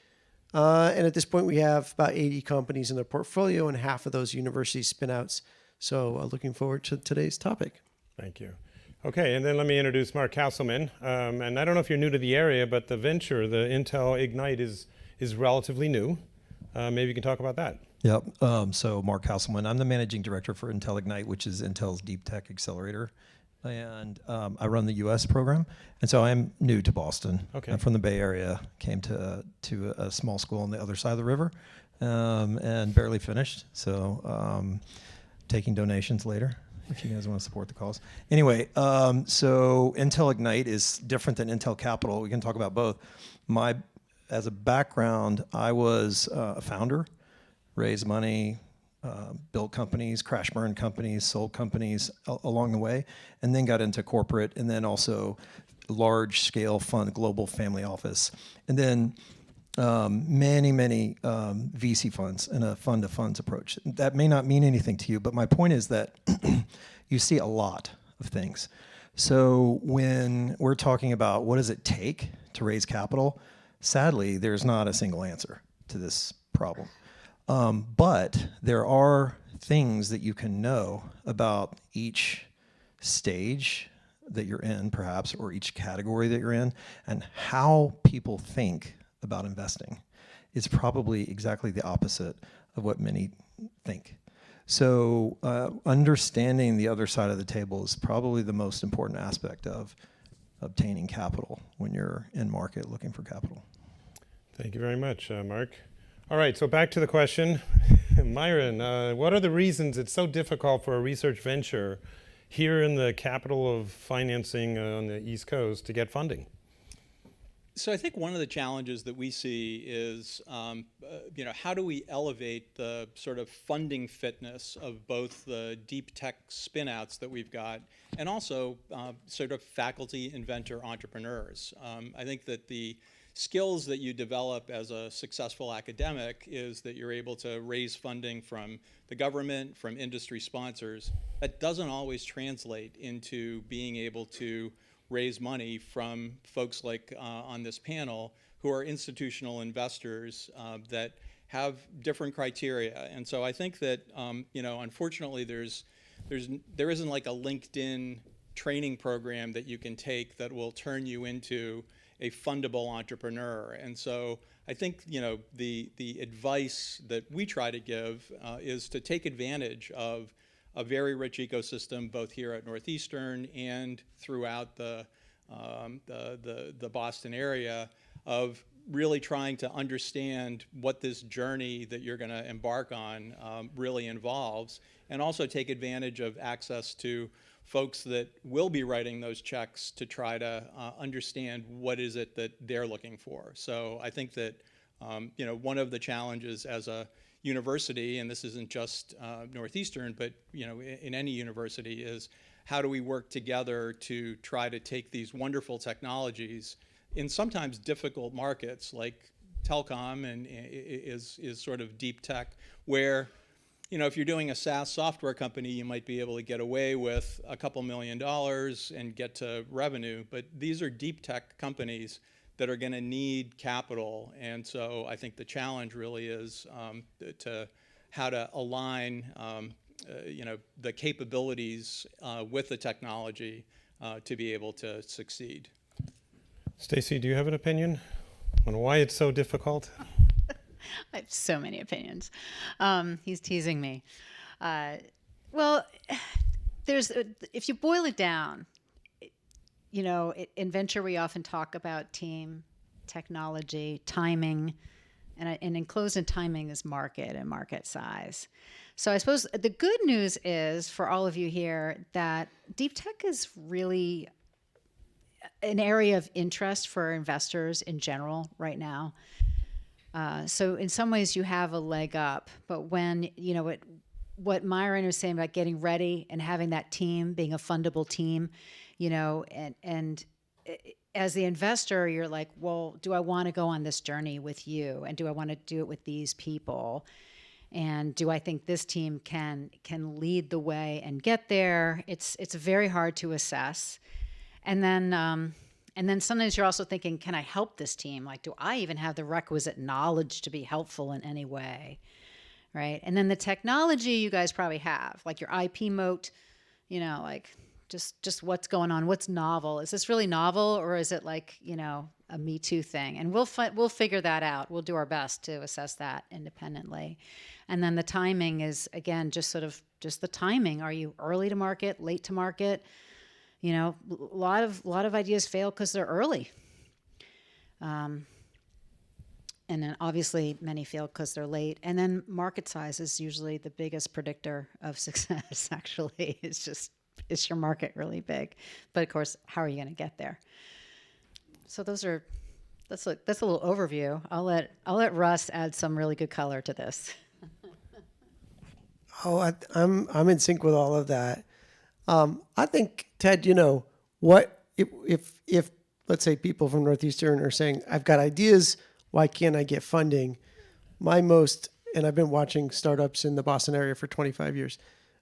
And at this point, we have about 80 companies in the portfolio and half of those university spinouts. So looking forward to today's topic. Thank you. Okay, and then let me introduce Mark Castleman. And I don't know if you're new to the area, but the venture, the Intel Ignite, is relatively new. Maybe you can talk about that. Yep. So Mark Castleman, I'm the managing director for Intel Ignite, which is Intel's deep tech accelerator. And I run the U.S. program, and so I'm new to Boston. Okay. I'm from the Bay Area. Came to a small school on the other side of the river, and barely finished. So taking donations later if you guys want to support the cause. Anyway, so Intel Ignite is different than Intel Capital. We can talk about both. As a background, I was a founder, raised money. Built companies, crash burn companies, sold companies along the way, and then got into corporate, and then also large scale fund, global family office, and then many VC funds and a fund of funds approach. That may not mean anything to you, but my point is that you see a lot of things. So when we're talking about what does it take to raise capital, sadly, there's not a single answer to this problem. But there are things that you can know about each stage that you're in, perhaps, or each category that you're in, and how people think about investing is probably exactly the opposite of what many think. So understanding the other side of the table is probably the most important aspect of obtaining capital when you're in market looking for capital. Thank you very much, Mark. All right, so back to the question. Myron, what are the reasons it's so difficult for a research venture here in the capital of financing on the East Coast to get funding? So I think one of the challenges that we see is, how do we elevate the sort of funding fitness of both the deep tech spin-outs that we've got and also sort of faculty, inventor, entrepreneurs. I think that the skills that you develop as a successful academic is that you're able to raise funding from the government, from industry sponsors. That doesn't always translate into being able to raise money from folks like on this panel who are institutional investors that have different criteria. And so I think that, unfortunately there isn't like a LinkedIn training program that you can take that will turn you into a fundable entrepreneur. And so I think, you know, the advice that we try to give is to take advantage of a very rich ecosystem, both here at Northeastern and throughout the Boston area, of really trying to understand what this journey that you're going to embark on really involves, and also take advantage of access to folks that will be writing those checks to try to understand what is it that they're looking for. So I think that you know, one of the challenges as a university, and this isn't just Northeastern, but you know, in any university, is how do we work together to try to take these wonderful technologies in sometimes difficult markets like telecom and is sort of deep tech, where, you know, if you're doing a SaaS software company, you might be able to get away with a couple $1 million and get to revenue, but these are deep tech companies that are going to need capital. And so I think the challenge really is to how to align you know, the capabilities with the technology to be able to succeed. Stacy, do you have an opinion on why it's so difficult? I have so many opinions. He's teasing me. Well, if you boil it down, you know, in venture we often talk about team, technology, timing, and in closed-end timing is market and market size. So I suppose the good news is for all of you here that deep tech is really an area of interest for investors in general right now. So in some ways you have a leg up, but when, you know, what Myron was saying about getting ready and having that team, being a fundable team, you know, and as the investor, you're like, well, do I want to go on this journey with you? And do I want to do it with these people? And do I think this team can lead the way and get there? It's very hard to assess. And then sometimes you're also thinking, can I help this team? Like, do I even have the requisite knowledge to be helpful in any way? Right? And then the technology you guys probably have, like your IP moat, you know, like just what's going on, what's novel? Is this really novel, or is it like, you know, a Me Too thing? And we'll figure that out. We'll do our best to assess that independently. And then the timing is, again, just the timing. Are you early to market, late to market? You know, a lot of ideas fail because they're early. And then obviously many fail because they're late. And then market size is usually the biggest predictor of success, actually. It's just, is your market really big? But of course, how are you going to get there? So that's a little overview. I'll let Russ add some really good color to this. I'm in sync with all of that. I think, Ted, you know, what if let's say people from Northeastern are saying, I've got ideas, why can't I get funding? And I've been watching startups in the Boston area for 25 years.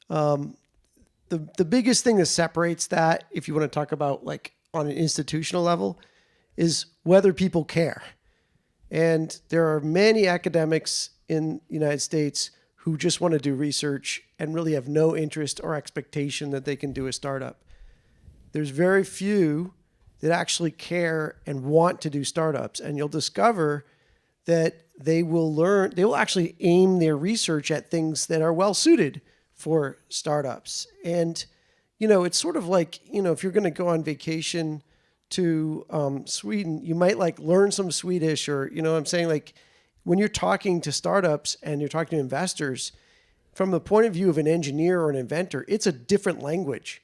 The biggest thing that separates that, if you want to talk about like on an institutional level, is whether people care. And there are many academics in the United States who just want to do research and really have no interest or expectation that they can do a startup. There's very few that actually care and want to do startups. And you'll discover that they will actually aim their research at things that are well suited for startups. And, you know, it's sort of like, you know, if you're going to go on vacation to Sweden, you might like learn some Swedish, or, you know what I'm saying? Like when you're talking to startups and you're talking to investors, from the point of view of an engineer or an inventor, it's a different language.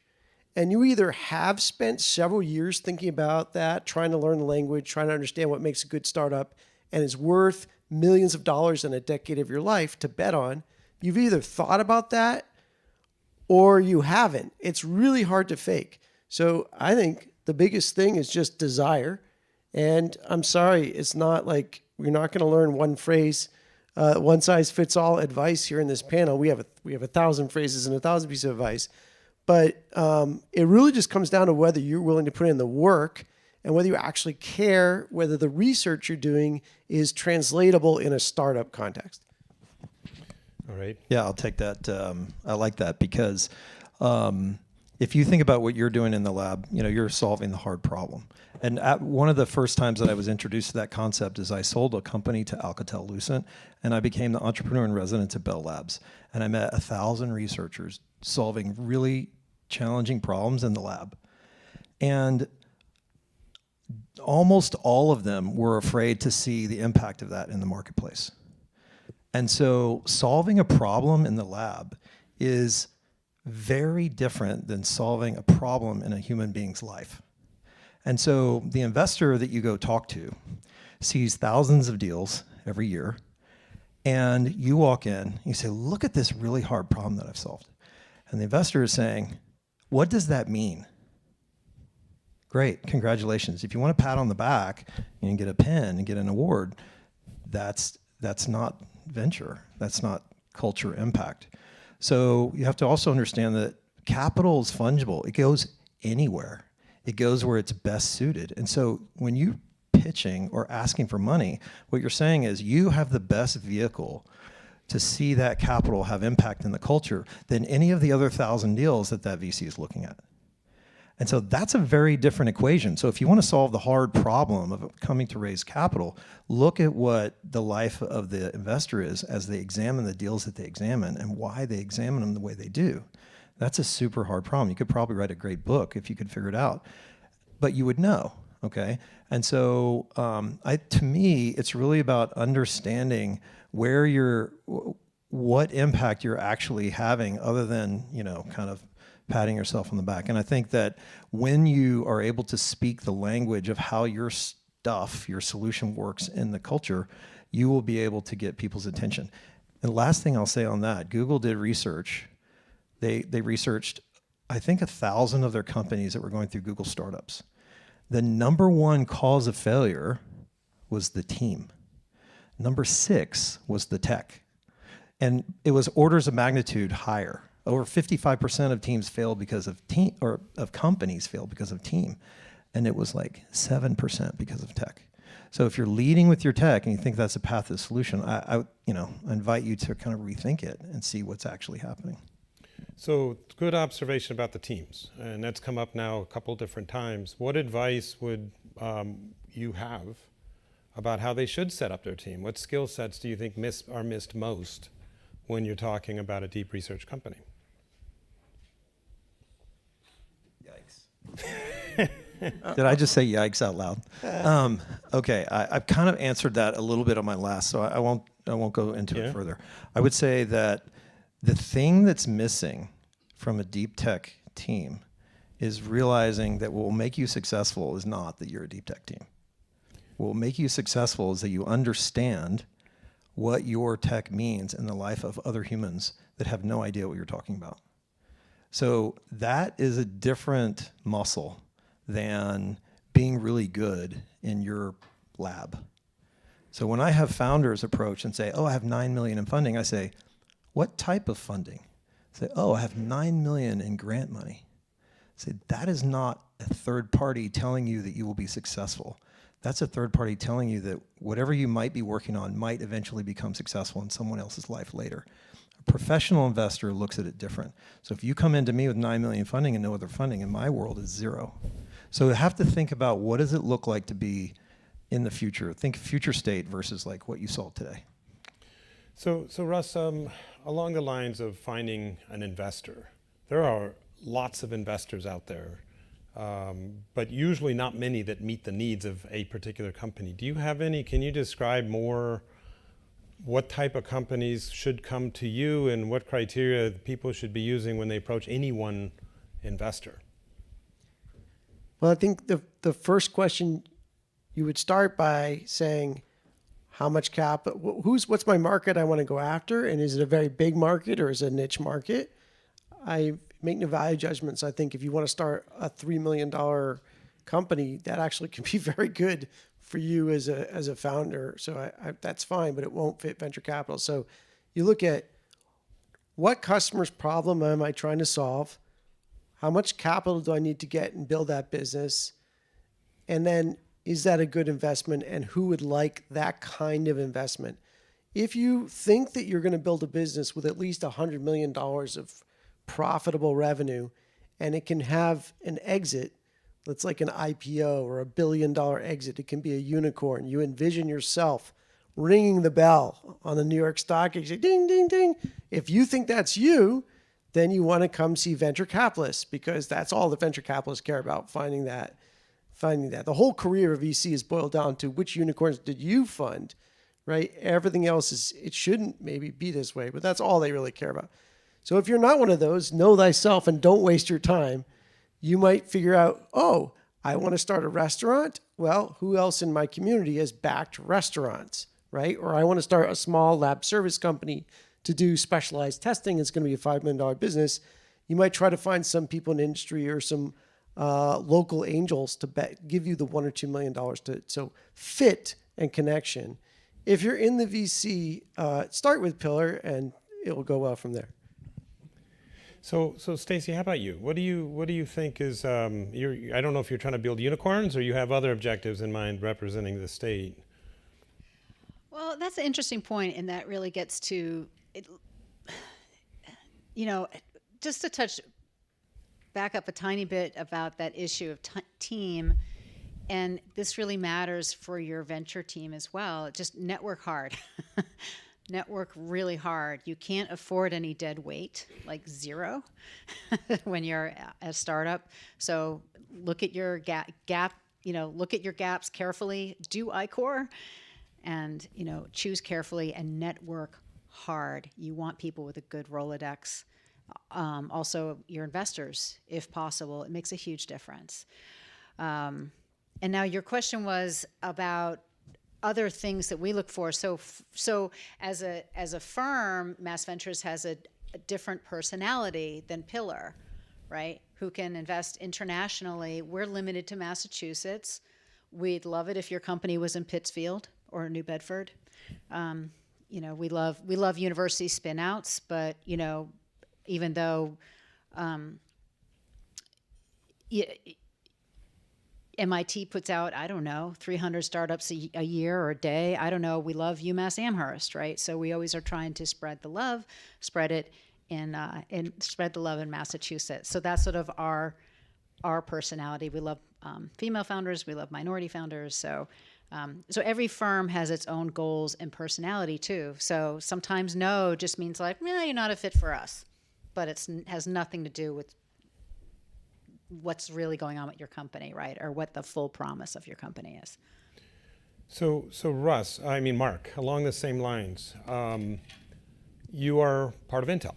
And you either have spent several years thinking about that, trying to learn the language, trying to understand what makes a good startup, and is worth millions of dollars in a decade of your life to bet on. You've either thought about that or you haven't. It's really hard to fake. So I think the biggest thing is just desire. And I'm sorry, it's not like we're not going to learn one phrase, one size fits all advice here in this panel. We have 1,000 phrases and 1,000 pieces of advice. But it really just comes down to whether you're willing to put in the work and whether you actually care, whether the research you're doing is translatable in a startup context. All right. Yeah, I'll take that. I like that because if you think about what you're doing in the lab, you're solving the hard problem. And one of the first times that I was introduced to that concept is I sold a company to Alcatel-Lucent, and I became the entrepreneur in residence at Bell Labs. And I met 1,000 researchers solving really challenging problems in the lab. And almost all of them were afraid to see the impact of that in the marketplace. And so solving a problem in the lab is very different than solving a problem in a human being's life. And so the investor that you go talk to sees thousands of deals every year, and you walk in, you say, look at this really hard problem that I've solved. And the investor is saying, what does that mean? Great, congratulations. If you want a pat on the back and get a pen and get an award, that's not venture. That's not culture impact. So you have to also understand that capital is fungible. It goes anywhere. It goes where it's best suited. And so when you're pitching or asking for money, what you're saying is you have the best vehicle to see that capital have impact in the culture than any of the other 1,000 deals that VC is looking at. And so that's a very different equation. So if you want to solve the hard problem of coming to raise capital, look at what the life of the investor is as they examine the deals that they examine and why they examine them the way they do. That's a super hard problem. You could probably write a great book if you could figure it out, but you would know, okay? And so to me, it's really about understanding what impact you're actually having other than, kind of patting yourself on the back. And I think that when you are able to speak the language of how your stuff, your solution works in the culture, you will be able to get people's attention. And the last thing I'll say on that, Google did research. They researched, I think, 1,000 of their companies that were going through Google startups. The number one cause of failure was the team. Number 6 was the tech. And it was orders of magnitude higher. Over 55% of teams failed because of team, or of companies failed because of team. And it was like 7% because of tech. So if you're leading with your tech and you think that's a path to the solution, I invite you to kind of rethink it and see what's actually happening. So good observation about the teams. And that's come up now a couple different times. What advice would you have about how they should set up their team? What skill sets do you think are missed most when you're talking about a deep research company? Did I just say yikes out loud? Okay, I've kind of answered that a little bit on my last, so I won't go into it further. I would say that the thing that's missing from a deep tech team is realizing that what will make you successful is not that you're a deep tech team. What will make you successful is that you understand what your tech means in the life of other humans that have no idea what you're talking about. So that is a different muscle than being really good in your lab. So when I have founders approach and say, oh, I have 9 million in funding, I say, what type of funding? I say, oh, I have 9 million in grant money. I say, that is not a third party telling you that you will be successful. That's a third party telling you that whatever you might be working on might eventually become successful in someone else's life later. A professional investor looks at it different. So if you come into me with 9 million funding and no other funding, in my world is 0. So you have to think about what does it look like to be in the future. Think future state versus like what you saw today. So Russ, along the lines of finding an investor, there are lots of investors out there, but usually not many that meet the needs of a particular company. Do you have any? Can you describe more what type of companies should come to you and what criteria people should be using when they approach any one investor? Well, I think the first question, you would start by saying, how much capital, what's my market I want to go after? And is it a very big market or is it a niche market? I make no value judgments. I think if you want to start a $3 million company, that actually can be very good for you as a founder. So that's fine, but it won't fit venture capital. So you look at what customer's problem am I trying to solve? How much capital do I need to get and build that business? And then is that a good investment, and who would like that kind of investment? If you think that you're going to build a business with at least $100 million of profitable revenue and it can have an exit that's like an IPO or $1 billion exit. It can be a unicorn. You envision yourself ringing the bell on the New York Stock Exchange, ding, ding, ding. If you think that's you, then you want to come see venture capitalists, because that's all the venture capitalists care about, finding that. The whole career of VC is boiled down to which unicorns did you fund, right? Everything else is, it shouldn't maybe be this way, but that's all they really care about. So if you're not one of those, know thyself and don't waste your time. You might figure out, oh, I want to start a restaurant. Well, who else in my community has backed restaurants, right? Or I want to start a small lab service company to do specialized testing. It's going to be a $5 million business. You might try to find some people in the industry or some local angels to give you the $1 or $2 million so fit and connection. If you're in the VC, start with Pillar and it will go well from there. So Stacy, how about you? What do you think is? I don't know if you're trying to build unicorns or you have other objectives in mind representing the state. Well, that's an interesting point, and that really gets to, just to touch back up a tiny bit about that issue of team, and this really matters for your venture team as well. Just network hard. Network really hard. You can't afford any dead weight, like zero, when you're a startup. So look at your look at your gaps carefully. Do ICOR, and choose carefully and network hard. You want people with a good Rolodex. Also, your investors, if possible. It makes a huge difference. And now your question was about other things that we look for. So as a firm, Mass Ventures has a different personality than Pillar, right? Who can invest internationally. We're limited to Massachusetts. We'd love it if your company was in Pittsfield or New Bedford. We love university spin-outs, but even though MIT puts out, 300 startups a year or a day. I don't know. We love UMass Amherst, right? So we always are trying to spread the love, spread the love in Massachusetts. So that's sort of our personality. We love female founders. We love minority founders. So every firm has its own goals and personality too. So sometimes no just means like, you're not a fit for us, but it has nothing to do with what's really going on with your company, right? Or what the full promise of your company is. So Mark, along the same lines, you are part of Intel.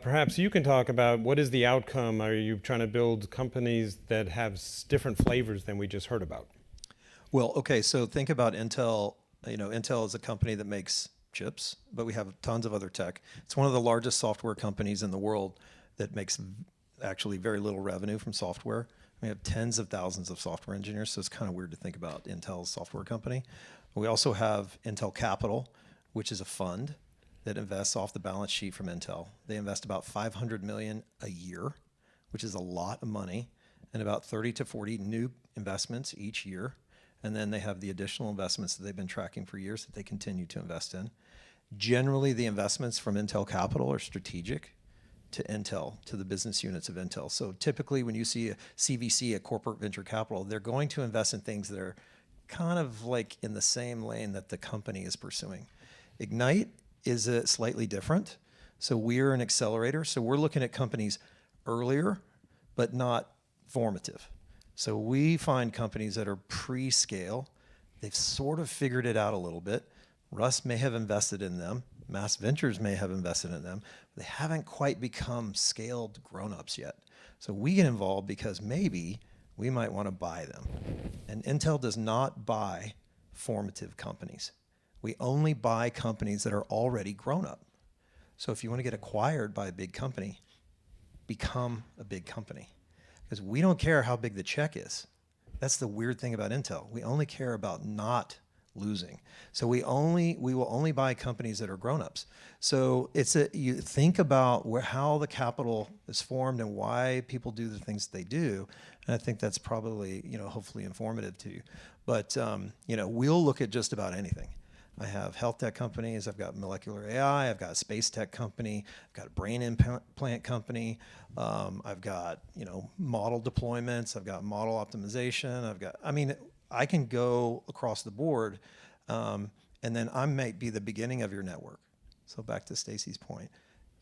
Perhaps you can talk about what is the outcome. Are you trying to build companies that have different flavors than we just heard about? Well, okay, so think about Intel. Intel is a company that makes chips, but we have tons of other tech. It's one of the largest software companies in the world that makes actually very little revenue from software. We have tens of thousands of software engineers, so it's kind of weird to think about Intel's software company. We also have Intel Capital, which is a fund that invests off the balance sheet from Intel. They invest about $500 million a year, which is a lot of money, and about 30 to 40 new investments each year. And then they have the additional investments that they've been tracking for years that they continue to invest in. Generally, the investments from Intel Capital are strategic to Intel, to the business units of Intel. So typically when you see a CVC, a corporate venture capital, they're going to invest in things that are kind of like in the same lane that the company is pursuing. Ignite is slightly different. So we're an accelerator. So we're looking at companies earlier, but not formative. So we find companies that are pre-scale. They've sort of figured it out a little bit. Russ may have invested in them. Mass Ventures may have invested in them. They haven't quite become scaled grown-ups yet. So we get involved because maybe we might want to buy them. And Intel does not buy formative companies. We only buy companies that are already grown up. So if you want to get acquired by a big company, become a big company. Because we don't care how big the check is. That's the weird thing about Intel. We only care about not losing. So we will only buy companies that are grown-ups. So you think about how the capital is formed and why people do the things they do, and I think that's probably hopefully informative to you. But we'll look at just about anything. I have health tech companies. I've got molecular AI. I've got a space tech company. I've got a brain implant company. I've got, model deployments. I've got model optimization. I can go across the board, and then I might be the beginning of your network. So back to Stacy's point,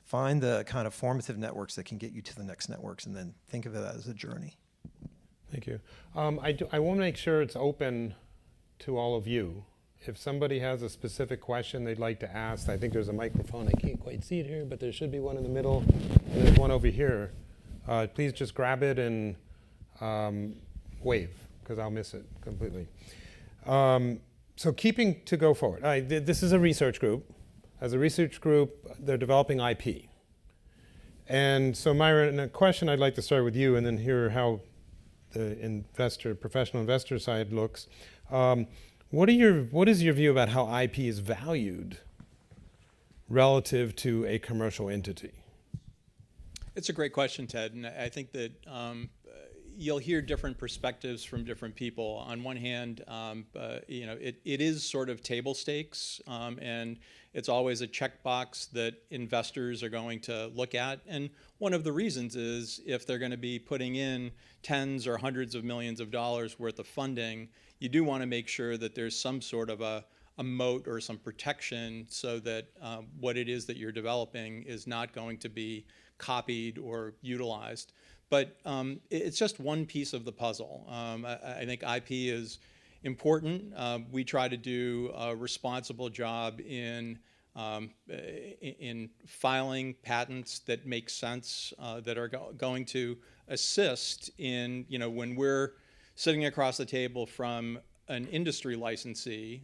find the kind of formative networks that can get you to the next networks, and then think of it as a journey. Thank you. I want to make sure it's open to all of you. If somebody has a specific question they'd like to ask, I think there's a microphone. I can't quite see it here, but there should be one in the middle, and there's one over here. Please just grab it and wave, because I'll miss it completely. So keeping to go forward. This is a research group. As a research group, they're developing IP. And so Myron, a question I'd like to start with you and then hear how the professional investor side looks. What is your view about how IP is valued relative to a commercial entity? It's a great question, Ted, and I think that you'll hear different perspectives from different people. On one hand, it is sort of table stakes, and it's always a checkbox that investors are going to look at. And one of the reasons is if they're going to be putting in tens or hundreds of millions of dollars worth of funding, you do want to make sure that there's some sort of a moat or some protection so that what it is that you're developing is not going to be copied or utilized. But it's just one piece of the puzzle. I think IP is important. We try to do a responsible job in filing patents that make sense, that are going to assist in, when we're sitting across the table from an industry licensee,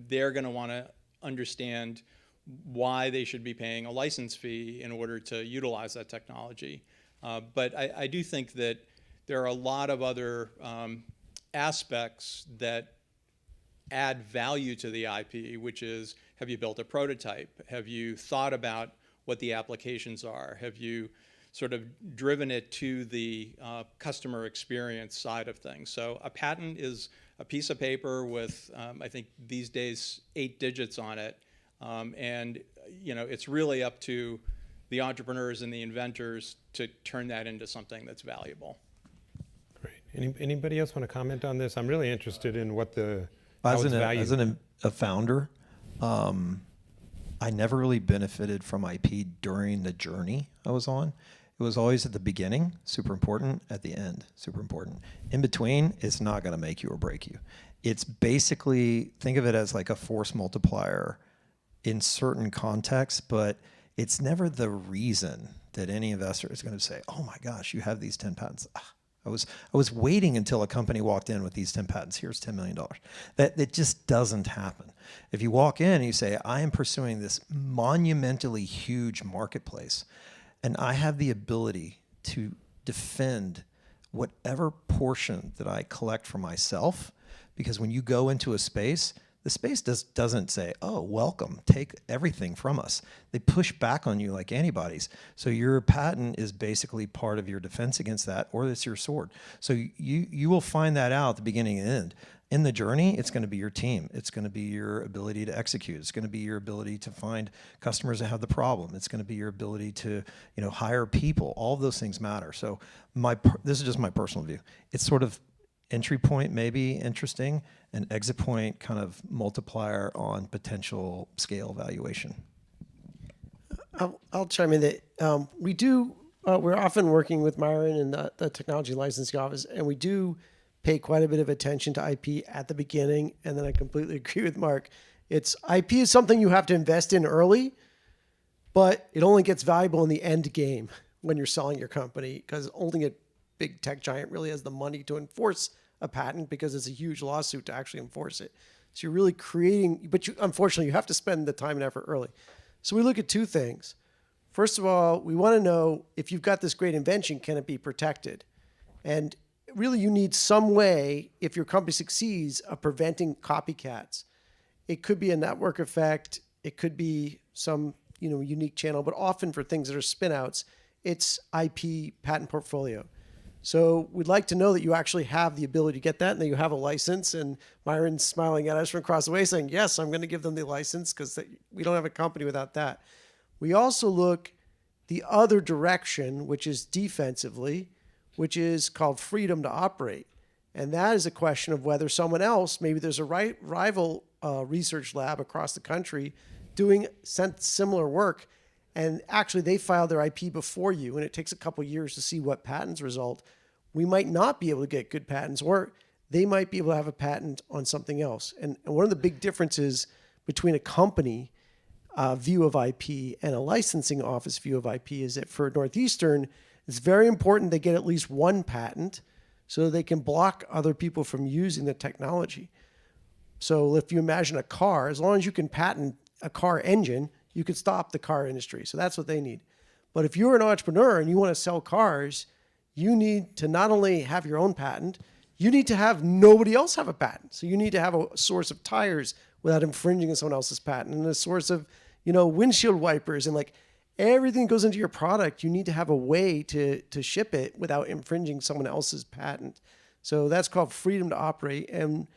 they're going to want to understand why they should be paying a license fee in order to utilize that technology. But I do think that there are a lot of other aspects that add value to the IP, which is, have you built a prototype? Have you thought about what the applications are? Have you sort of driven it to the customer experience side of things? So a patent is a piece of paper with, I think these days, 8 digits on it. And it's really up to the entrepreneurs and the inventors to turn that into something that's valuable. Great. Anybody else want to comment on this? I'm really interested in what as a founder, I never really benefited from IP during the journey I was on. It was always at the beginning, super important, at the end, super important. In between, it's not going to make you or break you. It's basically, think of it as like a force multiplier in certain contexts, but it's never the reason that any investor is going to say, oh my gosh, you have these 10 patents. I was waiting until a company walked in with these 10 patents. Here's $10 million. That just doesn't happen. If you walk in and you say, I am pursuing this monumentally huge marketplace, and I have the ability to defend whatever portion that I collect for myself, because when you go into a space, the space doesn't say, oh, welcome, take everything from us. They push back on you like antibodies. So your patent is basically part of your defense against that, or it's your sword. So you will find that out at the beginning and end. In the journey, it's going to be your team. It's going to be your ability to execute. It's going to be your ability to find customers that have the problem. It's going to be your ability to hire people. All of those things matter. So this is just my personal view. It's sort of entry point maybe interesting, and exit point kind of multiplier on potential scale valuation. I'll chime in that we're often working with Myron in the technology licensing office, and we do pay quite a bit of attention to IP at the beginning. And then I completely agree with Mark. IP is something you have to invest in early, but it only gets valuable in the end game when you're selling your company, because only a big tech giant really has the money to enforce a patent, because it's a huge lawsuit to actually enforce it. So you're really creating, but unfortunately you have to spend the time and effort early. So we look at two things. First of all, we want to know, if you've got this great invention, can it be protected? And really you need some way, if your company succeeds, of preventing copycats. It could be a network effect. It could be some unique channel, but often for things that are spin outs, it's IP patent portfolio. So we'd like to know that you actually have the ability to get that and that you have a license. And Myron's smiling at us from across the way saying, yes, I'm going to give them the license because we don't have a company without that. We also look the other direction, which is defensively, which is called freedom to operate. And that is a question of whether someone else, maybe there's a rival research lab across the country doing similar work, and actually they filed their IP before you, and it takes a couple years to see what patents result. We might not be able to get good patents, or they might be able to have a patent on something else. And one of the big differences between a company view of IP and a licensing office view of IP is that for Northeastern, it's very important they get at least one patent so they can block other people from using the technology. So if you imagine a car, as long as you can patent a car engine, you could stop the car industry. So that's what they need. But if you're an entrepreneur and you want to sell cars, you need to not only have your own patent, you need to have nobody else have a patent. So you need to have a source of tires without infringing on someone else's patent, and a source of, windshield wipers, and like everything that goes into your product, you need to have a way to ship it without infringing someone else's patent. So that's called freedom to operate. And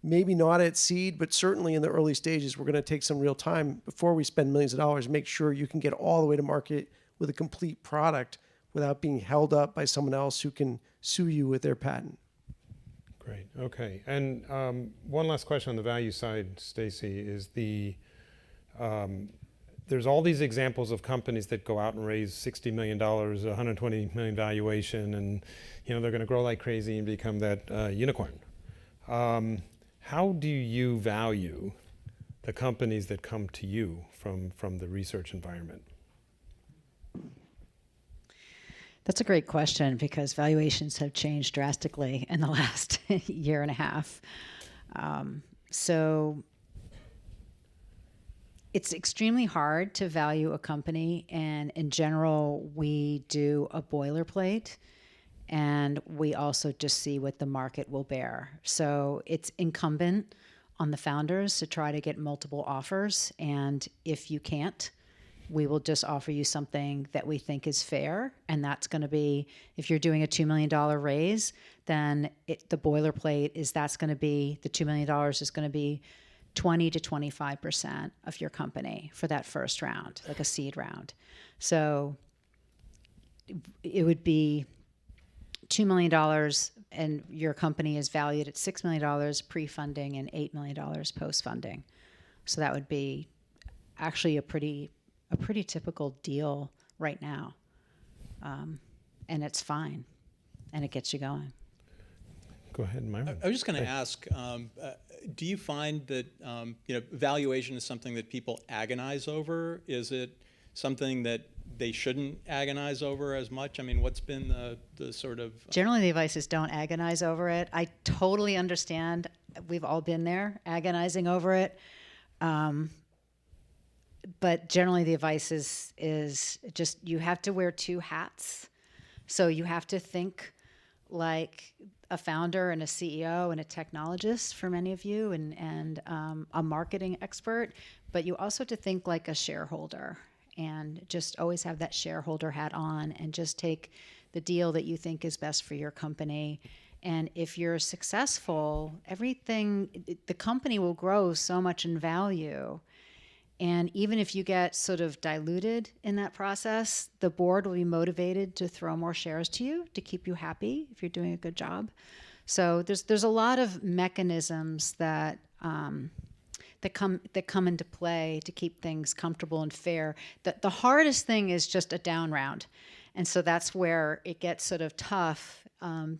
maybe not at seed, but certainly in the early stages, we're going to take some real time before we spend millions of dollars, make sure you can get all the way to market with a complete product without being held up by someone else who can sue you with their patent. Great. Okay. And one last question on the value side, Stacy, is there's all these examples of companies that go out and raise $60 million, $120 million valuation, and they're going to grow like crazy and become that unicorn. How do you value the companies that come to you from the research environment? That's a great question because valuations have changed drastically in the last year and a half. So it's extremely hard to value a company, and in general, we do a boilerplate, and we also just see what the market will bear. So it's incumbent on the founders to try to get multiple offers, and if you can't, we will just offer you something that we think is fair, and that's going to be, if you're doing a $2 million raise, then the boilerplate is that's going to be, the $2 million is going to be 20 to 25% of your company for that first round, like a seed round. So it would be $2 million and your company is valued at $6 million pre-funding and $8 million post-funding. So that would be actually a pretty typical deal right now. And it's fine, and it gets you going. Go ahead, Myron. I was just going to ask, do you find that valuation is something that people agonize over? Is it something that they shouldn't agonize over as much? I mean, what's been the sort of... Generally, the advice is don't agonize over it. I totally understand. We've all been there, agonizing over it. But generally, the advice is just you have to wear two hats. So you have to think like a founder and a CEO and a technologist for many of you, and a marketing expert, but you also have to think like a shareholder and just always have that shareholder hat on and just take the deal that you think is best for your company. And if you're successful, the company will grow so much in value. And even if you get sort of diluted in that process, the board will be motivated to throw more shares to you to keep you happy if you're doing a good job. So there's a lot of mechanisms that come into play to keep things comfortable and fair. The hardest thing is just a down round. And so that's where it gets sort of tough.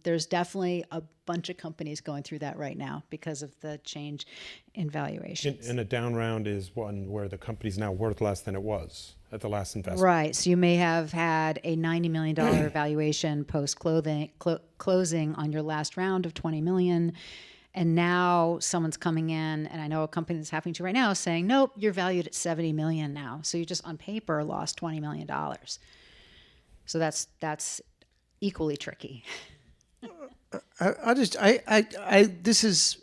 There's definitely a bunch of companies going through that right now because of the change in valuations. And a down round is one where the company's now worth less than it was at the last investment. Right. So you may have had a $90 million valuation post-closing on your last round of $20 million. And now someone's coming in, and I know a company that's happening to right now, saying, nope, you're valued at $70 million now. So you just on paper lost $20 million. So that's equally tricky. This is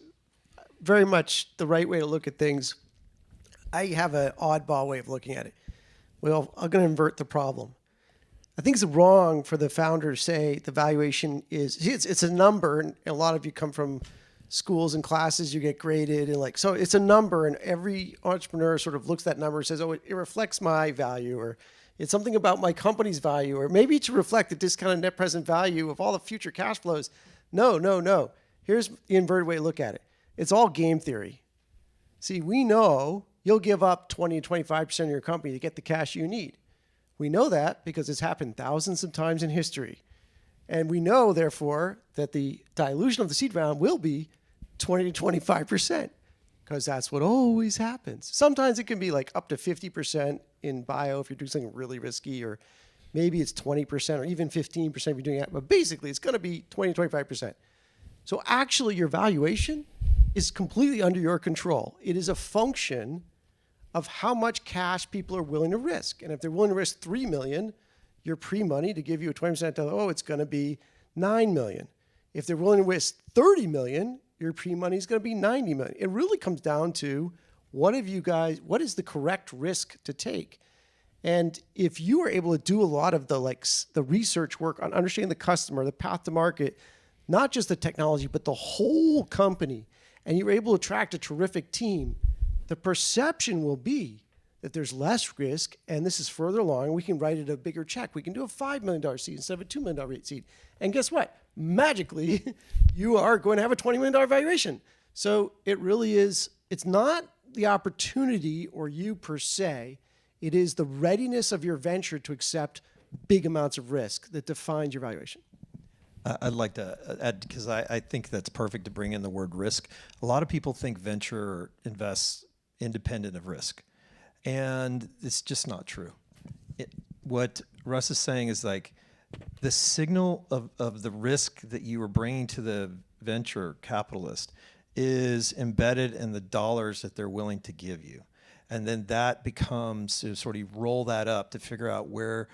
very much the right way to look at things. I have an oddball way of looking at it. Well, I'm going to invert the problem. I think it's wrong for the founder to say the valuation is, it's a number, and a lot of you come from schools and classes, you get graded, and like, so it's a number, and every entrepreneur sort of looks at that number and says, oh, it reflects my value, or it's something about my company's value, or maybe to reflect the discounted net present value of all the future cash flows. No. Here's the inverted way to look at it. It's all game theory. See, we know you'll give up 20 to 25% of your company to get the cash you need. We know that because it's happened thousands of times in history. And we know, therefore, that the dilution of the seed round will be 20 to 25%, because that's what always happens. Sometimes it can be like up to 50% in bio if you're doing something really risky, or maybe it's 20% or even 15% if you're doing that. But basically, it's going to be 20 to 25%. So actually, your valuation is completely under your control. It is a function of how much cash people are willing to risk. And if they're willing to risk $3 million, your pre-money to give you a 20%, it's going to be $9 million. If they're willing to risk $30 million, your pre-money is going to be $90 million. It really comes down to what is the correct risk to take? And if you are able to do a lot of the research work on understanding the customer, the path to market, not just the technology, but the whole company, and you're able to attract a terrific team, the perception will be that there's less risk, and this is further along, we can write it a bigger check. We can do a $5 million seed instead of a $2 million rate seed. And guess what? Magically, you are going to have a $20 million valuation. So it really is, it's not the opportunity or you per se, it is the readiness of your venture to accept big amounts of risk that defines your valuation. I'd like to add, because I think that's perfect to bring in the word risk. A lot of people think venture invests independent of risk, and it's just not true. What Russ is saying is like the signal of the risk that you are bringing to the venture capitalist is embedded in the dollars that they're willing to give you. And then that becomes to sort of roll that up to figure out where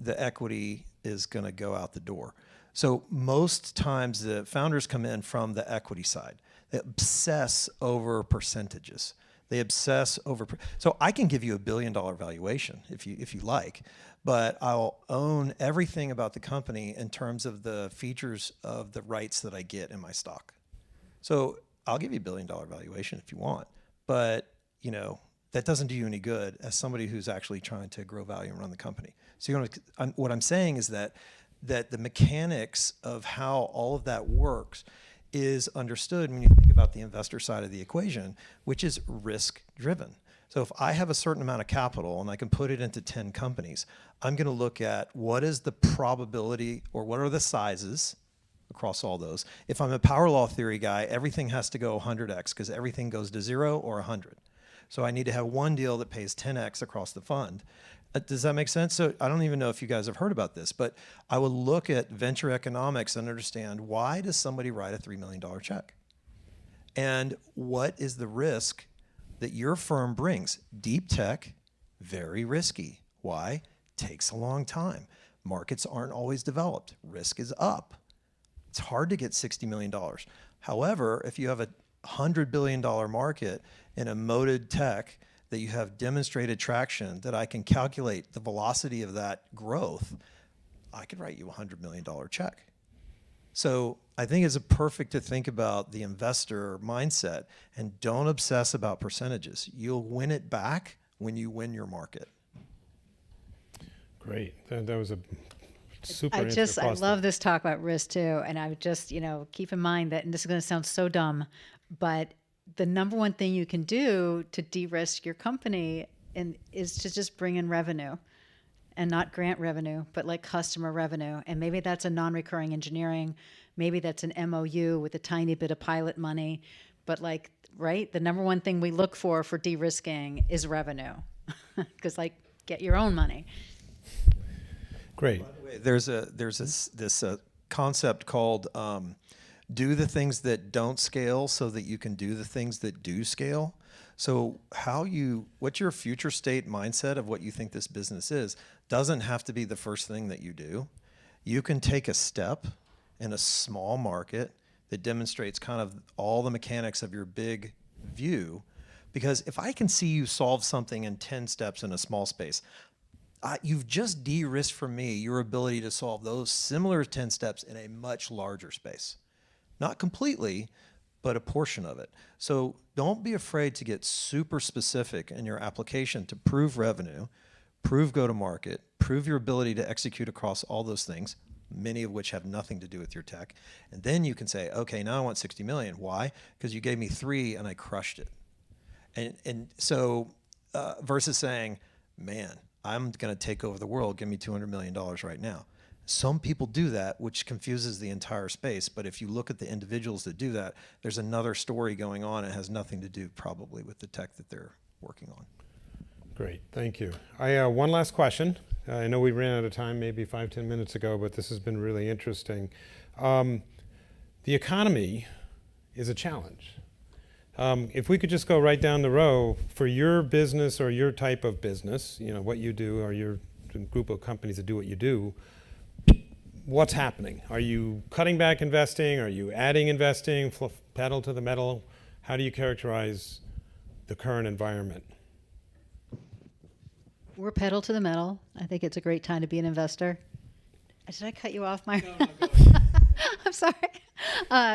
the equity is going to go out the door. So most times the founders come in from the equity side. They obsess over percentages. They obsess over. So I can give you $1 billion valuation if you like, but I'll own everything about the company in terms of the features of the rights that I get in my stock. So I'll give you $1 billion valuation if you want, but that doesn't do you any good as somebody who's actually trying to grow value and run the company. So what I'm saying is that the mechanics of how all of that works is understood when you think about the investor side of the equation, which is risk driven. So if I have a certain amount of capital and I can put it into 10 companies, I'm going to look at what is the probability or what are the sizes across all those. If I'm a power law theory guy, everything has to go 100x because everything goes to 0 or 100. So I need to have one deal that pays 10x across the fund. Does that make sense? So I don't even know if you guys have heard about this, but I would look at venture economics and understand, why does somebody write a $3 million check? And what is the risk that your firm brings? Deep tech, very risky. Why? Takes a long time. Markets aren't always developed. Risk is up. It's hard to get $60 million. However, if you have a $100 billion market in a moated tech that you have demonstrated traction, that I can calculate the velocity of that growth, I could write you a $100 million check. So I think it's perfect to think about the investor mindset and don't obsess about percentages. You'll win it back when you win your market. Great. That was a super I love this talk about risk too. And I would just, keep in mind that, and this is going to sound so dumb, but the number one thing you can do to de-risk your company is to just bring in revenue, and not grant revenue, but like customer revenue. And maybe that's a non-recurring engineering. Maybe that's an MOU with a tiny bit of pilot money. But the number one thing we look for de-risking is revenue, because get your own money. Great. By the way, there's this concept called do the things that don't scale so that you can do the things that do scale. So what's your future state mindset of what you think this business is doesn't have to be the first thing that you do. You can take a step in a small market that demonstrates kind of all the mechanics of your big view. Because if I can see you solve something in 10 steps in a small space, you've just de-risked for me your ability to solve those similar 10 steps in a much larger space. Not completely, but a portion of it. So don't be afraid to get super specific in your application to prove revenue, prove go-to-market, prove your ability to execute across all those things, many of which have nothing to do with your tech. And then you can say, okay, now I want 60 million. Why? Because you gave me 3 and I crushed it. And so versus saying, man, I'm going to take over the world, give me $200 million right now. Some people do that, which confuses the entire space. But if you look at the individuals that do that, there's another story going on. It has nothing to do probably with the tech that they're working on. Great, thank you. One last question. I know we ran out of time maybe 5-10 minutes ago, but this has been really interesting. The economy is a challenge. If we could just go right down the row for your business or your type of business, you know, what you do, or your group of companies that do what you do, what's happening? Are you cutting back investing? Are you adding investing, pedal to the metal? How do you characterize the current environment? We're pedal to the metal. I think it's a great time to be an investor. Did I cut you off, Myron? No, go ahead. I'm sorry.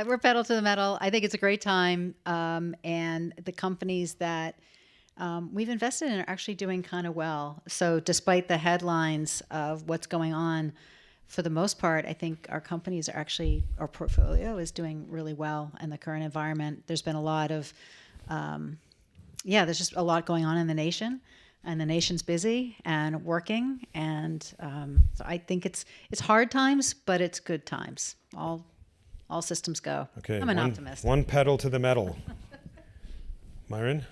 We're pedal to the metal. I think it's a great time. And the companies that we've invested in are actually doing kind of well. So despite the headlines of what's going on, for the most part, I think our companies are actually, our portfolio is doing really well in the current environment. There's been a lot of, there's just a lot going on in the nation. And the nation's busy and working, and so I think it's hard times, but it's good times. All systems go. Okay, I'm an optimist. One pedal to the metal. Myron?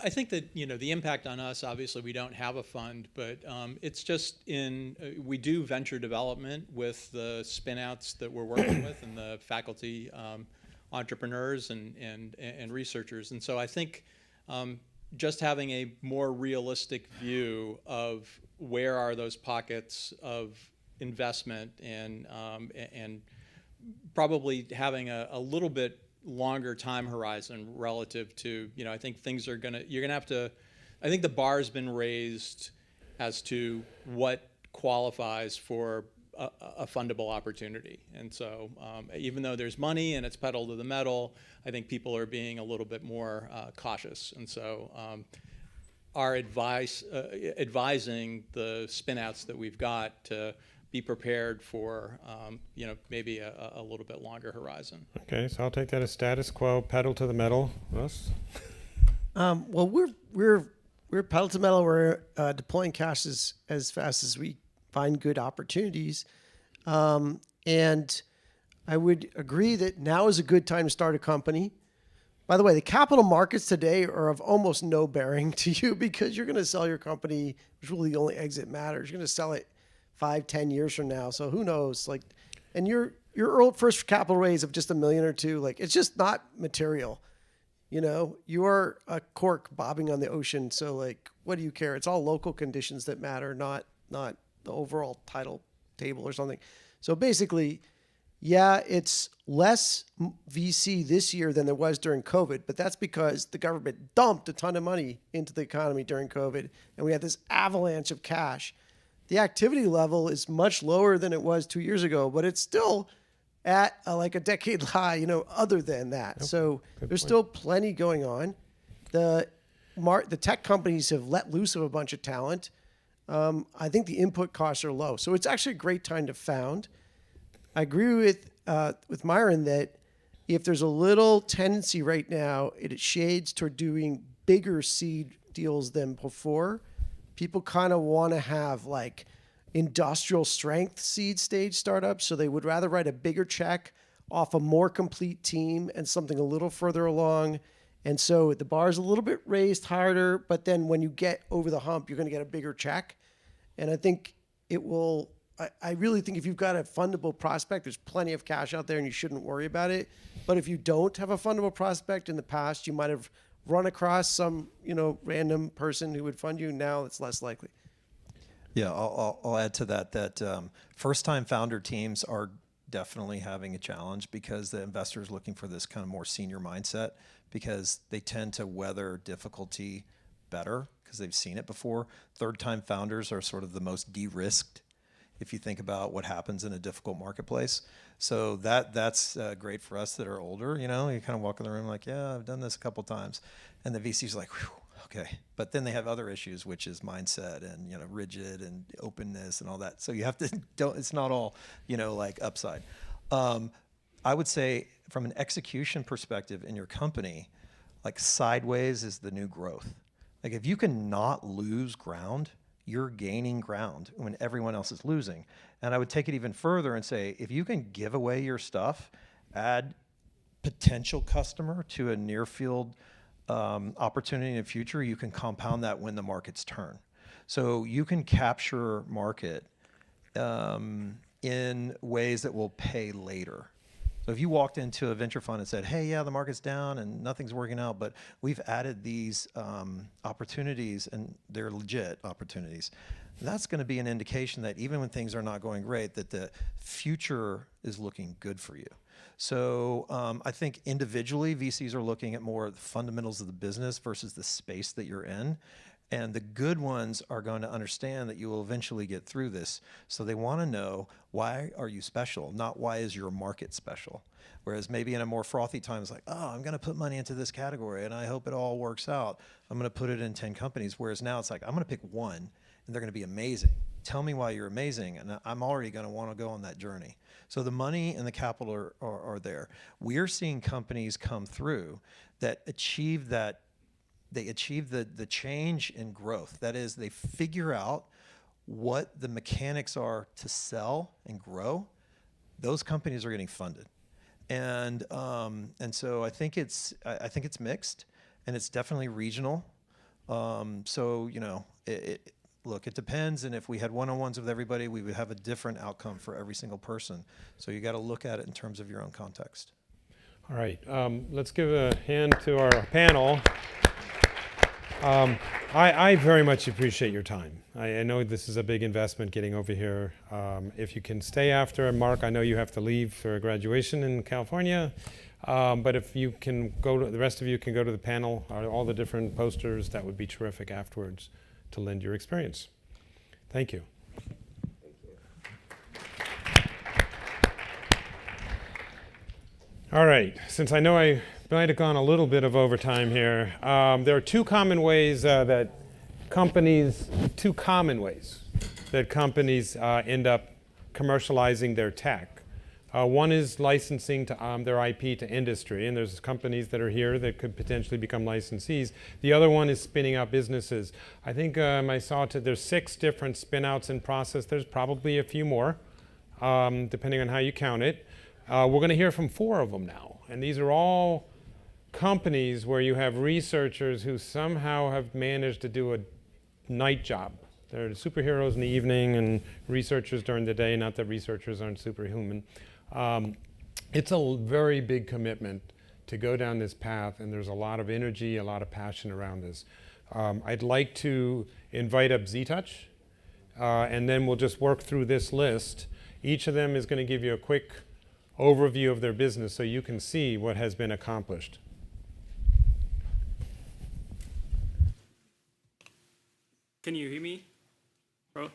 I think that, you know, the impact on us, obviously we don't have a fund, but it's just we do venture development with the spin-outs that we're working with and the faculty entrepreneurs and researchers. And so I think just having a more realistic view of where are those pockets of investment and probably having a little bit longer time horizon relative to, you know, I think you're gonna have to, I think the bar has been raised as to what qualifies for a fundable opportunity. And so even though there's money and it's pedal to the metal, I think people are being a little bit more cautious. And so our advising the spin-outs that we've got to be prepared for, you know, maybe a little bit longer horizon. Okay, so I'll take that as status quo, pedal to the metal. Russ? Well, we're pedal to the metal. We're deploying cash as fast as we find good opportunities. And I would agree that now is a good time to start a company. By the way, the capital markets today are of almost no bearing to you because you're going to sell your company, which really the only exit matters. You're going to sell it 5-10 years from now. So who knows? Like, and your first capital raise of just $1 million or $2 million, like it's just not material. You know, you are a cork bobbing on the ocean. So like, what do you care? It's all local conditions that matter, not the overall title table or something. So basically, yeah, it's less VC this year than there was during COVID, but that's because the government dumped a ton of money into the economy during COVID, and we had this avalanche of cash. The activity level is much lower than it was 2 years ago, but it's still at like a decade high, you know, other than that. Yep. So there's still plenty going on. The tech companies have let loose of a bunch of talent. I think the input costs are low. So it's actually a great time to found. I agree with Myron that if there's a little tendency right now, it shades toward doing bigger seed deals than before. People kind of want to have like industrial strength seed stage startups. So they would rather write a bigger check off a more complete team and something a little further along. And so the bar is a little bit raised harder, but then when you get over the hump, you're going to get a bigger check. And I think it will, I really think if you've got a fundable prospect, there's plenty of cash out there and you shouldn't worry about it. But if you don't have a fundable prospect in the past, you might have run across some, you know, random person who would fund you. Now it's less likely. Yeah, I'll add to that first-time founder teams are definitely having a challenge because the investor is looking for this kind of more senior mindset because they tend to weather difficulty better because they've seen it before. Third-time founders are sort of the most de-risked if you think about what happens in a difficult marketplace. So that's great for us that are older. You kind of walk in the room like, yeah, I've done this a couple times. And the VC's like, whew, okay. But then they have other issues, which is mindset and, rigid and openness and all that. So you have to, it's not all, like upside. I would say from an execution perspective in your company, like sideways is the new growth. Like if you can not lose ground, you're gaining ground when everyone else is losing. And I would take it even further and say, if you can give away your stuff, add potential customer to a near field opportunity in the future, you can compound that when the markets turn. So you can capture market in ways that will pay later. So if you walked into a venture fund and said, hey, yeah, the market's down and nothing's working out, but we've added these opportunities and they're legit opportunities, that's going to be an indication that even when things are not going great, that the future is looking good for you. So I think individually, VCs are looking at more the fundamentals of the business versus the space that you're in. And the good ones are going to understand that you will eventually get through this. So they want to know, why are you special? Not why is your market special? Whereas maybe in a more frothy time, it's like, oh, I'm going to put money into this category and I hope it all works out. I'm going to put it in 10 companies. Whereas now it's like, I'm going to pick one and they're going to be amazing. Tell me why you're amazing. And I'm already going to want to go on that journey. So the money and the capital are there. We're seeing companies come through that achieve that. They achieve the change in growth. That is, they figure out what the mechanics are to sell and grow. Those companies are getting funded, and so I think it's mixed, and it's definitely regional. So look, it depends, and if we had one-on-ones with everybody, we would have a different outcome for every single person. So you got to look at it in terms of your own context. All right, let's give a hand to our panel. I very much appreciate your time. I know this is a big investment getting over here. If you can stay after, Mark, I know you have to leave for a graduation in California, but if you can the rest of you can go to the panel, all the different posters, that would be terrific afterwards to lend your experience. Thank you. All right, since I know I might have gone a little bit of overtime here, there are two common ways that companies end up commercializing their tech. One is licensing to their IP to industry, and there's companies that are here that could potentially become licensees. The other one is spinning out businesses. I think I saw there's 6 different spin-outs in process. There's probably a few more, depending on how you count it. We're going to hear from 4 of them now, and these are all companies where you have researchers who somehow have managed to do a night job. They're superheroes in the evening and researchers during the day, not that researchers aren't superhuman. It's a very big commitment to go down this path, and there's a lot of energy, a lot of passion around this. I'd like to invite up Z-Touch, and then we'll just work through this list. Each of them is going to give you a quick overview of their business so you can see what has been accomplished. Can you hear me?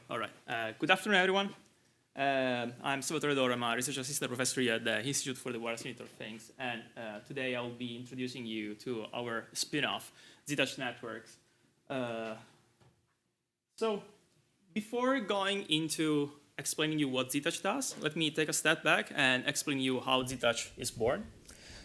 All right. Good afternoon, everyone. I'm Salvatore Doro. I'm a research assistant professor here at the Institute for the Wireless Internet of Things. And today I'll be introducing you to our spin-off, Z-Touch Networks. So before going into explaining you what Z-Touch does, let me take a step back and explain you how Z-Touch is born.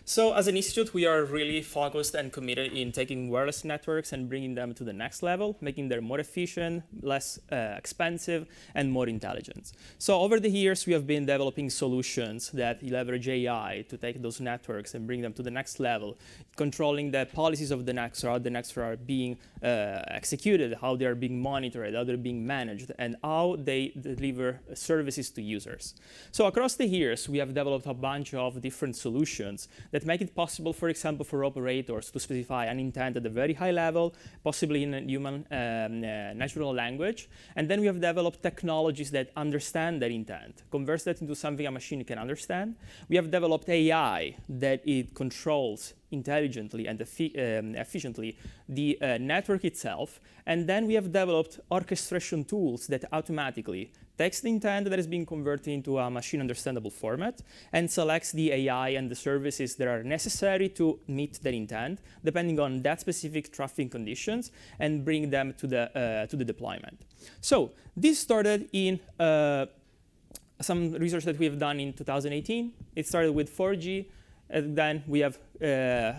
So as an institute, we are really focused and committed in taking wireless networks and bringing them to the next level, making them more efficient, less expensive, and more intelligent. So over the years, we have been developing solutions that leverage AI to take those networks and bring them to the next level, controlling the policies of the networks, how the networks are being executed, how they are being monitored, how they're being managed, and how they deliver services to users. So across the years, we have developed a bunch of different solutions that make it possible, for example, for operators to specify an intent at a very high level, possibly in a human natural language. And then we have developed technologies that understand that intent, converts that into something a machine can understand. We have developed AI that it controls intelligently and efficiently the network itself. And then we have developed orchestration tools that automatically takes the intent that is being converted into a machine understandable format and selects the AI and the services that are necessary to meet that intent, depending on that specific traffic conditions, and bring them to the deployment. So this started in some research that we have done in 2018. It started with 4G, and then we have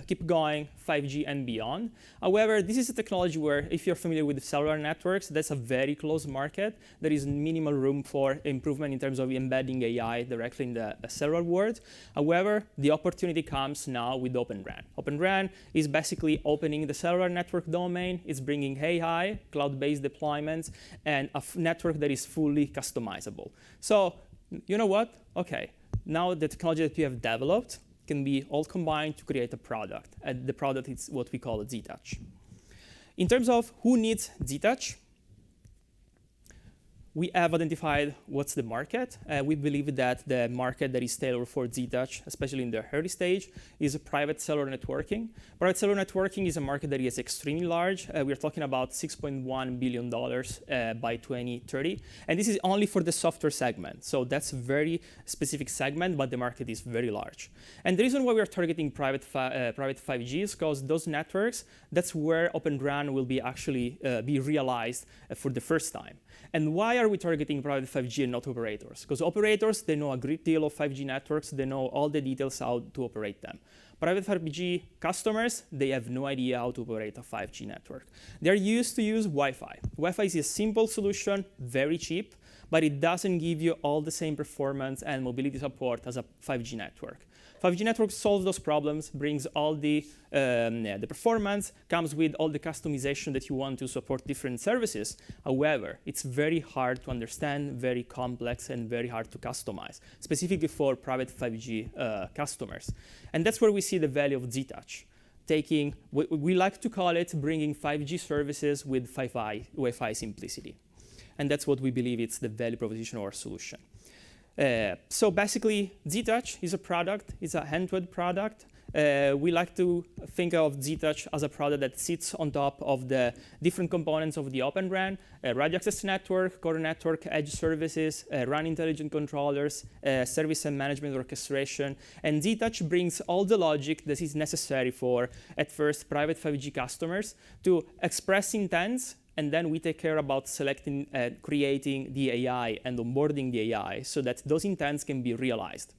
keep going, 5G and beyond. However, this is a technology where, if you're familiar with cellular networks, that's a very closed market. There is minimal room for improvement in terms of embedding AI directly in the cellular world. However, the opportunity comes now with Open RAN. Open RAN is basically opening the cellular network domain. It's bringing AI, cloud-based deployments, and a network that is fully customizable. So, you know what? OK, now the technology that we have developed can be all combined to create a product. And the product is what we call Z-Touch. In terms of who needs Z-Touch, we have identified what's the market. We believe that the market that is tailored for Z-Touch, especially in the early stage, is private cellular networking. Private cellular networking is a market that is extremely large. We're talking about $6.1 billion by 2030. And this is only for the software segment. So that's a very specific segment, but the market is very large. And the reason why we're targeting private 5G is because those networks, that's where Open RAN will be actually be realized for the first time. And why are we targeting private 5G and not operators? Because operators, they know a great deal of 5G networks. They know all the details how to operate them. Private 5G customers, they have no idea how to operate a 5G network. They're used to use Wi-Fi. Wi-Fi is a simple solution, very cheap, but it doesn't give you all the same performance and mobility support as a 5G network. 5G network solves those problems, brings all the performance, comes with all the customization that you want to support different services. However, it's very hard to understand, very complex, and very hard to customize, specifically for private 5G customers. And that's where we see the value of Z-Touch. Taking, we like to call it bringing 5G services with Wi-Fi simplicity. And that's what we believe it's the value proposition of our solution. So basically, Z-Touch is a product. It's a end-to-end product. We like to think of Z-Touch as a product that sits on top of the different components of the Open RAN, radio access network, core network, edge services, RAN intelligent controllers, service and management orchestration. And Z-Touch brings all the logic that is necessary for, at first, private 5G customers to express intents. And then we take care about selecting, creating the AI and onboarding the AI so that those intents can be realized.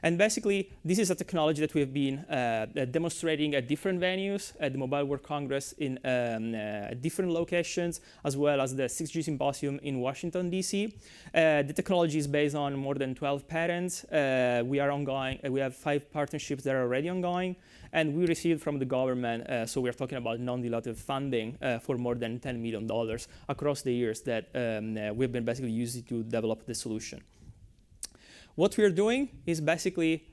And basically, this is a technology that we have been demonstrating at different venues, at the Mobile World Congress in different locations, as well as the 6G Symposium in Washington, D.C. The technology is based on more than 12 patents. We are ongoing. We have 5 partnerships that are already ongoing. And we received from the government, so we're talking about non-dilutive funding for more than $10 million across the years that we've been basically using to develop the solution. What we're doing is basically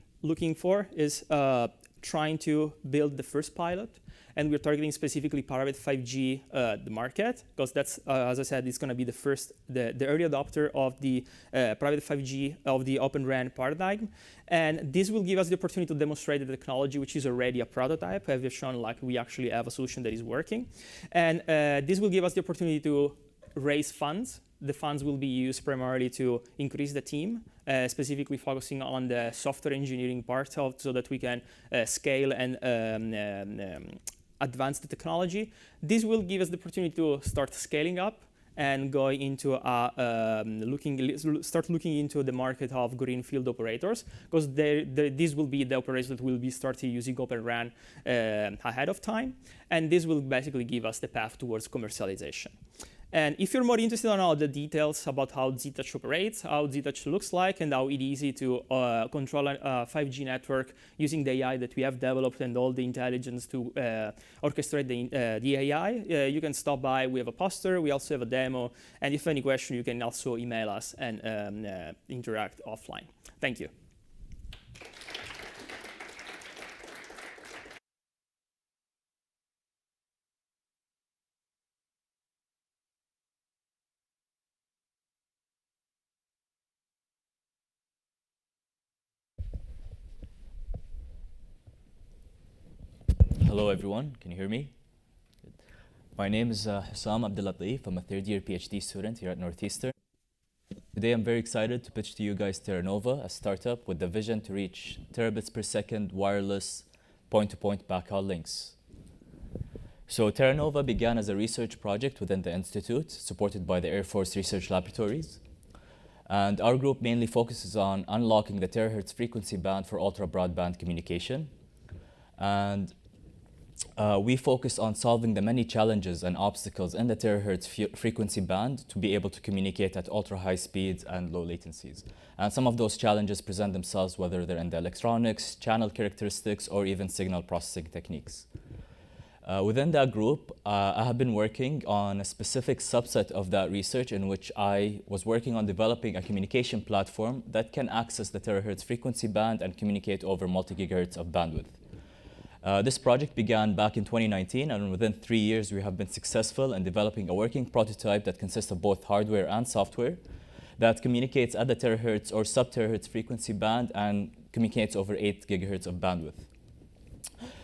trying to build the first pilot. And we're targeting specifically private 5G, the market, because that's, as I said, it's going to be the early adopter of the private 5G of the Open RAN paradigm. And this will give us the opportunity to demonstrate the technology, which is already a prototype. As we've shown, like, we actually have a solution that is working. And this will give us the opportunity to raise funds. The funds will be used primarily to increase the team, specifically focusing on the software engineering part so that we can scale and advance the technology. This will give us the opportunity to start scaling up and go into start looking into the market of greenfield operators, because these will be the operators that will be starting using Open RAN ahead of time. And this will basically give us the path towards commercialization. And if you're more interested in all the details about how Z-Touch operates, how Z-Touch looks like, and how it is easy to control a 5G network using the AI that we have developed and all the intelligence to orchestrate the AI, you can stop by. We have a poster. We also have a demo. And if any question, you can also email us and interact offline. Thank you. Hello, everyone. Can you hear me? Good. My name is Hussam Abdulatif. I'm a third-year PhD student here at Northeastern. Today, I'm very excited to pitch to you guys Terranova, a startup with the vision to reach terabits per second wireless point-to-point backhaul links. So Terranova began as a research project within the Institute, supported by the Air Force Research Laboratories. And our group mainly focuses on unlocking the terahertz frequency band for ultra-broadband communication. And we focus on solving the many challenges and obstacles in the terahertz frequency band to be able to communicate at ultra-high speeds and low latencies. And some of those challenges present themselves whether they're in the electronics, channel characteristics, or even signal processing techniques. Within that group, I have been working on a specific subset of that research in which I was working on developing a communication platform that can access the terahertz frequency band and communicate over multi-gigahertz of bandwidth. This project began back in 2019, and within 3 years, we have been successful in developing a working prototype that consists of both hardware and software that communicates at the terahertz or sub-terahertz frequency band and communicates over 8 gigahertz of bandwidth.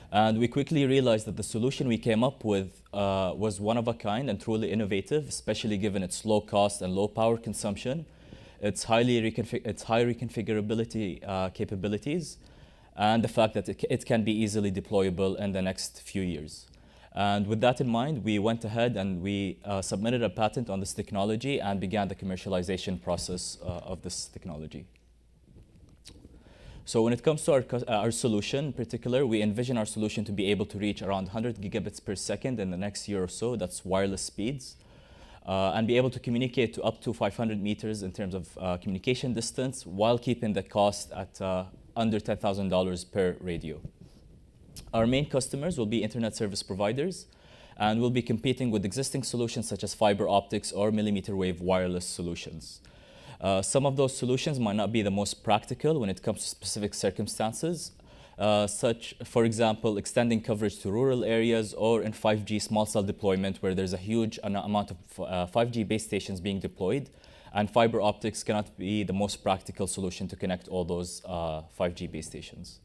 And we quickly realized that the solution we came up with was one of a kind and truly innovative, especially given its low cost and low power consumption, its high reconfigurability capabilities, and the fact that it can be easily deployable in the next few years. And with that in mind, we went ahead and we submitted a patent on this technology and began the commercialization process of this technology. So when it comes to our solution in particular, we envision our solution to be able to reach around 100 gigabits per second in the next year or so. That's wireless speeds. And be able to communicate to up to 500 meters in terms of communication distance while keeping the cost at under $10,000 per radio. Our main customers will be internet service providers, and we'll be competing with existing solutions such as fiber optics or millimeter wave wireless solutions. Some of those solutions might not be the most practical when it comes to specific circumstances, such, for example, extending coverage to rural areas or in 5G small cell deployment where there's a huge amount of 5G base stations being deployed, and fiber optics cannot be the most practical solution to connect all those 5G base stations.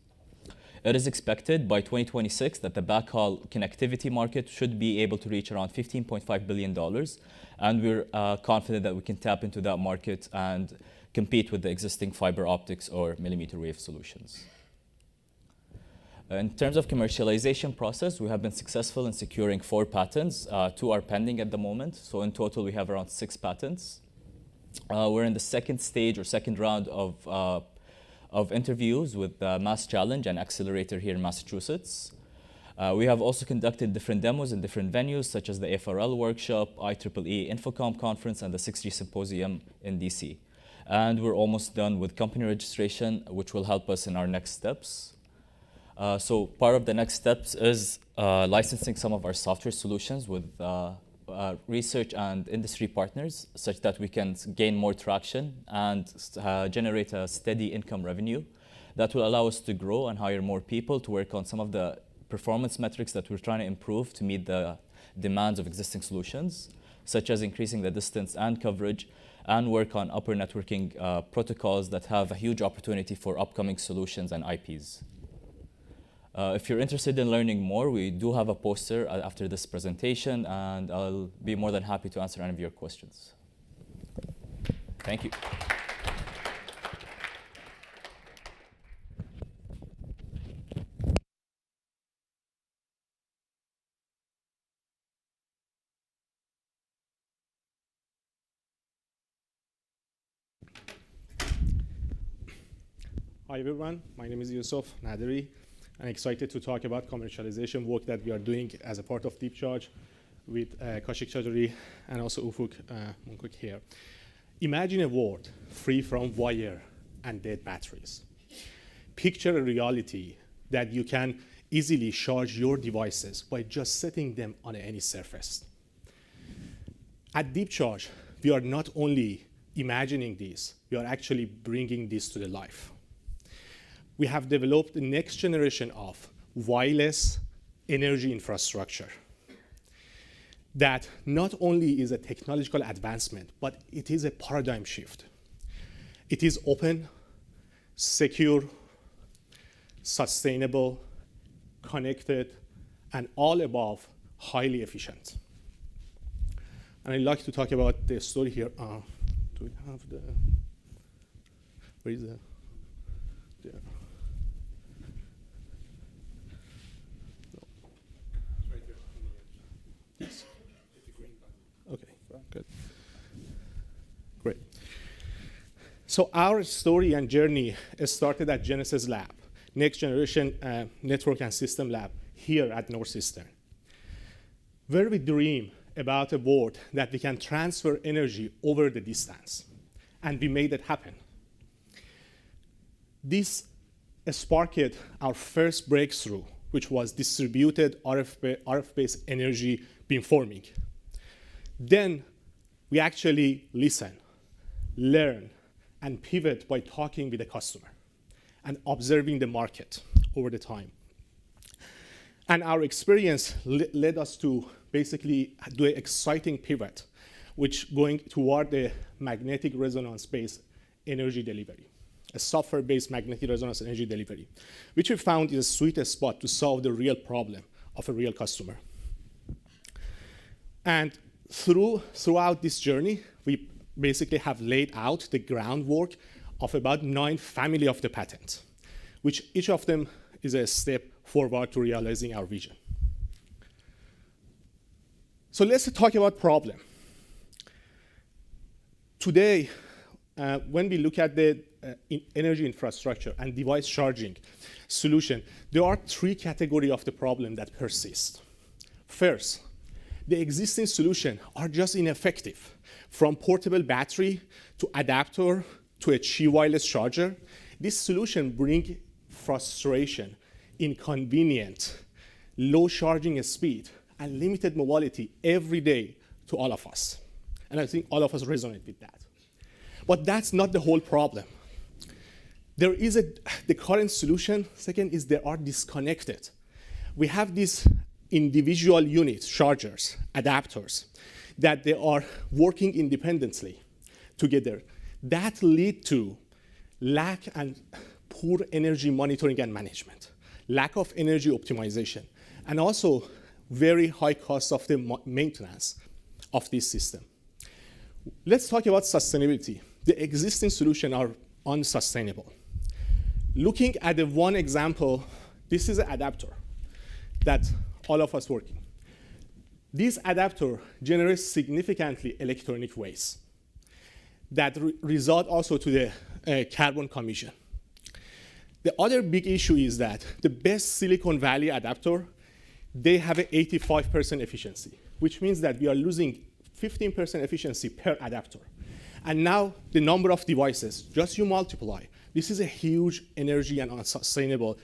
It is expected by 2026 that the backhaul connectivity market should be able to reach around $15.5 billion, and we're confident that we can tap into that market and compete with the existing fiber optics or millimeter wave solutions. In terms of commercialization process, we have been successful in securing 4 patents. 2 are pending at the moment, so in total we have around 6 patents. We're in the second stage or second round of interviews with Mass Challenge and Accelerator here in Massachusetts. We have also conducted different demos in different venues, such as the FRL workshop, IEEE Infocom conference, and the 6G symposium in DC. And we're almost done with company registration, which will help us in our next steps. So part of the next steps is licensing some of our software solutions with research and industry partners such that we can gain more traction and generate a steady income revenue that will allow us to grow and hire more people to work on some of the performance metrics that we're trying to improve to meet the demands of existing solutions, such as increasing the distance and coverage, and work on upper networking protocols that have a huge opportunity for upcoming solutions and IPs. If you're interested in learning more, we do have a poster after this presentation, and I'll be more than happy to answer any of your questions. Thank you. Hi everyone, my name is Yusuf Naderi. I'm excited to talk about commercialization work that we are doing as a part of Deep Charge with Kaushik Chaudhary and also Ufuk Munkuk here. Imagine a world free from wire and dead batteries. Picture a reality that you can easily charge your devices by just setting them on any surface. At Deep Charge, we are not only imagining this, we are actually bringing this to the life. We have developed the next generation of wireless energy infrastructure that not only is a technological advancement, but it is a paradigm shift. It is open, secure, sustainable, connected, and all above highly efficient. And I'd like to talk about the story here. Do we have the, where is the, there. No. It's right there on the edge. Yes. Okay, good. Great. So our story and journey started at Genesis Lab, next generation network and system lab here at Northeastern, where we dream about a world that we can transfer energy over the distance, and we made it happen. This sparked our first breakthrough, which was distributed RF-based energy beamforming. Then we actually listen, learn, and pivot by talking with the customer and observing the market over the time. And our experience led us to basically do an exciting pivot, which going toward the magnetic resonance-based energy delivery, a software-based magnetic resonance energy delivery, which we found is a sweet spot to solve the real problem of a real customer. And throughout this journey, we basically have laid out the groundwork of about 9 family of the patents, which each of them is a step forward to realizing our vision. So let's talk about problem. Today, when we look at the energy infrastructure and device charging solution, there are 3 categories of the problem that persist. First, the existing solutions are just ineffective. From portable battery to adapter to a Qi wireless charger, this solution brings frustration, inconvenient, low charging speed, and limited mobility every day to all of us. And I think all of us resonate with that. But that's not the whole problem. There is the current solution, second, is they are disconnected. We have these individual units, chargers, adapters, that they are working independently together. That lead to lack and poor energy monitoring and management, lack of energy optimization, and also very high cost of the maintenance of this system. Let's talk about sustainability. The existing solutions are unsustainable. Looking at the one example, this is an adapter that all of us working. This adapter generates significantly electronic waste that result also to the carbon emission. The other big issue is that the best Silicon Valley adapter, they have an 85% efficiency, which means that we are losing 15% efficiency per adapter. And now the number of devices, just you multiply. This is a huge energy and unsustainable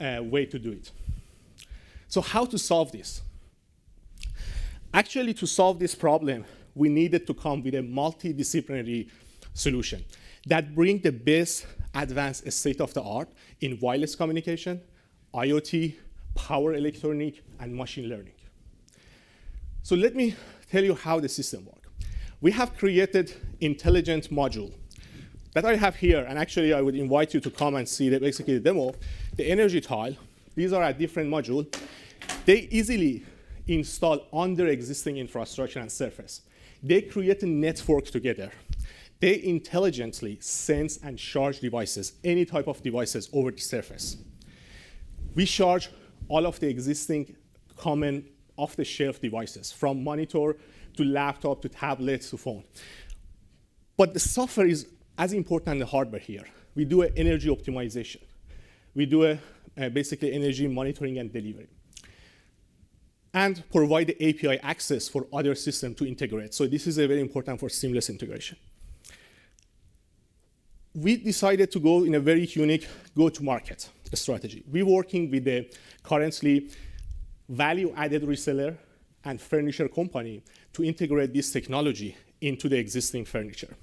way to do it. So how to solve this? Actually, to solve this problem, we needed to come with a multidisciplinary solution that brings the best advanced state-of-the-art in wireless communication, IoT, power electronic, and machine learning. So let me tell you how the system works. We have created intelligent module that I have here, and actually I would invite you to come and see basically the demo. The energy tile, these are a different module. They easily install on their existing infrastructure and surface. They create a network together. They intelligently sense and charge devices, any type of devices over the surface. We charge all of the existing common off-the-shelf devices, from monitor to laptop to tablet to phone. But the software is as important as the hardware here. We do an energy optimization. We do basically energy monitoring and delivery, and provide the API access for other systems to integrate. So this is very important for seamless integration. We decided to go in a very unique go-to-market strategy. We're working with the currently value-added reseller and furniture company to integrate this technology into the existing furniture.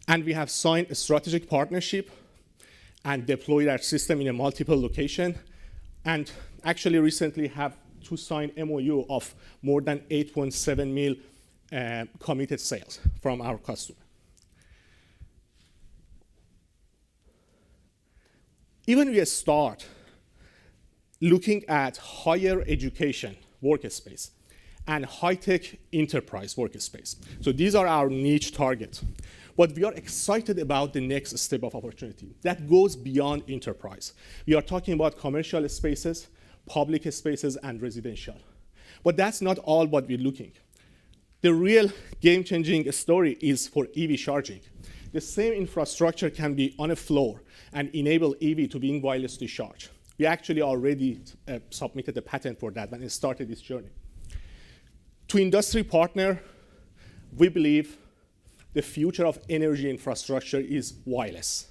And we have signed a strategic partnership and deployed our system in a multiple location, and actually recently have to sign MOU of more than 8.7 mil committed sales from our customer. Even we start looking at higher education workspace and high-tech enterprise workspace. So these are our niche targets. But we are excited about the next step of opportunity that goes beyond enterprise. We are talking about commercial spaces, public spaces, and residential. But that's not all what we're looking. The real game-changing story is for EV charging. The same infrastructure can be on a floor and enable EV to be wirelessly charged. We actually already submitted a patent for that and started this journey. To industry partner, we believe the future of energy infrastructure is wireless.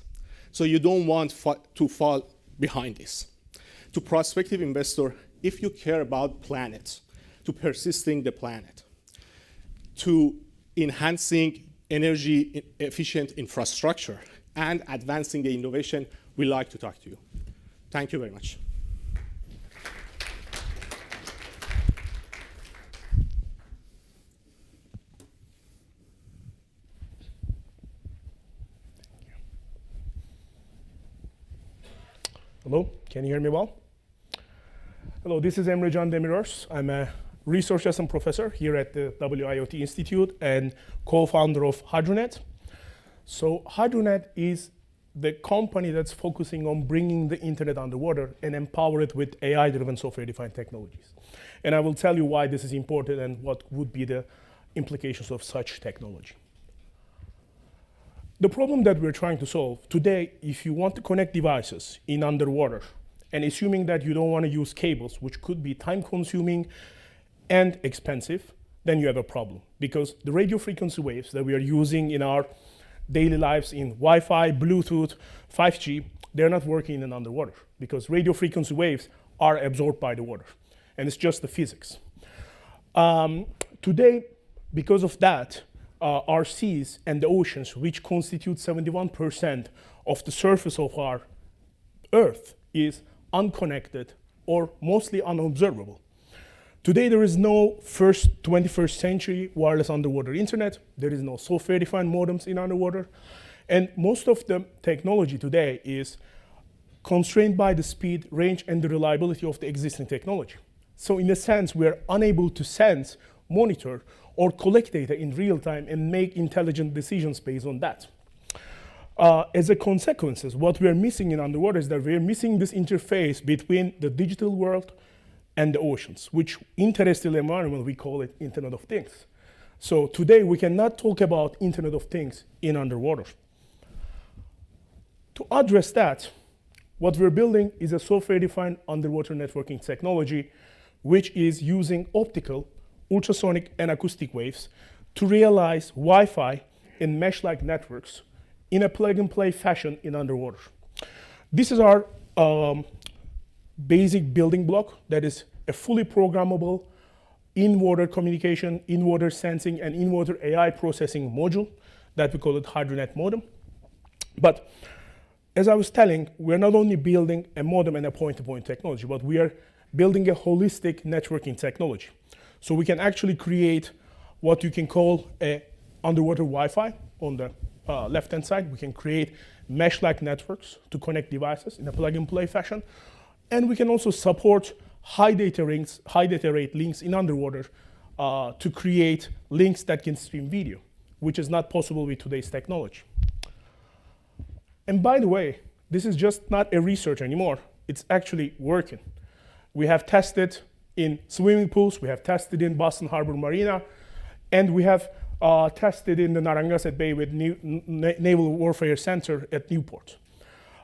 So you don't want to fall behind this. To prospective investor, if you care about planet, to persisting the planet, to enhancing energy efficient infrastructure and advancing the innovation, we like to talk to you. Thank you very much. Hello, can you hear me well? Hello, this is Emre Can Demiröz. I'm a research assistant professor here at the WIoT Institute and co-founder of HydroNet. So HydroNet is the company that's focusing on bringing the internet underwater and empower it with AI-driven software-defined technologies. And I will tell you why this is important and what would be the implications of such technology. The problem that we're trying to solve today, if you want to connect devices in underwater, and assuming that you don't want to use cables, which could be time-consuming and expensive, then you have a problem. Because the radio frequency waves that we are using in our daily lives in Wi-Fi, Bluetooth, 5G, they're not working in underwater because radio frequency waves are absorbed by the water. And it's just the physics. Today, because of that, our seas and the oceans, which constitute 71% of the surface of our Earth, is unconnected or mostly unobservable. Today, there is no 21st century wireless underwater internet. There is no software-defined modems in underwater. And most of the technology today is constrained by the speed, range, and the reliability of the existing technology. So in a sense, we are unable to sense, monitor, or collect data in real time and make intelligent decisions based on that. As a consequence, what we are missing in underwater is that we are missing this interface between the digital world and the oceans, which in terrestrial environment, we call it Internet of Things. So today, we cannot talk about Internet of Things in underwater. To address that, what we're building is a software-defined underwater networking technology, which is using optical, ultrasonic, and acoustic waves to realize Wi-Fi and mesh-like networks in a plug-and-play fashion in underwater. This is our basic building block that is a fully programmable in-water communication, in-water sensing, and in-water AI processing module that we call it HydroNet modem. But as I was telling, we're not only building a modem and a point-to-point technology, but we are building a holistic networking technology. So we can actually create what you can call a underwater Wi-Fi on the left-hand side. We can create mesh-like networks to connect devices in a plug-and-play fashion. And we can also support high data rate links in underwater to create links that can stream video, which is not possible with today's technology. And by the way, this is just not a research anymore. It's actually working. We have tested in swimming pools, we have tested in Boston Harbor Marina, and we have tested in the Narragansett Bay with Naval Warfare Center at Newport.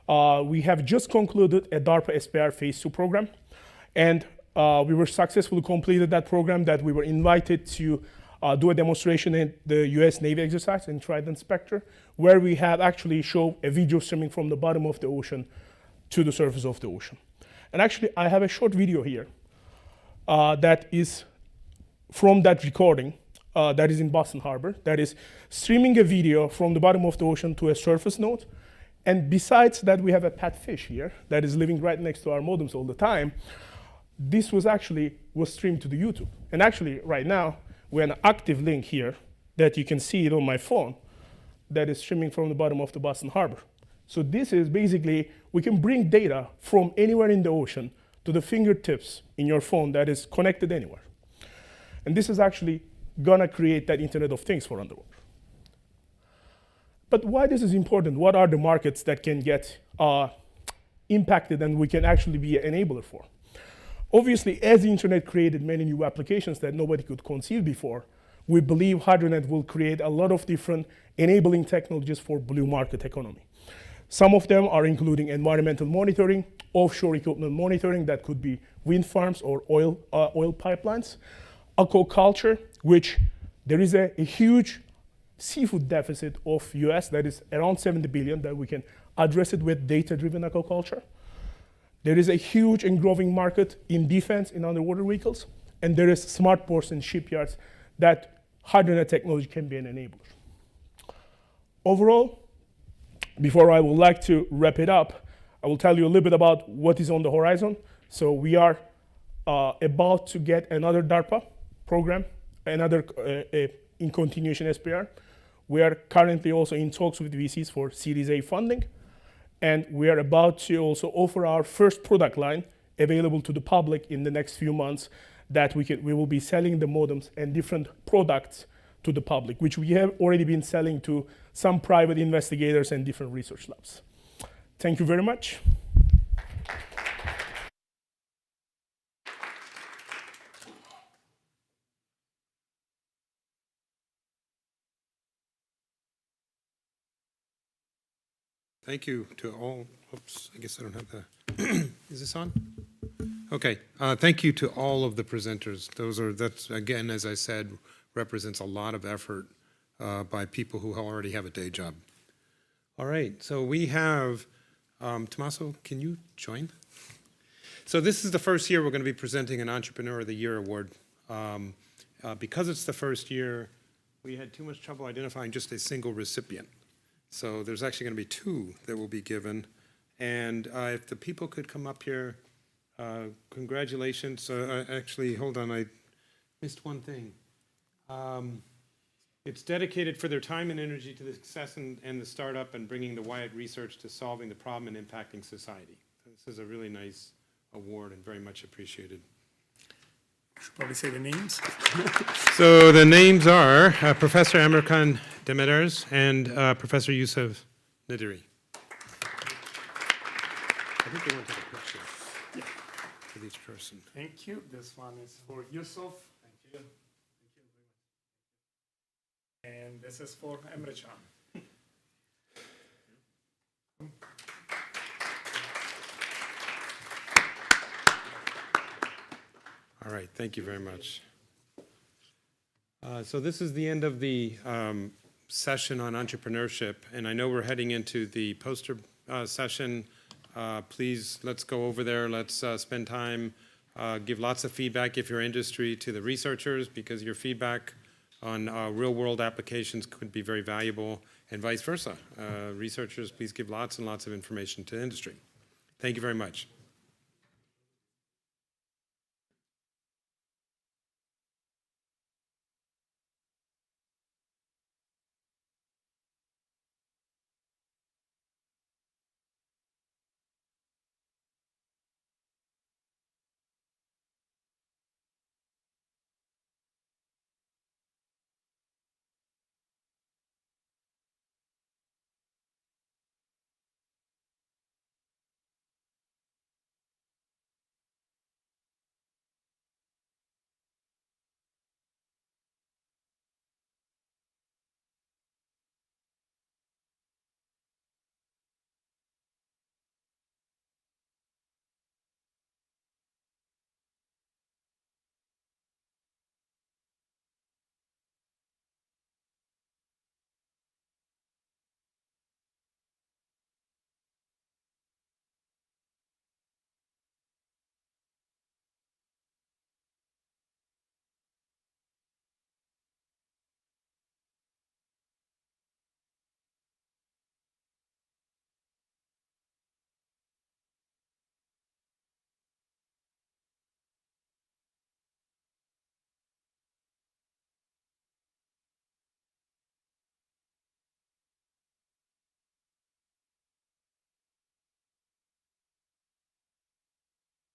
We have just concluded a DARPA SPR Phase 2 program, and we were successfully completed that program that we were invited to do a demonstration in the US Navy exercise in Trident Spectre, where we have actually shown a video streaming from the bottom of the ocean to the surface of the ocean. And actually, I have a short video here that is from that recording that is in Boston Harbor, that is streaming a video from the bottom of the ocean to a surface node. And besides that, we have a pet fish here that is living right next to our modems all the time. This was streamed to the YouTube. And actually, right now, we have an active link here that you can see it on my phone that is streaming from the bottom of the Boston Harbor. So this is basically, we can bring data from anywhere in the ocean to the fingertips in your phone that is connected anywhere. And this is actually gonna create that Internet of Things for underwater. But why this is important? What are the markets that can get impacted and we can actually be an enabler for? Obviously, as the internet created many new applications that nobody could conceive before, we believe HydroNet will create a lot of different enabling technologies for blue market economy. Some of them are including environmental monitoring, offshore equipment monitoring, that could be wind farms or oil pipelines, aquaculture, which there is a huge seafood deficit of US that is around 70 billion that we can address it with data-driven aquaculture. There is a huge and growing market in defense in underwater vehicles, and there is smart ports and shipyards that HydroNet technology can be an enabler. Overall, before I would like to wrap it up, I will tell you a little bit about what is on the horizon. So we are about to get another DARPA program, another in continuation SPR. We are currently also in talks with VCs for Series A funding. And we are about to also offer our first product line available to the public in the next few months that we will be selling the modems and different products to the public, which we have already been selling to some private investigators and different research labs. Thank you very much. Thank you to all. Oops, I guess I don't have the. Is this on? Okay. Thank you to all of the presenters. That's again, as I said, represents a lot of effort by people who already have a day job. All right. So we have Tommaso. Can you join? So this is the first year we're going to be presenting an Entrepreneur of the Year award. Because it's the first year, we had too much trouble identifying just a single recipient. So there's actually going to be two that will be given. And if the people could come up here, congratulations. Actually, hold on, I missed one thing. It's dedicated for their time and energy to the success and the startup and bringing the WIoT research to solving the problem and impacting society. This is a really nice award and very much appreciated. Should probably say the names. So the names are Professor Amirkan Demeters and Professor Yusuf Nadiri. I think they want to take a picture with each person. Thank you. This one is for Yusuf. Thank you. And this is for Emre Can. All right, thank you very much. So this is the end of the session on entrepreneurship, and I know we're heading into the poster session. Please, let's go over there. Let's spend time, give lots of feedback if you're industry to the researchers, because your feedback on real-world applications could be very valuable, and vice versa. Researchers, please give lots and lots of information to industry. Thank you very much.